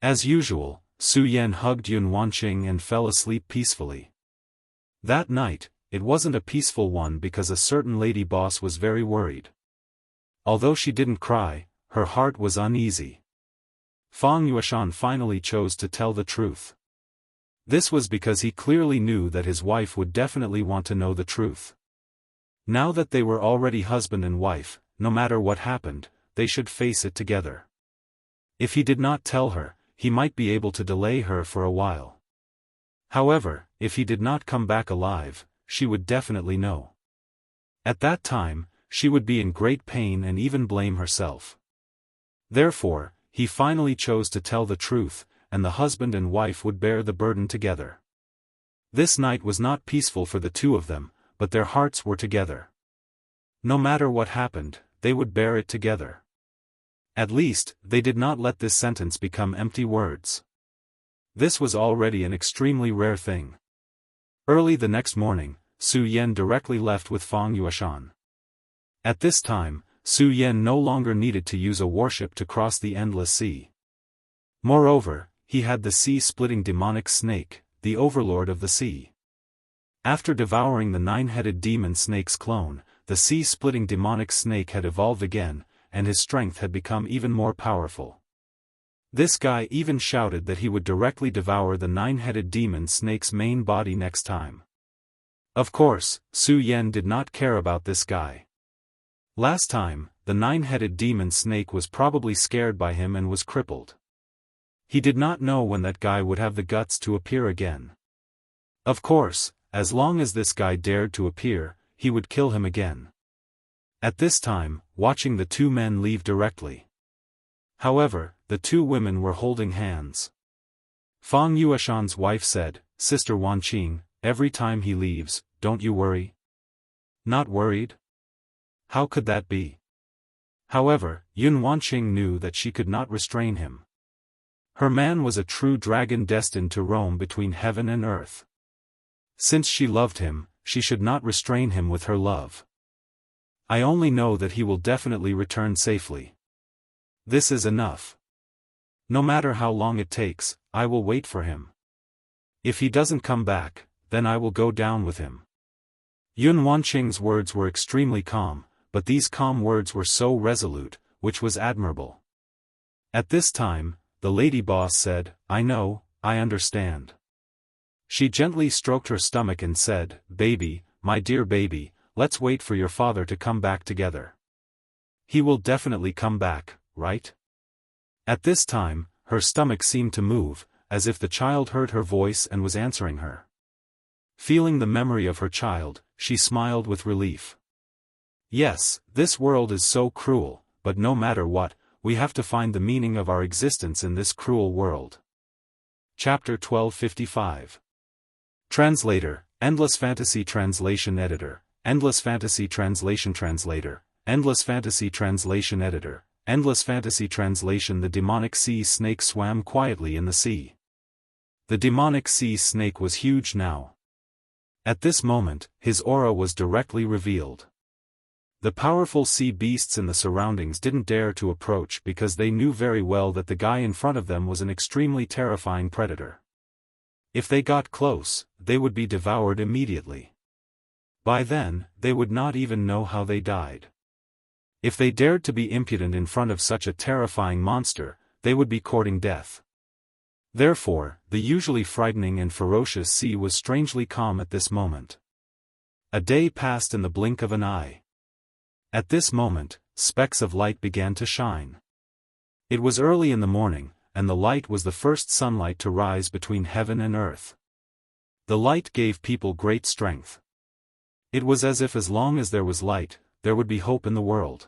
As usual, Su Yan hugged Yun Wanqing and fell asleep peacefully. That night, it wasn't a peaceful one because a certain lady boss was very worried. Although she didn't cry, her heart was uneasy. Fang Yueshan finally chose to tell the truth. This was because he clearly knew that his wife would definitely want to know the truth. Now that they were already husband and wife, no matter what happened, they should face it together. If he did not tell her, he might be able to delay her for a while. However, if he did not come back alive, she would definitely know. At that time, she would be in great pain and even blame herself. Therefore, he finally chose to tell the truth, and the husband and wife would bear the burden together. This night was not peaceful for the two of them, but their hearts were together. No matter what happened, they would bear it together. At least, they did not let this sentence become empty words. This was already an extremely rare thing. Early the next morning, Su Yan directly left with Fang Yueshan. At this time, Su Yan no longer needed to use a warship to cross the endless sea. Moreover, he had the sea-splitting demonic snake, the overlord of the sea. After devouring the 9-headed demon snake's clone, the sea-splitting demonic snake had evolved again, and his strength had become even more powerful. This guy even shouted that he would directly devour the 9-headed demon snake's main body next time. Of course, Su Yan did not care about this guy. Last time, the 9-headed demon snake was probably scared by him and was crippled. He did not know when that guy would have the guts to appear again. Of course, as long as this guy dared to appear, he would kill him again. At this time, watching the two men leave directly. However, the two women were holding hands. Fang Yueshan's wife said, "Sister Wanqing, every time he leaves, don't you worry?" "Not worried? How could that be?" However, Yun Wanqing knew that she could not restrain him. Her man was a true dragon destined to roam between heaven and earth. Since she loved him, she should not restrain him with her love. "I only know that he will definitely return safely. This is enough. No matter how long it takes, I will wait for him. If he doesn't come back, then I will go down with him." Yun Wanqing's words were extremely calm, but these calm words were so resolute, which was admirable. At this time, the lady boss said, "I know, I understand." She gently stroked her stomach and said, "Baby, my dear baby, let's wait for your father to come back together. He will definitely come back, right?" At this time, her stomach seemed to move, as if the child heard her voice and was answering her. Feeling the memory of her child, she smiled with relief. "Yes, this world is so cruel, but no matter what, we have to find the meaning of our existence in this cruel world." Chapter 1255. Translator, Endless Fantasy Translation Editor, Endless Fantasy Translation Translator, Endless Fantasy Translation Editor, Endless Fantasy Translation. The demonic sea snake swam quietly in the sea. The demonic sea snake was huge now. At this moment, his aura was directly revealed. The powerful sea beasts in the surroundings didn't dare to approach because they knew very well that the guy in front of them was an extremely terrifying predator. If they got close, they would be devoured immediately. By then, they would not even know how they died. If they dared to be impudent in front of such a terrifying monster, they would be courting death. Therefore, the usually frightening and ferocious sea was strangely calm at this moment. A day passed in the blink of an eye. At this moment, specks of light began to shine. It was early in the morning, and the light was the first sunlight to rise between heaven and earth. The light gave people great strength. It was as if as long as there was light, there would be hope in the world.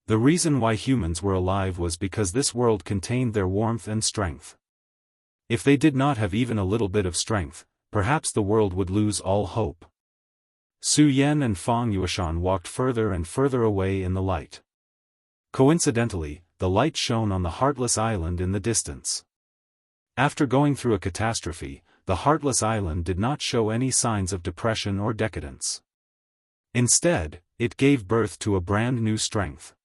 The reason why humans were alive was because this world contained their warmth and strength. If they did not have even a little bit of strength, perhaps the world would lose all hope. Su Yan and Fang Yueshan walked further and further away in the light. Coincidentally, the light shone on the Heartless Island in the distance. After going through a catastrophe, the Heartless Island did not show any signs of depression or decadence. Instead, it gave birth to a brand new strength.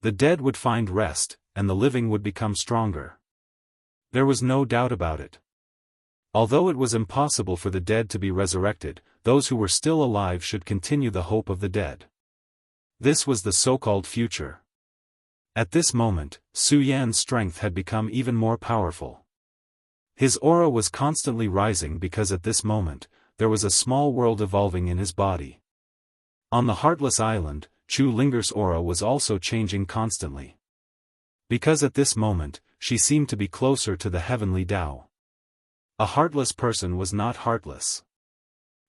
The dead would find rest, and the living would become stronger. There was no doubt about it. Although it was impossible for the dead to be resurrected, those who were still alive should continue the hope of the dead. This was the so-called future. At this moment, Su Yan's strength had become even more powerful. His aura was constantly rising because at this moment, there was a small world evolving in his body. On the Heartless Island, Chu Linger's aura was also changing constantly. Because at this moment, she seemed to be closer to the heavenly Tao. A heartless person was not heartless.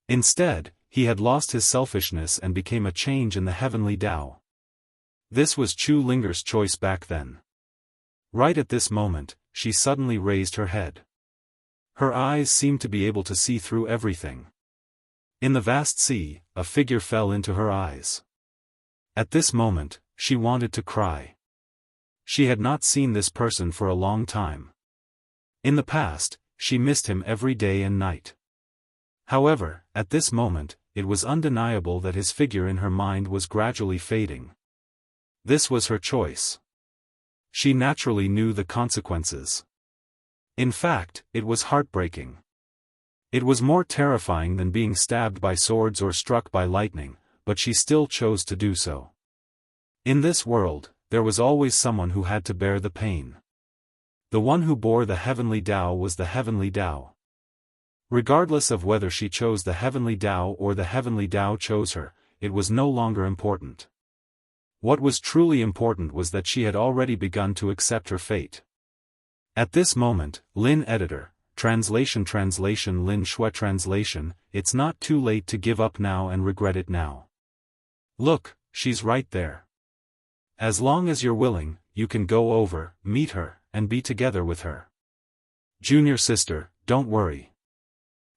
Instead, he had lost his selfishness and became a change in the heavenly Tao. This was Chu Linger's choice back then. Right at this moment, she suddenly raised her head. Her eyes seemed to be able to see through everything. In the vast sea, a figure fell into her eyes. At this moment, she wanted to cry. She had not seen this person for a long time. In the past, she missed him every day and night. However, at this moment, it was undeniable that his figure in her mind was gradually fading. This was her choice. She naturally knew the consequences. In fact, it was heartbreaking. It was more terrifying than being stabbed by swords or struck by lightning, but she still chose to do so. In this world, there was always someone who had to bear the pain. The one who bore the heavenly Tao was the heavenly Tao. Regardless of whether she chose the heavenly Tao or the heavenly Tao chose her, it was no longer important. What was truly important was that she had already begun to accept her fate. At this moment, Lin Editor, Translation Lin Shui Translation, it's not too late to give up now and regret it now. Look, she's right there. As long as you're willing, you can go over, meet her, and be together with her. Junior sister, don't worry.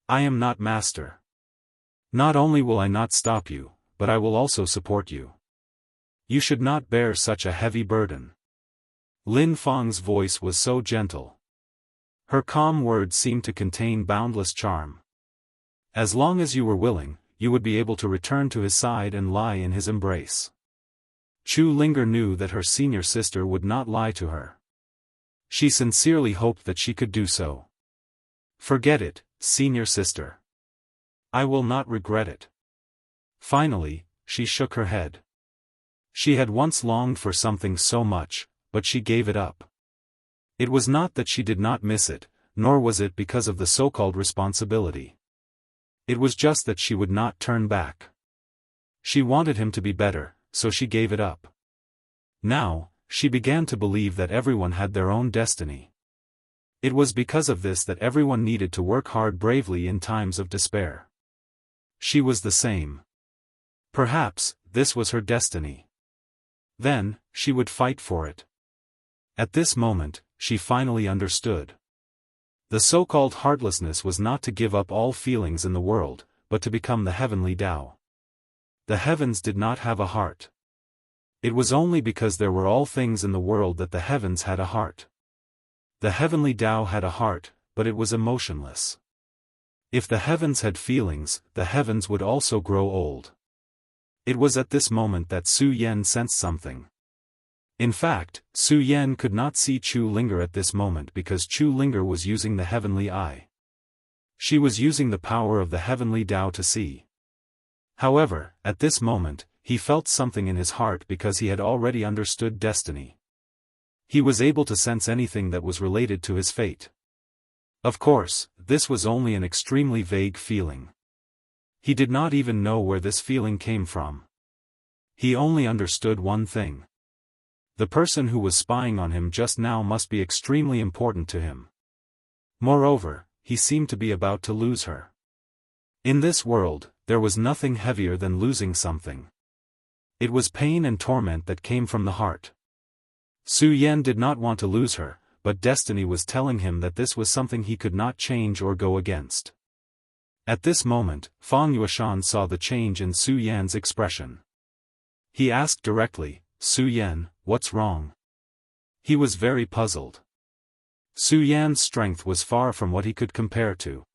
I am not master. Not only will I not stop you, but I will also support you. You should not bear such a heavy burden. Lin Fang's voice was so gentle. Her calm words seemed to contain boundless charm. As long as you were willing, you would be able to return to his side and lie in his embrace. Chu Linger knew that her senior sister would not lie to her. She sincerely hoped that she could do so. Forget it, senior sister. I will not regret it. Finally, she shook her head. She had once longed for something so much, but she gave it up. It was not that she did not miss it, nor was it because of the so-called responsibility. It was just that she would not turn back. She wanted him to be better, so she gave it up. Now, she began to believe that everyone had their own destiny. It was because of this that everyone needed to work hard bravely in times of despair. She was the same. Perhaps, this was her destiny. Then, she would fight for it. At this moment, she finally understood. The so-called heartlessness was not to give up all feelings in the world, but to become the heavenly Tao. The heavens did not have a heart. It was only because there were all things in the world that the heavens had a heart. The heavenly Tao had a heart, but it was emotionless. If the heavens had feelings, the heavens would also grow old. It was at this moment that Su Yan sensed something. In fact, Su Yan could not see Chu Linger at this moment because Chu Linger was using the heavenly eye. She was using the power of the heavenly Tao to see. However, at this moment, he felt something in his heart because he had already understood destiny. He was able to sense anything that was related to his fate. Of course, this was only an extremely vague feeling. He did not even know where this feeling came from. He only understood one thing. The person who was spying on him just now must be extremely important to him. Moreover, he seemed to be about to lose her. In this world, there was nothing heavier than losing something. It was pain and torment that came from the heart. Su Yan did not want to lose her, but destiny was telling him that this was something he could not change or go against. At this moment, Fang Yueshan saw the change in Su Yan's expression. He asked directly, "Su Yan, what's wrong?" He was very puzzled. Su Yan's strength was far from what he could compare to.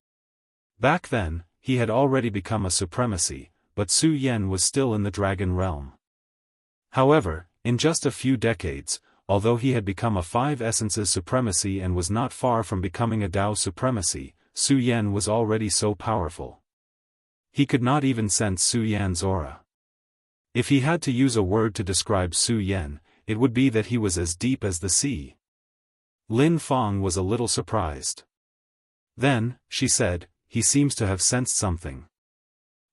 Back then, he had already become a supremacy, but Su Yan was still in the dragon realm. However, in just a few decades, although he had become a five essences supremacy and was not far from becoming a Tao supremacy, Su Yan was already so powerful. He could not even sense Su Yan's aura. If he had to use a word to describe Su Yan, it would be that he was as deep as the sea. Lin Fang was a little surprised. Then, she said, "He seems to have sensed something.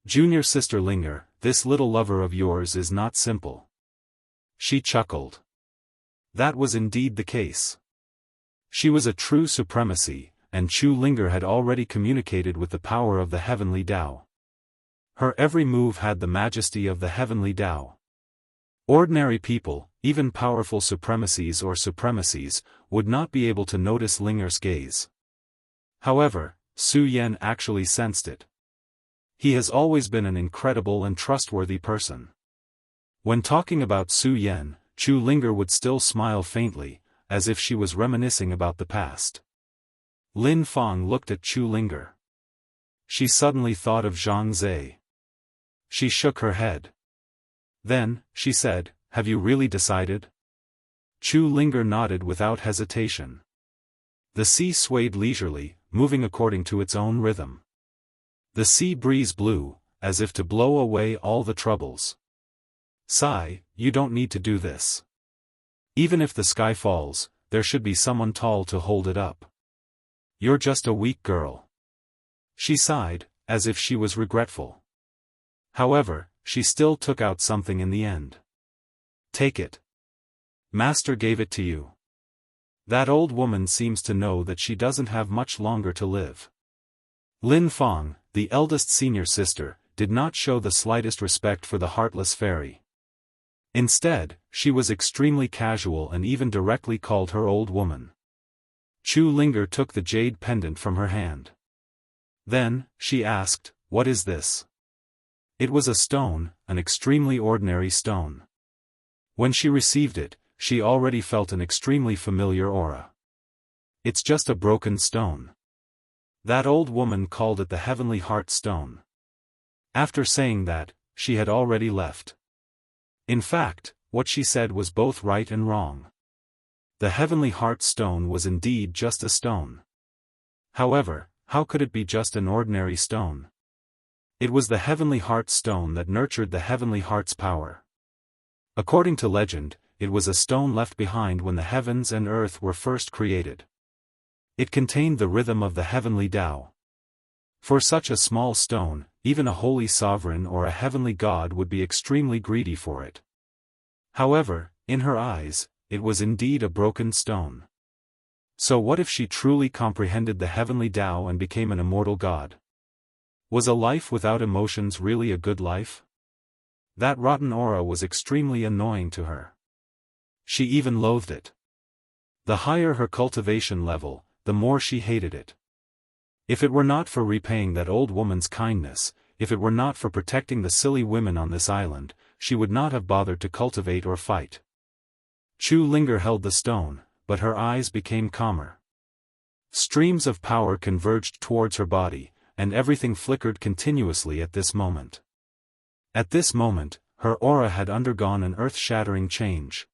Junior sister Linger, this little lover of yours is not simple." She chuckled. That was indeed the case. She was a true supremacy, and Chu Linger had already communicated with the power of the heavenly Tao. Her every move had the majesty of the heavenly Tao. Ordinary people, even powerful supremacies or supremacies, would not be able to notice Linger's gaze. However, Su Yan actually sensed it. He has always been an incredible and trustworthy person. When talking about Su Yan, Chu Linger would still smile faintly, as if she was reminiscing about the past. Lin Fang looked at Chu Linger. She suddenly thought of Zhang Zhe. She shook her head. Then, she said, "Have you really decided?" Chu Linger nodded without hesitation. The sea swayed leisurely, moving according to its own rhythm. The sea breeze blew, as if to blow away all the troubles. "Sai, you don't need to do this. Even if the sky falls, there should be someone tall to hold it up. You're just a weak girl." She sighed, as if she was regretful. However, she still took out something in the end. "Take it. Master gave it to you. That old woman seems to know that she doesn't have much longer to live." Lin Fang, the eldest senior sister, did not show the slightest respect for the heartless fairy. Instead, she was extremely casual and even directly called her old woman. Chu Linger took the jade pendant from her hand. Then, she asked, "What is this?" It was a stone, an extremely ordinary stone. When she received it, she already felt an extremely familiar aura. "It's just a broken stone." That old woman called it the Heavenly Heart Stone. After saying that, she had already left. In fact, what she said was both right and wrong. The Heavenly Heart Stone was indeed just a stone. However, how could it be just an ordinary stone? It was the heavenly heart stone that nurtured the heavenly heart's power. According to legend, it was a stone left behind when the heavens and earth were first created. It contained the rhythm of the heavenly Tao. For such a small stone, even a holy sovereign or a heavenly god would be extremely greedy for it. However, in her eyes, it was indeed a broken stone. So what if she truly comprehended the heavenly Tao and became an immortal god? Was a life without emotions really a good life? That rotten aura was extremely annoying to her. She even loathed it. The higher her cultivation level, the more she hated it. If it were not for repaying that old woman's kindness, if it were not for protecting the silly women on this island, she would not have bothered to cultivate or fight. Chu Linger held the stone, but her eyes became calmer. Streams of power converged towards her body, and everything flickered continuously at this moment. At this moment, her aura had undergone an earth-shattering change.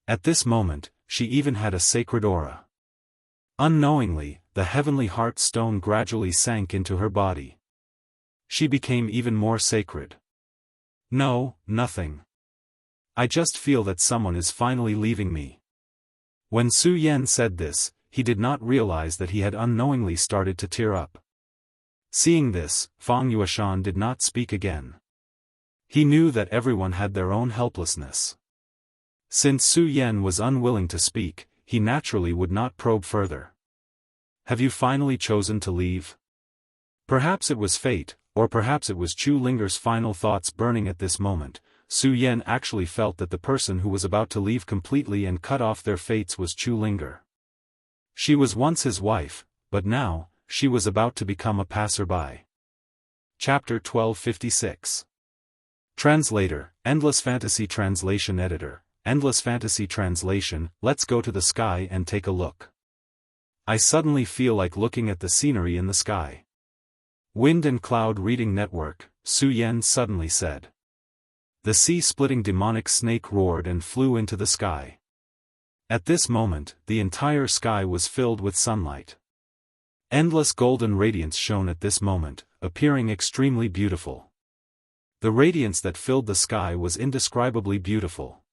At this moment, she even had a sacred aura. Unknowingly, the heavenly heart stone gradually sank into her body. She became even more sacred. No, nothing. I just feel that someone is finally leaving me. When Su Yan said this, he did not realize that he had unknowingly started to tear up. Seeing this, Fang Yueshan did not speak again. He knew that everyone had their own helplessness. Since Su Yan was unwilling to speak, he naturally would not probe further. Have you finally chosen to leave? Perhaps it was fate, or perhaps it was Chu Linger's final thoughts burning at this moment. Su Yan actually felt that the person who was about to leave completely and cut off their fates was Chu Linger. She was once his wife, but now, she was about to become a passerby. Chapter 1256. Translator, Endless Fantasy Translation Editor, Endless Fantasy Translation. Let's go to the sky and take a look. I suddenly feel like looking at the scenery in the sky. Wind and Cloud Reading Network, Su Yan suddenly said. The sea-splitting demonic snake roared and flew into the sky. At this moment, the entire sky was filled with sunlight. Endless golden radiance shone at this moment, appearing extremely beautiful. The radiance that filled the sky was indescribably beautiful.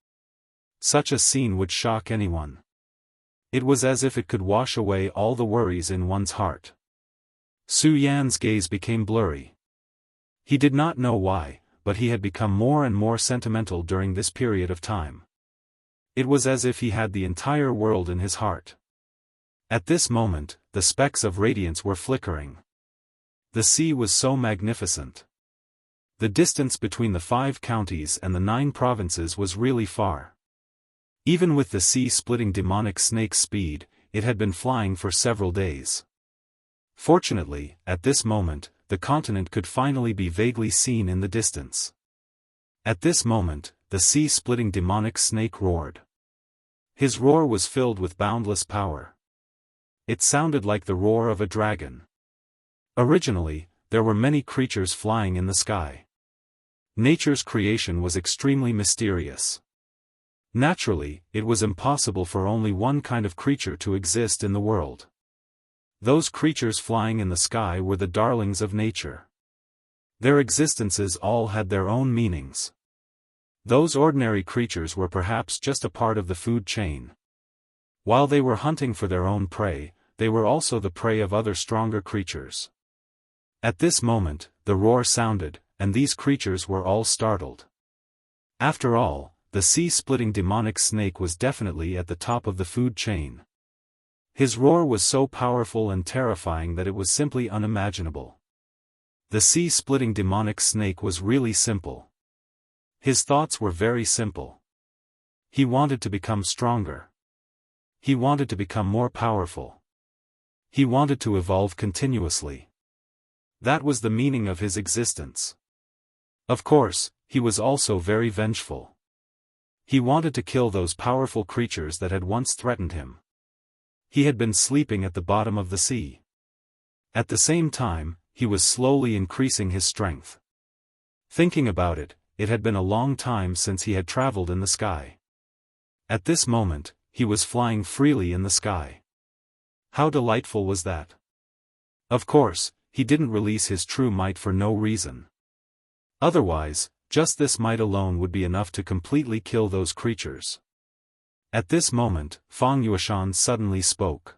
Such a scene would shock anyone. It was as if it could wash away all the worries in one's heart. Su Yan's gaze became blurry. He did not know why, but he had become more and more sentimental during this period of time. It was as if he had the entire world in his heart. At this moment, the specks of radiance were flickering. The sea was so magnificent. The distance between the 5 counties and the 9 provinces was really far. Even with the sea-splitting demonic snake's speed, it had been flying for several days. Fortunately, at this moment, the continent could finally be vaguely seen in the distance. At this moment, the sea-splitting demonic snake roared. His roar was filled with boundless power. It sounded like the roar of a dragon. Originally, there were many creatures flying in the sky. Nature's creation was extremely mysterious. Naturally, it was impossible for only one kind of creature to exist in the world. Those creatures flying in the sky were the darlings of nature. Their existences all had their own meanings. Those ordinary creatures were perhaps just a part of the food chain. While they were hunting for their own prey, they were also the prey of other stronger creatures. At this moment, the roar sounded, and these creatures were all startled. After all, the sea-splitting demonic snake was definitely at the top of the food chain. His roar was so powerful and terrifying that it was simply unimaginable. The sea-splitting demonic snake was really simple. His thoughts were very simple. He wanted to become stronger. He wanted to become more powerful. He wanted to evolve continuously. That was the meaning of his existence. Of course, he was also very vengeful. He wanted to kill those powerful creatures that had once threatened him. He had been sleeping at the bottom of the sea. At the same time, he was slowly increasing his strength. Thinking about it, it had been a long time since he had traveled in the sky. At this moment, he was flying freely in the sky. How delightful was that? Of course, he didn't release his true might for no reason. Otherwise, just this might alone would be enough to completely kill those creatures. At this moment, Fang Yueshan suddenly spoke.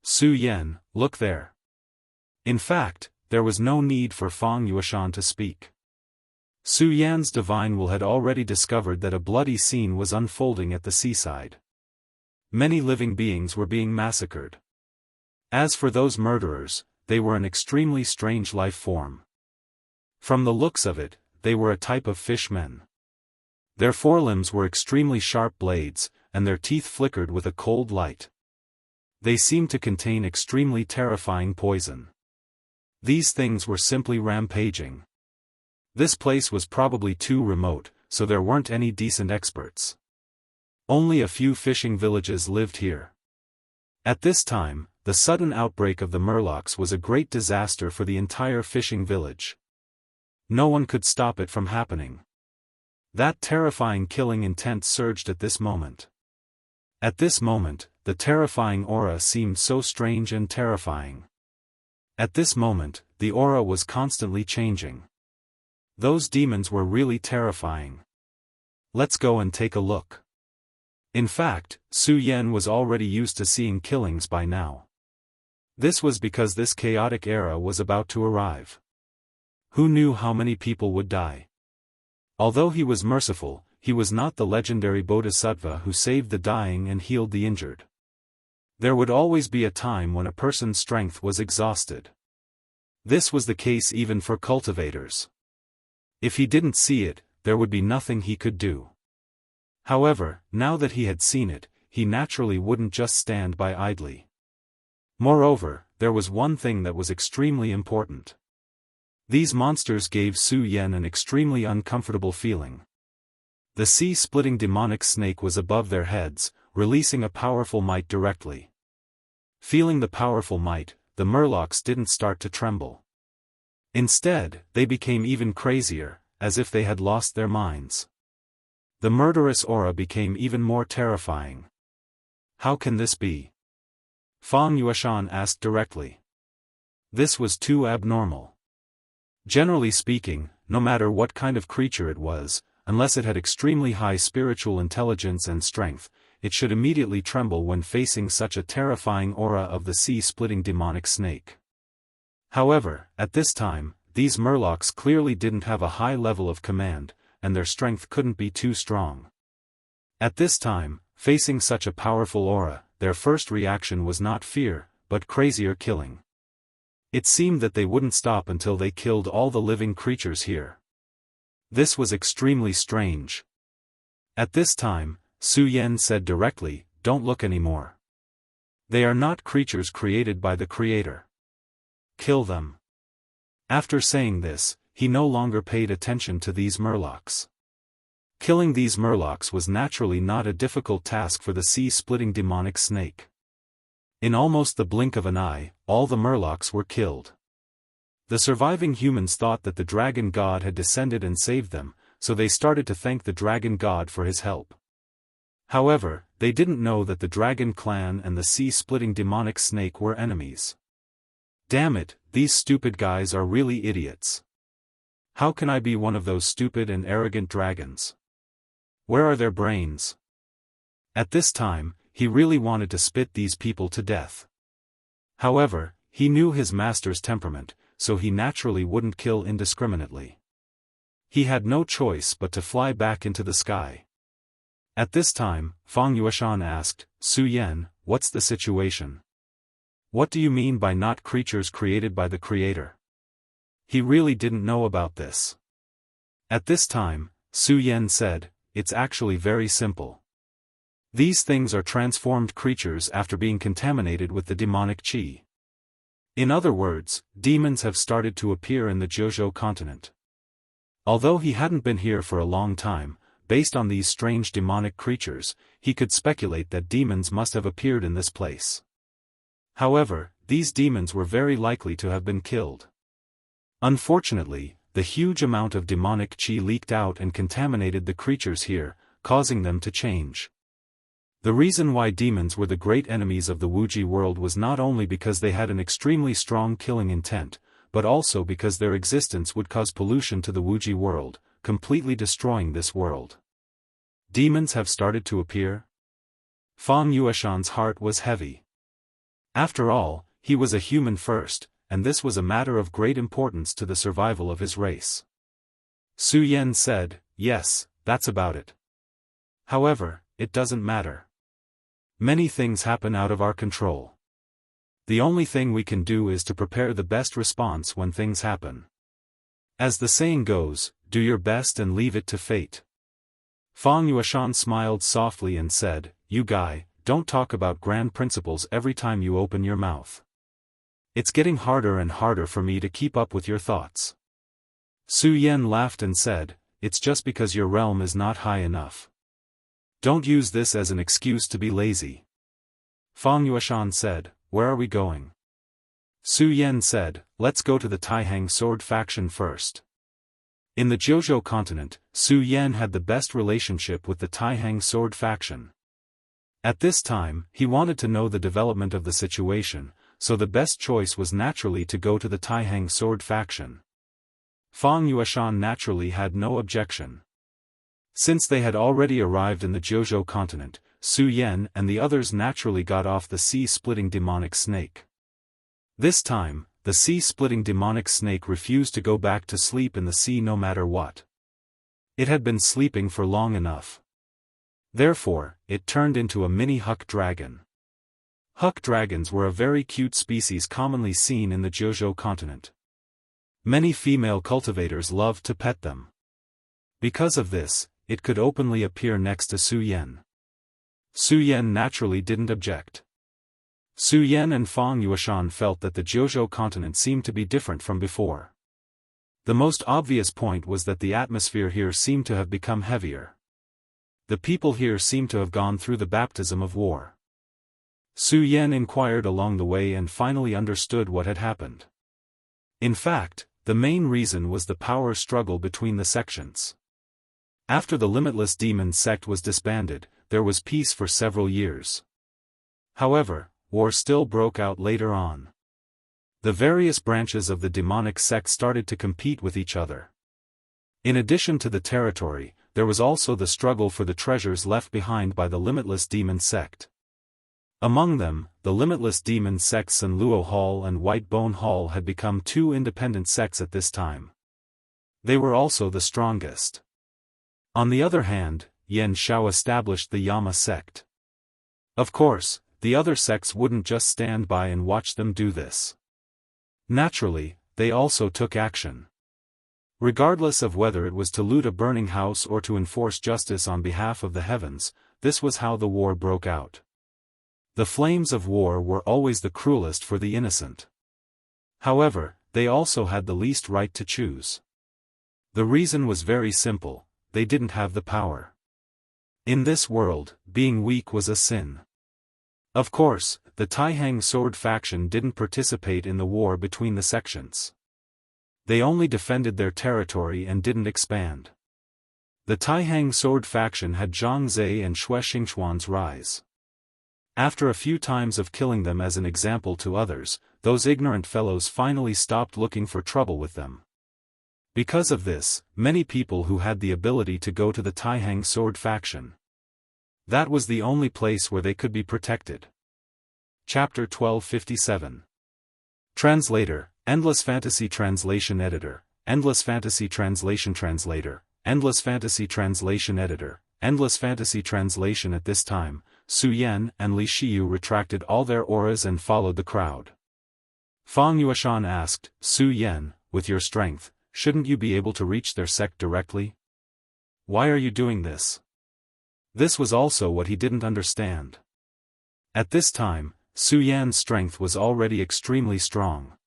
Su Yan, look there. In fact, there was no need for Fang Yueshan to speak. Su Yan's divine will had already discovered that a bloody scene was unfolding at the seaside. Many living beings were being massacred. As for those murderers, they were an extremely strange life form. From the looks of it, they were a type of fishmen. Their forelimbs were extremely sharp blades, and their teeth flickered with a cold light. They seemed to contain extremely terrifying poison. These things were simply rampaging. This place was probably too remote, so there weren't any decent experts. Only a few fishing villages lived here. At this time, the sudden outbreak of the murlocs was a great disaster for the entire fishing village. No one could stop it from happening. That terrifying killing intent surged at this moment. At this moment, the terrifying aura seemed so strange and terrifying. At this moment, the aura was constantly changing. Those demons were really terrifying. Let's go and take a look. In fact, Su Yan was already used to seeing killings by now. This was because this chaotic era was about to arrive. Who knew how many people would die? Although he was merciful, he was not the legendary Bodhisattva who saved the dying and healed the injured. There would always be a time when a person's strength was exhausted. This was the case even for cultivators. If he didn't see it, there would be nothing he could do. However, now that he had seen it, he naturally wouldn't just stand by idly. Moreover, there was one thing that was extremely important. These monsters gave Su Yan an extremely uncomfortable feeling. The sea-splitting demonic snake was above their heads, releasing a powerful might directly. Feeling the powerful might, the murlocs didn't start to tremble. Instead, they became even crazier, as if they had lost their minds. The murderous aura became even more terrifying. How can this be? Fang Yueshan asked directly. This was too abnormal. Generally speaking, no matter what kind of creature it was, unless it had extremely high spiritual intelligence and strength, it should immediately tremble when facing such a terrifying aura of the sea-splitting demonic snake. However, at this time, these murlocs clearly didn't have a high level of command, and their strength couldn't be too strong. At this time, facing such a powerful aura, their first reaction was not fear, but crazier killing. It seemed that they wouldn't stop until they killed all the living creatures here. This was extremely strange. At this time, Su Yan said directly, "Don't look anymore. They are not creatures created by the Creator. Kill them." After saying this, he no longer paid attention to these murlocs. Killing these murlocs was naturally not a difficult task for the sea-splitting demonic snake. In almost the blink of an eye, all the murlocs were killed. The surviving humans thought that the dragon god had descended and saved them, so they started to thank the dragon god for his help. However, they didn't know that the dragon clan and the sea-splitting demonic snake were enemies. Damn it, these stupid guys are really idiots. How can I be one of those stupid and arrogant dragons? Where are their brains? At this time, he really wanted to spit these people to death. However, he knew his master's temperament, so he naturally wouldn't kill indiscriminately. He had no choice but to fly back into the sky. At this time, Fang Yueshan asked, "Su Yan, what's the situation? What do you mean by not creatures created by the Creator?" He really didn't know about this. At this time, Su Yan said, "It's actually very simple. These things are transformed creatures after being contaminated with the demonic qi. In other words, demons have started to appear in the Jiuzhou continent." Although he hadn't been here for a long time, based on these strange demonic creatures, he could speculate that demons must have appeared in this place. However, these demons were very likely to have been killed. Unfortunately, the huge amount of demonic qi leaked out and contaminated the creatures here, causing them to change. The reason why demons were the great enemies of the Wuji world was not only because they had an extremely strong killing intent, but also because their existence would cause pollution to the Wuji world, completely destroying this world. Demons have started to appear? Fang Yueshan's heart was heavy. After all, he was a human first, and this was a matter of great importance to the survival of his race. Su Yan said, "Yes, that's about it. However, it doesn't matter. Many things happen out of our control. The only thing we can do is to prepare the best response when things happen. As the saying goes, do your best and leave it to fate." Fang Yueshan smiled softly and said, "You guy, don't talk about grand principles every time you open your mouth. It's getting harder and harder for me to keep up with your thoughts." Su Yan laughed and said, "It's just because your realm is not high enough. Don't use this as an excuse to be lazy." Fang Yueshan said, "Where are we going?" Su Yan said, "Let's go to the Taihang sword faction first." In the Jiuzhou continent, Su Yan had the best relationship with the Taihang sword faction. At this time, he wanted to know the development of the situation, so the best choice was naturally to go to the Taihang sword faction. Fang Yueshan naturally had no objection. Since they had already arrived in the Jiuzhou continent, Su Yan and the others naturally got off the sea-splitting demonic snake. This time, the sea-splitting demonic snake refused to go back to sleep in the sea no matter what. It had been sleeping for long enough. Therefore, it turned into a mini huck dragon. Huck dragons were a very cute species commonly seen in the Jiuzhou continent. Many female cultivators loved to pet them. Because of this, it could openly appear next to Su Yan. Su Yan naturally didn't object. Su Yan and Fang Yueshan felt that the Jiuzhou continent seemed to be different from before. The most obvious point was that the atmosphere here seemed to have become heavier. The people here seemed to have gone through the baptism of war. Su Yan inquired along the way and finally understood what had happened. In fact, the main reason was the power struggle between the sections. After the Limitless Demon sect was disbanded, there was peace for several years. However, war still broke out later on. The various branches of the demonic sect started to compete with each other. In addition to the territory, there was also the struggle for the treasures left behind by the Limitless Demon sect. Among them, the Limitless Demon sects San Luo Hall and White Bone Hall had become two independent sects at this time. They were also the strongest. On the other hand, Yan Shao established the Yama sect. Of course, the other sects wouldn't just stand by and watch them do this. Naturally, they also took action. Regardless of whether it was to loot a burning house or to enforce justice on behalf of the heavens, this was how the war broke out. The flames of war were always the cruelest for the innocent. However, they also had the least right to choose. The reason was very simple: they didn't have the power. In this world, being weak was a sin. Of course, the Taihang sword faction didn't participate in the war between the sections. They only defended their territory and didn't expand. The Taihang sword faction had Zhang Zhe and Xue Xingchuan's rise. After a few times of killing them as an example to others, those ignorant fellows finally stopped looking for trouble with them. Because of this, many people who had the ability to go to the Taihang sword faction. That was the only place where they could be protected. Chapter 1257. Translator, Endless Fantasy Translation Editor, Endless Fantasy Translation Translator, Endless Fantasy Translation Editor, Endless Fantasy Translation. At this time, Su Yan and Li Shiyu retracted all their auras and followed the crowd. Fang Yueshan asked, "Su Yan, with your strength, shouldn't you be able to reach their sect directly? Why are you doing this?" This was also what he didn't understand. At this time, Su Yan's strength was already extremely strong.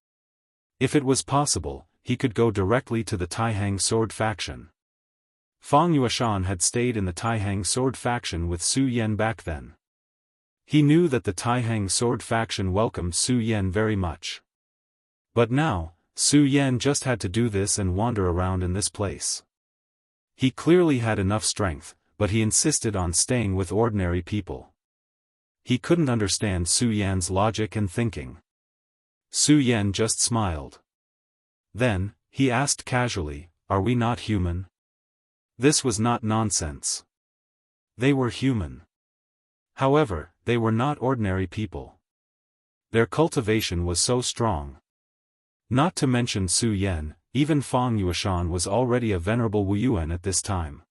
If it was possible, he could go directly to the Taihang sword faction. Fang Yueshan had stayed in the Taihang sword faction with Su Yan back then. He knew that the Taihang sword faction welcomed Su Yan very much. But now, Su Yan just had to do this and wander around in this place. He clearly had enough strength, but he insisted on staying with ordinary people. He couldn't understand Su Yan's logic and thinking. Su Yan just smiled. Then, he asked casually, "Are we not human?" This was not nonsense. They were human. However, they were not ordinary people. Their cultivation was so strong. Not to mention Su Yan, even Fang Yueshan was already a venerable Wuyuan at this time.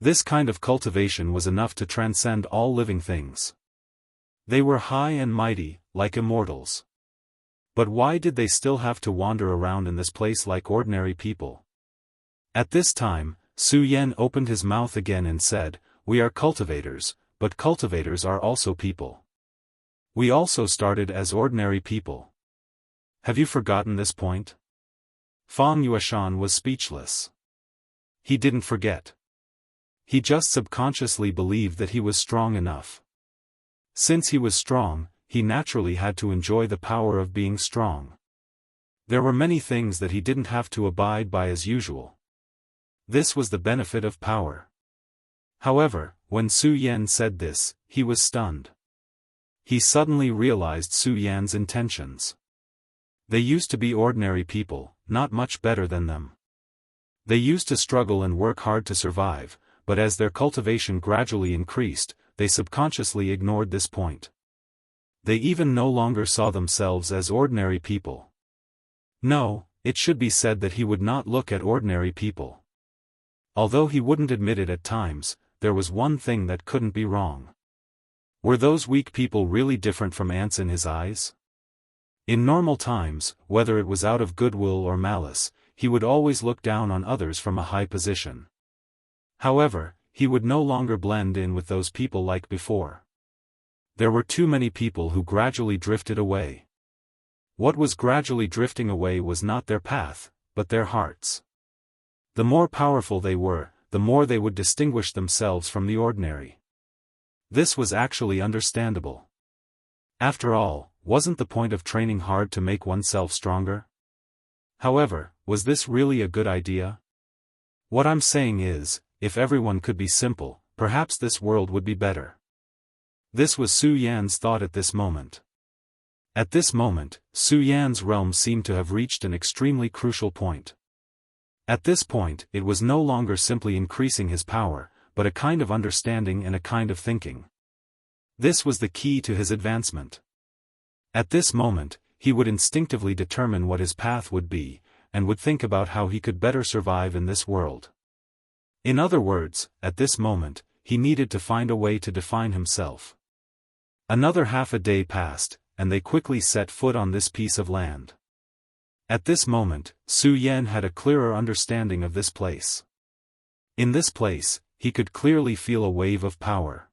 This kind of cultivation was enough to transcend all living things. They were high and mighty, like immortals. But why did they still have to wander around in this place like ordinary people? At this time, Su Yan opened his mouth again and said, "We are cultivators, but cultivators are also people. We also started as ordinary people. Have you forgotten this point?" Fang Yueshan was speechless. He didn't forget. He just subconsciously believed that he was strong enough. Since he was strong, he naturally had to enjoy the power of being strong. There were many things that he didn't have to abide by as usual. This was the benefit of power. However, when Su Yan said this, he was stunned. He suddenly realized Su Yan's intentions. They used to be ordinary people, not much better than them. They used to struggle and work hard to survive, but as their cultivation gradually increased, they subconsciously ignored this point. They even no longer saw themselves as ordinary people. No, it should be said that he would not look at ordinary people. Although he wouldn't admit it at times, there was one thing that couldn't be wrong. Were those weak people really different from ants in his eyes? In normal times, whether it was out of goodwill or malice, he would always look down on others from a high position. However, he would no longer blend in with those people like before. There were too many people who gradually drifted away. What was gradually drifting away was not their path, but their hearts. The more powerful they were, the more they would distinguish themselves from the ordinary. This was actually understandable. After all, wasn't the point of training hard to make oneself stronger? However, was this really a good idea? What I'm saying is, if everyone could be simple, perhaps this world would be better. This was Su Yan's thought at this moment. At this moment, Su Yan's realm seemed to have reached an extremely crucial point. At this point, it was no longer simply increasing his power, but a kind of understanding and a kind of thinking. This was the key to his advancement. At this moment, he would instinctively determine what his path would be, and would think about how he could better survive in this world. In other words, at this moment, he needed to find a way to define himself. Another half a day passed, and they quickly set foot on this piece of land. At this moment, Su Yan had a clearer understanding of this place. In this place, he could clearly feel a wave of power.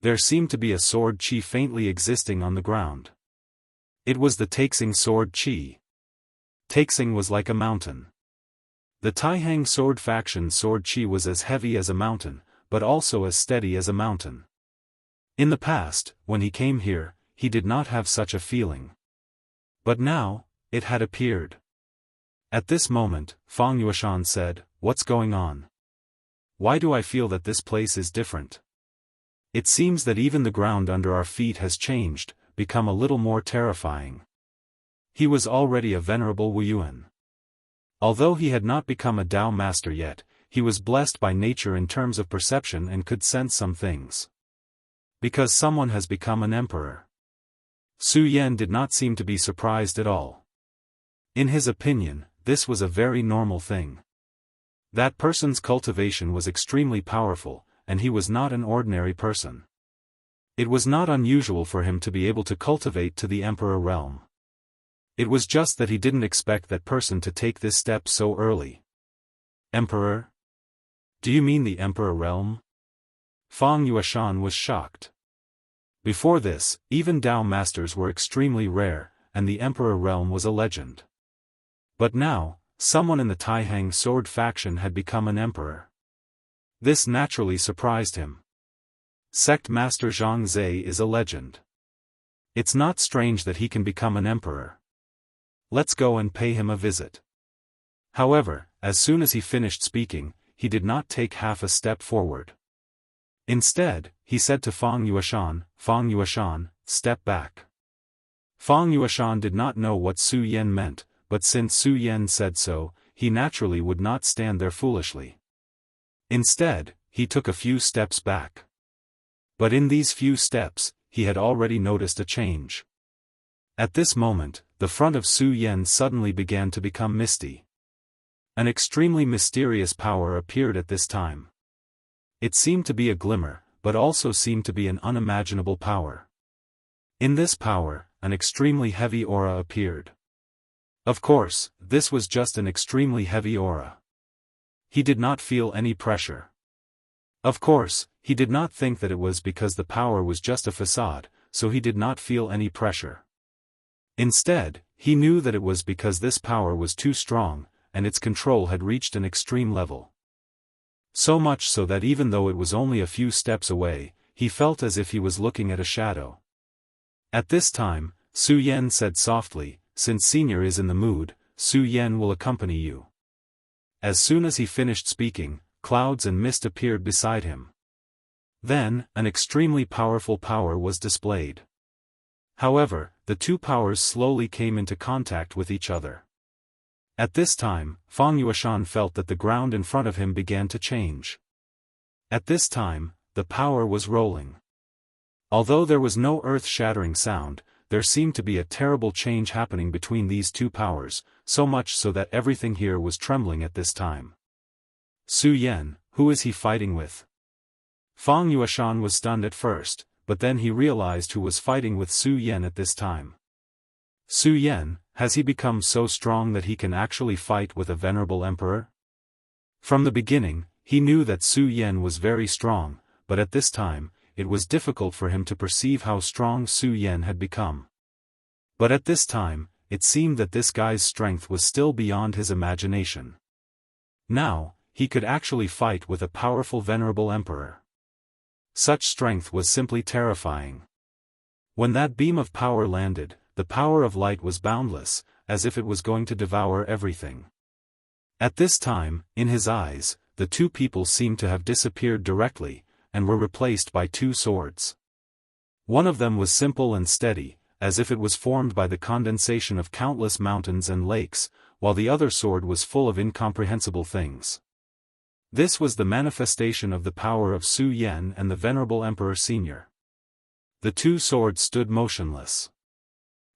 There seemed to be a sword chi faintly existing on the ground. It was the Taixing sword chi. Taixing was like a mountain. The Taihang sword faction sword chi was as heavy as a mountain, but also as steady as a mountain. In the past, when he came here, he did not have such a feeling. But now, it had appeared. At this moment, Fang Yueshan said, "What's going on? Why do I feel that this place is different? It seems that even the ground under our feet has changed, become a little more terrifying." He was already a venerable Wuyuan. Although he had not become a Tao master yet, he was blessed by nature in terms of perception and could sense some things. Because someone has become an emperor. Su Yan did not seem to be surprised at all. In his opinion, this was a very normal thing. That person's cultivation was extremely powerful, and he was not an ordinary person. It was not unusual for him to be able to cultivate to the emperor realm. It was just that he didn't expect that person to take this step so early. Emperor? Do you mean the emperor realm? Fang Yueshan was shocked. Before this, even Tao masters were extremely rare, and the emperor realm was a legend. But now, someone in the Taihang sword faction had become an emperor. This naturally surprised him. Sect Master Zhang Zhe is a legend. It's not strange that he can become an emperor. Let's go and pay him a visit. However, as soon as he finished speaking, he did not take half a step forward. Instead, he said to Fang Yuashan, step back. Fang Yuashan did not know what Su Yan meant, but since Su Yan said so, he naturally would not stand there foolishly. Instead, he took a few steps back. But in these few steps, he had already noticed a change. At this moment, the front of Su Yan suddenly began to become misty. An extremely mysterious power appeared at this time. It seemed to be a glimmer, but also seemed to be an unimaginable power. In this power, an extremely heavy aura appeared. Of course, this was just an extremely heavy aura. He did not feel any pressure. Of course, he did not think that it was because the power was just a facade, so he did not feel any pressure. Instead, he knew that it was because this power was too strong, and its control had reached an extreme level. So much so that even though it was only a few steps away, he felt as if he was looking at a shadow. At this time, Su Yan said softly, since Senior is in the mood, Su Yan will accompany you. As soon as he finished speaking, clouds and mist appeared beside him. Then, an extremely powerful power was displayed. However, the two powers slowly came into contact with each other. At this time, Fang Yuashan felt that the ground in front of him began to change. At this time, the power was rolling. Although there was no earth-shattering sound, there seemed to be a terrible change happening between these two powers, so much so that everything here was trembling at this time. Su Yan, who is he fighting with? Fang Yuashan was stunned at first, but then he realized who was fighting with Su Yan at this time. Su Yan, has he become so strong that he can actually fight with a venerable emperor? From the beginning, he knew that Su Yan was very strong, but at this time, it was difficult for him to perceive how strong Su Yan had become. But at this time, it seemed that this guy's strength was still beyond his imagination. Now, he could actually fight with a powerful venerable emperor. Such strength was simply terrifying. When that beam of power landed, the power of light was boundless, as if it was going to devour everything. At this time, in his eyes, the two people seemed to have disappeared directly, and were replaced by two swords. One of them was simple and steady, as if it was formed by the condensation of countless mountains and lakes, while the other sword was full of incomprehensible things. This was the manifestation of the power of Su Yan and the venerable Emperor Senior. The two swords stood motionless.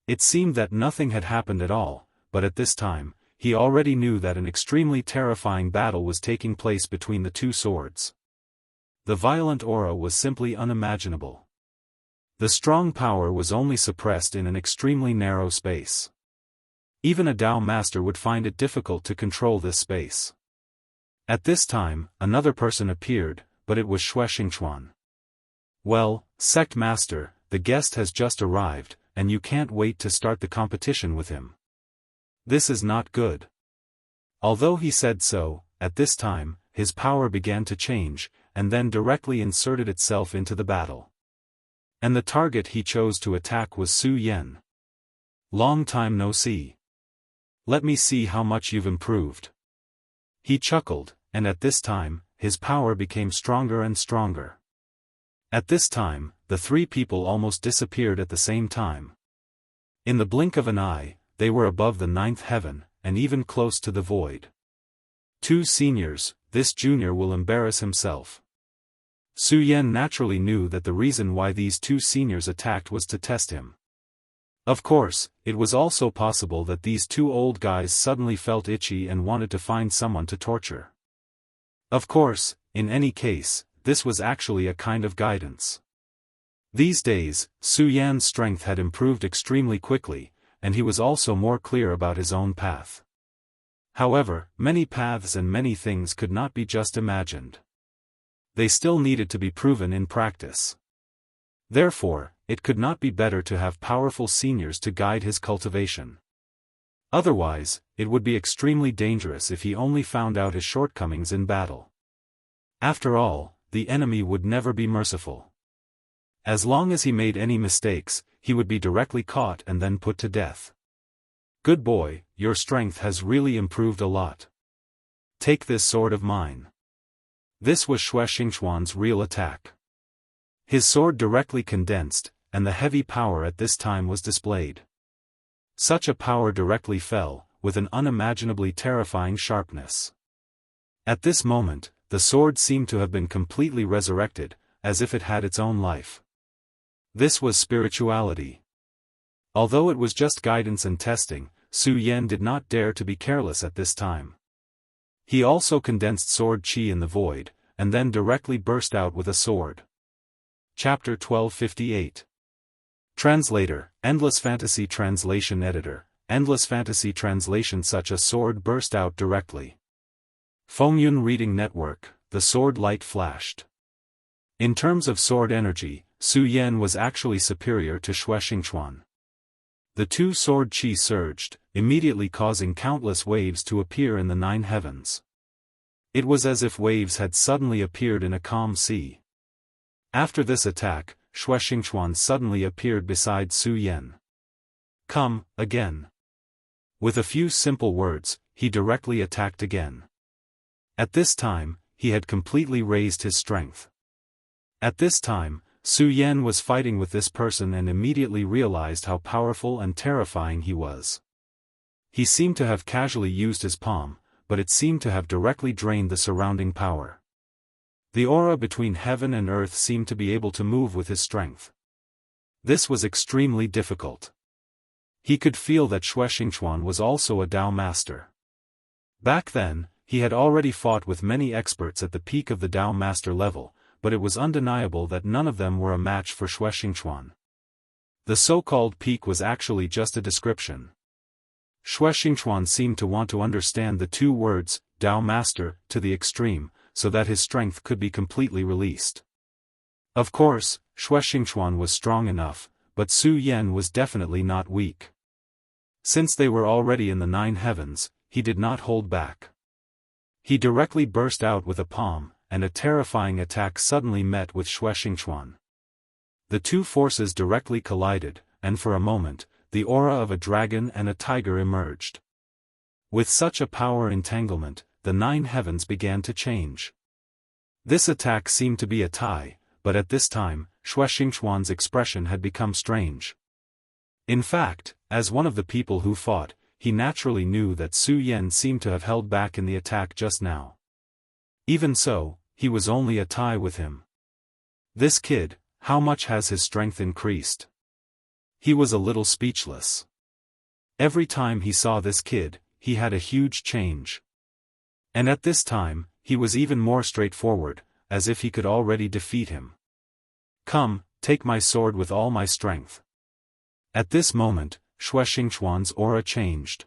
It seemed that nothing had happened at all, but at this time, he already knew that an extremely terrifying battle was taking place between the two swords. The violent aura was simply unimaginable. The strong power was only suppressed in an extremely narrow space. Even a Tao master would find it difficult to control this space. At this time, another person appeared, but it was Xue Xingchuan. Well, Sect Master, the guest has just arrived, and you can't wait to start the competition with him. This is not good. Although he said so, at this time, his power began to change, and then directly inserted itself into the battle. And the target he chose to attack was Su Yan. Long time no see. Let me see how much you've improved. He chuckled, and at this time, his power became stronger and stronger. At this time, the three people almost disappeared at the same time. In the blink of an eye, they were above the ninth heaven, and even close to the void. Two seniors, this junior will embarrass himself. Su Yan naturally knew that the reason why these two seniors attacked was to test him. Of course, it was also possible that these two old guys suddenly felt itchy and wanted to find someone to torture. Of course, in any case, this was actually a kind of guidance. These days, Su Yan's strength had improved extremely quickly, and he was also more clear about his own path. However, many paths and many things could not be just imagined. They still needed to be proven in practice. Therefore, it could not be better to have powerful seniors to guide his cultivation. Otherwise, it would be extremely dangerous if he only found out his shortcomings in battle. After all, the enemy would never be merciful. As long as he made any mistakes, he would be directly caught and then put to death. Good boy, your strength has really improved a lot. Take this sword of mine. This was Xue Xingchuan's real attack. His sword directly condensed, and the heavy power at this time was displayed. Such a power directly fell, with an unimaginably terrifying sharpness. At this moment, the sword seemed to have been completely resurrected, as if it had its own life. This was spirituality. Although it was just guidance and testing, Su Yan did not dare to be careless at this time. He also condensed sword qi in the void, and then directly burst out with a sword. Chapter 1258. Translator, Endless Fantasy Translation Editor, Endless Fantasy Translation. Such a sword burst out directly. Fengyun Reading Network, the sword light flashed. In terms of sword energy, Su Yan was actually superior to Shuexingchuan. The two sword qi surged, immediately causing countless waves to appear in the 9 heavens. It was as if waves had suddenly appeared in a calm sea. After this attack, Shuexingchuan suddenly appeared beside Su Yan. "Come, again." With a few simple words, he directly attacked again. At this time, he had completely raised his strength. At this time, Su Yan was fighting with this person and immediately realized how powerful and terrifying he was. He seemed to have casually used his palm, but it seemed to have directly drained the surrounding power. The aura between heaven and earth seemed to be able to move with his strength. This was extremely difficult. He could feel that Shuexingchuan was also a Dao master. Back then, he had already fought with many experts at the peak of the Dao master level, but it was undeniable that none of them were a match for Shuexingchuan. The so-called peak was actually just a description. Shuexingchuan seemed to want to understand the two words, Dao master, to the extreme, so that his strength could be completely released. Of course, Shuexingchuan was strong enough, but Su Yan was definitely not weak. Since they were already in the 9 heavens, he did not hold back. He directly burst out with a palm, and a terrifying attack suddenly met with Shuexingchuan. The two forces directly collided, and for a moment, the aura of a dragon and a tiger emerged. With such a power entanglement, the 9 heavens began to change. This attack seemed to be a tie, but at this time, Shuexingchuan's expression had become strange. In fact, as one of the people who fought, he naturally knew that Su Yan seemed to have held back in the attack just now. Even so, he was only a tie with him. This kid, how much has his strength increased? He was a little speechless. Every time he saw this kid, he had a huge change. And at this time, he was even more straightforward, as if he could already defeat him. "Come, take my sword with all my strength." At this moment, Shuexingchuan's aura changed.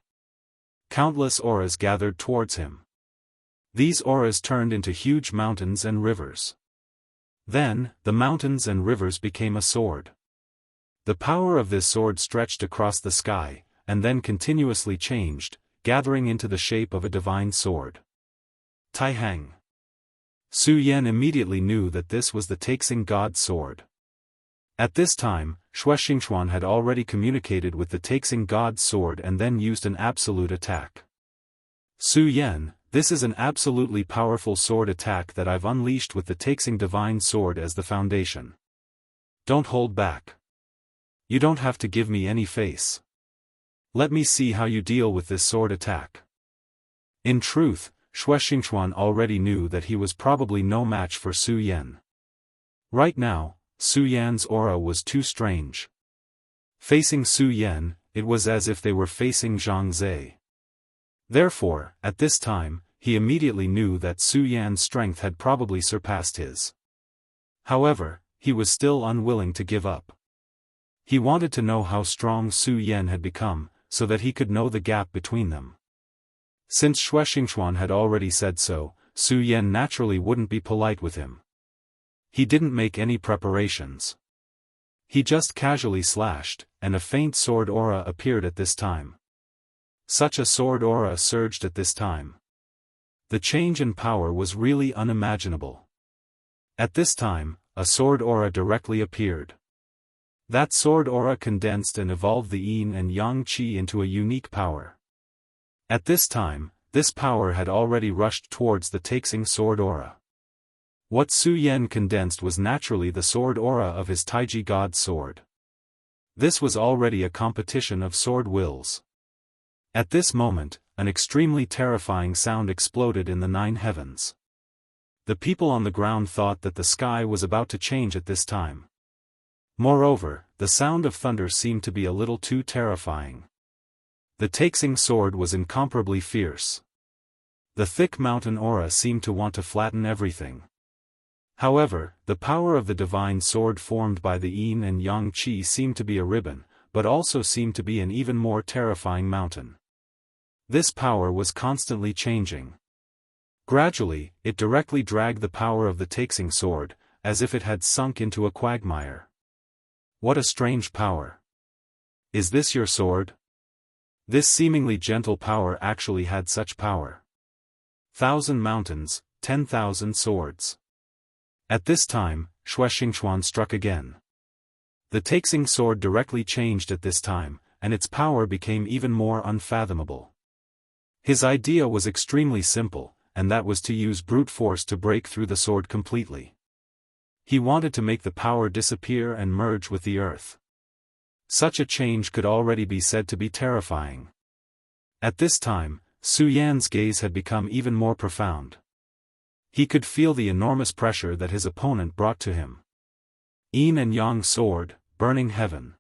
Countless auras gathered towards him. These auras turned into huge mountains and rivers. Then, the mountains and rivers became a sword. The power of this sword stretched across the sky, and then continuously changed, gathering into the shape of a divine sword. Taihang. Su Yan immediately knew that this was the Taixing God sword. At this time, Shuexingchuan had already communicated with the Taixing God sword and then used an absolute attack. "Su Yan, this is an absolutely powerful sword attack that I've unleashed with the Taixing divine sword as the foundation. Don't hold back. You don't have to give me any face. Let me see how you deal with this sword attack." In truth, Shuexingchuan already knew that he was probably no match for Su Yan. Right now, Su Yan's aura was too strange. Facing Su Yan, it was as if they were facing Zhang Zhe. Therefore, at this time, he immediately knew that Su Yan's strength had probably surpassed his. However, he was still unwilling to give up. He wanted to know how strong Su Yan had become, so that he could know the gap between them. Since Shuexingchuan had already said so, Su Yan naturally wouldn't be polite with him. He didn't make any preparations. He just casually slashed, and a faint sword aura appeared at this time. Such a sword aura surged at this time. The change in power was really unimaginable. At this time, a sword aura directly appeared. That sword aura condensed and evolved the yin and yang qi into a unique power. At this time, this power had already rushed towards the Taixing sword aura. What Su Yan condensed was naturally the sword aura of his Taiji god sword. This was already a competition of sword wills. At this moment, an extremely terrifying sound exploded in the 9 heavens. The people on the ground thought that the sky was about to change at this time. Moreover, the sound of thunder seemed to be a little too terrifying. The Taixing sword was incomparably fierce. The thick mountain aura seemed to want to flatten everything. However, the power of the divine sword formed by the yin and yang qi seemed to be a ribbon, but also seemed to be an even more terrifying mountain. This power was constantly changing. Gradually, it directly dragged the power of the Taixing sword, as if it had sunk into a quagmire. What a strange power! Is this your sword? This seemingly gentle power actually had such power. 1,000 mountains, 10,000 swords. At this time, Shuexingchuan struck again. The Taixing sword directly changed at this time, and its power became even more unfathomable. His idea was extremely simple, and that was to use brute force to break through the sword completely. He wanted to make the power disappear and merge with the earth. Such a change could already be said to be terrifying. At this time, Su Yan's gaze had become even more profound. He could feel the enormous pressure that his opponent brought to him. Yin and Yang sword, burning heaven.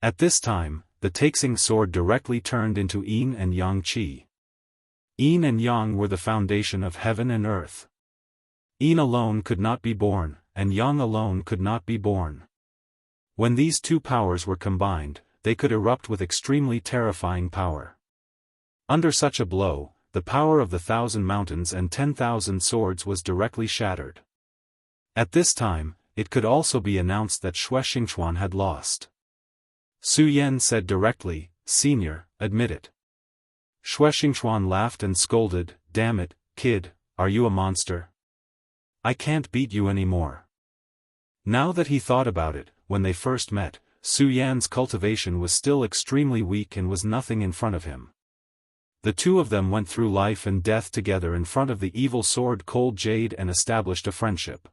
At this time, the Taixing sword directly turned into Yin and Yang qi. Yin and Yang were the foundation of heaven and earth. Yin alone could not be born, and Yang alone could not be born. When these two powers were combined, they could erupt with extremely terrifying power. Under such a blow, the power of the 1,000 mountains and 10,000 swords was directly shattered. At this time, it could also be announced that Shuexingchuan had lost. Su Yan said directly, "Senior, admit it." Shuexingchuan laughed and scolded, "Damn it, kid, are you a monster? I can't beat you anymore." Now that he thought about it, when they first met, Su Yan's cultivation was still extremely weak and was nothing in front of him. The two of them went through life and death together in front of the evil sword Cold Jade and established a friendship.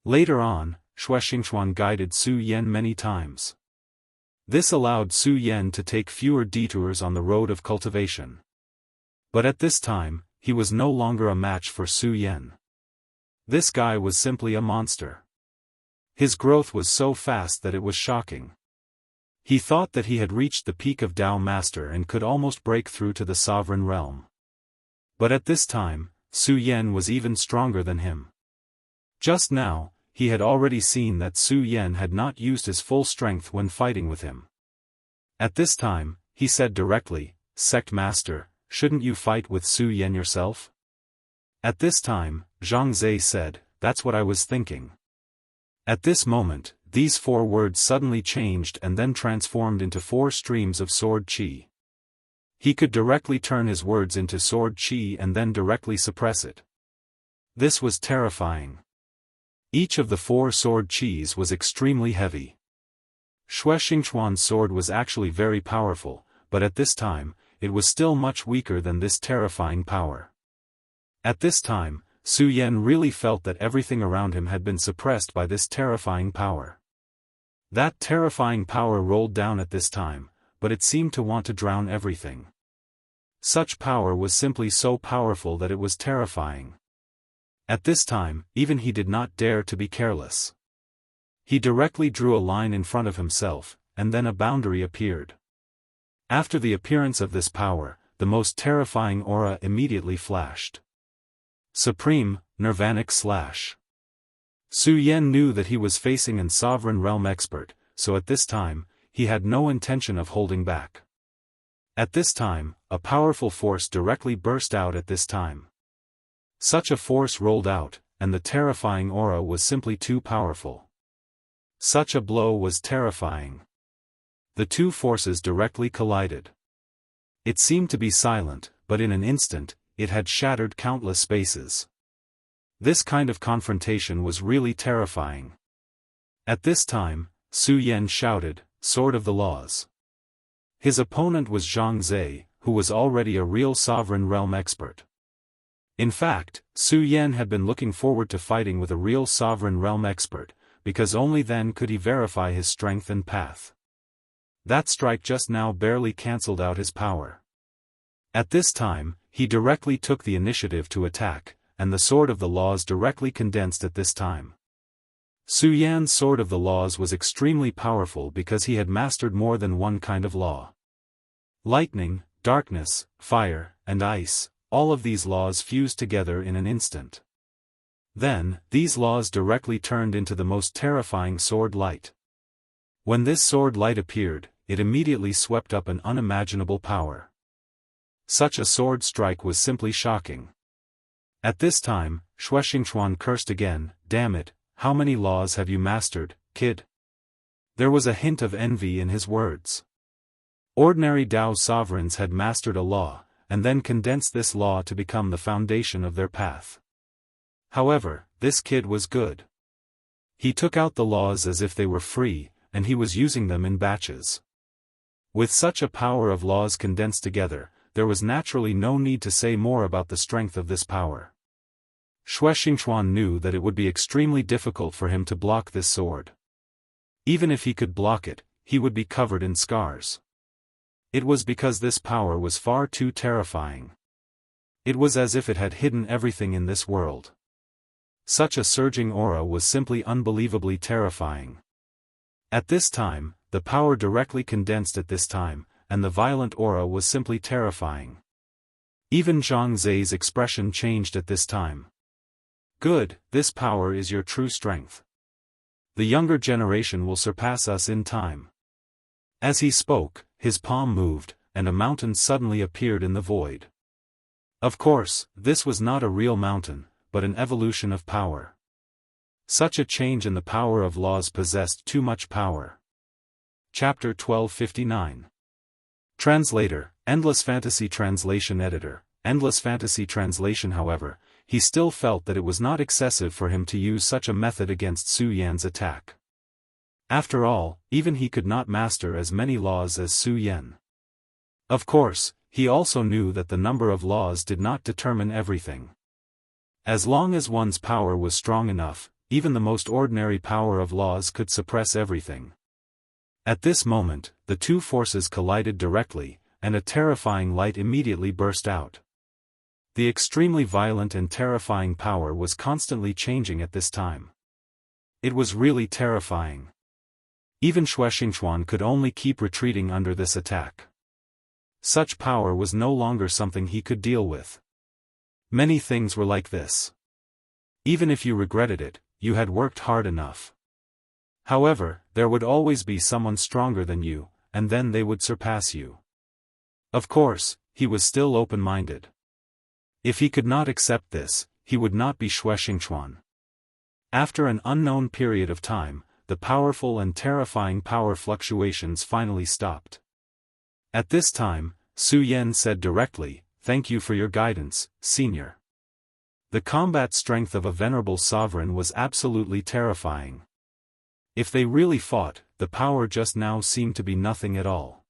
Later on, Shuexingchuan guided Su Yan many times. This allowed Su Yan to take fewer detours on the road of cultivation. But at this time, he was no longer a match for Su Yan. This guy was simply a monster. His growth was so fast that it was shocking. He thought that he had reached the peak of Tao Master and could almost break through to the sovereign realm. But at this time, Su Yan was even stronger than him. Just now, he had already seen that Su Yan had not used his full strength when fighting with him. At this time, he said directly, "Sect Master, shouldn't you fight with Su Yan yourself?" At this time, Zhang Zhe said, "That's what I was thinking." At this moment, these 4 words suddenly changed and then transformed into 4 streams of sword qi. He could directly turn his words into sword qi and then directly suppress it. This was terrifying. Each of the 4 sword qis was extremely heavy. Shuexingchuan's sword was actually very powerful, but at this time, it was still much weaker than this terrifying power. At this time, Su Yan really felt that everything around him had been suppressed by this terrifying power. That terrifying power rolled down at this time, but it seemed to want to drown everything. Such power was simply so powerful that it was terrifying. At this time, even he did not dare to be careless. He directly drew a line in front of himself, and then a boundary appeared. After the appearance of this power, the most terrifying aura immediately flashed. Supreme, Nirvanic Slash. Su Yan knew that he was facing an sovereign realm expert, so at this time, he had no intention of holding back. At this time, a powerful force directly burst out at this time. Such a force rolled out, and the terrifying aura was simply too powerful. Such a blow was terrifying. The two forces directly collided. It seemed to be silent, but in an instant, it had shattered countless spaces. This kind of confrontation was really terrifying. At this time, Su Yan shouted, "Sword of the Laws." His opponent was Zhang Zhe, who was already a real sovereign realm expert. In fact, Su Yan had been looking forward to fighting with a real sovereign realm expert, because only then could he verify his strength and path. That strike just now barely cancelled out his power. At this time, he directly took the initiative to attack, and the Sword of the Laws directly condensed at this time. Su Yan's Sword of the Laws was extremely powerful because he had mastered more than one kind of law. Lightning, darkness, fire, and ice, all of these laws fused together in an instant. Then, these laws directly turned into the most terrifying sword light. When this sword light appeared, it immediately swept up an unimaginable power. Such a sword strike was simply shocking. At this time, Xuexingchuan cursed again, "Damn it, how many laws have you mastered, kid?" There was a hint of envy in his words. Ordinary Dao sovereigns had mastered a law, and then condensed this law to become the foundation of their path. However, this kid was good. He took out the laws as if they were free, and he was using them in batches. With such a power of laws condensed together, there was naturally no need to say more about the strength of this power. Xuexingchuan knew that it would be extremely difficult for him to block this sword. Even if he could block it, he would be covered in scars. It was because this power was far too terrifying. It was as if it had hidden everything in this world. Such a surging aura was simply unbelievably terrifying. At this time, the power directly condensed at this time, and the violent aura was simply terrifying. Even Zhang Zai's expression changed at this time. "Good, this power is your true strength. The younger generation will surpass us in time." As he spoke, his palm moved, and a mountain suddenly appeared in the void. Of course, this was not a real mountain, but an evolution of power. Such a change in the power of laws possessed too much power. Chapter 1259. Translator, Endless Fantasy Translation Editor, Endless Fantasy Translation. However, he still felt that it was not excessive for him to use such a method against Su Yan's attack. After all, even he could not master as many laws as Su Yan. Of course, he also knew that the number of laws did not determine everything. As long as one's power was strong enough, even the most ordinary power of laws could suppress everything. At this moment, the two forces collided directly, and a terrifying light immediately burst out. The extremely violent and terrifying power was constantly changing at this time. It was really terrifying. Even Xuexingchuan could only keep retreating under this attack. Such power was no longer something he could deal with. Many things were like this. Even if you regretted it, you had worked hard enough. However, there would always be someone stronger than you, and then they would surpass you. Of course, he was still open-minded. If he could not accept this, he would not be Xuexingchuan. After an unknown period of time, the powerful and terrifying power fluctuations finally stopped. At this time, Su Yan said directly, "Thank you for your guidance, Senior." The combat strength of a venerable sovereign was absolutely terrifying. If they really fought, the power just now seemed to be nothing at all.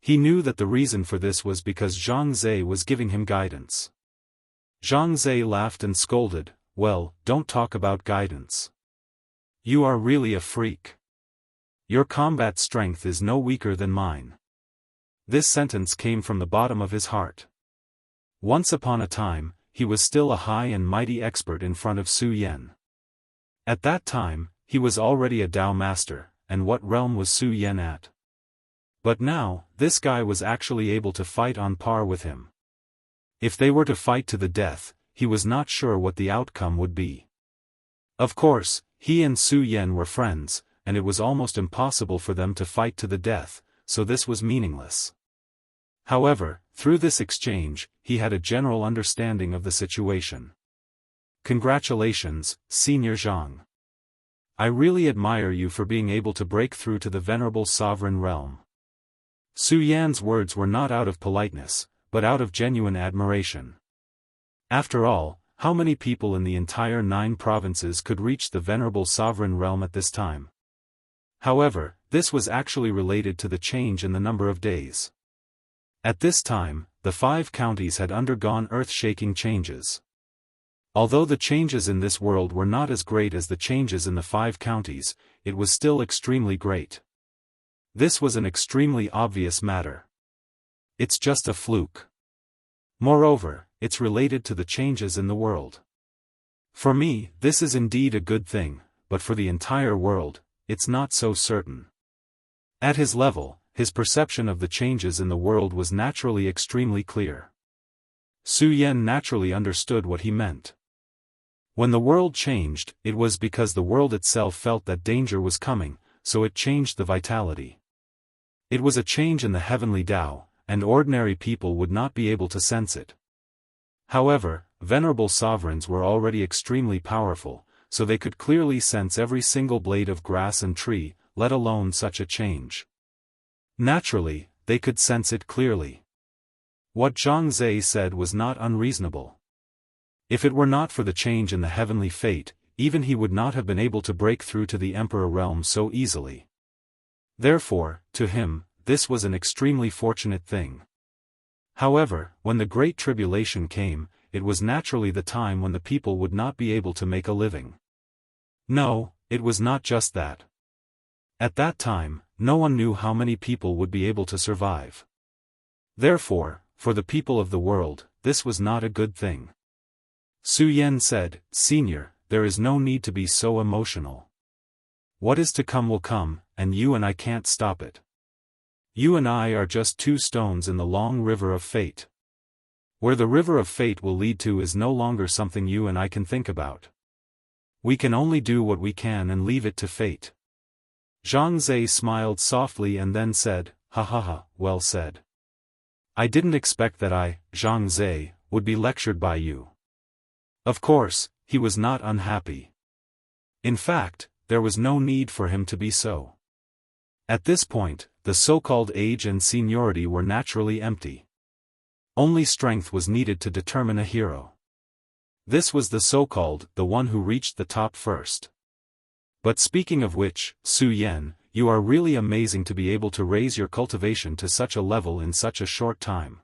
He knew that the reason for this was because Zhang Zai was giving him guidance. Zhang Zai laughed and scolded, "Well, don't talk about guidance. You are really a freak. Your combat strength is no weaker than mine." This sentence came from the bottom of his heart. Once upon a time, he was still a high and mighty expert in front of Su Yan. At that time, he was already a Dao master, and what realm was Su Yan at? But now, this guy was actually able to fight on par with him. If they were to fight to the death, he was not sure what the outcome would be. Of course, he and Su Yan were friends, and it was almost impossible for them to fight to the death, so this was meaningless. However, through this exchange, he had a general understanding of the situation. "Congratulations, Senior Zhang. I really admire you for being able to break through to the venerable sovereign realm." Su Yan's words were not out of politeness, but out of genuine admiration. After all, how many people in the entire 9 provinces could reach the venerable sovereign realm at this time? However, this was actually related to the change in the number of days. At this time, the 5 counties had undergone earth-shaking changes. Although the changes in this world were not as great as the changes in the 5 counties, it was still extremely great. This was an extremely obvious matter. It's just a fluke. Moreover, it's related to the changes in the world. For me, this is indeed a good thing, but for the entire world, it's not so certain. At his level, his perception of the changes in the world was naturally extremely clear. Su Yan naturally understood what he meant. When the world changed, it was because the world itself felt that danger was coming, so it changed the vitality. It was a change in the heavenly Tao, and ordinary people would not be able to sense it. However, venerable sovereigns were already extremely powerful, so they could clearly sense every single blade of grass and tree, let alone such a change. Naturally, they could sense it clearly. What Zhang Zhe said was not unreasonable. If it were not for the change in the heavenly fate, even he would not have been able to break through to the Emperor realm so easily. Therefore, to him, this was an extremely fortunate thing. However, when the Great Tribulation came, it was naturally the time when the people would not be able to make a living. No, it was not just that. At that time, no one knew how many people would be able to survive. Therefore, for the people of the world, this was not a good thing. Su Yan said, "Senior, there is no need to be so emotional. What is to come will come, and you and I can't stop it. You and I are just 2 stones in the long river of fate. Where the river of fate will lead to is no longer something you and I can think about. We can only do what we can and leave it to fate." Zhang Zhe smiled softly and then said, "Ha ha ha, well said. I didn't expect that I, Zhang Zhe, would be lectured by you." Of course, he was not unhappy. In fact, there was no need for him to be so. At this point, the so-called age and seniority were naturally empty. Only strength was needed to determine a hero. This was the so-called, the one who reached the top first. But speaking of which, Su Yan, you are really amazing to be able to raise your cultivation to such a level in such a short time.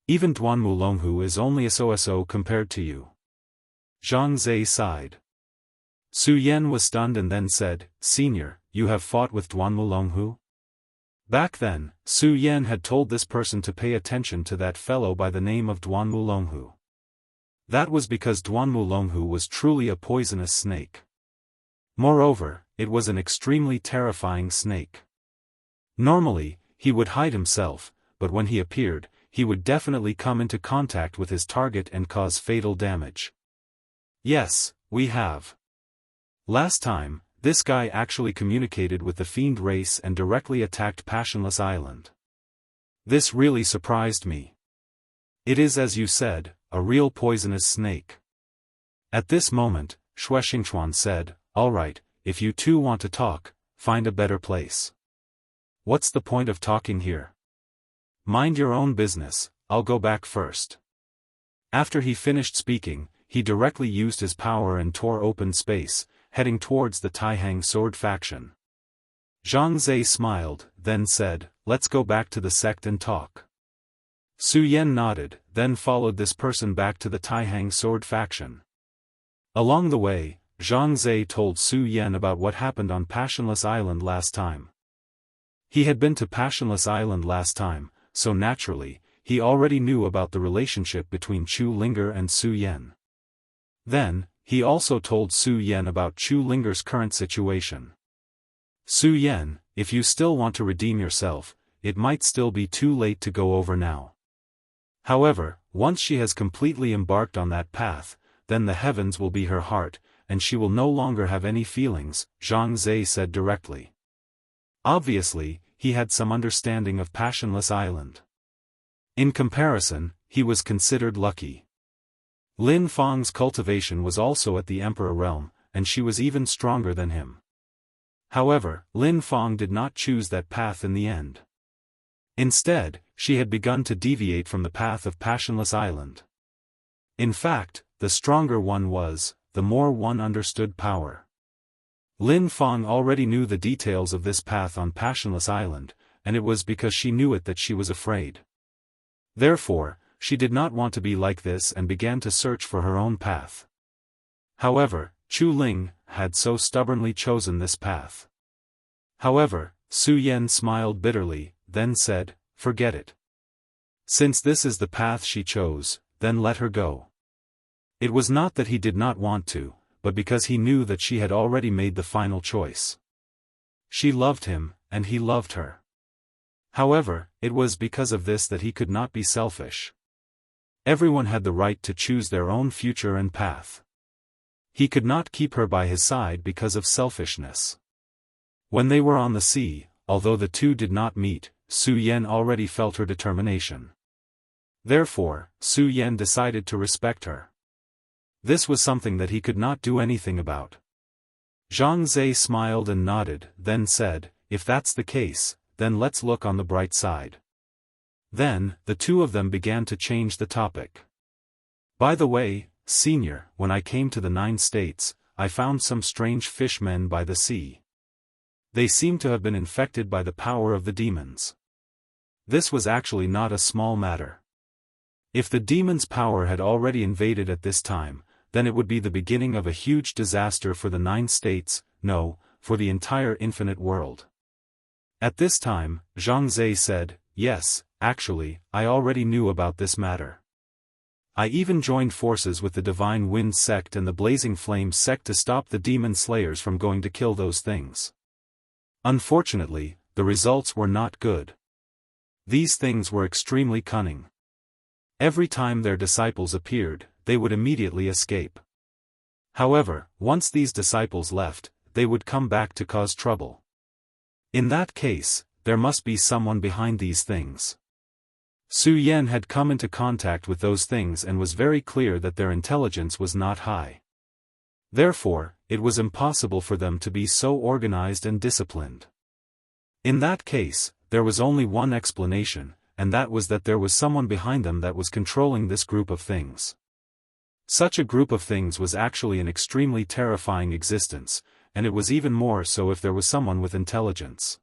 Even Duan Mulonghu is only a so compared to you. Zhang Zhe sighed. Su Yan was stunned and then said, "Senior, you have fought with Duan Mulonghu?" Back then, Su Yan had told this person to pay attention to that fellow by the name of Duan Mulonghu. That was because Duan Mulonghu was truly a poisonous snake. Moreover, it was an extremely terrifying snake. Normally, he would hide himself, but when he appeared, he would definitely come into contact with his target and cause fatal damage. Yes, we have. Last time, this guy actually communicated with the fiend race and directly attacked Passionless Island. This really surprised me. It is as you said, a real poisonous snake. At this moment, Shuexingchuan said, "All right, if you two want to talk, find a better place. What's the point of talking here? Mind your own business, I'll go back first." After he finished speaking, he directly used his power and tore open space, heading towards the Taihang sword faction. Zhang Zhe smiled, then said, "Let's go back to the sect and talk." Su Yan nodded, then followed this person back to the Taihang sword faction. Along the way, Zhang Zhe told Su Yan about what happened on Passionless Island last time. He had been to Passionless Island last time, so naturally, he already knew about the relationship between Chu Linger and Su Yan. Then, he also told Su Yan about Chu Linger's current situation. "Su Yan, if you still want to redeem yourself, it might still be too late to go over now. However, once she has completely embarked on that path, then the heavens will be her heart, and she will no longer have any feelings," Zhang Zhe said directly. Obviously, he had some understanding of Passionless Island. In comparison, he was considered lucky. Lin Fang's cultivation was also at the Emperor realm, and she was even stronger than him. However, Lin Fang did not choose that path in the end. Instead, she had begun to deviate from the path of Passionless Island. In fact, the stronger one was, the more one understood power. Lin Fang already knew the details of this path on Passionless Island, and it was because she knew it that she was afraid. Therefore, she did not want to be like this and began to search for her own path. However, Chu Ling had so stubbornly chosen this path. However, Su Yan smiled bitterly, then said, "Forget it. Since this is the path she chose, then let her go." It was not that he did not want to, but because he knew that she had already made the final choice. She loved him, and he loved her. However, it was because of this that he could not be selfish. Everyone had the right to choose their own future and path. He could not keep her by his side because of selfishness. When they were on the sea, although the two did not meet, Su Yan already felt her determination. Therefore, Su Yan decided to respect her. This was something that he could not do anything about. Zhang Zhe smiled and nodded, then said, "If that's the case, then let's look on the bright side." Then, the two of them began to change the topic. "By the way, Senior, when I came to the 9 states, I found some strange fishmen by the sea. They seem to have been infected by the power of the demons. This was actually not a small matter. If the demons' power had already invaded at this time, then it would be the beginning of a huge disaster for the 9 states, no, for the entire infinite world." At this time, Zhang Zhe said, "Yes, actually, I already knew about this matter. I even joined forces with the Divine Wind sect and the Blazing Flames sect to stop the demon slayers from going to kill those things. Unfortunately, the results were not good. These things were extremely cunning. Every time their disciples appeared, they would immediately escape. However, once these disciples left, they would come back to cause trouble. In that case, there must be someone behind these things. Su Yan had come into contact with those things and was very clear that their intelligence was not high. Therefore, it was impossible for them to be so organized and disciplined. In that case, there was only one explanation, and that was that there was someone behind them that was controlling this group of things. Such a group of things was actually an extremely terrifying existence, and it was even more so if there was someone with intelligence.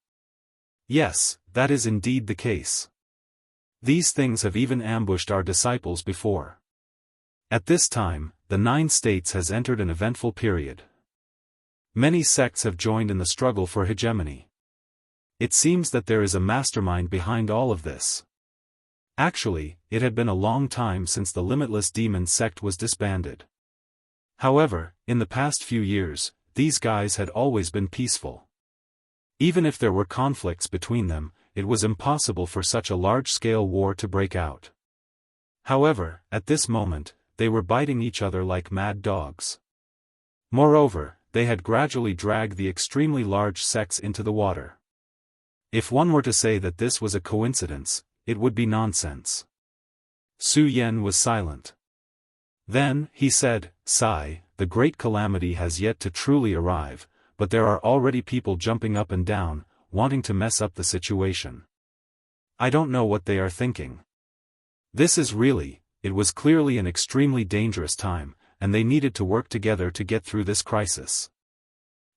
Yes, that is indeed the case. These things have even ambushed our disciples before. At this time, the 9 states has entered an eventful period. Many sects have joined in the struggle for hegemony. It seems that there is a mastermind behind all of this. Actually, it had been a long time since the Limitless Demon sect was disbanded. However, in the past few years, these guys had always been peaceful. Even if there were conflicts between them, it was impossible for such a large-scale war to break out. However, at this moment, they were biting each other like mad dogs. Moreover, they had gradually dragged the extremely large sects into the water. If one were to say that this was a coincidence, it would be nonsense. Su Yan was silent. Then, he said, "Sai, the great calamity has yet to truly arrive, but there are already people jumping up and down, wanting to mess up the situation. I don't know what they are thinking. It was clearly an extremely dangerous time, and they needed to work together to get through this crisis.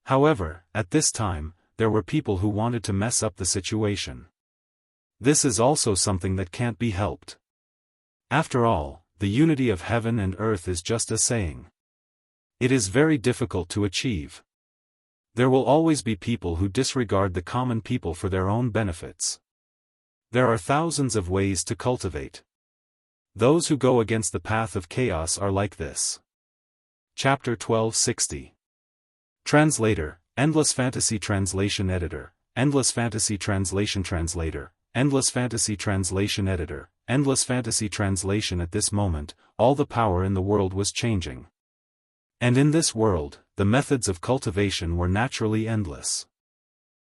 However, at this time, there were people who wanted to mess up the situation. This is also something that can't be helped. After all, the unity of heaven and earth is just a saying. It is very difficult to achieve. There will always be people who disregard the common people for their own benefits. There are thousands of ways to cultivate. Those who go against the path of chaos are like this." Chapter 1260. Translator, Endless Fantasy Translation Editor, Endless Fantasy Translation Translator, Endless Fantasy Translation Editor, Endless Fantasy Translation. At this moment, all the power in the world was changing. And in this world, the methods of cultivation were naturally endless.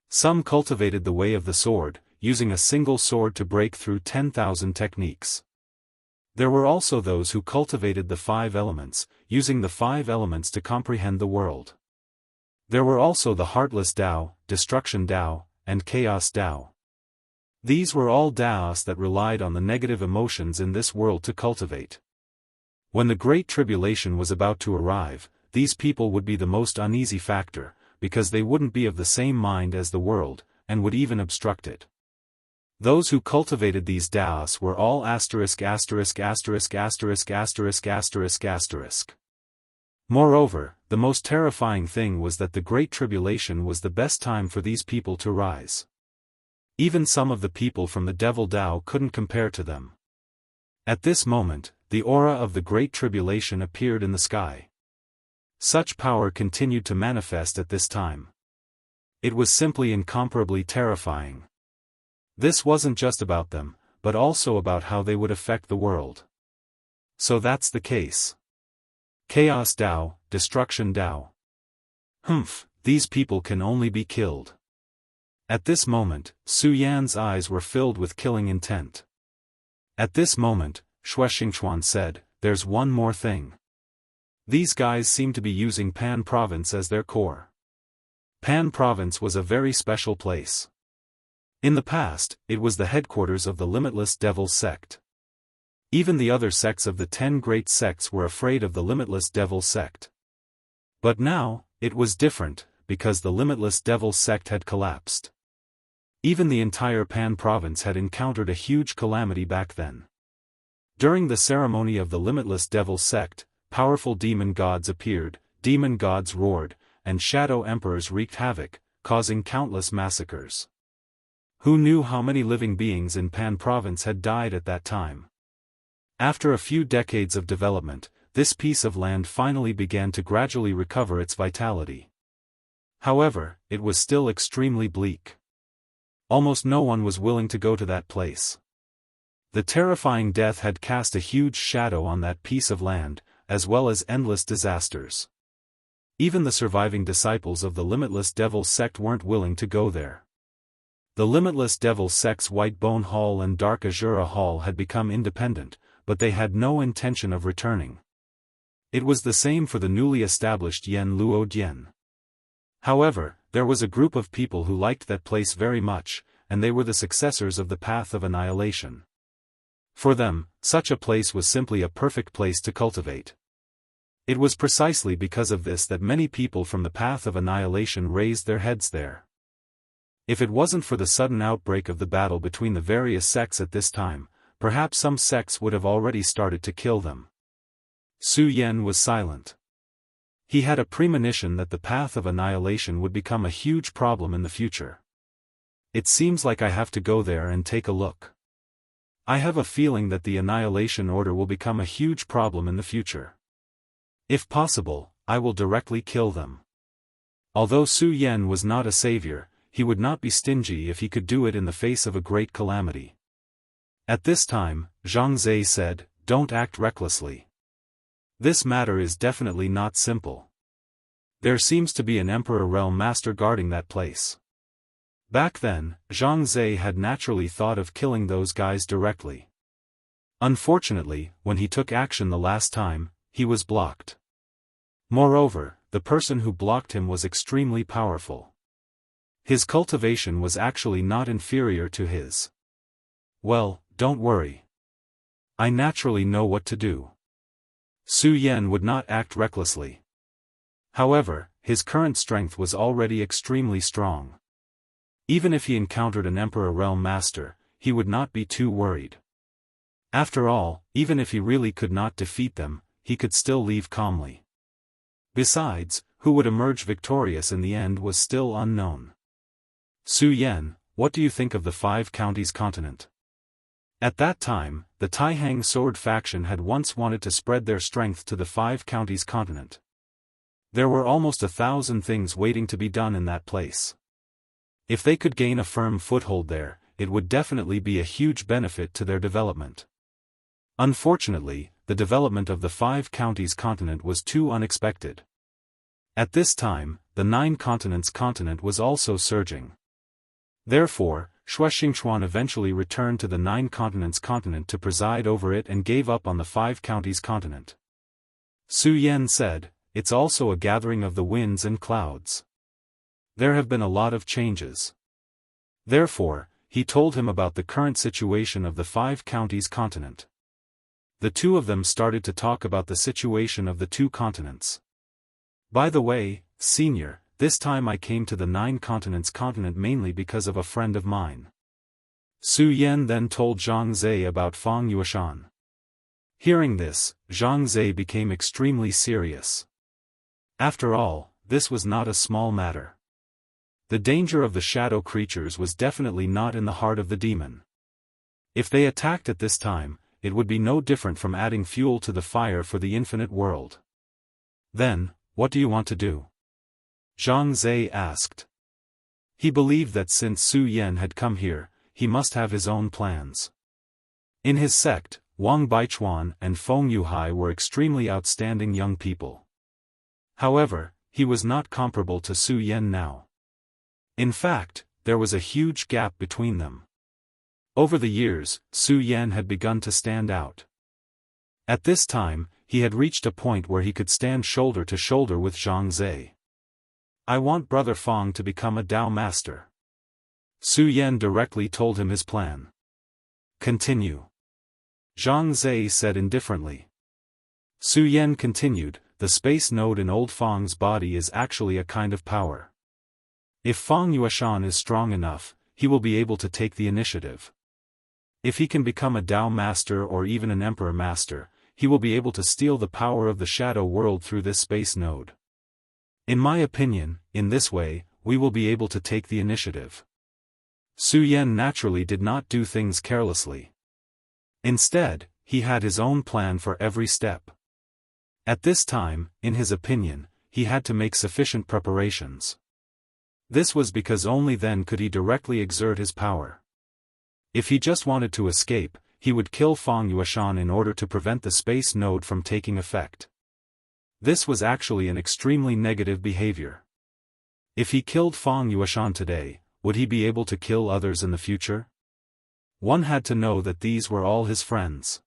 Some cultivated the way of the sword, using a single sword to break through 10,000 techniques. There were also those who cultivated the 5 elements, using the 5 elements to comprehend the world. There were also the Heartless Tao, Destruction Tao, and Chaos Tao. These were all Taos that relied on the negative emotions in this world to cultivate. When the Great Tribulation was about to arrive, these people would be the most uneasy factor, because they wouldn't be of the same mind as the world, and would even obstruct it. Those who cultivated these Daos were all asterisk asterisk asterisk asterisk asterisk asterisk asterisk. Moreover, the most terrifying thing was that the Great Tribulation was the best time for these people to rise. Even some of the people from the Devil Dao couldn't compare to them. At this moment, the aura of the Great Tribulation appeared in the sky. Such power continued to manifest at this time. It was simply incomparably terrifying. This wasn't just about them, but also about how they would affect the world. So that's the case. Chaos Dao, Destruction Dao. These people can only be killed. At this moment, Su Yan's eyes were filled with killing intent. At this moment, Shuexingchuan said, "There's one more thing. These guys seem to be using Pan Province as their core." Pan Province was a very special place. In the past, it was the headquarters of the Limitless Devil Sect. Even the other sects of the 10 great sects were afraid of the Limitless Devil Sect. But now, it was different, because the Limitless Devil Sect had collapsed. Even the entire Pan Province had encountered a huge calamity back then. During the ceremony of the Limitless Devil Sect, powerful demon gods appeared, demon gods roared, and shadow emperors wreaked havoc, causing countless massacres. Who knew how many living beings in Pan Province had died at that time? After a few decades of development, this piece of land finally began to gradually recover its vitality. However, it was still extremely bleak. Almost no one was willing to go to that place. The terrifying death had cast a huge shadow on that piece of land, as well as endless disasters. Even the surviving disciples of the Limitless Devil Sect weren't willing to go there. The Limitless Devil Sect's White Bone Hall and Dark Azura Hall had become independent, but they had no intention of returning. It was the same for the newly established Yen Luo Dian. However, there was a group of people who liked that place very much, and they were the successors of the Path of Annihilation. For them, such a place was simply a perfect place to cultivate. It was precisely because of this that many people from the Path of Annihilation raised their heads there. If it wasn't for the sudden outbreak of the battle between the various sects at this time, perhaps some sects would have already started to kill them. Su Yan was silent. He had a premonition that the Path of Annihilation would become a huge problem in the future. It seems like I have to go there and take a look. I have a feeling that the Annihilation Order will become a huge problem in the future. If possible, I will directly kill them. Although Su Yan was not a savior, he would not be stingy if he could do it in the face of a great calamity. At this time, Zhang Zhe said, "Don't act recklessly. This matter is definitely not simple. There seems to be an Emperor Realm Master guarding that place." Back then, Zhang Zhe had naturally thought of killing those guys directly. Unfortunately, when he took action the last time, he was blocked. Moreover, the person who blocked him was extremely powerful. His cultivation was actually not inferior to his. "Well, don't worry. I naturally know what to do." Su Yan would not act recklessly. However, his current strength was already extremely strong. Even if he encountered an Emperor Realm Master, he would not be too worried. After all, even if he really could not defeat them, he could still leave calmly. Besides, who would emerge victorious in the end was still unknown. "Su Yan, what do you think of the 5 counties continent?" At that time, the Taihang Sword faction had once wanted to spread their strength to the 5 counties continent. There were almost 1,000 things waiting to be done in that place. If they could gain a firm foothold there, it would definitely be a huge benefit to their development. Unfortunately, the development of the 5 counties continent was too unexpected. At this time, the 9 continents continent was also surging. Therefore, Shuexingchuan eventually returned to the 9 continents continent to preside over it and gave up on the 5 counties continent. Su Yan said, "It's also a gathering of the winds and clouds. There have been a lot of changes." Therefore, he told him about the current situation of the 5 counties continent. The two of them started to talk about the situation of the 2 continents. "By the way, Senior, this time I came to the 9 continents continent mainly because of a friend of mine. Su Yan then told Zhang Zhe about Fang Yueshan. Hearing this, Zhang Zhe became extremely serious. After all, this was not a small matter. The danger of the shadow creatures was definitely not in the heart of the demon. If they attacked at this time, it would be no different from adding fuel to the fire for the infinite world. Then, what do you want to do? Zhang Zhe asked. He believed that since Su Yan had come here, he must have his own plans. In his sect, Wang Baichuan and Feng Yuhai were extremely outstanding young people. However, he was not comparable to Su Yan now. In fact, there was a huge gap between them. Over the years, Su Yan had begun to stand out. At this time, he had reached a point where he could stand shoulder to shoulder with Zhang Zhe. I want Brother Fang to become a Dao master. Su Yan directly told him his plan. Continue. Zhang Zhe said indifferently. Su Yan continued, the space node in old Fang's body is actually a kind of power. If Fang Yueshan is strong enough, he will be able to take the initiative. If he can become a Dao master or even an Emperor master, he will be able to steal the power of the shadow world through this space node. In my opinion, in this way, we will be able to take the initiative. Su Yan naturally did not do things carelessly. Instead, he had his own plan for every step. At this time, in his opinion, he had to make sufficient preparations. This was because only then could he directly exert his power. If he just wanted to escape, he would kill Fang Yueshan in order to prevent the space node from taking effect. This was actually an extremely negative behavior. If he killed Fang Yueshan today, would he be able to kill others in the future? One had to know that these were all his friends.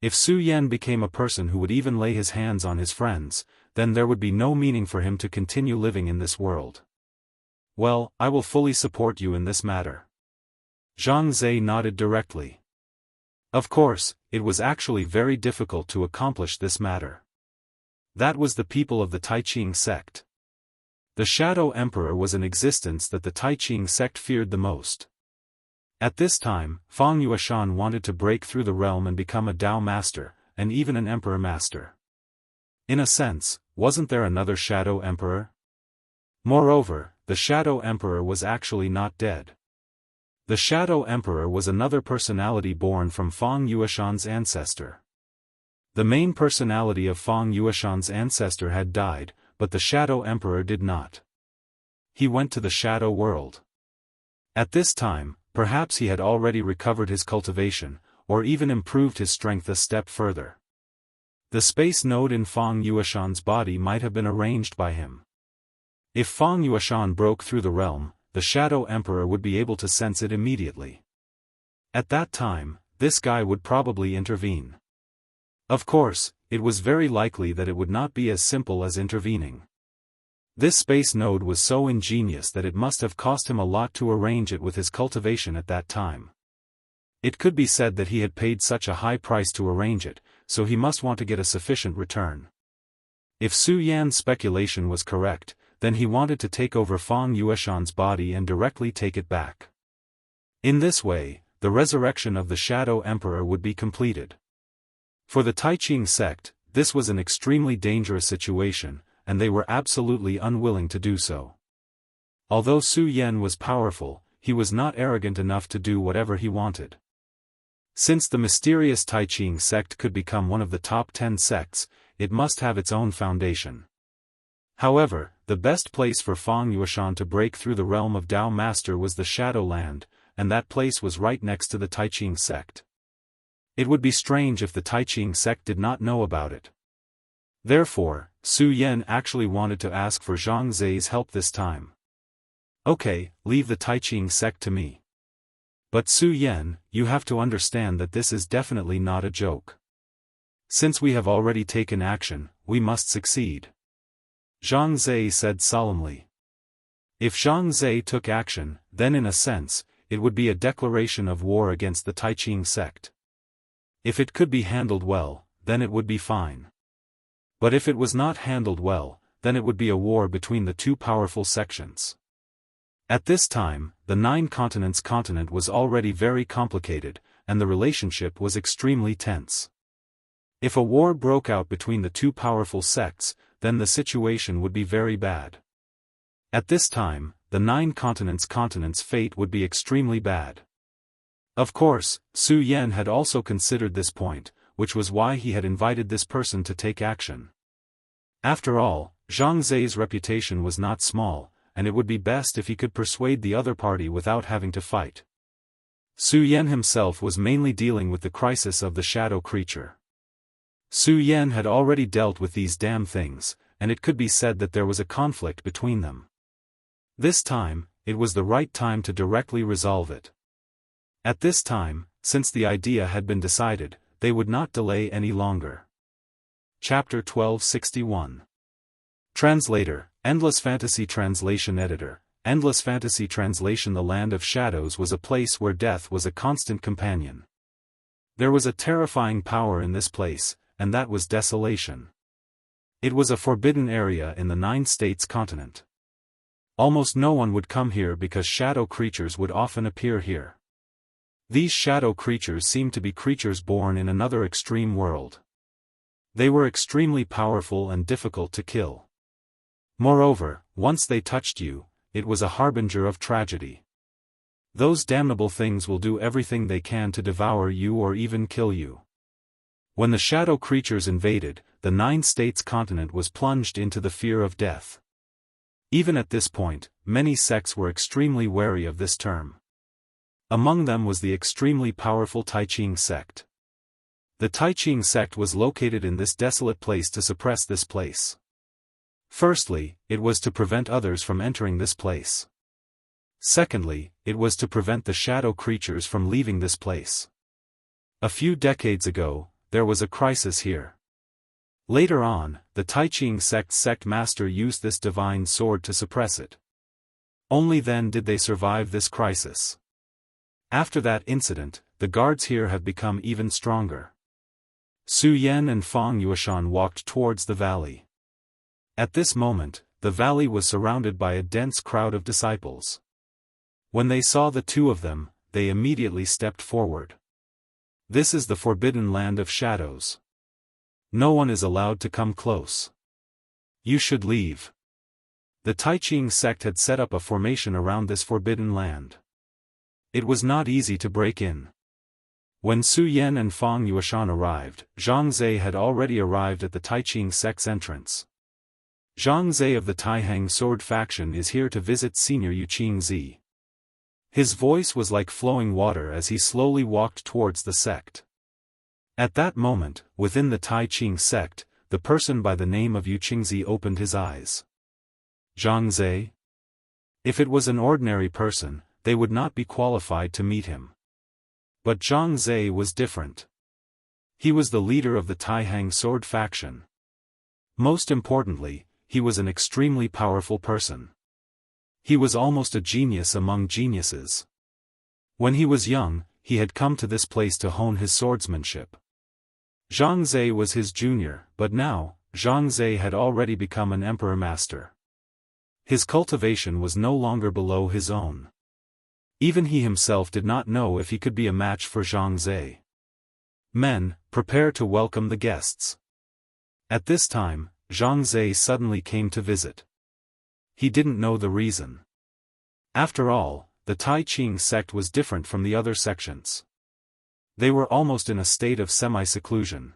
If Su Yan became a person who would even lay his hands on his friends, then there would be no meaning for him to continue living in this world. Well, I will fully support you in this matter. Zhang Zhe nodded directly. Of course, it was actually very difficult to accomplish this matter. That was the people of the Taiqing sect. The Shadow Emperor was an existence that the Taiqing sect feared the most. At this time, Fang Yueshan wanted to break through the realm and become a Dao master, and even an Emperor master. In a sense, wasn't there another Shadow Emperor? Moreover, the Shadow Emperor was actually not dead. The Shadow Emperor was another personality born from Fang Yueshan's ancestor. The main personality of Fang Yueshan's ancestor had died, but the Shadow Emperor did not. He went to the Shadow world. At this time, perhaps he had already recovered his cultivation, or even improved his strength a step further. The space node in Fang Yueshan's body might have been arranged by him. If Fang Yueshan broke through the realm, the Shadow Emperor would be able to sense it immediately. At that time, this guy would probably intervene. Of course, it was very likely that it would not be as simple as intervening. This space node was so ingenious that it must have cost him a lot to arrange it with his cultivation at that time. It could be said that he had paid such a high price to arrange it, so he must want to get a sufficient return. If Su Yan's speculation was correct, then he wanted to take over Fang Yueshan's body and directly take it back. In this way, the resurrection of the Shadow Emperor would be completed. For the Taiqing sect, this was an extremely dangerous situation, and they were absolutely unwilling to do so. Although Su Yan was powerful, he was not arrogant enough to do whatever he wanted. Since the mysterious Taiqing sect could become one of the top 10 sects, it must have its own foundation. However, the best place for Fang Yueshan to break through the realm of Dao Master was the Shadowland, and that place was right next to the Taiqing sect. It would be strange if the Taiqing sect did not know about it. Therefore, Su Yan actually wanted to ask for Zhang Zhe's help this time. Okay, leave the Taiqing sect to me. But Su Yan, you have to understand that this is definitely not a joke. Since we have already taken action, we must succeed. Zhang Zhe said solemnly. If Zhang Zhe took action, then in a sense, it would be a declaration of war against the Taiqing sect. If it could be handled well, then it would be fine. But if it was not handled well, then it would be a war between the two powerful sections. At this time, the 9 continents continent was already very complicated, and the relationship was extremely tense. If a war broke out between the two powerful sects, then the situation would be very bad. At this time, the 9 continents continent's fate would be extremely bad. Of course, Su Yan had also considered this point, which was why he had invited this person to take action. After all, Zhang Zai's reputation was not small, and it would be best if he could persuade the other party without having to fight. Su Yan himself was mainly dealing with the crisis of the shadow creature. Su Yan had already dealt with these damn things, and it could be said that there was a conflict between them. This time, it was the right time to directly resolve it. At this time, since the idea had been decided, they would not delay any longer. Chapter 1261. Translator, Endless Fantasy Translation Editor. Endless Fantasy Translation. The Land of Shadows was a place where death was a constant companion. There was a terrifying power in this place, and that was desolation. It was a forbidden area in the 9 states continent. Almost no one would come here because shadow creatures would often appear here. These shadow creatures seemed to be creatures born in another extreme world. They were extremely powerful and difficult to kill. Moreover, once they touched you, it was a harbinger of tragedy. Those damnable things will do everything they can to devour you or even kill you. When the shadow creatures invaded, the 9 states continent was plunged into the fear of death. Even at this point, many sects were extremely wary of this term. Among them was the extremely powerful Taiqing sect. The Taiqing sect was located in this desolate place to suppress this place. Firstly, it was to prevent others from entering this place. Secondly, it was to prevent the shadow creatures from leaving this place. A few decades ago, there was a crisis here. Later on, the Taiqing sect master used this divine sword to suppress it. Only then did they survive this crisis. After that incident, the guards here have become even stronger. Su Yan and Fang Yueshan walked towards the valley. At this moment, the valley was surrounded by a dense crowd of disciples. When they saw the two of them, they immediately stepped forward. This is the forbidden land of shadows. No one is allowed to come close. You should leave. The Taiqing sect had set up a formation around this forbidden land. It was not easy to break in. When Su Yan and Fang Yueshan arrived, Zhang Zai had already arrived at the Taiqing sect's entrance. Zhang Zai of the Taihang Sword faction is here to visit Senior Yuqing Zi. His voice was like flowing water as he slowly walked towards the sect. At that moment, within the Taiqing sect, the person by the name of Yuqing Zi opened his eyes. Zhang Zai? If it was an ordinary person, they would not be qualified to meet him. But Zhang Zai was different. He was the leader of the Taihang Sword faction. Most importantly, he was an extremely powerful person. He was almost a genius among geniuses. When he was young, he had come to this place to hone his swordsmanship. Zhang Zai was his junior, but now, Zhang Zai had already become an emperor master. His cultivation was no longer below his own. Even he himself did not know if he could be a match for Zhang Zai. Men, prepare to welcome the guests. At this time, Zhang Zai suddenly came to visit. He didn't know the reason. After all, the Taiqing sect was different from the other sections. They were almost in a state of semi-seclusion.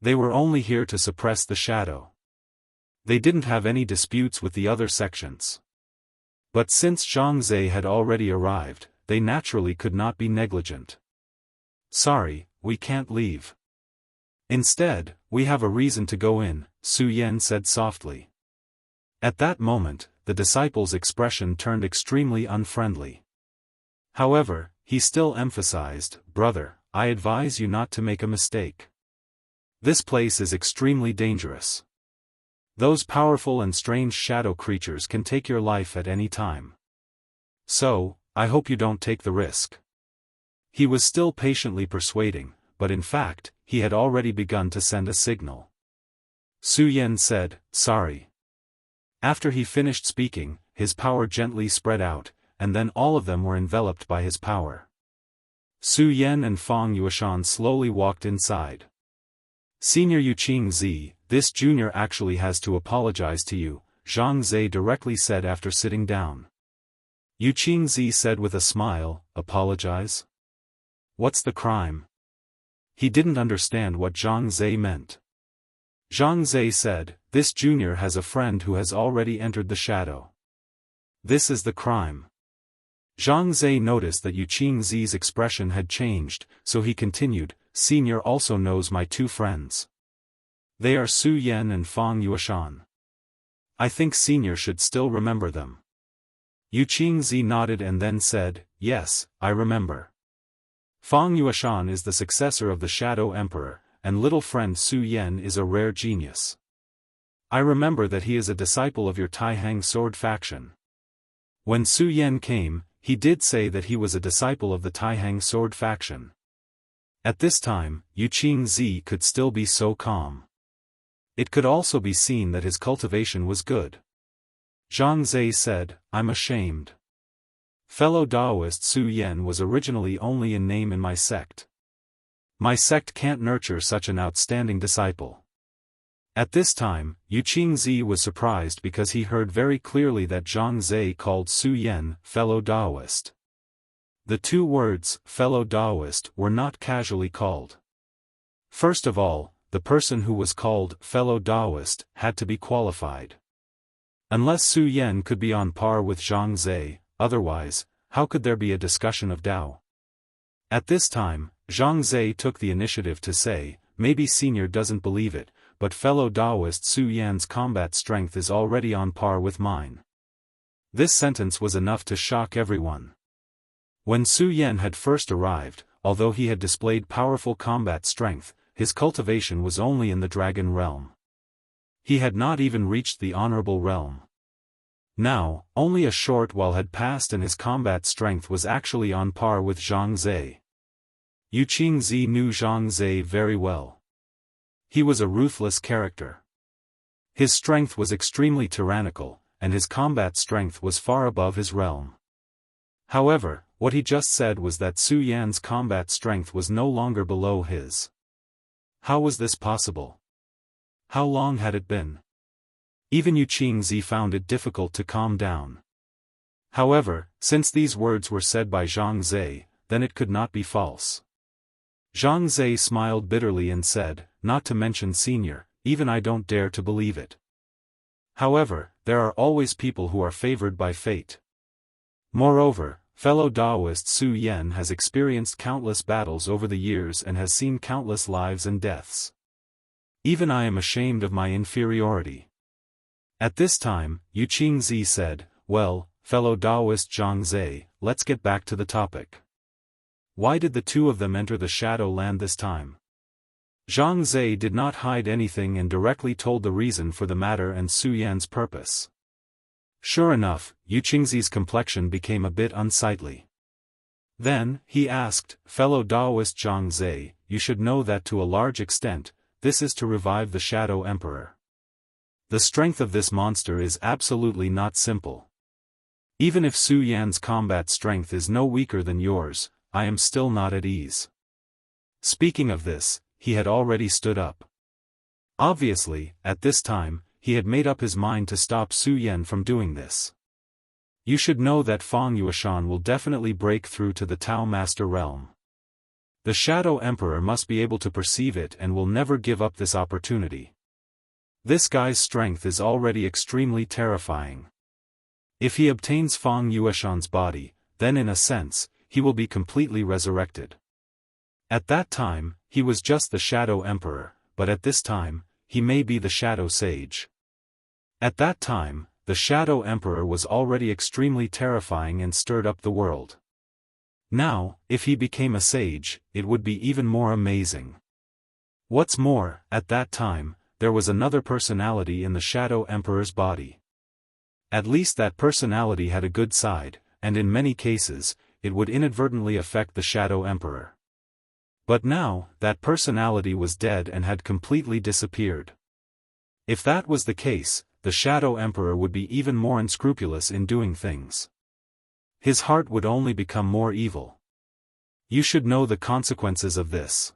They were only here to suppress the shadow. They didn't have any disputes with the other sections. But since Zhang Zai had already arrived, they naturally could not be negligent. Sorry, we can't leave. Instead, we have a reason to go in, Su Yan said softly. At that moment, the disciple's expression turned extremely unfriendly. However, he still emphasized, "Brother, I advise you not to make a mistake. This place is extremely dangerous. Those powerful and strange shadow creatures can take your life at any time. So, I hope you don't take the risk." He was still patiently persuading, but in fact, he had already begun to send a signal. Su Yan said, "Sorry." After he finished speaking, his power gently spread out, and then all of them were enveloped by his power. Su Yan and Fang Yueshan slowly walked inside. Senior Yuqing Zi, this junior actually has to apologize to you, Zhang Zhe directly said after sitting down. Yuqing Zi said with a smile, apologize? What's the crime? He didn't understand what Zhang Zhe meant. Zhang Zhe said, this junior has a friend who has already entered the shadow. This is the crime. Zhang Zhe noticed that Yuqing Zi's expression had changed, so he continued, Senior also knows my two friends. They are Su Yan and Fang Yueshan. I think Senior should still remember them. Yuqing Zi nodded and then said, yes, I remember. Fang Yueshan is the successor of the Shadow Emperor, and little friend Su Yan is a rare genius. I remember that he is a disciple of your Taihang sword faction. When Su Yan came, he did say that he was a disciple of the Taihang sword faction. At this time, Yuqing Zi could still be so calm. It could also be seen that his cultivation was good. Zhang Zhe said, I'm ashamed. Fellow Taoist Su Yan was originally only in name in my sect. My sect can't nurture such an outstanding disciple. At this time, Yuqing Zi was surprised because he heard very clearly that Zhang Zhe called Su Yan, fellow Taoist. The two words, fellow Taoist, were not casually called. First of all, the person who was called fellow Taoist had to be qualified. Unless Su Yan could be on par with Zhang Zhe, otherwise, how could there be a discussion of Tao? At this time, Zhang Zhe took the initiative to say, maybe Senior doesn't believe it, but fellow Taoist Su Yan's combat strength is already on par with mine. This sentence was enough to shock everyone. When Su Yan had first arrived, although he had displayed powerful combat strength, his cultivation was only in the dragon realm. He had not even reached the honorable realm. Now, only a short while had passed and his combat strength was actually on par with Zhang Zhe. Yuqing Zi knew Zhang Zhe very well. He was a ruthless character. His strength was extremely tyrannical, and his combat strength was far above his realm. However, what he just said was that Su Yan's combat strength was no longer below his. How was this possible? How long had it been? Even Yuqing Zi found it difficult to calm down. However, since these words were said by Zhang Zhe, then it could not be false. Zhang Zhe smiled bitterly and said, not to mention Senior, even I don't dare to believe it. However, there are always people who are favored by fate. Moreover, fellow Taoist Su Yan has experienced countless battles over the years and has seen countless lives and deaths. Even I am ashamed of my inferiority. At this time, Yuqing Zi said, well, fellow Taoist Zhang Zhe, let's get back to the topic. Why did the two of them enter the Shadow Land this time? Zhang Zhe did not hide anything and directly told the reason for the matter and Su Yan's purpose. Sure enough, Yuqing Zi's complexion became a bit unsightly. Then, he asked, fellow Taoist Zhang Zhe, you should know that to a large extent, this is to revive the Shadow Emperor. The strength of this monster is absolutely not simple. Even if Su Yan's combat strength is no weaker than yours, I am still not at ease. Speaking of this, he had already stood up. Obviously, at this time, he had made up his mind to stop Su Yan from doing this. You should know that Fang Yueshan will definitely break through to the Tao Master realm. The Shadow Emperor must be able to perceive it and will never give up this opportunity. This guy's strength is already extremely terrifying. If he obtains Fang Yueshan's body, then in a sense, he will be completely resurrected. At that time, he was just the Shadow Emperor, but at this time, he may be the Shadow Sage. At that time, the Shadow Emperor was already extremely terrifying and stirred up the world. Now, if he became a sage, it would be even more amazing. What's more, at that time, there was another personality in the Shadow Emperor's body. At least that personality had a good side, and in many cases, it would inadvertently affect the Shadow Emperor. But now, that personality was dead and had completely disappeared. If that was the case, the Shadow Emperor would be even more unscrupulous in doing things. His heart would only become more evil. You should know the consequences of this.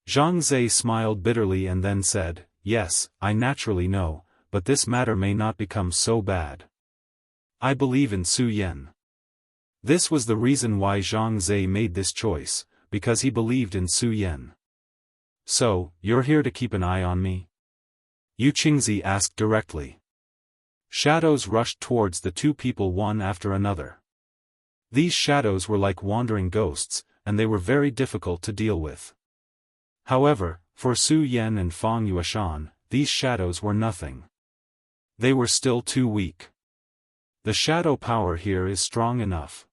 Zhang Zhe smiled bitterly and then said, yes, I naturally know, but this matter may not become so bad. I believe in Su Yan. This was the reason why Zhang Zhe made this choice, because he believed in Su Yan. So, you're here to keep an eye on me? Yu Qingzi asked directly. Shadows rushed towards the two people one after another. These shadows were like wandering ghosts, and they were very difficult to deal with. However, for Su Yan and Fang Yueshan, these shadows were nothing. They were still too weak. The shadow power here is strong enough.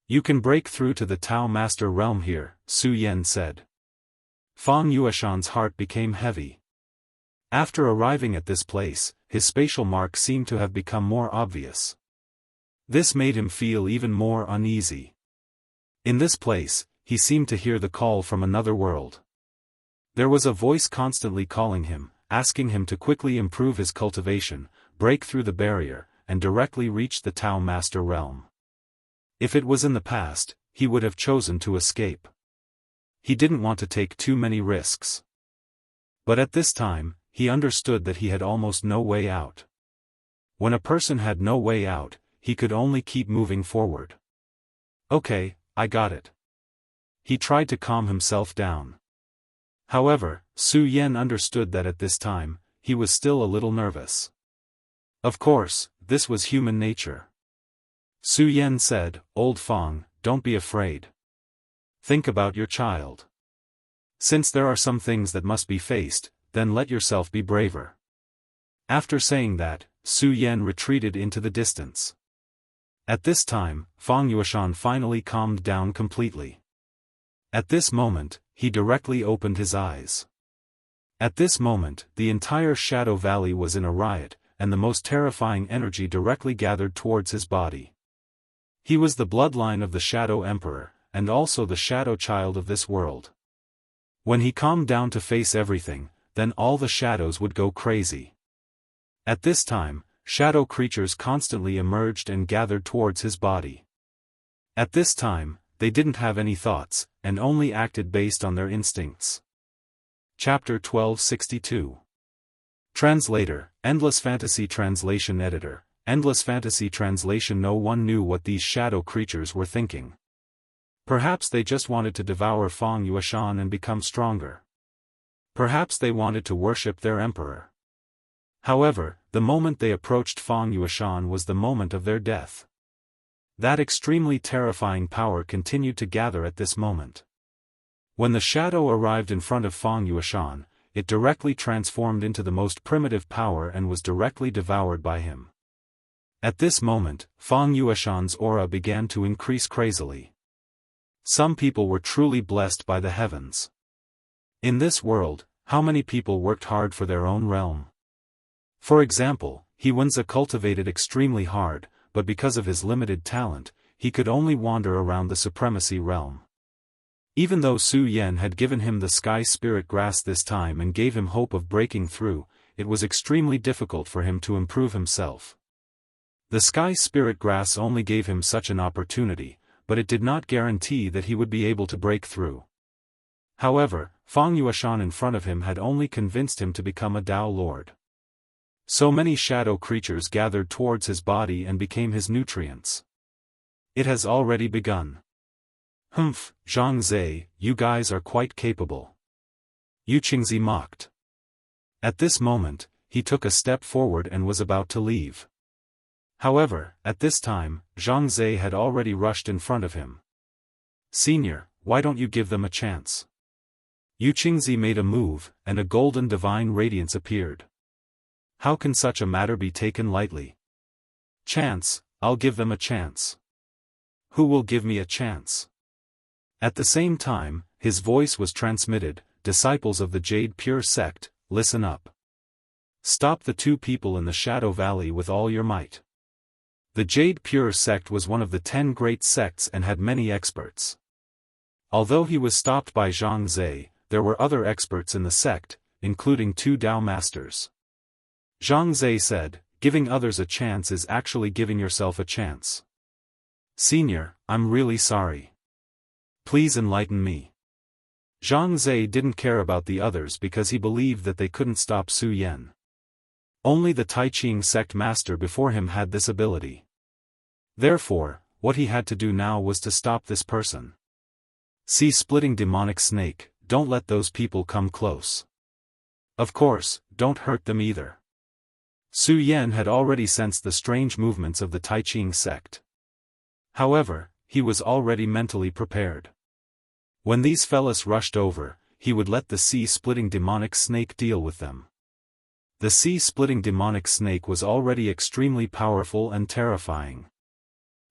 You can break through to the Tao Master realm here, Su Yan said. Fang Yueshan's heart became heavy. After arriving at this place, his spatial mark seemed to have become more obvious. This made him feel even more uneasy. In this place, he seemed to hear the call from another world. There was a voice constantly calling him, asking him to quickly improve his cultivation, break through the barrier, and directly reach the Tao Master realm. If it was in the past, he would have chosen to escape. He didn't want to take too many risks. But at this time, he understood that he had almost no way out. When a person had no way out, he could only keep moving forward. Okay, I got it. He tried to calm himself down. However, Su Yan understood that at this time, he was still a little nervous. Of course, this was human nature. Su Yan said, Old Fang, don't be afraid. Think about your child. Since there are some things that must be faced, then let yourself be braver. After saying that, Su Yan retreated into the distance. At this time, Fang Yueshan finally calmed down completely. At this moment, he directly opened his eyes. At this moment, the entire Shadow Valley was in a riot, and the most terrifying energy directly gathered towards his body. He was the bloodline of the Shadow Emperor, and also the Shadow Child of this world. When he calmed down to face everything, then all the shadows would go crazy. At this time, shadow creatures constantly emerged and gathered towards his body. At this time, they didn't have any thoughts, and only acted based on their instincts. Chapter 1262. Translator, Endless Fantasy Translation Editor, Endless Fantasy Translation. No one knew what these shadow creatures were thinking. Perhaps they just wanted to devour Fang Yueshan and become stronger. Perhaps they wanted to worship their emperor. However, the moment they approached Fang Yueshan was the moment of their death. That extremely terrifying power continued to gather at this moment. When the shadow arrived in front of Fang Yueshan, it directly transformed into the most primitive power and was directly devoured by him. At this moment, Fang Yueshan's aura began to increase crazily. Some people were truly blessed by the heavens. In this world, how many people worked hard for their own realm? For example, He Wenzi cultivated extremely hard, but because of his limited talent, he could only wander around the supremacy realm. Even though Su Yan had given him the Sky Spirit Grass this time and gave him hope of breaking through, it was extremely difficult for him to improve himself. The Sky Spirit Grass only gave him such an opportunity, but it did not guarantee that he would be able to break through. However, Fang Yueshan in front of him had only convinced him to become a Tao Lord. So many shadow creatures gathered towards his body and became his nutrients. It has already begun. Humph, Zhang Zhe, you guys are quite capable. Yu Qingzi mocked. At this moment, he took a step forward and was about to leave. However, at this time, Zhang Zhe had already rushed in front of him. Senior, why don't you give them a chance? Yu Qingzi made a move, and a golden divine radiance appeared. How can such a matter be taken lightly? Chance, I'll give them a chance. Who will give me a chance? At the same time, his voice was transmitted, disciples of the Jade Pure Sect, listen up. Stop the two people in the Shadow Valley with all your might. The Jade Pure Sect was one of the 10 great sects and had many experts. Although he was stopped by Zhang Zhe, there were other experts in the sect, including 2 Tao Masters. Zhang Zhe said, giving others a chance is actually giving yourself a chance. Senior, I'm really sorry. Please enlighten me. Zhang Zhe didn't care about the others because he believed that they couldn't stop Su Yan. Only the Tai Ching sect master before him had this ability. Therefore, what he had to do now was to stop this person. Sea-splitting demonic snake, don't let those people come close. Of course, don't hurt them either. Su Yan had already sensed the strange movements of the Tai Ching sect. However, he was already mentally prepared. When these fellas rushed over, he would let the sea-splitting demonic snake deal with them. The sea-splitting demonic snake was already extremely powerful and terrifying.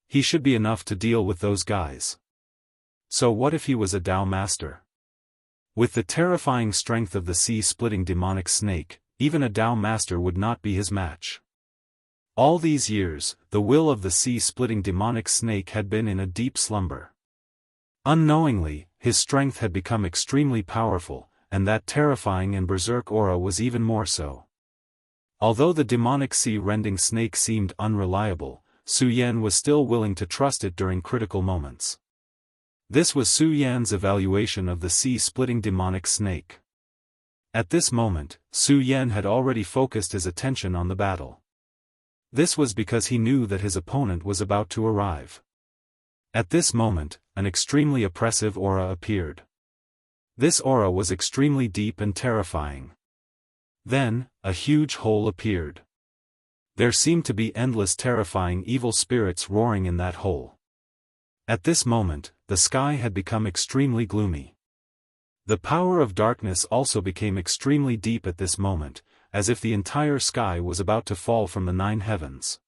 He should be enough to deal with those guys. So what if he was a Dao master? With the terrifying strength of the sea-splitting demonic snake, even a Dao master would not be his match. All these years, the will of the sea-splitting demonic snake had been in a deep slumber. Unknowingly, his strength had become extremely powerful, and that terrifying and berserk aura was even more so. Although the demonic sea-rending snake seemed unreliable, Su Yan was still willing to trust it during critical moments. This was Su Yan's evaluation of the sea-splitting demonic snake. At this moment, Su Yan had already focused his attention on the battle. This was because he knew that his opponent was about to arrive. At this moment, an extremely oppressive aura appeared. This aura was extremely deep and terrifying. Then, a huge hole appeared. There seemed to be endless terrifying evil spirits roaring in that hole. At this moment, the sky had become extremely gloomy. The power of darkness also became extremely deep at this moment, as if the entire sky was about to fall from the 9 heavens.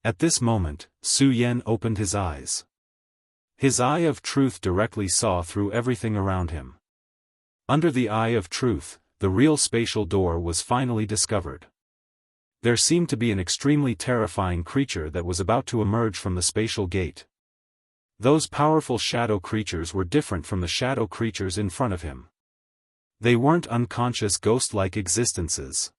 At this moment, Su Yan opened his eyes. His eye of truth directly saw through everything around him. Under the eye of truth, the real spatial door was finally discovered. There seemed to be an extremely terrifying creature that was about to emerge from the spatial gate. Those powerful shadow creatures were different from the shadow creatures in front of him. They weren't unconscious ghost-like existences.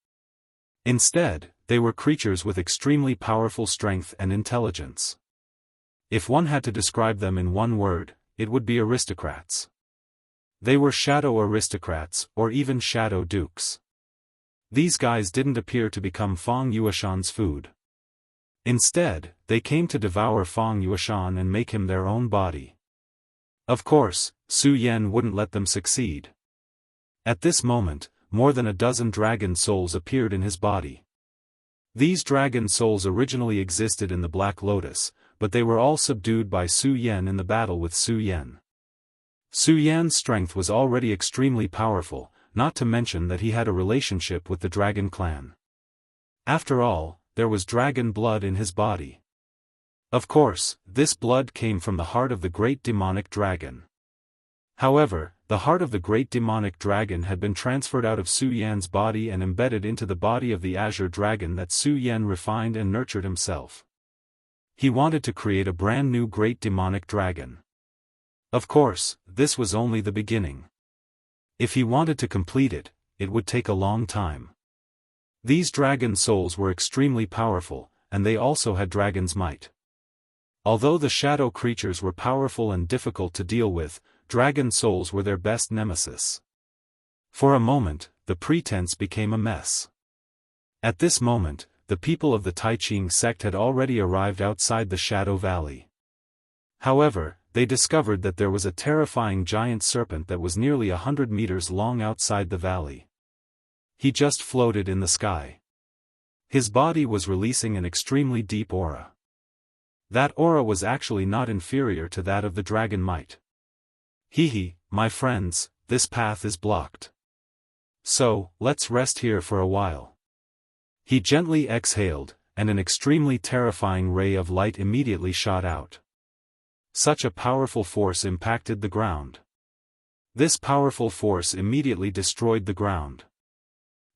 Instead, they were creatures with extremely powerful strength and intelligence. If one had to describe them in one word, it would be aristocrats. They were shadow aristocrats, or even shadow dukes. These guys didn't appear to become Fang Yueshan's food. Instead, they came to devour Fang Yueshan and make him their own body. Of course, Su Yan wouldn't let them succeed. At this moment, more than a dozen dragon souls appeared in his body. These dragon souls originally existed in the Black Lotus, but they were all subdued by Su Yan in the battle with Su Yan. Su Yan's strength was already extremely powerful, not to mention that he had a relationship with the dragon clan. After all, there was dragon blood in his body. Of course, this blood came from the heart of the great demonic dragon. However, the heart of the great demonic dragon had been transferred out of Su Yan's body and embedded into the body of the azure dragon that Su Yan refined and nurtured himself. He wanted to create a brand new great demonic dragon. Of course, this was only the beginning. If he wanted to complete it, it would take a long time. These dragon souls were extremely powerful, and they also had dragon's might. Although the shadow creatures were powerful and difficult to deal with, dragon souls were their best nemesis. For a moment, the pretense became a mess. At this moment, the people of the Tai Ching sect had already arrived outside the Shadow Valley. However, they discovered that there was a terrifying giant serpent that was nearly 100 meters long outside the valley. He just floated in the sky. His body was releasing an extremely deep aura. That aura was actually not inferior to that of the dragon might. Hee, my friends, this path is blocked. So, let's rest here for a while. He gently exhaled, and an extremely terrifying ray of light immediately shot out. Such a powerful force impacted the ground. This powerful force immediately destroyed the ground.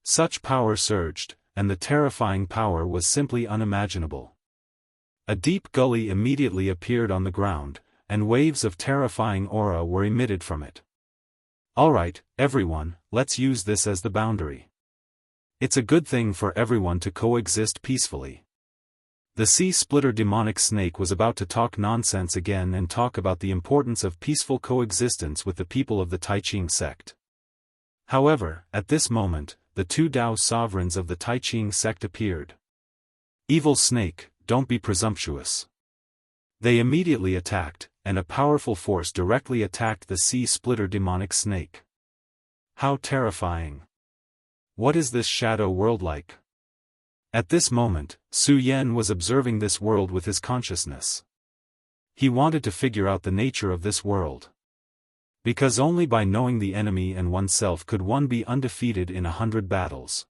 Such power surged, and the terrifying power was simply unimaginable. A deep gully immediately appeared on the ground, and waves of terrifying aura were emitted from it. Alright, everyone, let's use this as the boundary. It's a good thing for everyone to coexist peacefully. The sea-splitter demonic snake was about to talk nonsense again and talk about the importance of peaceful coexistence with the people of the Taiqing sect. However, at this moment, the two Dao sovereigns of the Taiqing sect appeared. Evil snake, don't be presumptuous. They immediately attacked, and a powerful force directly attacked the sea-splitter demonic snake. How terrifying! What is this shadow world like? At this moment, Su Yan was observing this world with his consciousness. He wanted to figure out the nature of this world. Because only by knowing the enemy and oneself could one be undefeated in 100 battles.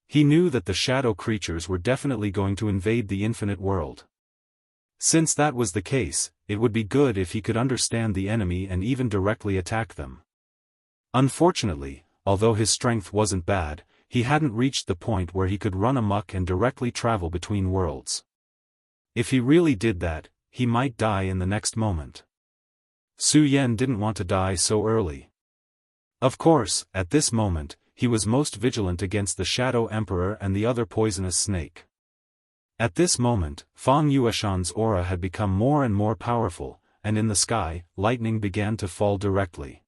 He knew that the shadow creatures were definitely going to invade the infinite world. Since that was the case, it would be good if he could understand the enemy and even directly attack them. Unfortunately, although his strength wasn't bad, he hadn't reached the point where he could run amok and directly travel between worlds. If he really did that, he might die in the next moment. Su Yan didn't want to die so early. Of course, at this moment, he was most vigilant against the Shadow Emperor and the other poisonous snake. At this moment, Fang Yueshan's aura had become more and more powerful, and in the sky, lightning began to fall directly.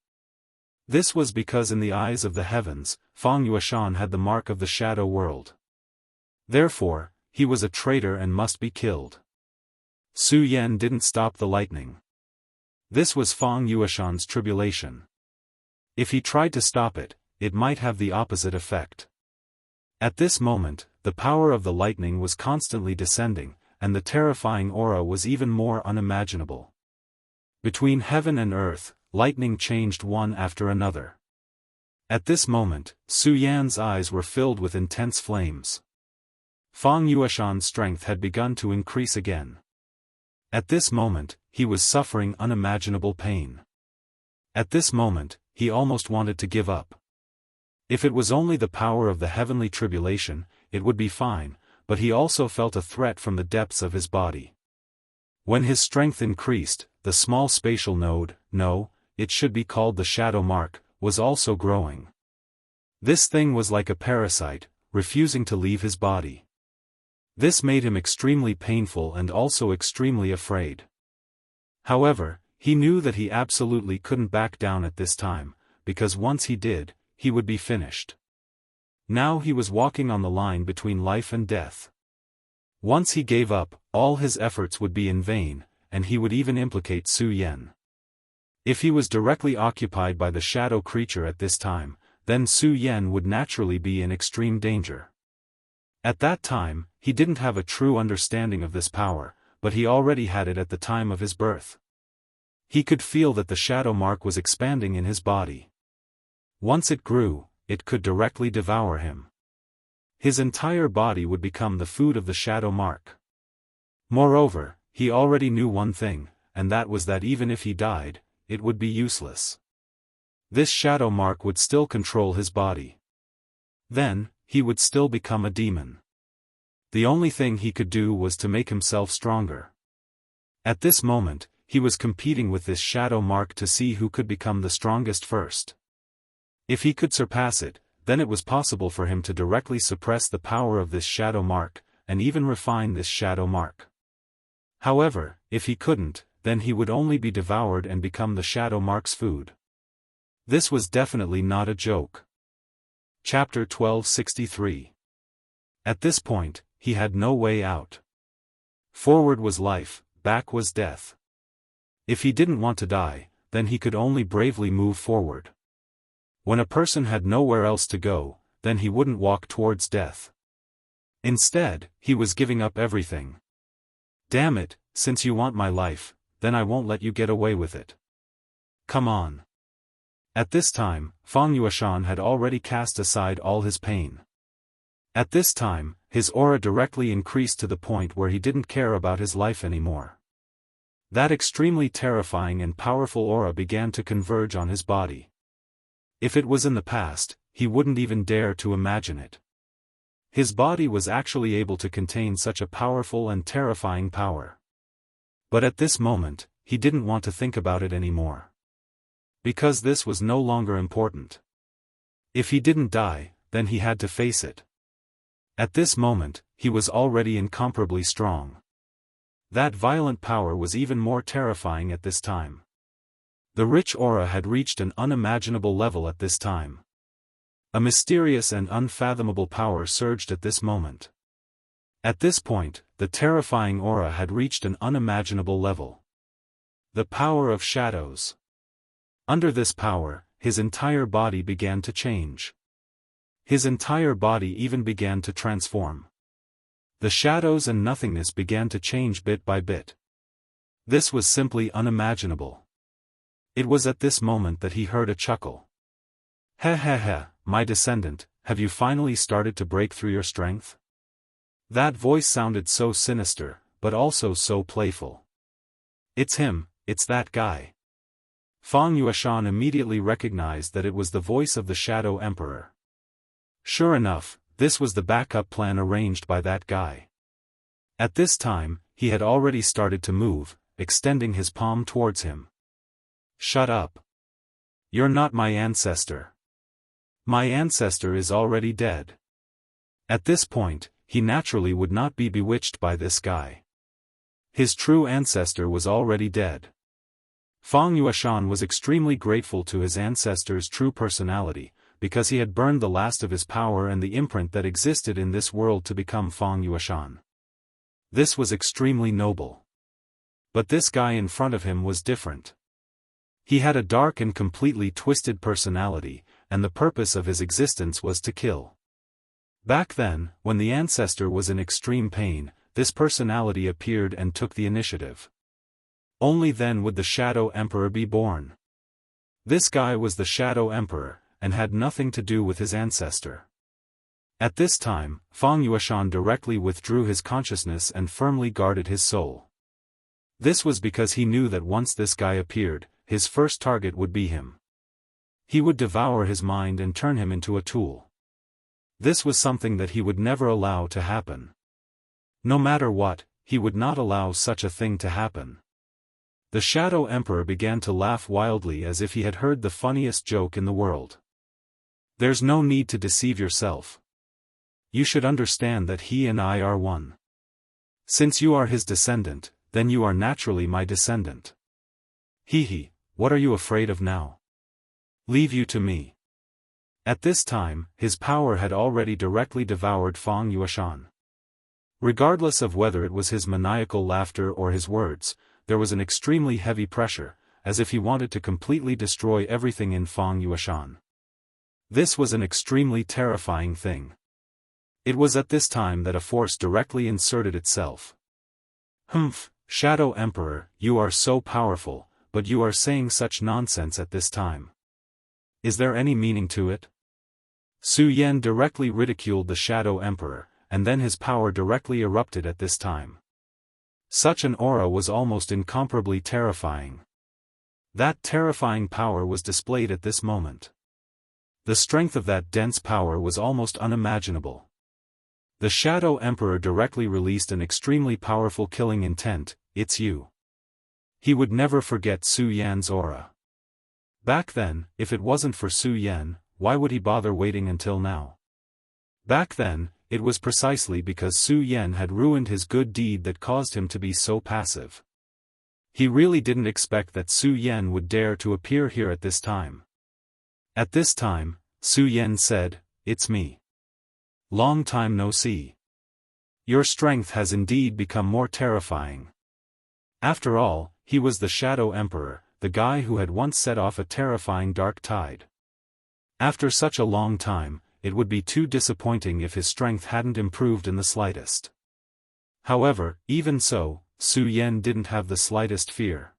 This was because in the eyes of the heavens, Fang Yueshan had the mark of the shadow world. Therefore, he was a traitor and must be killed. Su Yan didn't stop the lightning. This was Fang Yueshan's tribulation. If he tried to stop it, it might have the opposite effect. At this moment, the power of the lightning was constantly descending, and the terrifying aura was even more unimaginable. Between heaven and earth, lightning changed one after another. At this moment, Su Yan's eyes were filled with intense flames. Fang Yueshan's strength had begun to increase again. At this moment, he was suffering unimaginable pain. At this moment, he almost wanted to give up. If it was only the power of the heavenly tribulation, it would be fine, but he also felt a threat from the depths of his body. When his strength increased, the small spatial node, it should be called the shadow mark, was also growing. This thing was like a parasite, refusing to leave his body. This made him extremely painful and also extremely afraid. However, he knew that he absolutely couldn't back down at this time, because once he did, he would be finished. Now he was walking on the line between life and death. Once he gave up, all his efforts would be in vain, and he would even implicate Su Yan. If he was directly occupied by the shadow creature at this time, then Su Yan would naturally be in extreme danger. At that time, he didn't have a true understanding of this power, but he already had it at the time of his birth. He could feel that the shadow mark was expanding in his body. Once it grew, it could directly devour him. His entire body would become the food of the shadow mark. Moreover, he already knew one thing, and that was that even if he died, it would be useless. This shadow mark would still control his body. Then, he would still become a demon. The only thing he could do was to make himself stronger. At this moment, he was competing with this shadow mark to see who could become the strongest first. If he could surpass it, then it was possible for him to directly suppress the power of this shadow mark, and even refine this shadow mark. However, if he couldn't, then he would only be devoured and become the shadow mark's food. This was definitely not a joke. Chapter 1263. At this point, he had no way out. Forward was life, back was death. If he didn't want to die, then he could only bravely move forward. When a person had nowhere else to go, then he wouldn't walk towards death. Instead, he was giving up everything. Damn it, since you want my life, then I won't let you get away with it. Come on. At this time, Fang Yueshan had already cast aside all his pain. At this time, his aura directly increased to the point where he didn't care about his life anymore. That extremely terrifying and powerful aura began to converge on his body. If it was in the past, he wouldn't even dare to imagine it. His body was actually able to contain such a powerful and terrifying power. But at this moment, he didn't want to think about it anymore. Because this was no longer important. If he didn't die, then he had to face it. At this moment, he was already incomparably strong. That violent power was even more terrifying at this time. The rich aura had reached an unimaginable level at this time. A mysterious and unfathomable power surged at this moment. At this point, the terrifying aura had reached an unimaginable level. The power of shadows. Under this power, his entire body began to change. His entire body even began to transform. The shadows and nothingness began to change bit by bit. This was simply unimaginable. It was at this moment that he heard a chuckle. "Heh heh heh, my descendant, have you finally started to break through your strength?" That voice sounded so sinister, but also so playful. "It's him, it's that guy." Fang Yueshan immediately recognized that it was the voice of the Shadow Emperor. Sure enough, this was the backup plan arranged by that guy. At this time, he had already started to move, extending his palm towards him. "Shut up. You're not my ancestor. My ancestor is already dead." At this point, he naturally would not be bewitched by this guy. His true ancestor was already dead. Fang Yueshan was extremely grateful to his ancestor's true personality, because he had burned the last of his power and the imprint that existed in this world to become Fang Yueshan. This was extremely noble. But this guy in front of him was different. He had a dark and completely twisted personality, and the purpose of his existence was to kill. Back then, when the ancestor was in extreme pain, this personality appeared and took the initiative. Only then would the Shadow Emperor be born. This guy was the Shadow Emperor, and had nothing to do with his ancestor. At this time, Fang Yueshan directly withdrew his consciousness and firmly guarded his soul. This was because he knew that once this guy appeared, his first target would be him. He would devour his mind and turn him into a tool. This was something that he would never allow to happen. No matter what, he would not allow such a thing to happen. The Shadow Emperor began to laugh wildly as if he had heard the funniest joke in the world. "There's no need to deceive yourself. You should understand that he and I are one. Since you are his descendant, then you are naturally my descendant. Hee, what are you afraid of now? Leave you to me." At this time, his power had already directly devoured Fang Yueshan. Regardless of whether it was his maniacal laughter or his words, there was an extremely heavy pressure, as if he wanted to completely destroy everything in Fang Yueshan. This was an extremely terrifying thing. It was at this time that a force directly inserted itself. "Humph, Shadow Emperor, you are so powerful, but you are saying such nonsense at this time. Is there any meaning to it?" Su Yan directly ridiculed the Shadow Emperor, and then his power directly erupted at this time. Such an aura was almost incomparably terrifying. That terrifying power was displayed at this moment. The strength of that dense power was almost unimaginable. The Shadow Emperor directly released an extremely powerful killing intent, "It's you." He would never forget Su Yan's aura. Back then, if it wasn't for Su Yan, why would he bother waiting until now? Back then, it was precisely because Su Yan had ruined his good deed that caused him to be so passive. He really didn't expect that Su Yan would dare to appear here at this time. At this time, Su Yan said, "It's me. Long time no see. Your strength has indeed become more terrifying." After all, he was the Shadow Emperor, the guy who had once set off a terrifying dark tide. After such a long time, it would be too disappointing if his strength hadn't improved in the slightest. However, even so, Su Yan didn't have the slightest fear.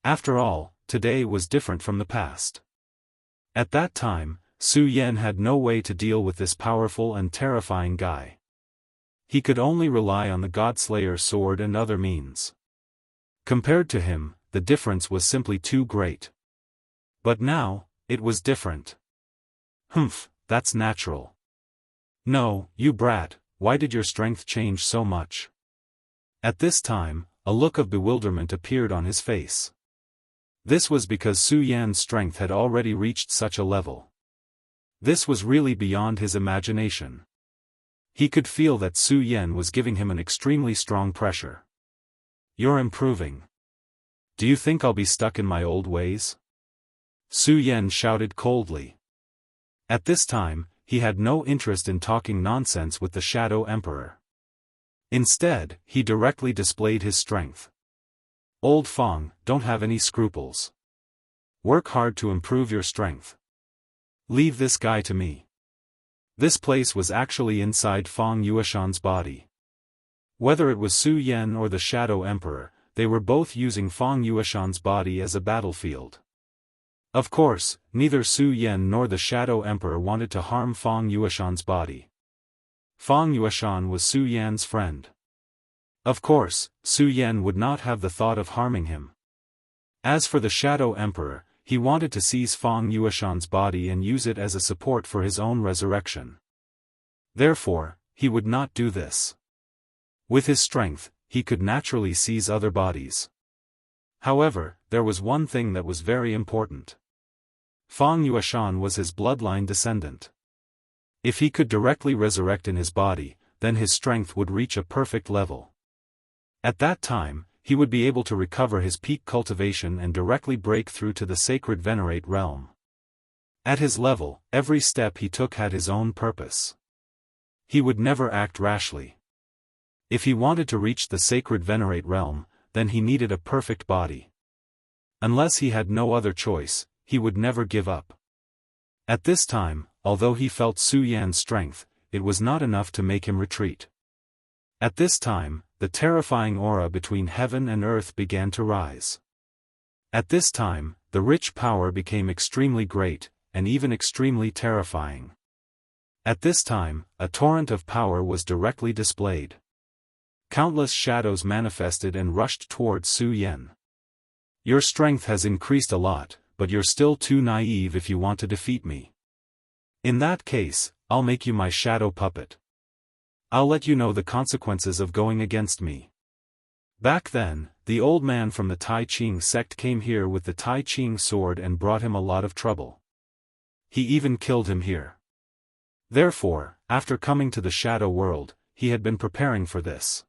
After all, today was different from the past. At that time, Su Yan had no way to deal with this powerful and terrifying guy. He could only rely on the Godslayer sword and other means. Compared to him, the difference was simply too great. But now, it was different. "Humph, that's natural. No, you brat, why did your strength change so much?" At this time, a look of bewilderment appeared on his face. This was because Su Yan's strength had already reached such a level. This was really beyond his imagination. He could feel that Su Yan was giving him an extremely strong pressure. "You're improving. Do you think I'll be stuck in my old ways?" Su Yan shouted coldly. At this time, he had no interest in talking nonsense with the Shadow Emperor. Instead, he directly displayed his strength. "Old Fang, don't have any scruples. Work hard to improve your strength. Leave this guy to me." This place was actually inside Fang Yueshan's body. Whether it was Su Yan or the Shadow Emperor, they were both using Fang Yueshan's body as a battlefield. Of course, neither Su Yan nor the Shadow Emperor wanted to harm Fang Yueshan's body. Fang Yueshan was Su Yan's friend. Of course, Su Yan would not have the thought of harming him. As for the Shadow Emperor, he wanted to seize Fang Yueshan's body and use it as a support for his own resurrection. Therefore, he would not do this. With his strength, he could naturally seize other bodies. However, there was one thing that was very important. Fang Yueshan was his bloodline descendant. If he could directly resurrect in his body, then his strength would reach a perfect level. At that time, he would be able to recover his peak cultivation and directly break through to the sacred Venerate realm. At his level, every step he took had his own purpose. He would never act rashly. If he wanted to reach the sacred Venerate realm, then he needed a perfect body. Unless he had no other choice, he would never give up. At this time, although he felt Su Yan's strength, it was not enough to make him retreat. At this time, the terrifying aura between heaven and earth began to rise. At this time, the rich power became extremely great, and even extremely terrifying. At this time, a torrent of power was directly displayed. Countless shadows manifested and rushed towards Su Yan. "Your strength has increased a lot, but you're still too naive if you want to defeat me. In that case, I'll make you my shadow puppet. I'll let you know the consequences of going against me." Back then, the old man from the Tai Ching sect came here with the Tai Ching sword and brought him a lot of trouble. He even killed him here. Therefore, after coming to the shadow world, he had been preparing for this.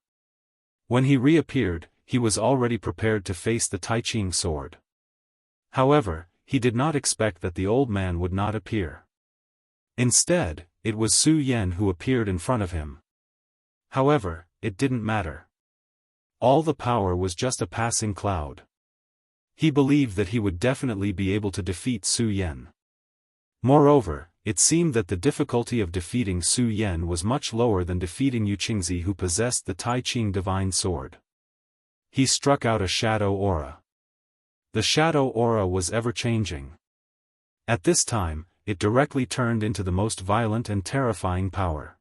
When he reappeared, he was already prepared to face the Tai Ching sword. However, he did not expect that the old man would not appear. Instead, it was Su Yan who appeared in front of him. However, it didn't matter. All the power was just a passing cloud. He believed that he would definitely be able to defeat Su Yan. Moreover, it seemed that the difficulty of defeating Su Yan was much lower than defeating Yu Qingzi, who possessed the Tai Ching divine sword. He struck out a shadow aura. The shadow aura was ever-changing. At this time, it directly turned into the most violent and terrifying power.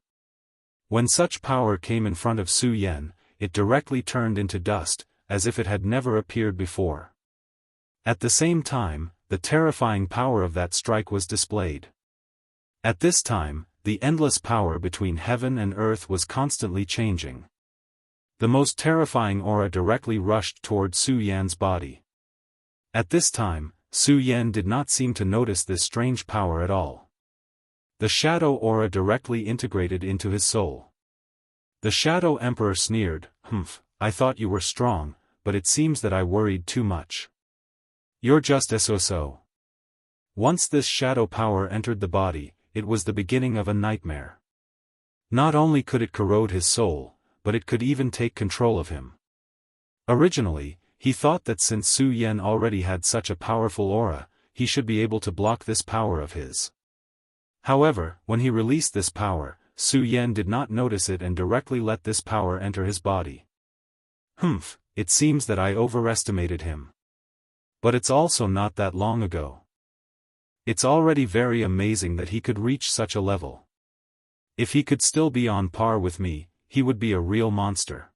When such power came in front of Su Yan, it directly turned into dust, as if it had never appeared before. At the same time, the terrifying power of that strike was displayed. At this time, the endless power between heaven and earth was constantly changing. The most terrifying aura directly rushed toward Su Yan's body. At this time, Su Yan did not seem to notice this strange power at all. The shadow aura directly integrated into his soul. The Shadow Emperor sneered, I thought you were strong, but it seems that I worried too much. You're just so. Once this shadow power entered the body, it was the beginning of a nightmare. Not only could it corrode his soul, but it could even take control of him. Originally, he thought that since Su Yan already had such a powerful aura, he should be able to block this power of his. However, when he released this power, Su Yan did not notice it and directly let this power enter his body. It seems that I overestimated him. But it's also not that long ago. It's already very amazing that he could reach such a level. If he could still be on par with me, he would be a real monster.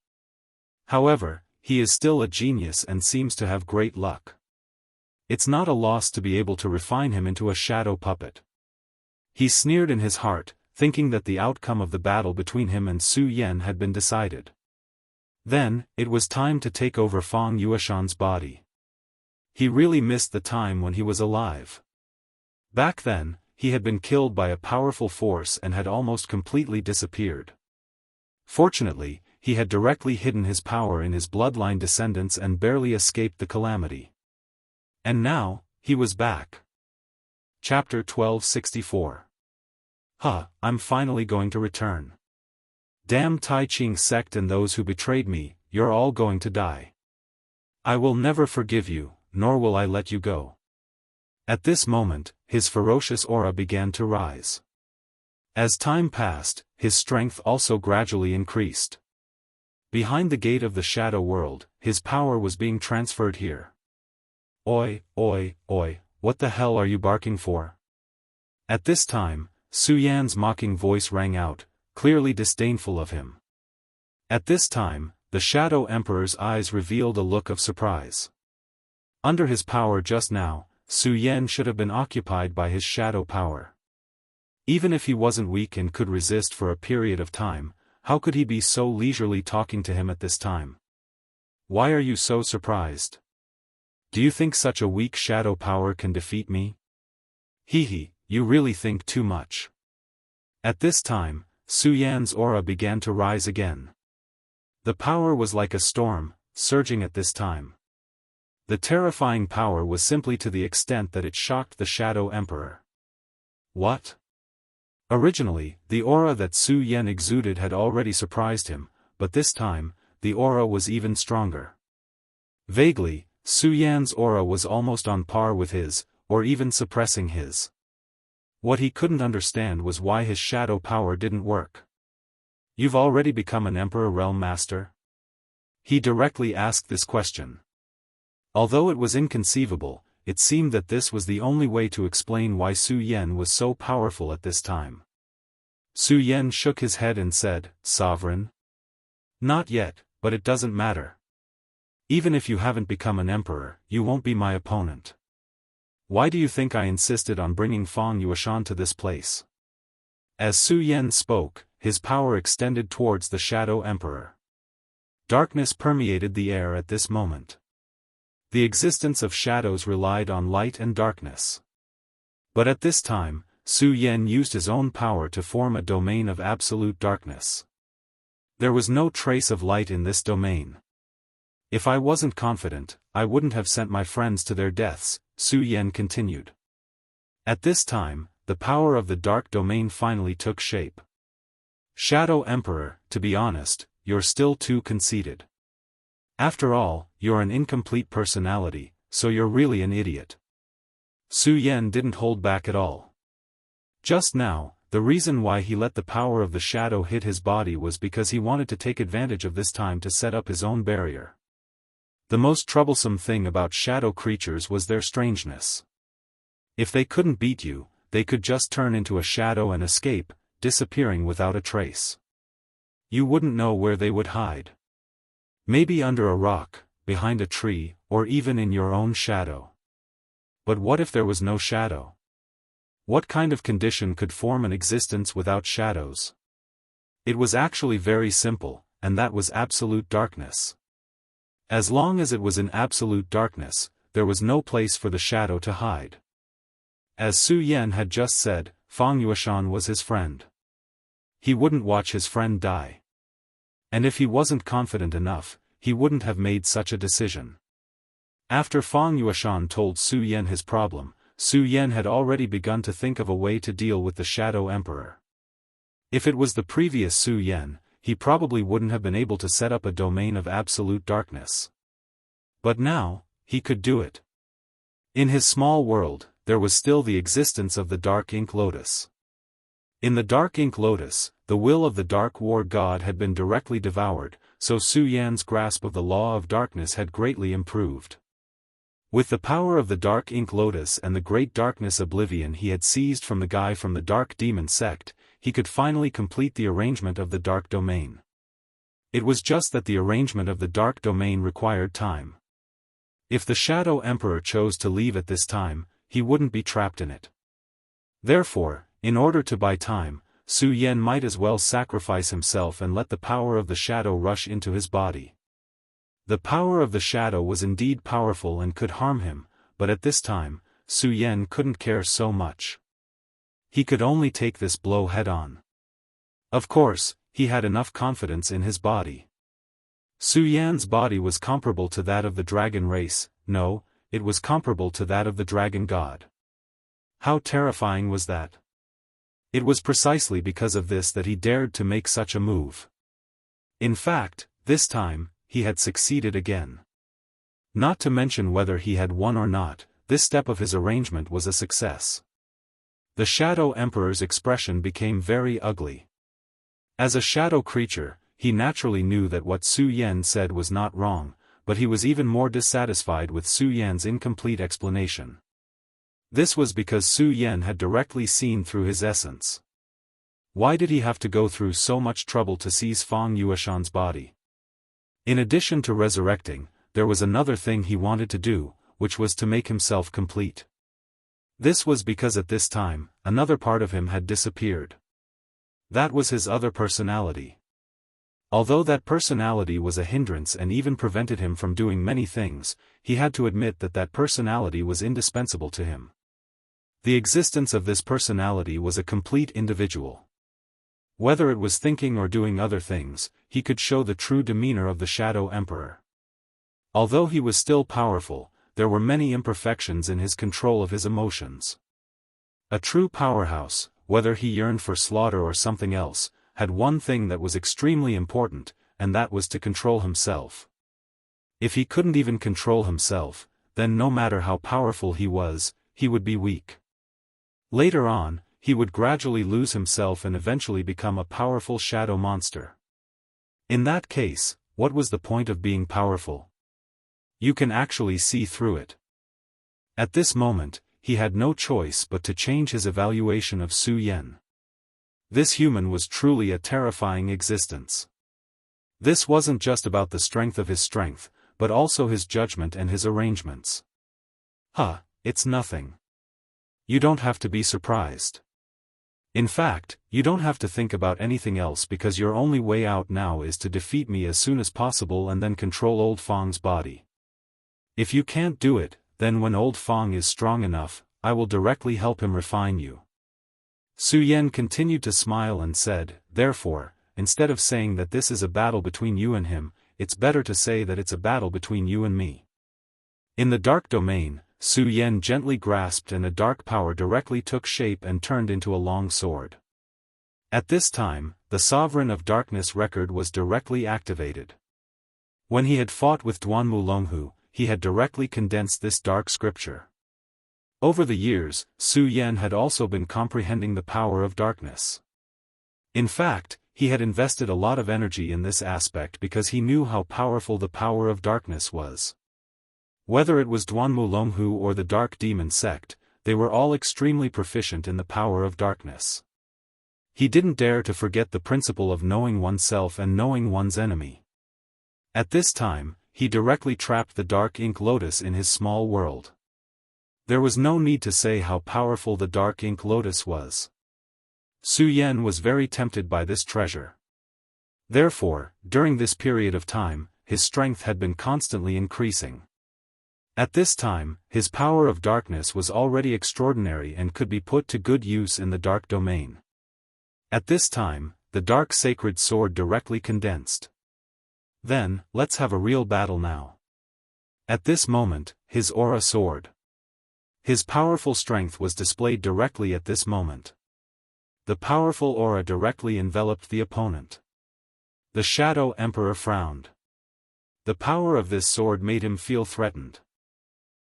However, he is still a genius and seems to have great luck. It's not a loss to be able to refine him into a shadow puppet. He sneered in his heart, thinking that the outcome of the battle between him and Su Yan had been decided. Then, it was time to take over Fang Yueshan's body. He really missed the time when he was alive. Back then, he had been killed by a powerful force and had almost completely disappeared. Fortunately, he had directly hidden his power in his bloodline descendants and barely escaped the calamity. And now, he was back. Chapter 1264. I'm finally going to return. Damn Tai Ching sect and those who betrayed me, you're all going to die. I will never forgive you, nor will I let you go. At this moment, his ferocious aura began to rise. As time passed, his strength also gradually increased. Behind the gate of the shadow world, his power was being transferred here. Oi, oi, oi, what the hell are you barking for? At this time, Su Yan's mocking voice rang out, clearly disdainful of him. At this time, the Shadow Emperor's eyes revealed a look of surprise. Under his power just now, Su Yan should have been occupied by his shadow power. Even if he wasn't weak and could resist for a period of time, how could he be so leisurely talking to him at this time? Why are you so surprised? Do you think such a weak shadow power can defeat me? Hehe, you really think too much. At this time, Su Yan's aura began to rise again. The power was like a storm, surging at this time. The terrifying power was simply to the extent that it shocked the Shadow Emperor. What? Originally, the aura that Su Yan exuded had already surprised him, but this time, the aura was even stronger. Vaguely, Su Yan's aura was almost on par with his, or even suppressing his. What he couldn't understand was why his shadow power didn't work. You've already become an Emperor Realm Master? He directly asked this question. Although it was inconceivable, it seemed that this was the only way to explain why Su Yan was so powerful at this time. Su Yan shook his head and said, Sovereign? Not yet, but it doesn't matter. Even if you haven't become an emperor, you won't be my opponent. Why do you think I insisted on bringing Fang Yueshan to this place? As Su Yan spoke, his power extended towards the Shadow Emperor. Darkness permeated the air at this moment. The existence of shadows relied on light and darkness. But at this time, Su Yan used his own power to form a domain of absolute darkness. There was no trace of light in this domain. If I wasn't confident, I wouldn't have sent my friends to their deaths, Su Yan continued. At this time, the power of the dark domain finally took shape. Shadow Emperor, to be honest, you're still too conceited. After all, you're an incomplete personality, so you're really an idiot. Su Yan didn't hold back at all. Just now, the reason why he let the power of the shadow hit his body was because he wanted to take advantage of this time to set up his own barrier. The most troublesome thing about shadow creatures was their strangeness. If they couldn't beat you, they could just turn into a shadow and escape, disappearing without a trace. You wouldn't know where they would hide. Maybe under a rock, behind a tree, or even in your own shadow. But what if there was no shadow? What kind of condition could form an existence without shadows? It was actually very simple, and that was absolute darkness. As long as it was in absolute darkness, there was no place for the shadow to hide. As Su Yan had just said, Fang Yueshan was his friend. He wouldn't watch his friend die. And if he wasn't confident enough, he wouldn't have made such a decision. After Fang Yueshan told Su Yan his problem, Su Yan had already begun to think of a way to deal with the Shadow Emperor. If it was the previous Su Yan, he probably wouldn't have been able to set up a domain of absolute darkness. But now, he could do it. In his small world, there was still the existence of the Dark Ink Lotus. In the Dark Ink Lotus, the will of the Dark War God had been directly devoured, so Su Yan's grasp of the law of darkness had greatly improved. With the power of the Dark Ink Lotus and the Great Darkness Oblivion he had seized from the guy from the Dark Demon sect, he could finally complete the arrangement of the Dark Domain. It was just that the arrangement of the Dark Domain required time. If the Shadow Emperor chose to leave at this time, he wouldn't be trapped in it. Therefore, in order to buy time, Su Yan might as well sacrifice himself and let the power of the shadow rush into his body. The power of the shadow was indeed powerful and could harm him, but at this time, Su Yan couldn't care so much. he could only take this blow head-on. Of course, he had enough confidence in his body. Su Yan's body was comparable to that of the dragon race, no, it was comparable to that of the dragon god. How terrifying was that? It was precisely because of this that he dared to make such a move. In fact, this time, he had succeeded again. Not to mention whether he had won or not, this step of his arrangement was a success. The Shadow Emperor's expression became very ugly. As a shadow creature, he naturally knew that what Su Yan said was not wrong, but he was even more dissatisfied with Su Yan's incomplete explanation. This was because Su Yan had directly seen through his essence. Why did he have to go through so much trouble to seize Fang Yueshan's body? In addition to resurrecting, there was another thing he wanted to do, which was to make himself complete. This was because at this time, another part of him had disappeared. That was his other personality. Although that personality was a hindrance and even prevented him from doing many things, he had to admit that that personality was indispensable to him. The existence of this personality was a complete individual. Whether it was thinking or doing other things, he could show the true demeanor of the Shadow Emperor. Although he was still powerful, there were many imperfections in his control of his emotions. A true powerhouse, whether he yearned for slaughter or something else, had one thing that was extremely important, and that was to control himself. If he couldn't even control himself, then no matter how powerful he was, he would be weak. Later on, he would gradually lose himself and eventually become a powerful shadow monster. In that case, what was the point of being powerful? You can actually see through it. At this moment, he had no choice but to change his evaluation of Su Yan. This human was truly a terrifying existence. This wasn't just about the strength of his strength, but also his judgment and his arrangements. It's nothing. You don't have to be surprised. In fact, you don't have to think about anything else because your only way out now is to defeat me as soon as possible and then control Old Fang's body. If you can't do it, then when Old Fang is strong enough, I will directly help him refine you. Su Yan continued to smile and said, therefore, instead of saying that this is a battle between you and him, it's better to say that it's a battle between you and me. In the dark domain, Su Yan gently grasped and a dark power directly took shape and turned into a long sword. At this time, the Sovereign of Darkness record was directly activated. When he had fought with Duan Mulonghu, he had directly condensed this dark scripture. Over the years, Su Yan had also been comprehending the power of darkness. In fact, he had invested a lot of energy in this aspect because he knew how powerful the power of darkness was. Whether it was Duan Mulonghu or the Dark Demon sect, they were all extremely proficient in the power of darkness. He didn't dare to forget the principle of knowing oneself and knowing one's enemy. At this time, he directly trapped the Dark Ink Lotus in his small world. There was no need to say how powerful the Dark Ink Lotus was. Su Yan was very tempted by this treasure. Therefore, during this period of time, his strength had been constantly increasing. At this time, his power of darkness was already extraordinary and could be put to good use in the dark domain. At this time, the dark sacred sword directly condensed. Then, let's have a real battle now. At this moment, his aura soared. His powerful strength was displayed directly at this moment. The powerful aura directly enveloped the opponent. The Shadow Emperor frowned. The power of this sword made him feel threatened.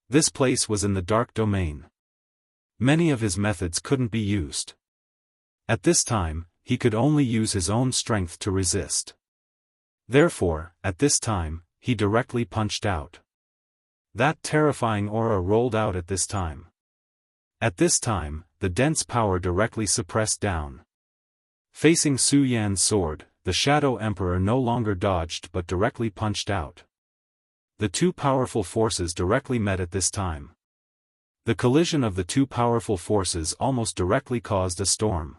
This place was in the dark domain. Many of his methods couldn't be used. At this time, he could only use his own strength to resist. Therefore, at this time, he directly punched out. That terrifying aura rolled out at this time. At this time, the dense power directly suppressed down. Facing Su Yan's sword, the Shadow Emperor no longer dodged but directly punched out. The two powerful forces directly met at this time. The collision of the two powerful forces almost directly caused a storm.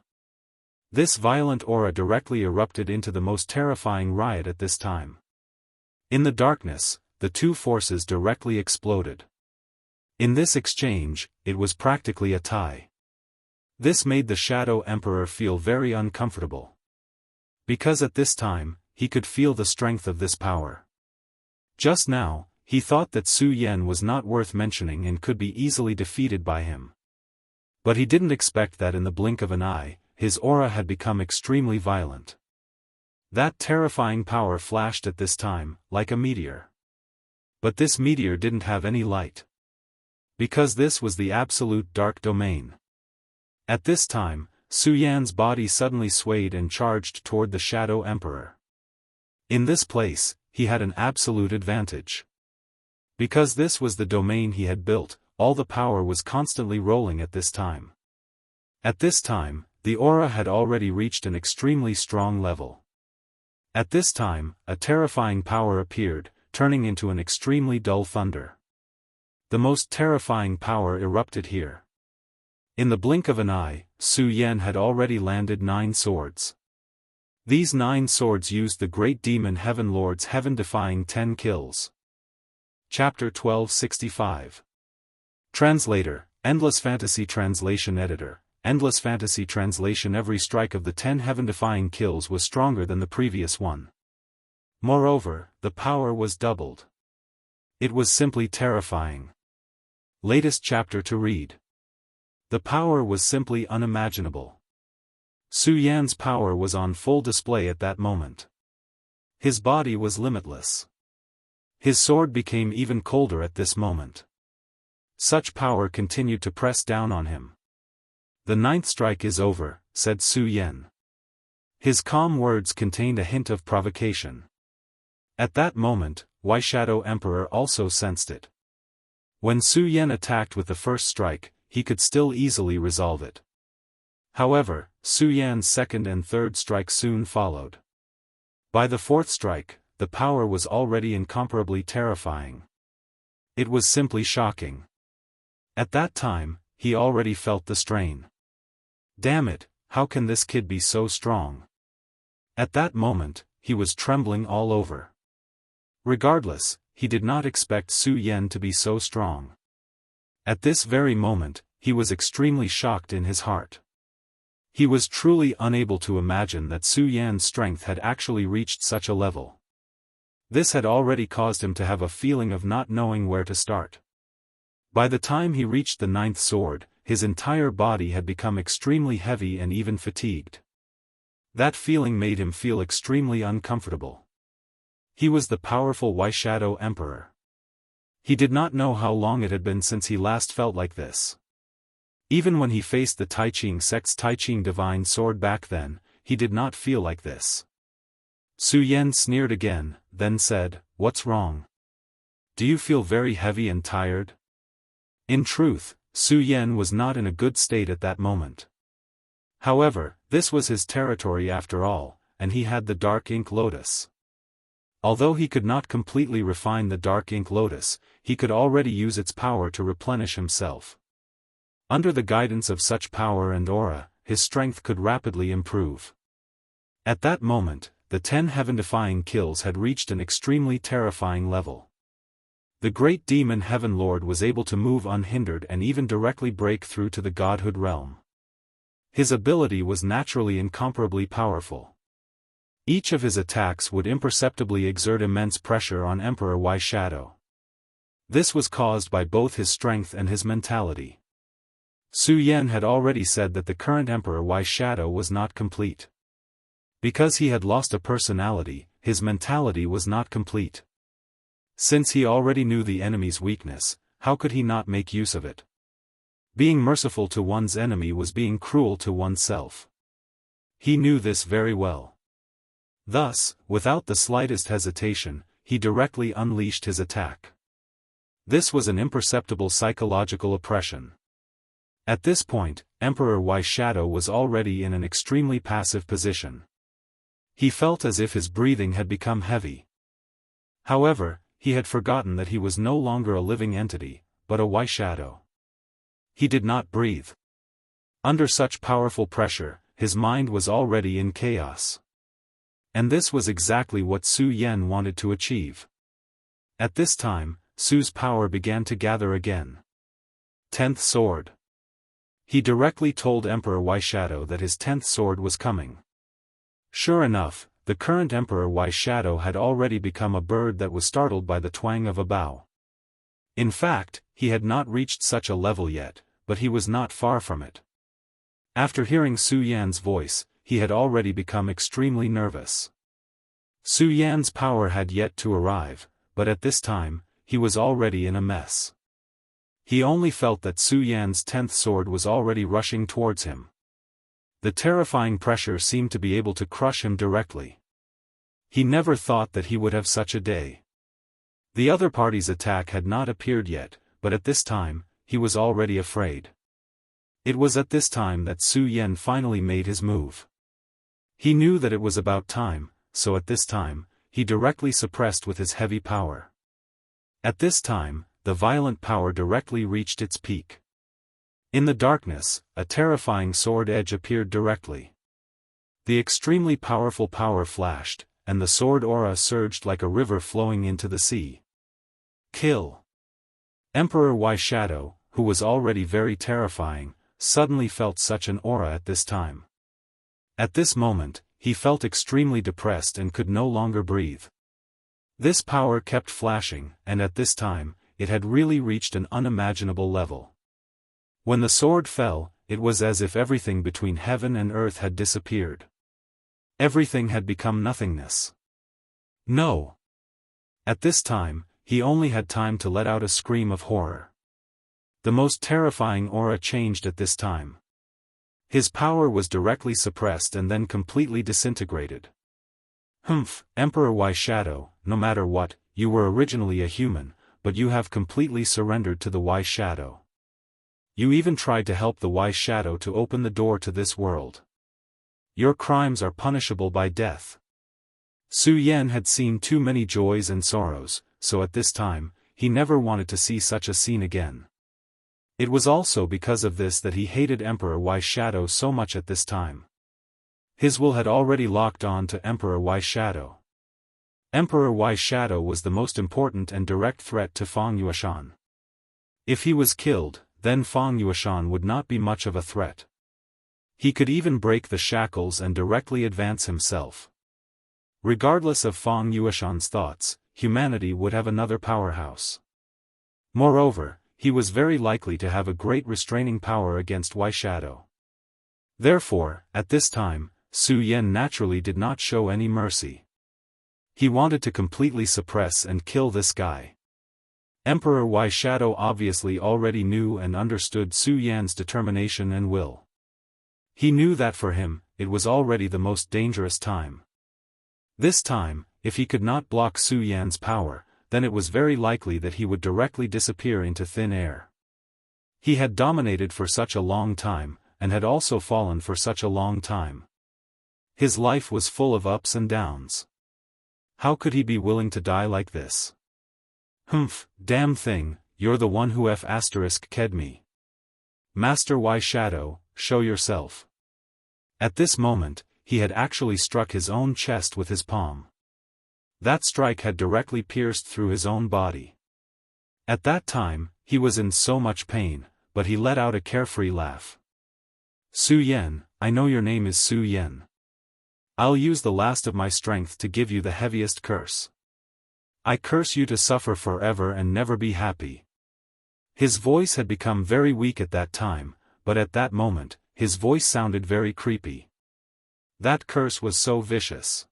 This violent aura directly erupted into the most terrifying riot at this time. In the darkness, the two forces directly exploded. In this exchange, it was practically a tie. This made the Shadow Emperor feel very uncomfortable. Because at this time, he could feel the strength of this power. Just now, he thought that Su Yan was not worth mentioning and could be easily defeated by him. But he didn't expect that in the blink of an eye, his aura had become extremely violent. That terrifying power flashed at this time, like a meteor. But this meteor didn't have any light. Because this was the absolute dark domain. At this time, Su Yan's body suddenly swayed and charged toward the Shadow Emperor. In this place, he had an absolute advantage. Because this was the domain he had built, all the power was constantly rolling at this time. At this time, the aura had already reached an extremely strong level. At this time, a terrifying power appeared, turning into an extremely dull thunder. The most terrifying power erupted here. In the blink of an eye, Su Yan had already landed 9 swords. These 9 swords used the great demon Heaven Lord's heaven-defying 10 kills. Chapter 1265. Translator, Endless Fantasy Translation Editor, Endless Fantasy Translation. Every strike of the 10 heaven-defying kills was stronger than the previous one. Moreover, the power was doubled. It was simply terrifying. Latest chapter to read. The power was simply unimaginable. Su Yan's power was on full display at that moment. His body was limitless. His sword became even colder at this moment. Such power continued to press down on him. The 9th strike is over, said Su Yan. His calm words contained a hint of provocation. At that moment, Shadow Emperor also sensed it. When Su Yan attacked with the first strike, he could still easily resolve it. However, Su Yan's second and third strike soon followed. By the 4th strike, the power was already incomparably terrifying. It was simply shocking. At that time, he already felt the strain. Damn it, how can this kid be so strong? At that moment, he was trembling all over. Regardless, he did not expect Su Yan to be so strong. At this very moment, he was extremely shocked in his heart. He was truly unable to imagine that Su Yan's strength had actually reached such a level. This had already caused him to have a feeling of not knowing where to start. By the time he reached the 9th sword, his entire body had become extremely heavy and even fatigued. That feeling made him feel extremely uncomfortable. He was the powerful Shadow Emperor. He did not know how long it had been since he last felt like this. Even when he faced the Taiqing sect's Taiqing divine sword back then, he did not feel like this. Su Yan sneered again, then said, "What's wrong? Do you feel very heavy and tired?" In truth, Su Yan was not in a good state at that moment. However, this was his territory after all, and he had the Dark Ink Lotus. Although he could not completely refine the Dark Ink Lotus, he could already use its power to replenish himself. Under the guidance of such power and aura, his strength could rapidly improve. At that moment, the 10 heaven-defying kills had reached an extremely terrifying level. The great demon Heaven Lord was able to move unhindered and even directly break through to the godhood realm. His ability was naturally incomparably powerful. Each of his attacks would imperceptibly exert immense pressure on Emperor Shadow. This was caused by both his strength and his mentality. Su Yan had already said that the current Emperor Shadow was not complete. Because he had lost a personality, his mentality was not complete. Since he already knew the enemy's weakness, how could he not make use of it? Being merciful to one's enemy was being cruel to oneself. He knew this very well. Thus, without the slightest hesitation, he directly unleashed his attack. This was an imperceptible psychological oppression. At this point, Emperor Shadow was already in an extremely passive position. He felt as if his breathing had become heavy. However, he had forgotten that he was no longer a living entity, but a Shadow. He did not breathe. Under such powerful pressure, his mind was already in chaos. And this was exactly what Su Yan wanted to achieve. At this time, Su's power began to gather again. 10th sword. He directly told Emperor Shadow that his 10th sword was coming. Sure enough, the current Emperor Shadow had already become a bird that was startled by the twang of a bow. In fact, he had not reached such a level yet, but he was not far from it. After hearing Su Yan's voice, he had already become extremely nervous. Su Yan's power had yet to arrive, but at this time, he was already in a mess. He only felt that Su Yan's 10th sword was already rushing towards him. The terrifying pressure seemed to be able to crush him directly. He never thought that he would have such a day. The other party's attack had not appeared yet, but at this time, he was already afraid. It was at this time that Su Yan finally made his move. He knew that it was about time, so at this time, he directly suppressed with his heavy power. At this time, the violent power directly reached its peak. In the darkness, a terrifying sword edge appeared directly. The extremely powerful power flashed, and the sword aura surged like a river flowing into the sea. Kill! Emperor Shadow, who was already very terrifying, suddenly felt such an aura at this time. At this moment, he felt extremely depressed and could no longer breathe. This power kept flashing, and at this time, it had really reached an unimaginable level. When the sword fell, it was as if everything between heaven and earth had disappeared. Everything had become nothingness. No! At this time, he only had time to let out a scream of horror. The most terrifying aura changed at this time. His power was directly suppressed and then completely disintegrated. Humph, Emperor Shadow, no matter what, you were originally a human, but you have completely surrendered to the Shadow. You even tried to help the Shadow to open the door to this world. Your crimes are punishable by death. Su Yan had seen too many joys and sorrows, so at this time, he never wanted to see such a scene again. It was also because of this that he hated Emperor Shadow so much at this time. His will had already locked on to Emperor Shadow. Emperor Shadow was the most important and direct threat to Feng Yueshan. If he was killed, then Feng Yueshan would not be much of a threat. He could even break the shackles and directly advance himself. Regardless of Feng Yueshan's thoughts, humanity would have another powerhouse. Moreover, he was very likely to have a great restraining power against Shadow. Therefore, at this time, Su Yan naturally did not show any mercy. He wanted to completely suppress and kill this guy. Emperor Shadow obviously already knew and understood Su Yan's determination and will. He knew that for him, it was already the most dangerous time. This time, if he could not block Su Yan's power, then it was very likely that he would directly disappear into thin air. He had dominated for such a long time, and had also fallen for such a long time. His life was full of ups and downs. How could he be willing to die like this? Humph, damn thing, you're the one who ked me. Master Shadow, show yourself. At this moment, he had actually struck his own chest with his palm. That strike had directly pierced through his own body. At that time, he was in so much pain, but he let out a carefree laugh. Su Yan, I know your name is Su Yan. I'll use the last of my strength to give you the heaviest curse. I curse you to suffer forever and never be happy. His voice had become very weak at that time, but at that moment, his voice sounded very creepy. That curse was so vicious.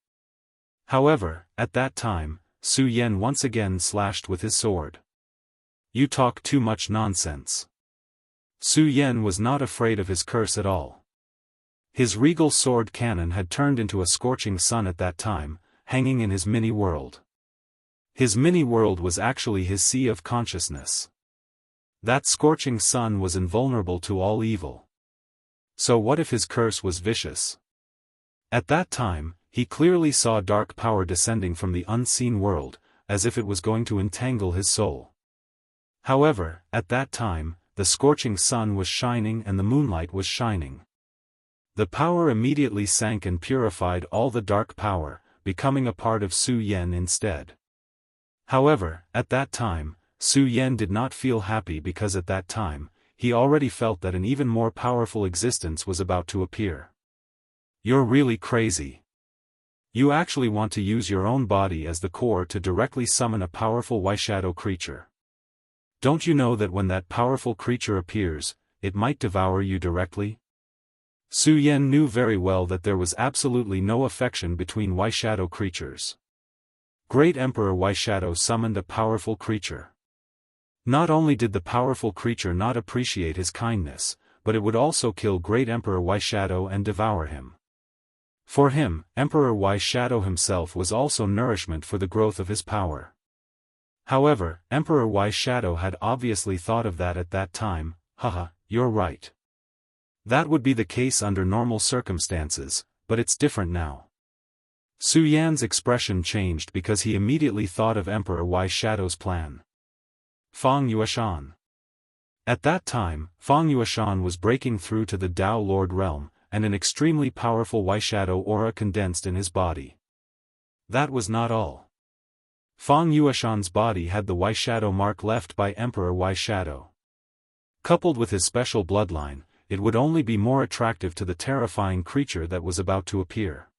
However, at that time, Su Yan once again slashed with his sword. You talk too much nonsense. Su Yan was not afraid of his curse at all. His regal sword cannon had turned into a scorching sun at that time, hanging in his mini-world. His mini-world was actually his sea of consciousness. That scorching sun was invulnerable to all evil. So what if his curse was vicious? At that time, he clearly saw dark power descending from the unseen world, as if it was going to entangle his soul. However, at that time, the scorching sun was shining and the moonlight was shining. The power immediately sank and purified all the dark power, becoming a part of Su Yan instead. However, at that time, Su Yan did not feel happy because at that time, he already felt that an even more powerful existence was about to appear. You're really crazy. You actually want to use your own body as the core to directly summon a powerful white shadow creature. Don't you know that when that powerful creature appears, it might devour you directly? Su Yan knew very well that there was absolutely no affection between white shadow creatures. Great Emperor White Shadow summoned a powerful creature. Not only did the powerful creature not appreciate his kindness, but it would also kill Great Emperor White Shadow and devour him. For him, Emperor White Shadow himself was also nourishment for the growth of his power. However, Emperor White Shadow had obviously thought of that at that time. Haha, you're right. That would be the case under normal circumstances, but it's different now. Su Yan's expression changed because he immediately thought of Emperor White Shadow's plan. Fang Yueshan. At that time, Fang Yueshan was breaking through to the Dao Lord realm, and an extremely powerful white shadow aura condensed in his body. That was not all. Fang Yueshan's body had the white shadow mark left by Emperor White Shadow. Coupled with his special bloodline, it would only be more attractive to the terrifying creature that was about to appear.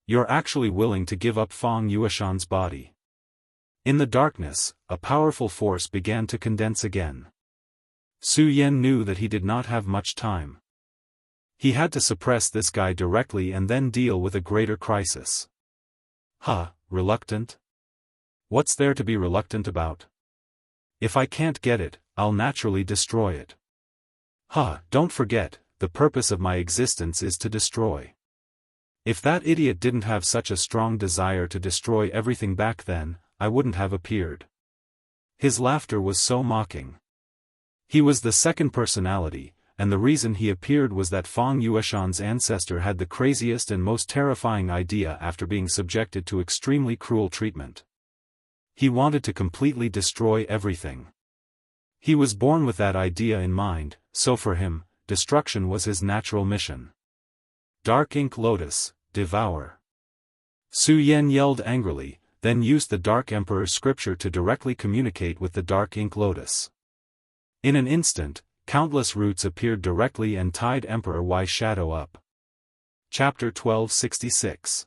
You're actually willing to give up Fang Yueshan's body. In the darkness, a powerful force began to condense again. Su Yan knew that he did not have much time. He had to suppress this guy directly and then deal with a greater crisis. Reluctant? What's there to be reluctant about? If I can't get it, I'll naturally destroy it. Don't forget, the purpose of my existence is to destroy. If that idiot didn't have such a strong desire to destroy everything back then, I wouldn't have appeared. His laughter was so mocking. He was the second personality, and the reason he appeared was that Fang Yueshan's ancestor had the craziest and most terrifying idea after being subjected to extremely cruel treatment. He wanted to completely destroy everything. He was born with that idea in mind, so for him, destruction was his natural mission. Dark Ink Lotus, devour. Su Yan yelled angrily, then used the Dark Emperor's scripture to directly communicate with the Dark Ink Lotus. In an instant, countless roots appeared directly and tied Emperor White Shadow up. Chapter 1266.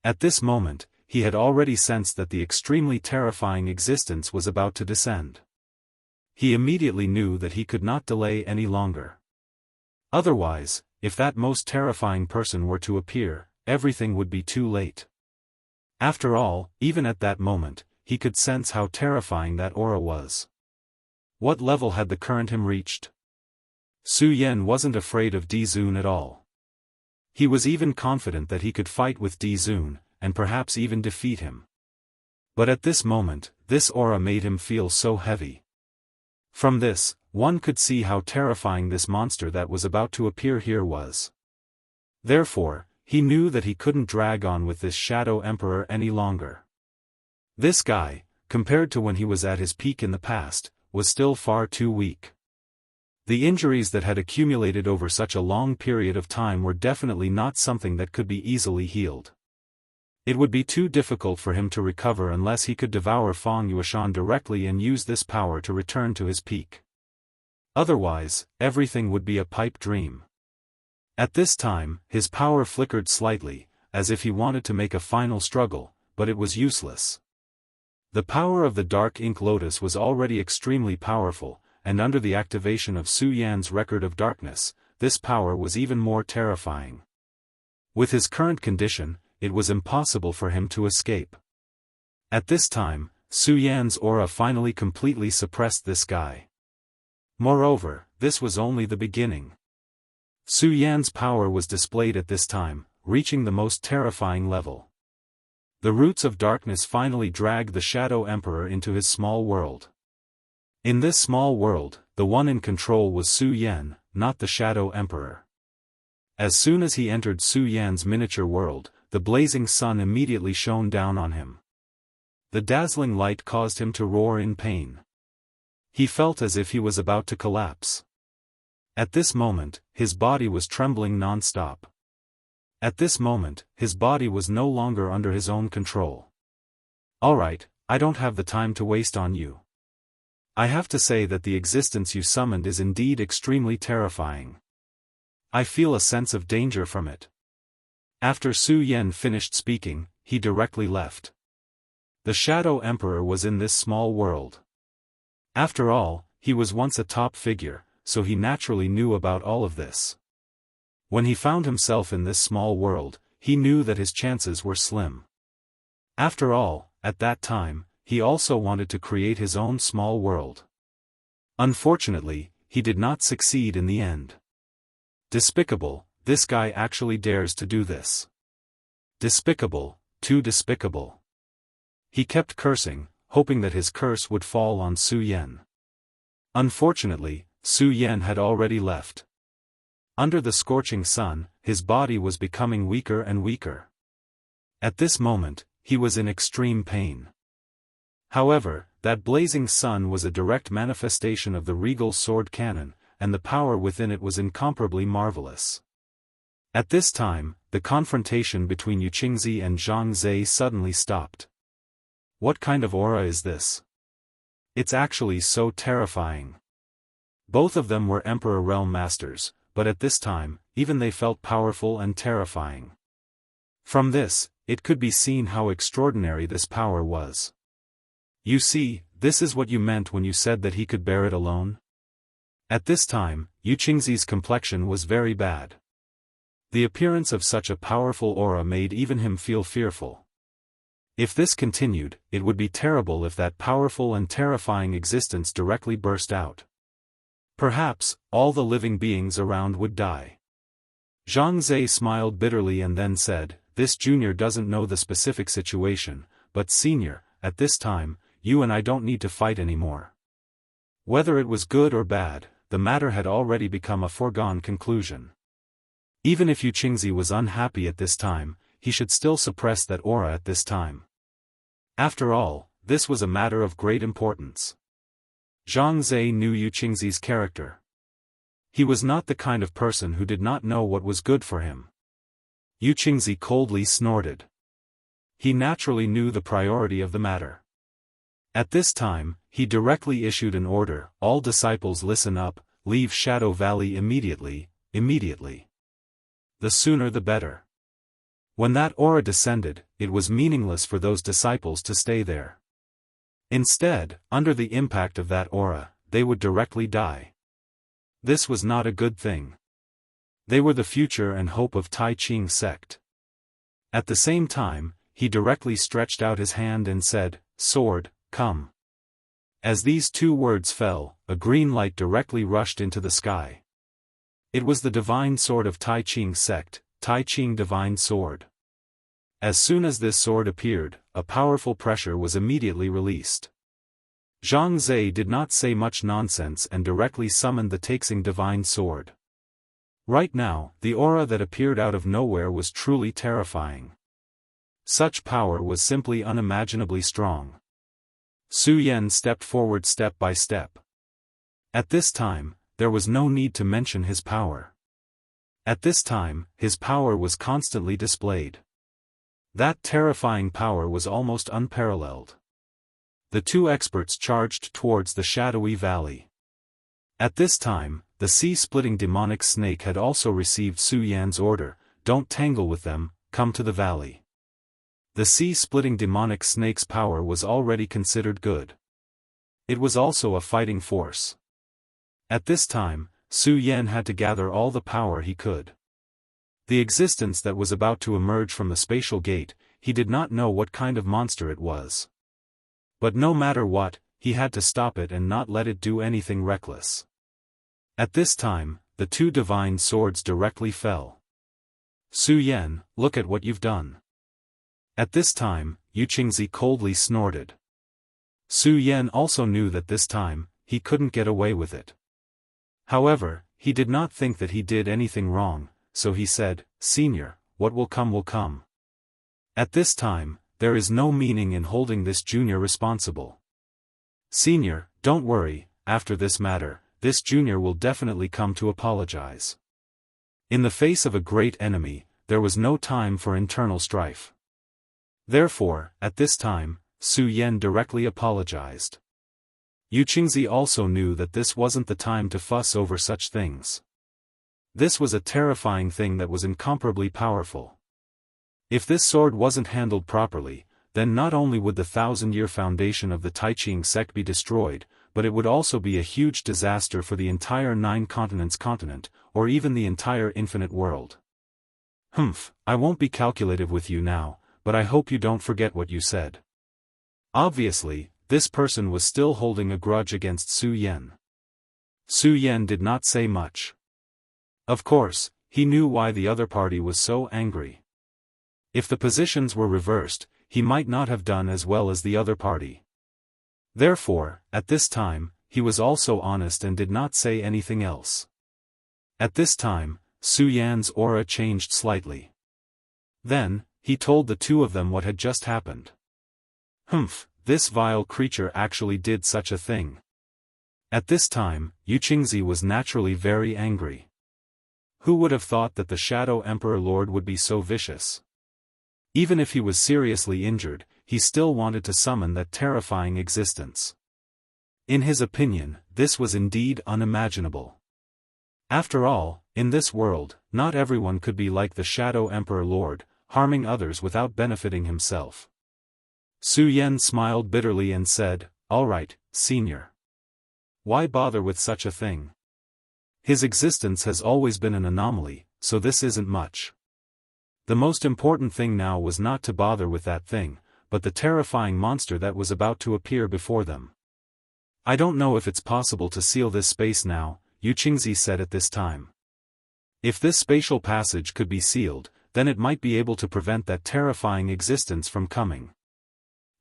At this moment, he had already sensed that the extremely terrifying existence was about to descend. He immediately knew that he could not delay any longer. Otherwise, if that most terrifying person were to appear, everything would be too late. After all, even at that moment, he could sense how terrifying that aura was. What level had the current him reached? Su Yan wasn't afraid of Di Zun at all. He was even confident that he could fight with Di Zun, and perhaps even defeat him. But at this moment, this aura made him feel so heavy. From this, one could see how terrifying this monster that was about to appear here was. Therefore, he knew that he couldn't drag on with this Shadow Emperor any longer. This guy, compared to when he was at his peak in the past, was still far too weak. The injuries that had accumulated over such a long period of time were definitely not something that could be easily healed. It would be too difficult for him to recover unless he could devour Fang Yueshan directly and use this power to return to his peak. Otherwise, everything would be a pipe dream. At this time, his power flickered slightly, as if he wanted to make a final struggle, but it was useless. The power of the Dark Ink Lotus was already extremely powerful, and under the activation of Su Yan's Record of Darkness, this power was even more terrifying. With his current condition, it was impossible for him to escape. At this time, Su Yan's aura finally completely suppressed this guy. Moreover, this was only the beginning. Su Yan's power was displayed at this time, reaching the most terrifying level. The roots of darkness finally dragged the Shadow Emperor into his small world. In this small world, the one in control was Su Yan, not the Shadow Emperor. As soon as he entered Su Yan's miniature world, the blazing sun immediately shone down on him. The dazzling light caused him to roar in pain. He felt as if he was about to collapse. At this moment, his body was trembling non-stop. At this moment, his body was no longer under his own control. Alright, I don't have the time to waste on you. I have to say that the existence you summoned is indeed extremely terrifying. I feel a sense of danger from it. After Su Yan finished speaking, he directly left. The Shadow Emperor was in this small world. After all, he was once a top figure, so he naturally knew about all of this. When he found himself in this small world, he knew that his chances were slim. After all, at that time, he also wanted to create his own small world. Unfortunately, he did not succeed in the end. Despicable, this guy actually dares to do this. Despicable, too despicable. He kept cursing, hoping that his curse would fall on Su Yan. Unfortunately, Su Yan had already left. Under the scorching sun, his body was becoming weaker and weaker. At this moment, he was in extreme pain. However, that blazing sun was a direct manifestation of the regal sword cannon, and the power within it was incomparably marvelous. At this time, the confrontation between Yu Qingzi and Zhang Zhe suddenly stopped. What kind of aura is this? It's actually so terrifying. Both of them were Emperor Realm Masters, but at this time, even they felt powerful and terrifying. From this, it could be seen how extraordinary this power was. You see, this is what you meant when you said that he could bear it alone? At this time, Yu Qingzi's complexion was very bad. The appearance of such a powerful aura made even him feel fearful. If this continued, it would be terrible if that powerful and terrifying existence directly burst out. Perhaps, all the living beings around would die. Zhang Zhe smiled bitterly and then said, "This junior doesn't know the specific situation, but senior, at this time, you and I don't need to fight anymore." Whether it was good or bad, the matter had already become a foregone conclusion. Even if Yu Qingzi was unhappy at this time, he should still suppress that aura at this time. After all, this was a matter of great importance. Zhang Zhe knew Yu Qingzi's character. He was not the kind of person who did not know what was good for him. Yu Qingzi coldly snorted. He naturally knew the priority of the matter. At this time, he directly issued an order, "All disciples listen up, leave Shadow Valley immediately, immediately. The sooner the better." When that aura descended, it was meaningless for those disciples to stay there. Instead, under the impact of that aura, they would directly die. This was not a good thing. They were the future and hope of Tai Ching sect. At the same time, he directly stretched out his hand and said, "Sword, come." As these two words fell, a green light directly rushed into the sky. It was the divine sword of Tai Ching sect, Tai Ching divine sword. As soon as this sword appeared, a powerful pressure was immediately released. Zhang Zhe did not say much nonsense and directly summoned the Taixing divine sword. Right now, the aura that appeared out of nowhere was truly terrifying. Such power was simply unimaginably strong. Su Yan stepped forward step by step. At this time, there was no need to mention his power. At this time, his power was constantly displayed. That terrifying power was almost unparalleled. The two experts charged towards the shadowy valley. At this time, the sea-splitting demonic snake had also received Su Yan's order, "Don't tangle with them, come to the valley." The sea-splitting demonic snake's power was already considered good. It was also a fighting force. At this time, Su Yan had to gather all the power he could. The existence that was about to emerge from the spatial gate, he did not know what kind of monster it was. But no matter what, he had to stop it and not let it do anything reckless. At this time, the two divine swords directly fell. "Su Yan, look at what you've done." At this time, Yu Qingzi coldly snorted. Su Yan also knew that this time, he couldn't get away with it. However, he did not think that he did anything wrong, so he said, "Senior, what will come will come. At this time, there is no meaning in holding this junior responsible. Senior, don't worry, after this matter, this junior will definitely come to apologize." In the face of a great enemy, there was no time for internal strife. Therefore, at this time, Su Yan directly apologized. Yu Qingzi also knew that this wasn't the time to fuss over such things. This was a terrifying thing that was incomparably powerful. If this sword wasn't handled properly, then not only would the 1,000-year foundation of the Taiqing sect be destroyed, but it would also be a huge disaster for the entire 9 continents continent, or even the entire infinite world. I won't be calculative with you now, but I hope you don't forget what you said. Obviously, this person was still holding a grudge against Su Yan. Su Yan did not say much. Of course, he knew why the other party was so angry. If the positions were reversed, he might not have done as well as the other party. Therefore, at this time, he was also honest and did not say anything else. At this time, Su Yan's aura changed slightly. Then, he told the two of them what had just happened. This vile creature actually did such a thing. At this time, Yu Qingzi was naturally very angry. Who would have thought that the Shadow Emperor Lord would be so vicious? Even if he was seriously injured, he still wanted to summon that terrifying existence. In his opinion, this was indeed unimaginable. After all, in this world, not everyone could be like the Shadow Emperor Lord, harming others without benefiting himself. Su Yan smiled bitterly and said, "All right, senior. Why bother with such a thing? His existence has always been an anomaly, so this isn't much." The most important thing now was not to bother with that thing, but the terrifying monster that was about to appear before them. "I don't know if it's possible to seal this space now," Yu Qingzi said at this time. If this spatial passage could be sealed, then it might be able to prevent that terrifying existence from coming.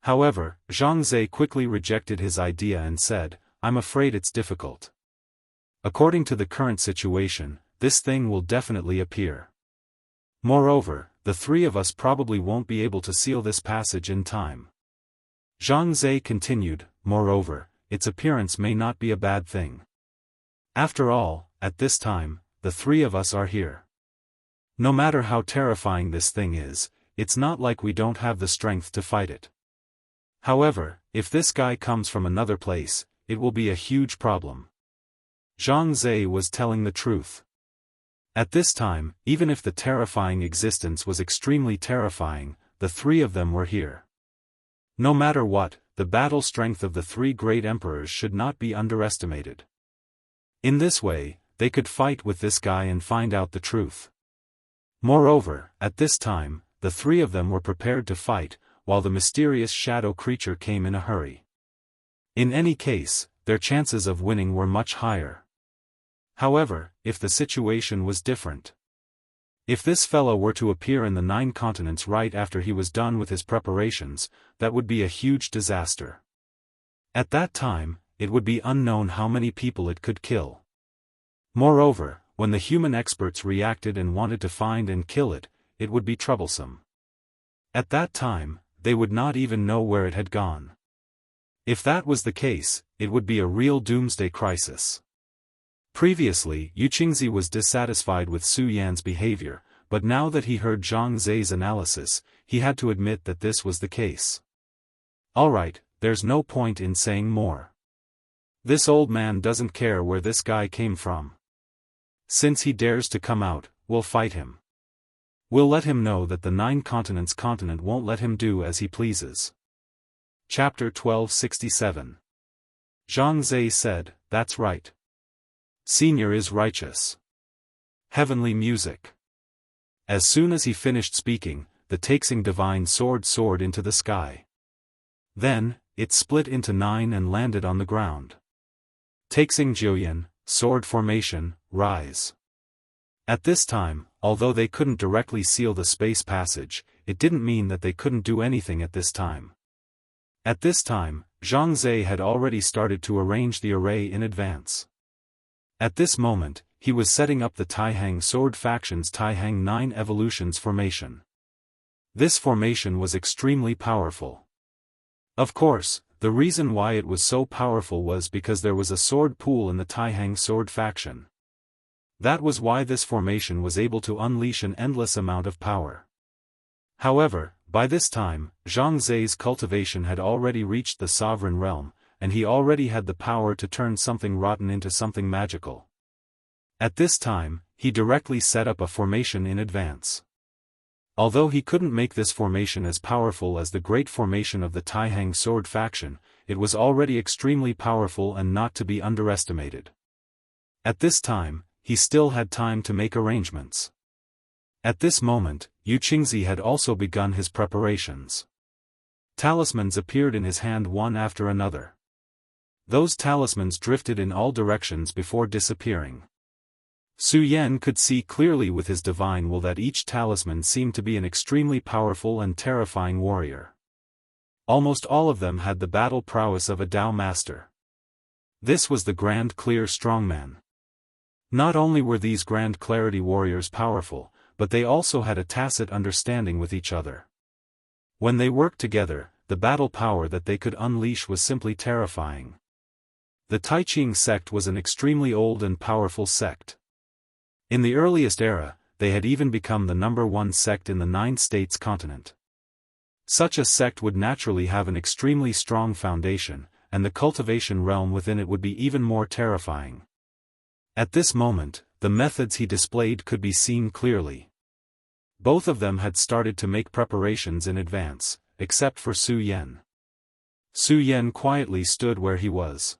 However, Zhang Zhe quickly rejected his idea and said, "I'm afraid it's difficult. According to the current situation, this thing will definitely appear. Moreover, the three of us probably won't be able to seal this passage in time." Zhang Zhe continued, "Moreover, its appearance may not be a bad thing. After all, at this time, the three of us are here. No matter how terrifying this thing is, it's not like we don't have the strength to fight it. However, if this guy comes from another place, it will be a huge problem." Zhang Zhe was telling the truth. At this time, even if the terrifying existence was extremely terrifying, the three of them were here. No matter what, the battle strength of the three great emperors should not be underestimated. In this way, they could fight with this guy and find out the truth. Moreover, at this time, the three of them were prepared to fight, while the mysterious shadow creature came in a hurry. In any case, their chances of winning were much higher. However, if the situation was different. If this fellow were to appear in the 9 continents right after he was done with his preparations, that would be a huge disaster. At that time, it would be unknown how many people it could kill. Moreover, when the human experts reacted and wanted to find and kill it, it would be troublesome. At that time, they would not even know where it had gone. If that was the case, it would be a real doomsday crisis. Previously, Yu Qingzi was dissatisfied with Su Yan's behavior, but now that he heard Zhang Zhe's analysis, he had to admit that this was the case. Alright, there's no point in saying more. This old man doesn't care where this guy came from. Since he dares to come out, we'll fight him. We'll let him know that the 9 continents continent won't let him do as he pleases. Chapter 1267. Zhang Zhe said, "That's right. Senior is righteous. Heavenly music." As soon as he finished speaking, the Taixing divine sword soared into the sky. Then, it split into 9 and landed on the ground. Taixing Jiuyan, sword formation, rise. At this time, although they couldn't directly seal the space passage, it didn't mean that they couldn't do anything at this time. At this time, Zhang Zhe had already started to arrange the array in advance. At this moment, he was setting up the Taihang Sword Faction's Taihang 9 Evolutions formation. This formation was extremely powerful. Of course, the reason why it was so powerful was because there was a sword pool in the Taihang Sword Faction. That was why this formation was able to unleash an endless amount of power. However, by this time, Zhang Zhe's cultivation had already reached the sovereign realm, and he already had the power to turn something rotten into something magical. At this time, he directly set up a formation in advance. Although he couldn't make this formation as powerful as the great formation of the Taihang sword faction, it was already extremely powerful and not to be underestimated. At this time, he still had time to make arrangements. At this moment, Yu Qingzi had also begun his preparations. Talismans appeared in his hand one after another. Those talismans drifted in all directions before disappearing. Su Yan could see clearly with his divine will that each talisman seemed to be an extremely powerful and terrifying warrior. Almost all of them had the battle prowess of a Dao master. This was the Grand Clear Strongman. Not only were these Grand Clarity warriors powerful, but they also had a tacit understanding with each other. When they worked together, the battle power that they could unleash was simply terrifying. The Taiqing sect was an extremely old and powerful sect. In the earliest era, they had even become the #1 sect in the 9 states continent. Such a sect would naturally have an extremely strong foundation, and the cultivation realm within it would be even more terrifying. At this moment, the methods he displayed could be seen clearly. Both of them had started to make preparations in advance, except for Su Yan. Su Yan quietly stood where he was.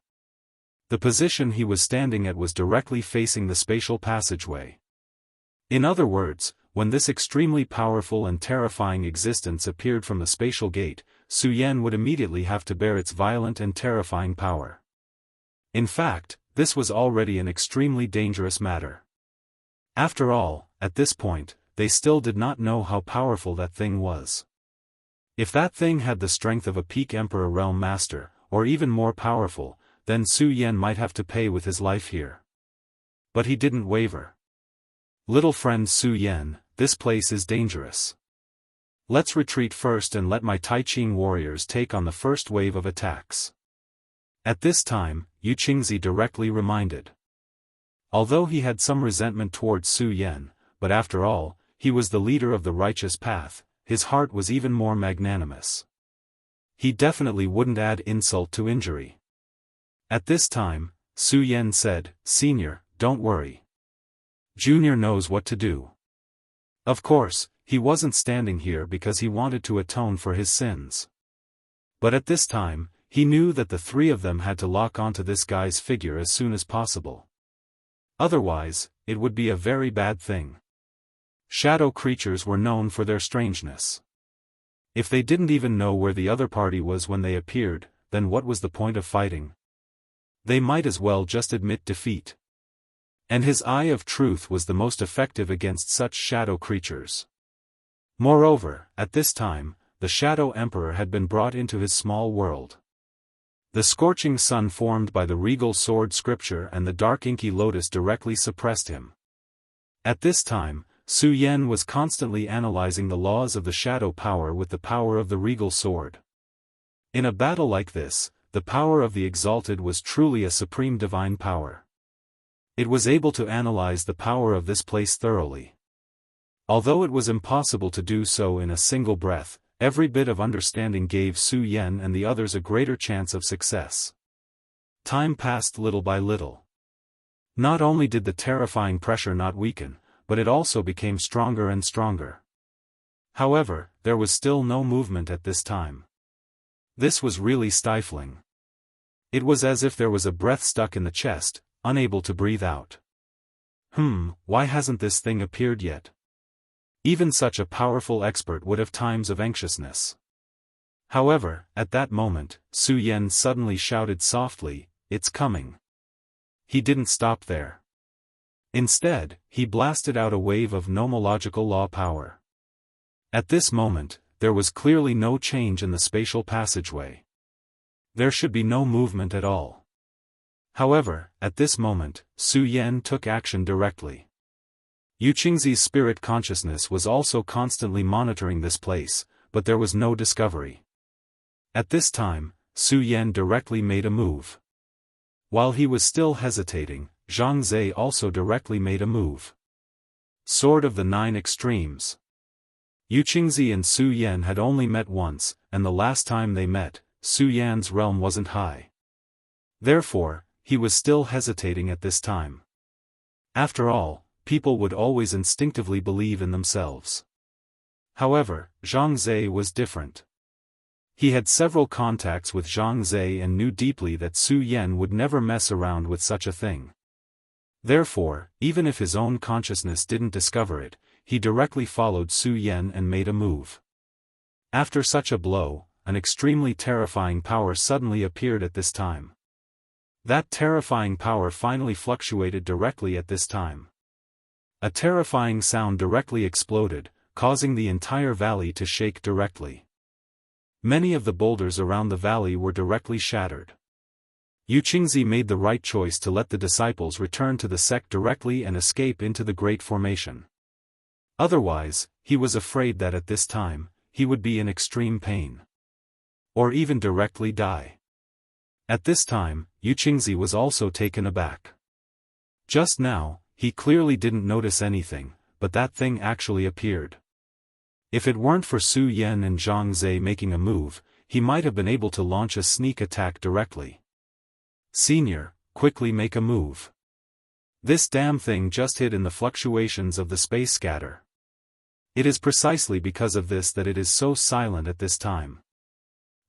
The position he was standing at was directly facing the spatial passageway. In other words, when this extremely powerful and terrifying existence appeared from the spatial gate, Su Yan would immediately have to bear its violent and terrifying power. In fact, this was already an extremely dangerous matter. After all, at this point, they still did not know how powerful that thing was. If that thing had the strength of a peak Emperor Realm Master, or even more powerful, then Su Yan might have to pay with his life here. But he didn't waver. Little friend Su Yan, this place is dangerous. Let's retreat first and let my Taiqing warriors take on the first wave of attacks. At this time, Yu Qingzi directly reminded. Although he had some resentment towards Su Yan, but after all, he was the leader of the righteous path, his heart was even more magnanimous. He definitely wouldn't add insult to injury. At this time, Su Yan said, "Senior, don't worry. Junior knows what to do." Of course, he wasn't standing here because he wanted to atone for his sins. But at this time, he knew that the three of them had to lock onto this guy's figure as soon as possible. Otherwise, it would be a very bad thing. Shadow creatures were known for their strangeness. If they didn't even know where the other party was when they appeared, then what was the point of fighting? They might as well just admit defeat. And his eye of truth was the most effective against such shadow creatures. Moreover, at this time, the Shadow Emperor had been brought into his small world. The scorching sun formed by the regal sword scripture and the dark inky lotus directly suppressed him. At this time, Su Yan was constantly analyzing the laws of the shadow power with the power of the regal sword. In a battle like this, the power of the exalted was truly a supreme divine power. It was able to analyze the power of this place thoroughly. Although it was impossible to do so in a single breath, every bit of understanding gave Su Yan and the others a greater chance of success. Time passed little by little. Not only did the terrifying pressure not weaken, but it also became stronger and stronger. However, there was still no movement at this time. This was really stifling. It was as if there was a breath stuck in the chest, unable to breathe out. Why hasn't this thing appeared yet? Even such a powerful expert would have times of anxiousness. However, at that moment, Su Yan suddenly shouted softly, "It's coming." He didn't stop there. Instead, he blasted out a wave of nomological law power. At this moment, there was clearly no change in the spatial passageway. There should be no movement at all. However, at this moment, Su Yan took action directly. Yu Qingzi's spirit consciousness was also constantly monitoring this place, but there was no discovery. At this time, Su Yan directly made a move. While he was still hesitating, Zhang Zhe also directly made a move. Sword of the Nine Extremes. Yu Qingzi and Su Yan had only met once, and the last time they met, Su Yan's realm wasn't high. Therefore, he was still hesitating at this time. After all, people would always instinctively believe in themselves. However, Zhang Zhe was different. He had several contacts with Zhang Zhe and knew deeply that Su Yan would never mess around with such a thing. Therefore, even if his own consciousness didn't discover it, he directly followed Su Yan and made a move. After such a blow, an extremely terrifying power suddenly appeared at this time. That terrifying power finally fluctuated directly at this time. A terrifying sound directly exploded, causing the entire valley to shake directly. Many of the boulders around the valley were directly shattered. Yu Qingzi made the right choice to let the disciples return to the sect directly and escape into the Great Formation. Otherwise, he was afraid that at this time, he would be in extreme pain. Or even directly die. At this time, Yu Qingzi was also taken aback. Just now, he clearly didn't notice anything, but that thing actually appeared. If it weren't for Su Yan and Zhang Zhe making a move, he might have been able to launch a sneak attack directly. Senior, quickly make a move. This damn thing just hid in the fluctuations of the space scatter. It is precisely because of this that it is so silent at this time.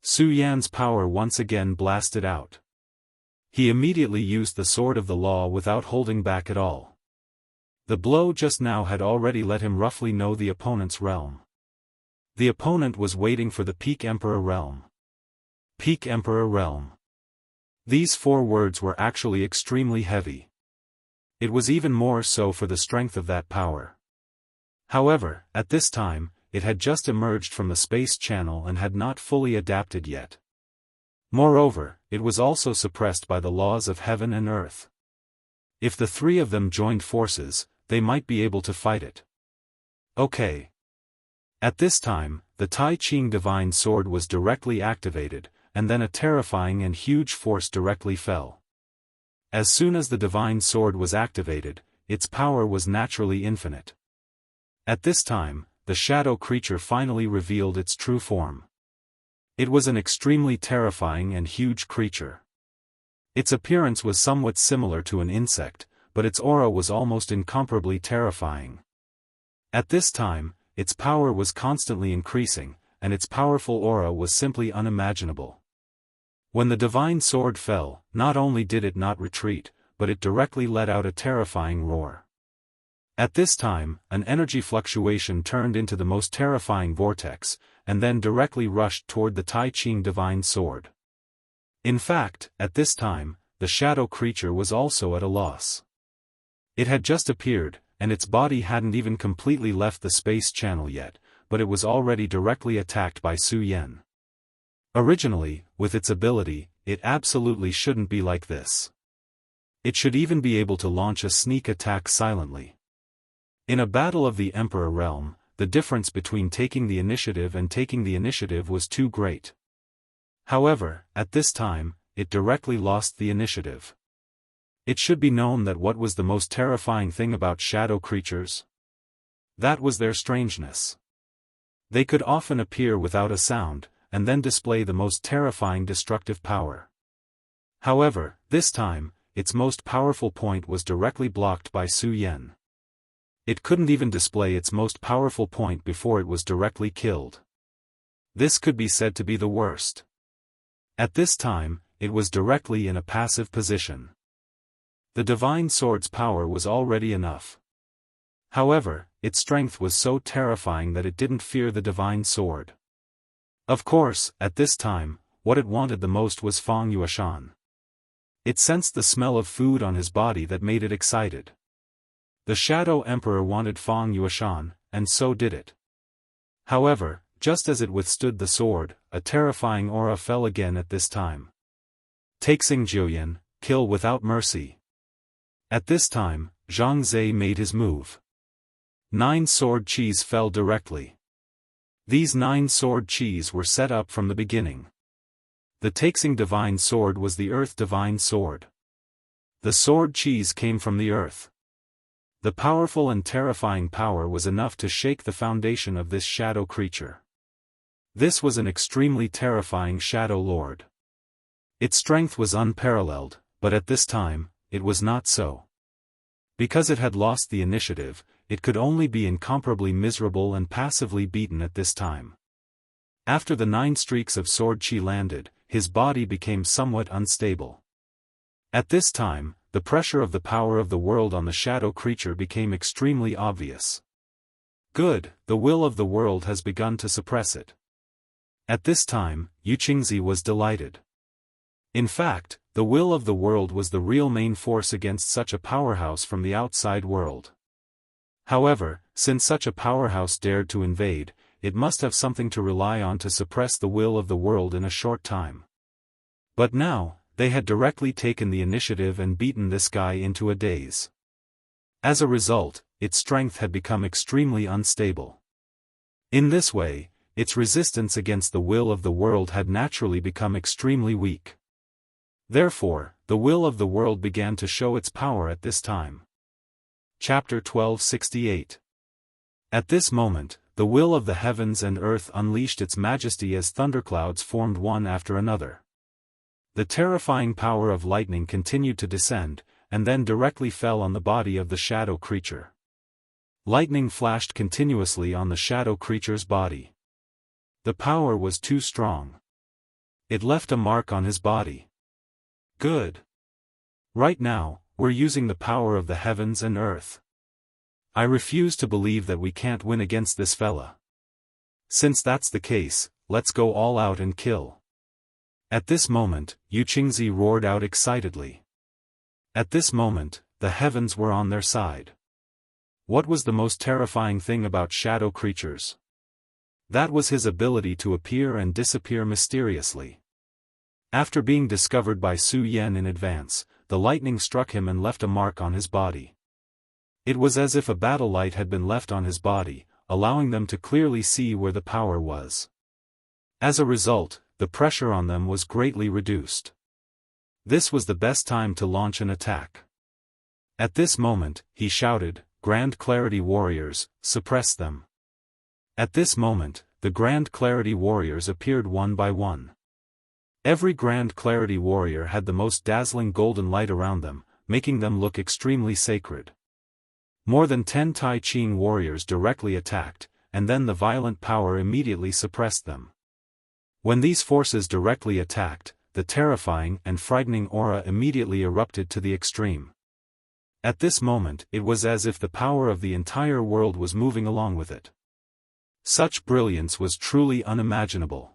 Su Yan's power once again blasted out. He immediately used the Sword of the Law without holding back at all. The blow just now had already let him roughly know the opponent's realm. The opponent was waiting for the Peak Emperor realm. Peak Emperor realm. These 4 words were actually extremely heavy. It was even more so for the strength of that power. However, at this time, it had just emerged from the space channel and had not fully adapted yet. Moreover, it was also suppressed by the laws of heaven and earth. If the 3 of them joined forces, they might be able to fight it. Okay. At this time, the Tai Ching Divine Sword was directly activated, and then a terrifying and huge force directly fell. As soon as the Divine Sword was activated, its power was naturally infinite. At this time, the shadow creature finally revealed its true form. It was an extremely terrifying and huge creature. Its appearance was somewhat similar to an insect, but its aura was almost incomparably terrifying. At this time, its power was constantly increasing, and its powerful aura was simply unimaginable. When the divine sword fell, not only did it not retreat, but it directly let out a terrifying roar. At this time, an energy fluctuation turned into the most terrifying vortex, and then directly rushed toward the Tai Ching divine sword. In fact, at this time, the shadow creature was also at a loss. It had just appeared, and its body hadn't even completely left the space channel yet, but it was already directly attacked by Su Yan. Originally, with its ability, it absolutely shouldn't be like this. It should even be able to launch a sneak attack silently. In a battle of the Emperor realm, the difference between taking the initiative and taking the initiative was too great. However, at this time, it directly lost the initiative. It should be known that what was the most terrifying thing about shadow creatures? That was their strangeness. They could often appear without a sound, and then display the most terrifying destructive power. However, this time, its most powerful point was directly blocked by Su Yan. It couldn't even display its most powerful point before it was directly killed. This could be said to be the worst. At this time, it was directly in a passive position. The divine sword's power was already enough. However, its strength was so terrifying that it didn't fear the divine sword. Of course, at this time, what it wanted the most was Fang Yueshan. It sensed the smell of food on his body that made it excited. The Shadow Emperor wanted Fang Yueshan, and so did it. However, just as it withstood the sword, a terrifying aura fell again at this time. Taixing Jiuyan, kill without mercy. At this time, Zhang Zhe made his move. 9 sword chis fell directly. These 9 sword chis were set up from the beginning. The Taixing divine sword was the earth divine sword. The sword chis came from the earth. The powerful and terrifying power was enough to shake the foundation of this shadow creature. This was an extremely terrifying shadow lord. Its strength was unparalleled, but at this time, it was not so. Because it had lost the initiative, it could only be incomparably miserable and passively beaten at this time. After the 9 streaks of sword chi landed, his body became somewhat unstable. At this time, the pressure of the power of the world on the shadow creature became extremely obvious. Good, the will of the world has begun to suppress it. At this time, Yu Qingzi was delighted. In fact, the will of the world was the real main force against such a powerhouse from the outside world. However, since such a powerhouse dared to invade, it must have something to rely on to suppress the will of the world in a short time. But now, they had directly taken the initiative and beaten this guy into a daze. As a result, its strength had become extremely unstable. In this way, its resistance against the will of the world had naturally become extremely weak. Therefore, the will of the world began to show its power at this time. Chapter 1268. At this moment, the will of the heavens and earth unleashed its majesty as thunderclouds formed one after another. The terrifying power of lightning continued to descend, and then directly fell on the body of the shadow creature. Lightning flashed continuously on the shadow creature's body. The power was too strong. It left a mark on his body. Good. Right now, we're using the power of the heavens and earth. I refuse to believe that we can't win against this fella. Since that's the case, let's go all out and kill. At this moment, Yu Qingzi roared out excitedly. At this moment, the heavens were on their side. What was the most terrifying thing about shadow creatures? That was his ability to appear and disappear mysteriously. After being discovered by Su Yan in advance, the lightning struck him and left a mark on his body. It was as if a battle light had been left on his body, allowing them to clearly see where the power was. As a result, the pressure on them was greatly reduced. This was the best time to launch an attack. At this moment, he shouted, "Grand Clarity Warriors, suppress them." At this moment, the Grand Clarity Warriors appeared one by one. Every Grand Clarity Warrior had the most dazzling golden light around them, making them look extremely sacred. More than 10 Tai Ching warriors directly attacked, and then the violent power immediately suppressed them. When these forces directly attacked, the terrifying and frightening aura immediately erupted to the extreme. At this moment, it was as if the power of the entire world was moving along with it. Such brilliance was truly unimaginable.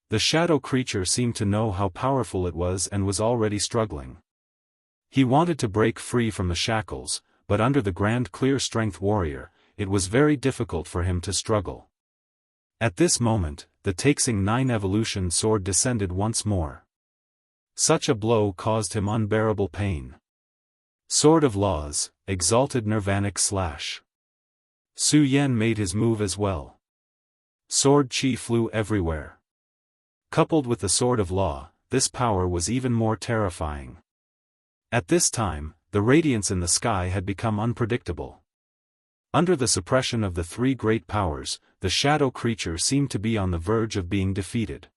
The shadow creature seemed to know how powerful it was and was already struggling. He wanted to break free from the shackles, but under the Grand Clear Strength Warrior, it was very difficult for him to struggle. At this moment, the Taixing 9 Evolution sword descended once more. Such a blow caused him unbearable pain. Sword of Laws, Exalted Nirvanic Slash. Su Yan made his move as well. Sword chi flew everywhere. Coupled with the Sword of Law, this power was even more terrifying. At this time, the radiance in the sky had become unpredictable. Under the suppression of the 3 great powers, the shadow creature seemed to be on the verge of being defeated.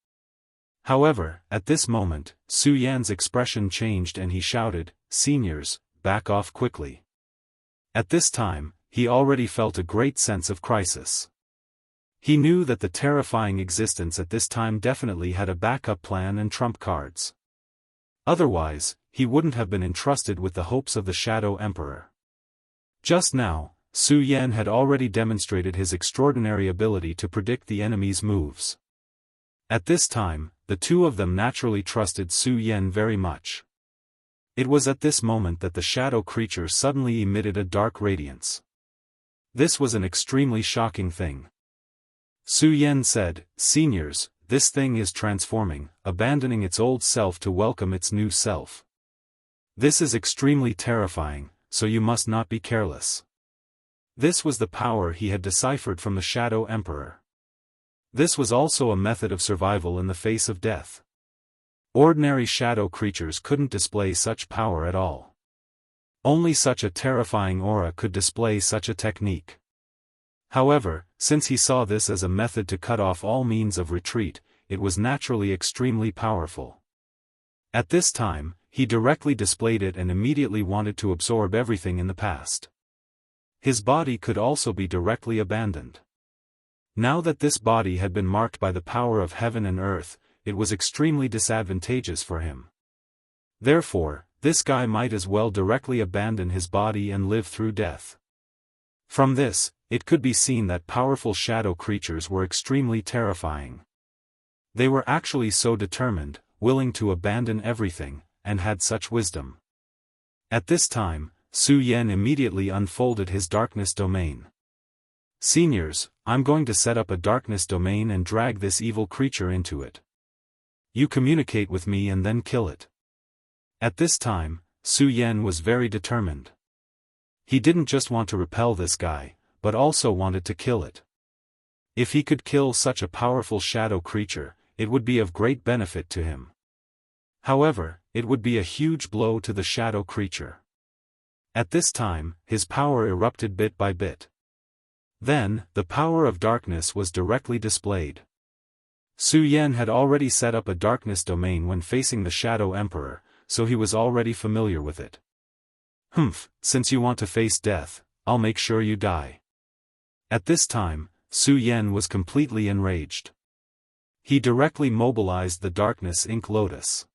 However, at this moment, Su Yan's expression changed and he shouted, "Seniors, back off quickly." At this time, he already felt a great sense of crisis. He knew that the terrifying existence at this time definitely had a backup plan and trump cards. Otherwise, he wouldn't have been entrusted with the hopes of the Shadow Emperor. Just now, Su Yan had already demonstrated his extraordinary ability to predict the enemy's moves. At this time, the two of them naturally trusted Su Yan very much. It was at this moment that the shadow creature suddenly emitted a dark radiance. This was an extremely shocking thing. Su Yan said, "Seniors, this thing is transforming, abandoning its old self to welcome its new self. This is extremely terrifying, so you must not be careless." This was the power he had deciphered from the Shadow Emperor. This was also a method of survival in the face of death. Ordinary shadow creatures couldn't display such power at all. Only such a terrifying aura could display such a technique. However, since he saw this as a method to cut off all means of retreat, it was naturally extremely powerful. At this time, he directly displayed it and immediately wanted to absorb everything in the past. His body could also be directly abandoned. Now that this body had been marked by the power of heaven and earth, it was extremely disadvantageous for him. Therefore, this guy might as well directly abandon his body and live through death. From this, it could be seen that powerful shadow creatures were extremely terrifying. They were actually so determined, willing to abandon everything, and had such wisdom. At this time, Su Yan immediately unfolded his darkness domain. Seniors, I'm going to set up a darkness domain and drag this evil creature into it. You communicate with me and then kill it. At this time, Su Yan was very determined. He didn't just want to repel this guy, but also wanted to kill it. If he could kill such a powerful shadow creature, it would be of great benefit to him. However, it would be a huge blow to the shadow creature. At this time, his power erupted bit by bit. Then, the power of darkness was directly displayed. Su Yan had already set up a darkness domain when facing the Shadow Emperor, so he was already familiar with it. Since you want to face death, I'll make sure you die. At this time, Su Yan was completely enraged. He directly mobilized the Darkness Ink Lotus.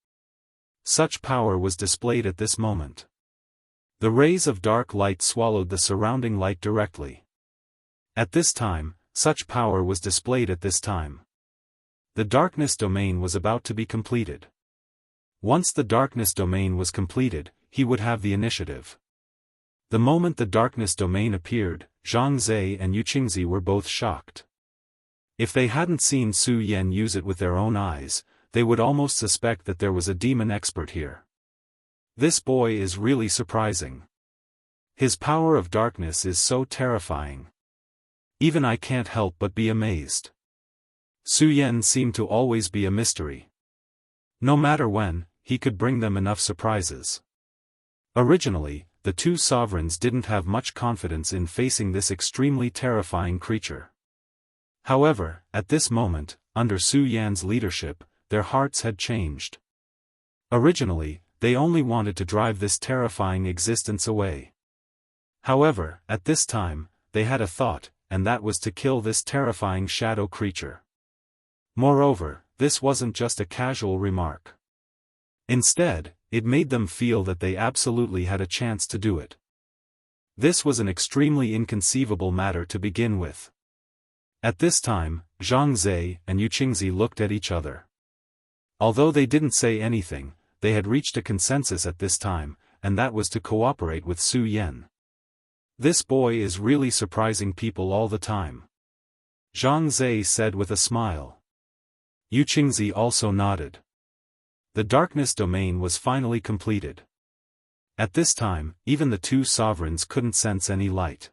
Such power was displayed at this moment. The rays of dark light swallowed the surrounding light directly. At this time, such power was displayed at this time. The darkness domain was about to be completed. Once the darkness domain was completed, he would have the initiative. The moment the darkness domain appeared, Zhang Zhe and Yu Qingzi were both shocked. If they hadn't seen Su Yan use it with their own eyes, they would almost suspect that there was a demon expert here. This boy is really surprising. His power of darkness is so terrifying. Even I can't help but be amazed. Su Yan seemed to always be a mystery. No matter when, he could bring them enough surprises. Originally, the two sovereigns didn't have much confidence in facing this extremely terrifying creature. However, at this moment, under Su Yan's leadership, their hearts had changed. Originally, they only wanted to drive this terrifying existence away. However, at this time, they had a thought, and that was to kill this terrifying shadow creature. Moreover, this wasn't just a casual remark. Instead, it made them feel that they absolutely had a chance to do it. This was an extremely inconceivable matter to begin with. At this time, Zhang Zhe and Yu Qingzi looked at each other. Although they didn't say anything, they had reached a consensus at this time, and that was to cooperate with Su Yan. This boy is really surprising people all the time. Zhang Zhe said with a smile. Yu Qingzi also nodded. The darkness domain was finally completed. At this time, even the two sovereigns couldn't sense any light.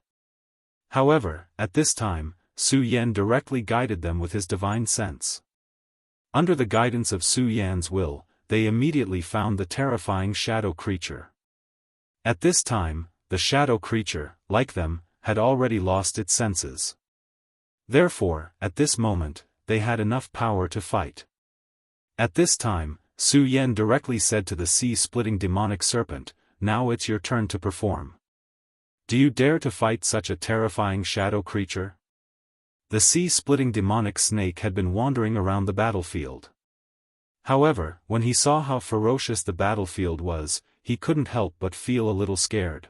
However, at this time, Su Yan directly guided them with his divine sense. Under the guidance of Su Yan's will, they immediately found the terrifying shadow creature. At this time, the shadow creature, like them, had already lost its senses. Therefore, at this moment, they had enough power to fight. At this time, Su Yan directly said to the sea-splitting demonic serpent, "Now it's your turn to perform. Do you dare to fight such a terrifying shadow creature?" The sea-splitting demonic snake had been wandering around the battlefield. However, when he saw how ferocious the battlefield was, he couldn't help but feel a little scared.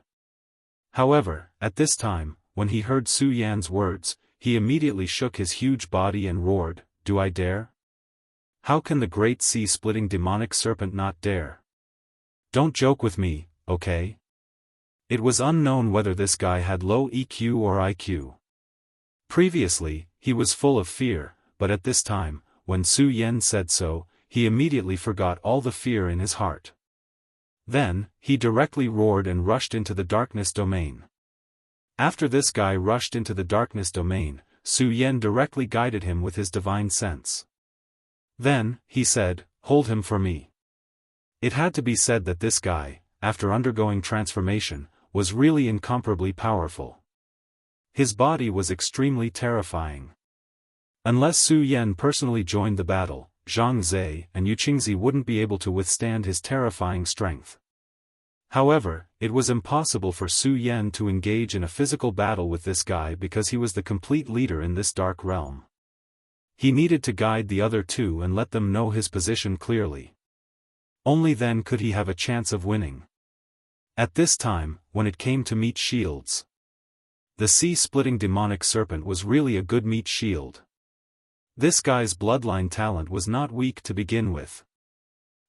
However, at this time, when he heard Su Yan's words, he immediately shook his huge body and roared, "Do I dare? How can the great sea-splitting demonic serpent not dare? Don't joke with me, okay?" It was unknown whether this guy had low EQ or IQ. Previously, he was full of fear, but at this time, when Su Yan said so, he immediately forgot all the fear in his heart. Then, he directly roared and rushed into the darkness domain. After this guy rushed into the darkness domain, Su Yan directly guided him with his divine sense. Then, he said, "Hold him for me." It had to be said that this guy, after undergoing transformation, was really incomparably powerful. His body was extremely terrifying. Unless Su Yan personally joined the battle, Zhang Zhe and Yu Qingzi wouldn't be able to withstand his terrifying strength. However, it was impossible for Su Yan to engage in a physical battle with this guy because he was the complete leader in this dark realm. He needed to guide the other two and let them know his position clearly. Only then could he have a chance of winning. At this time, when it came to meat shields, the sea-splitting demonic serpent was really a good meat shield. This guy's bloodline talent was not weak to begin with.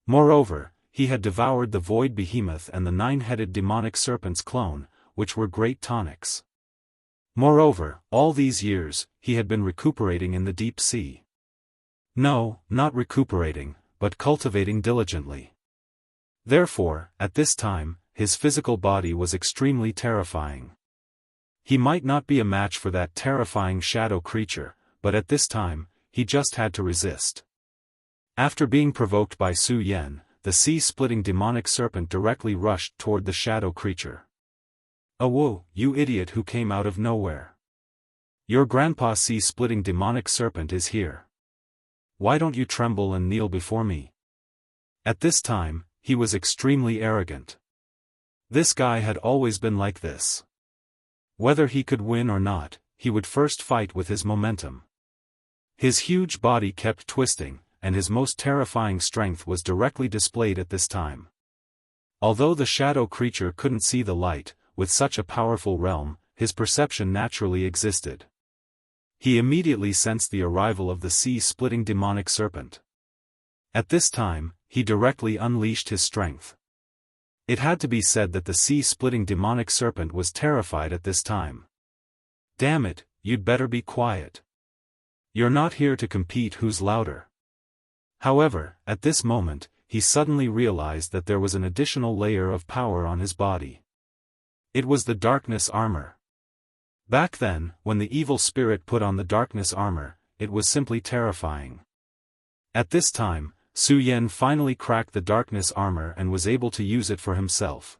Moreover, he had devoured the void behemoth and the 9-headed demonic serpent's clone, which were great tonics. Moreover, all these years, he had been recuperating in the deep sea. No, not recuperating, but cultivating diligently. Therefore, at this time, his physical body was extremely terrifying. He might not be a match for that terrifying shadow creature, but at this time, he just had to resist. After being provoked by Su Yan, the sea-splitting demonic serpent directly rushed toward the shadow creature. "Oh, you idiot who came out of nowhere. Your grandpa sea-splitting demonic serpent is here. Why don't you tremble and kneel before me?" At this time, he was extremely arrogant. This guy had always been like this. Whether he could win or not, he would first fight with his momentum. His huge body kept twisting, and his most terrifying strength was directly displayed at this time. Although the shadow creature couldn't see the light, with such a powerful realm, his perception naturally existed. He immediately sensed the arrival of the sea-splitting demonic serpent. At this time, he directly unleashed his strength. It had to be said that the sea-splitting demonic serpent was terrified at this time. "Damn it, you'd better be quiet. You're not here to compete who's louder." However, at this moment, he suddenly realized that there was an additional layer of power on his body. It was the darkness armor. Back then, when the evil spirit put on the darkness armor, it was simply terrifying. At this time, Su Yan finally cracked the darkness armor and was able to use it for himself.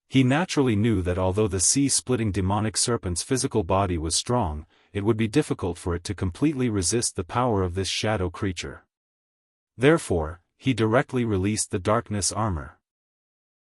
He naturally knew that although the sea-splitting demonic serpent's physical body was strong, it would be difficult for it to completely resist the power of this shadow creature. Therefore, he directly released the darkness armor.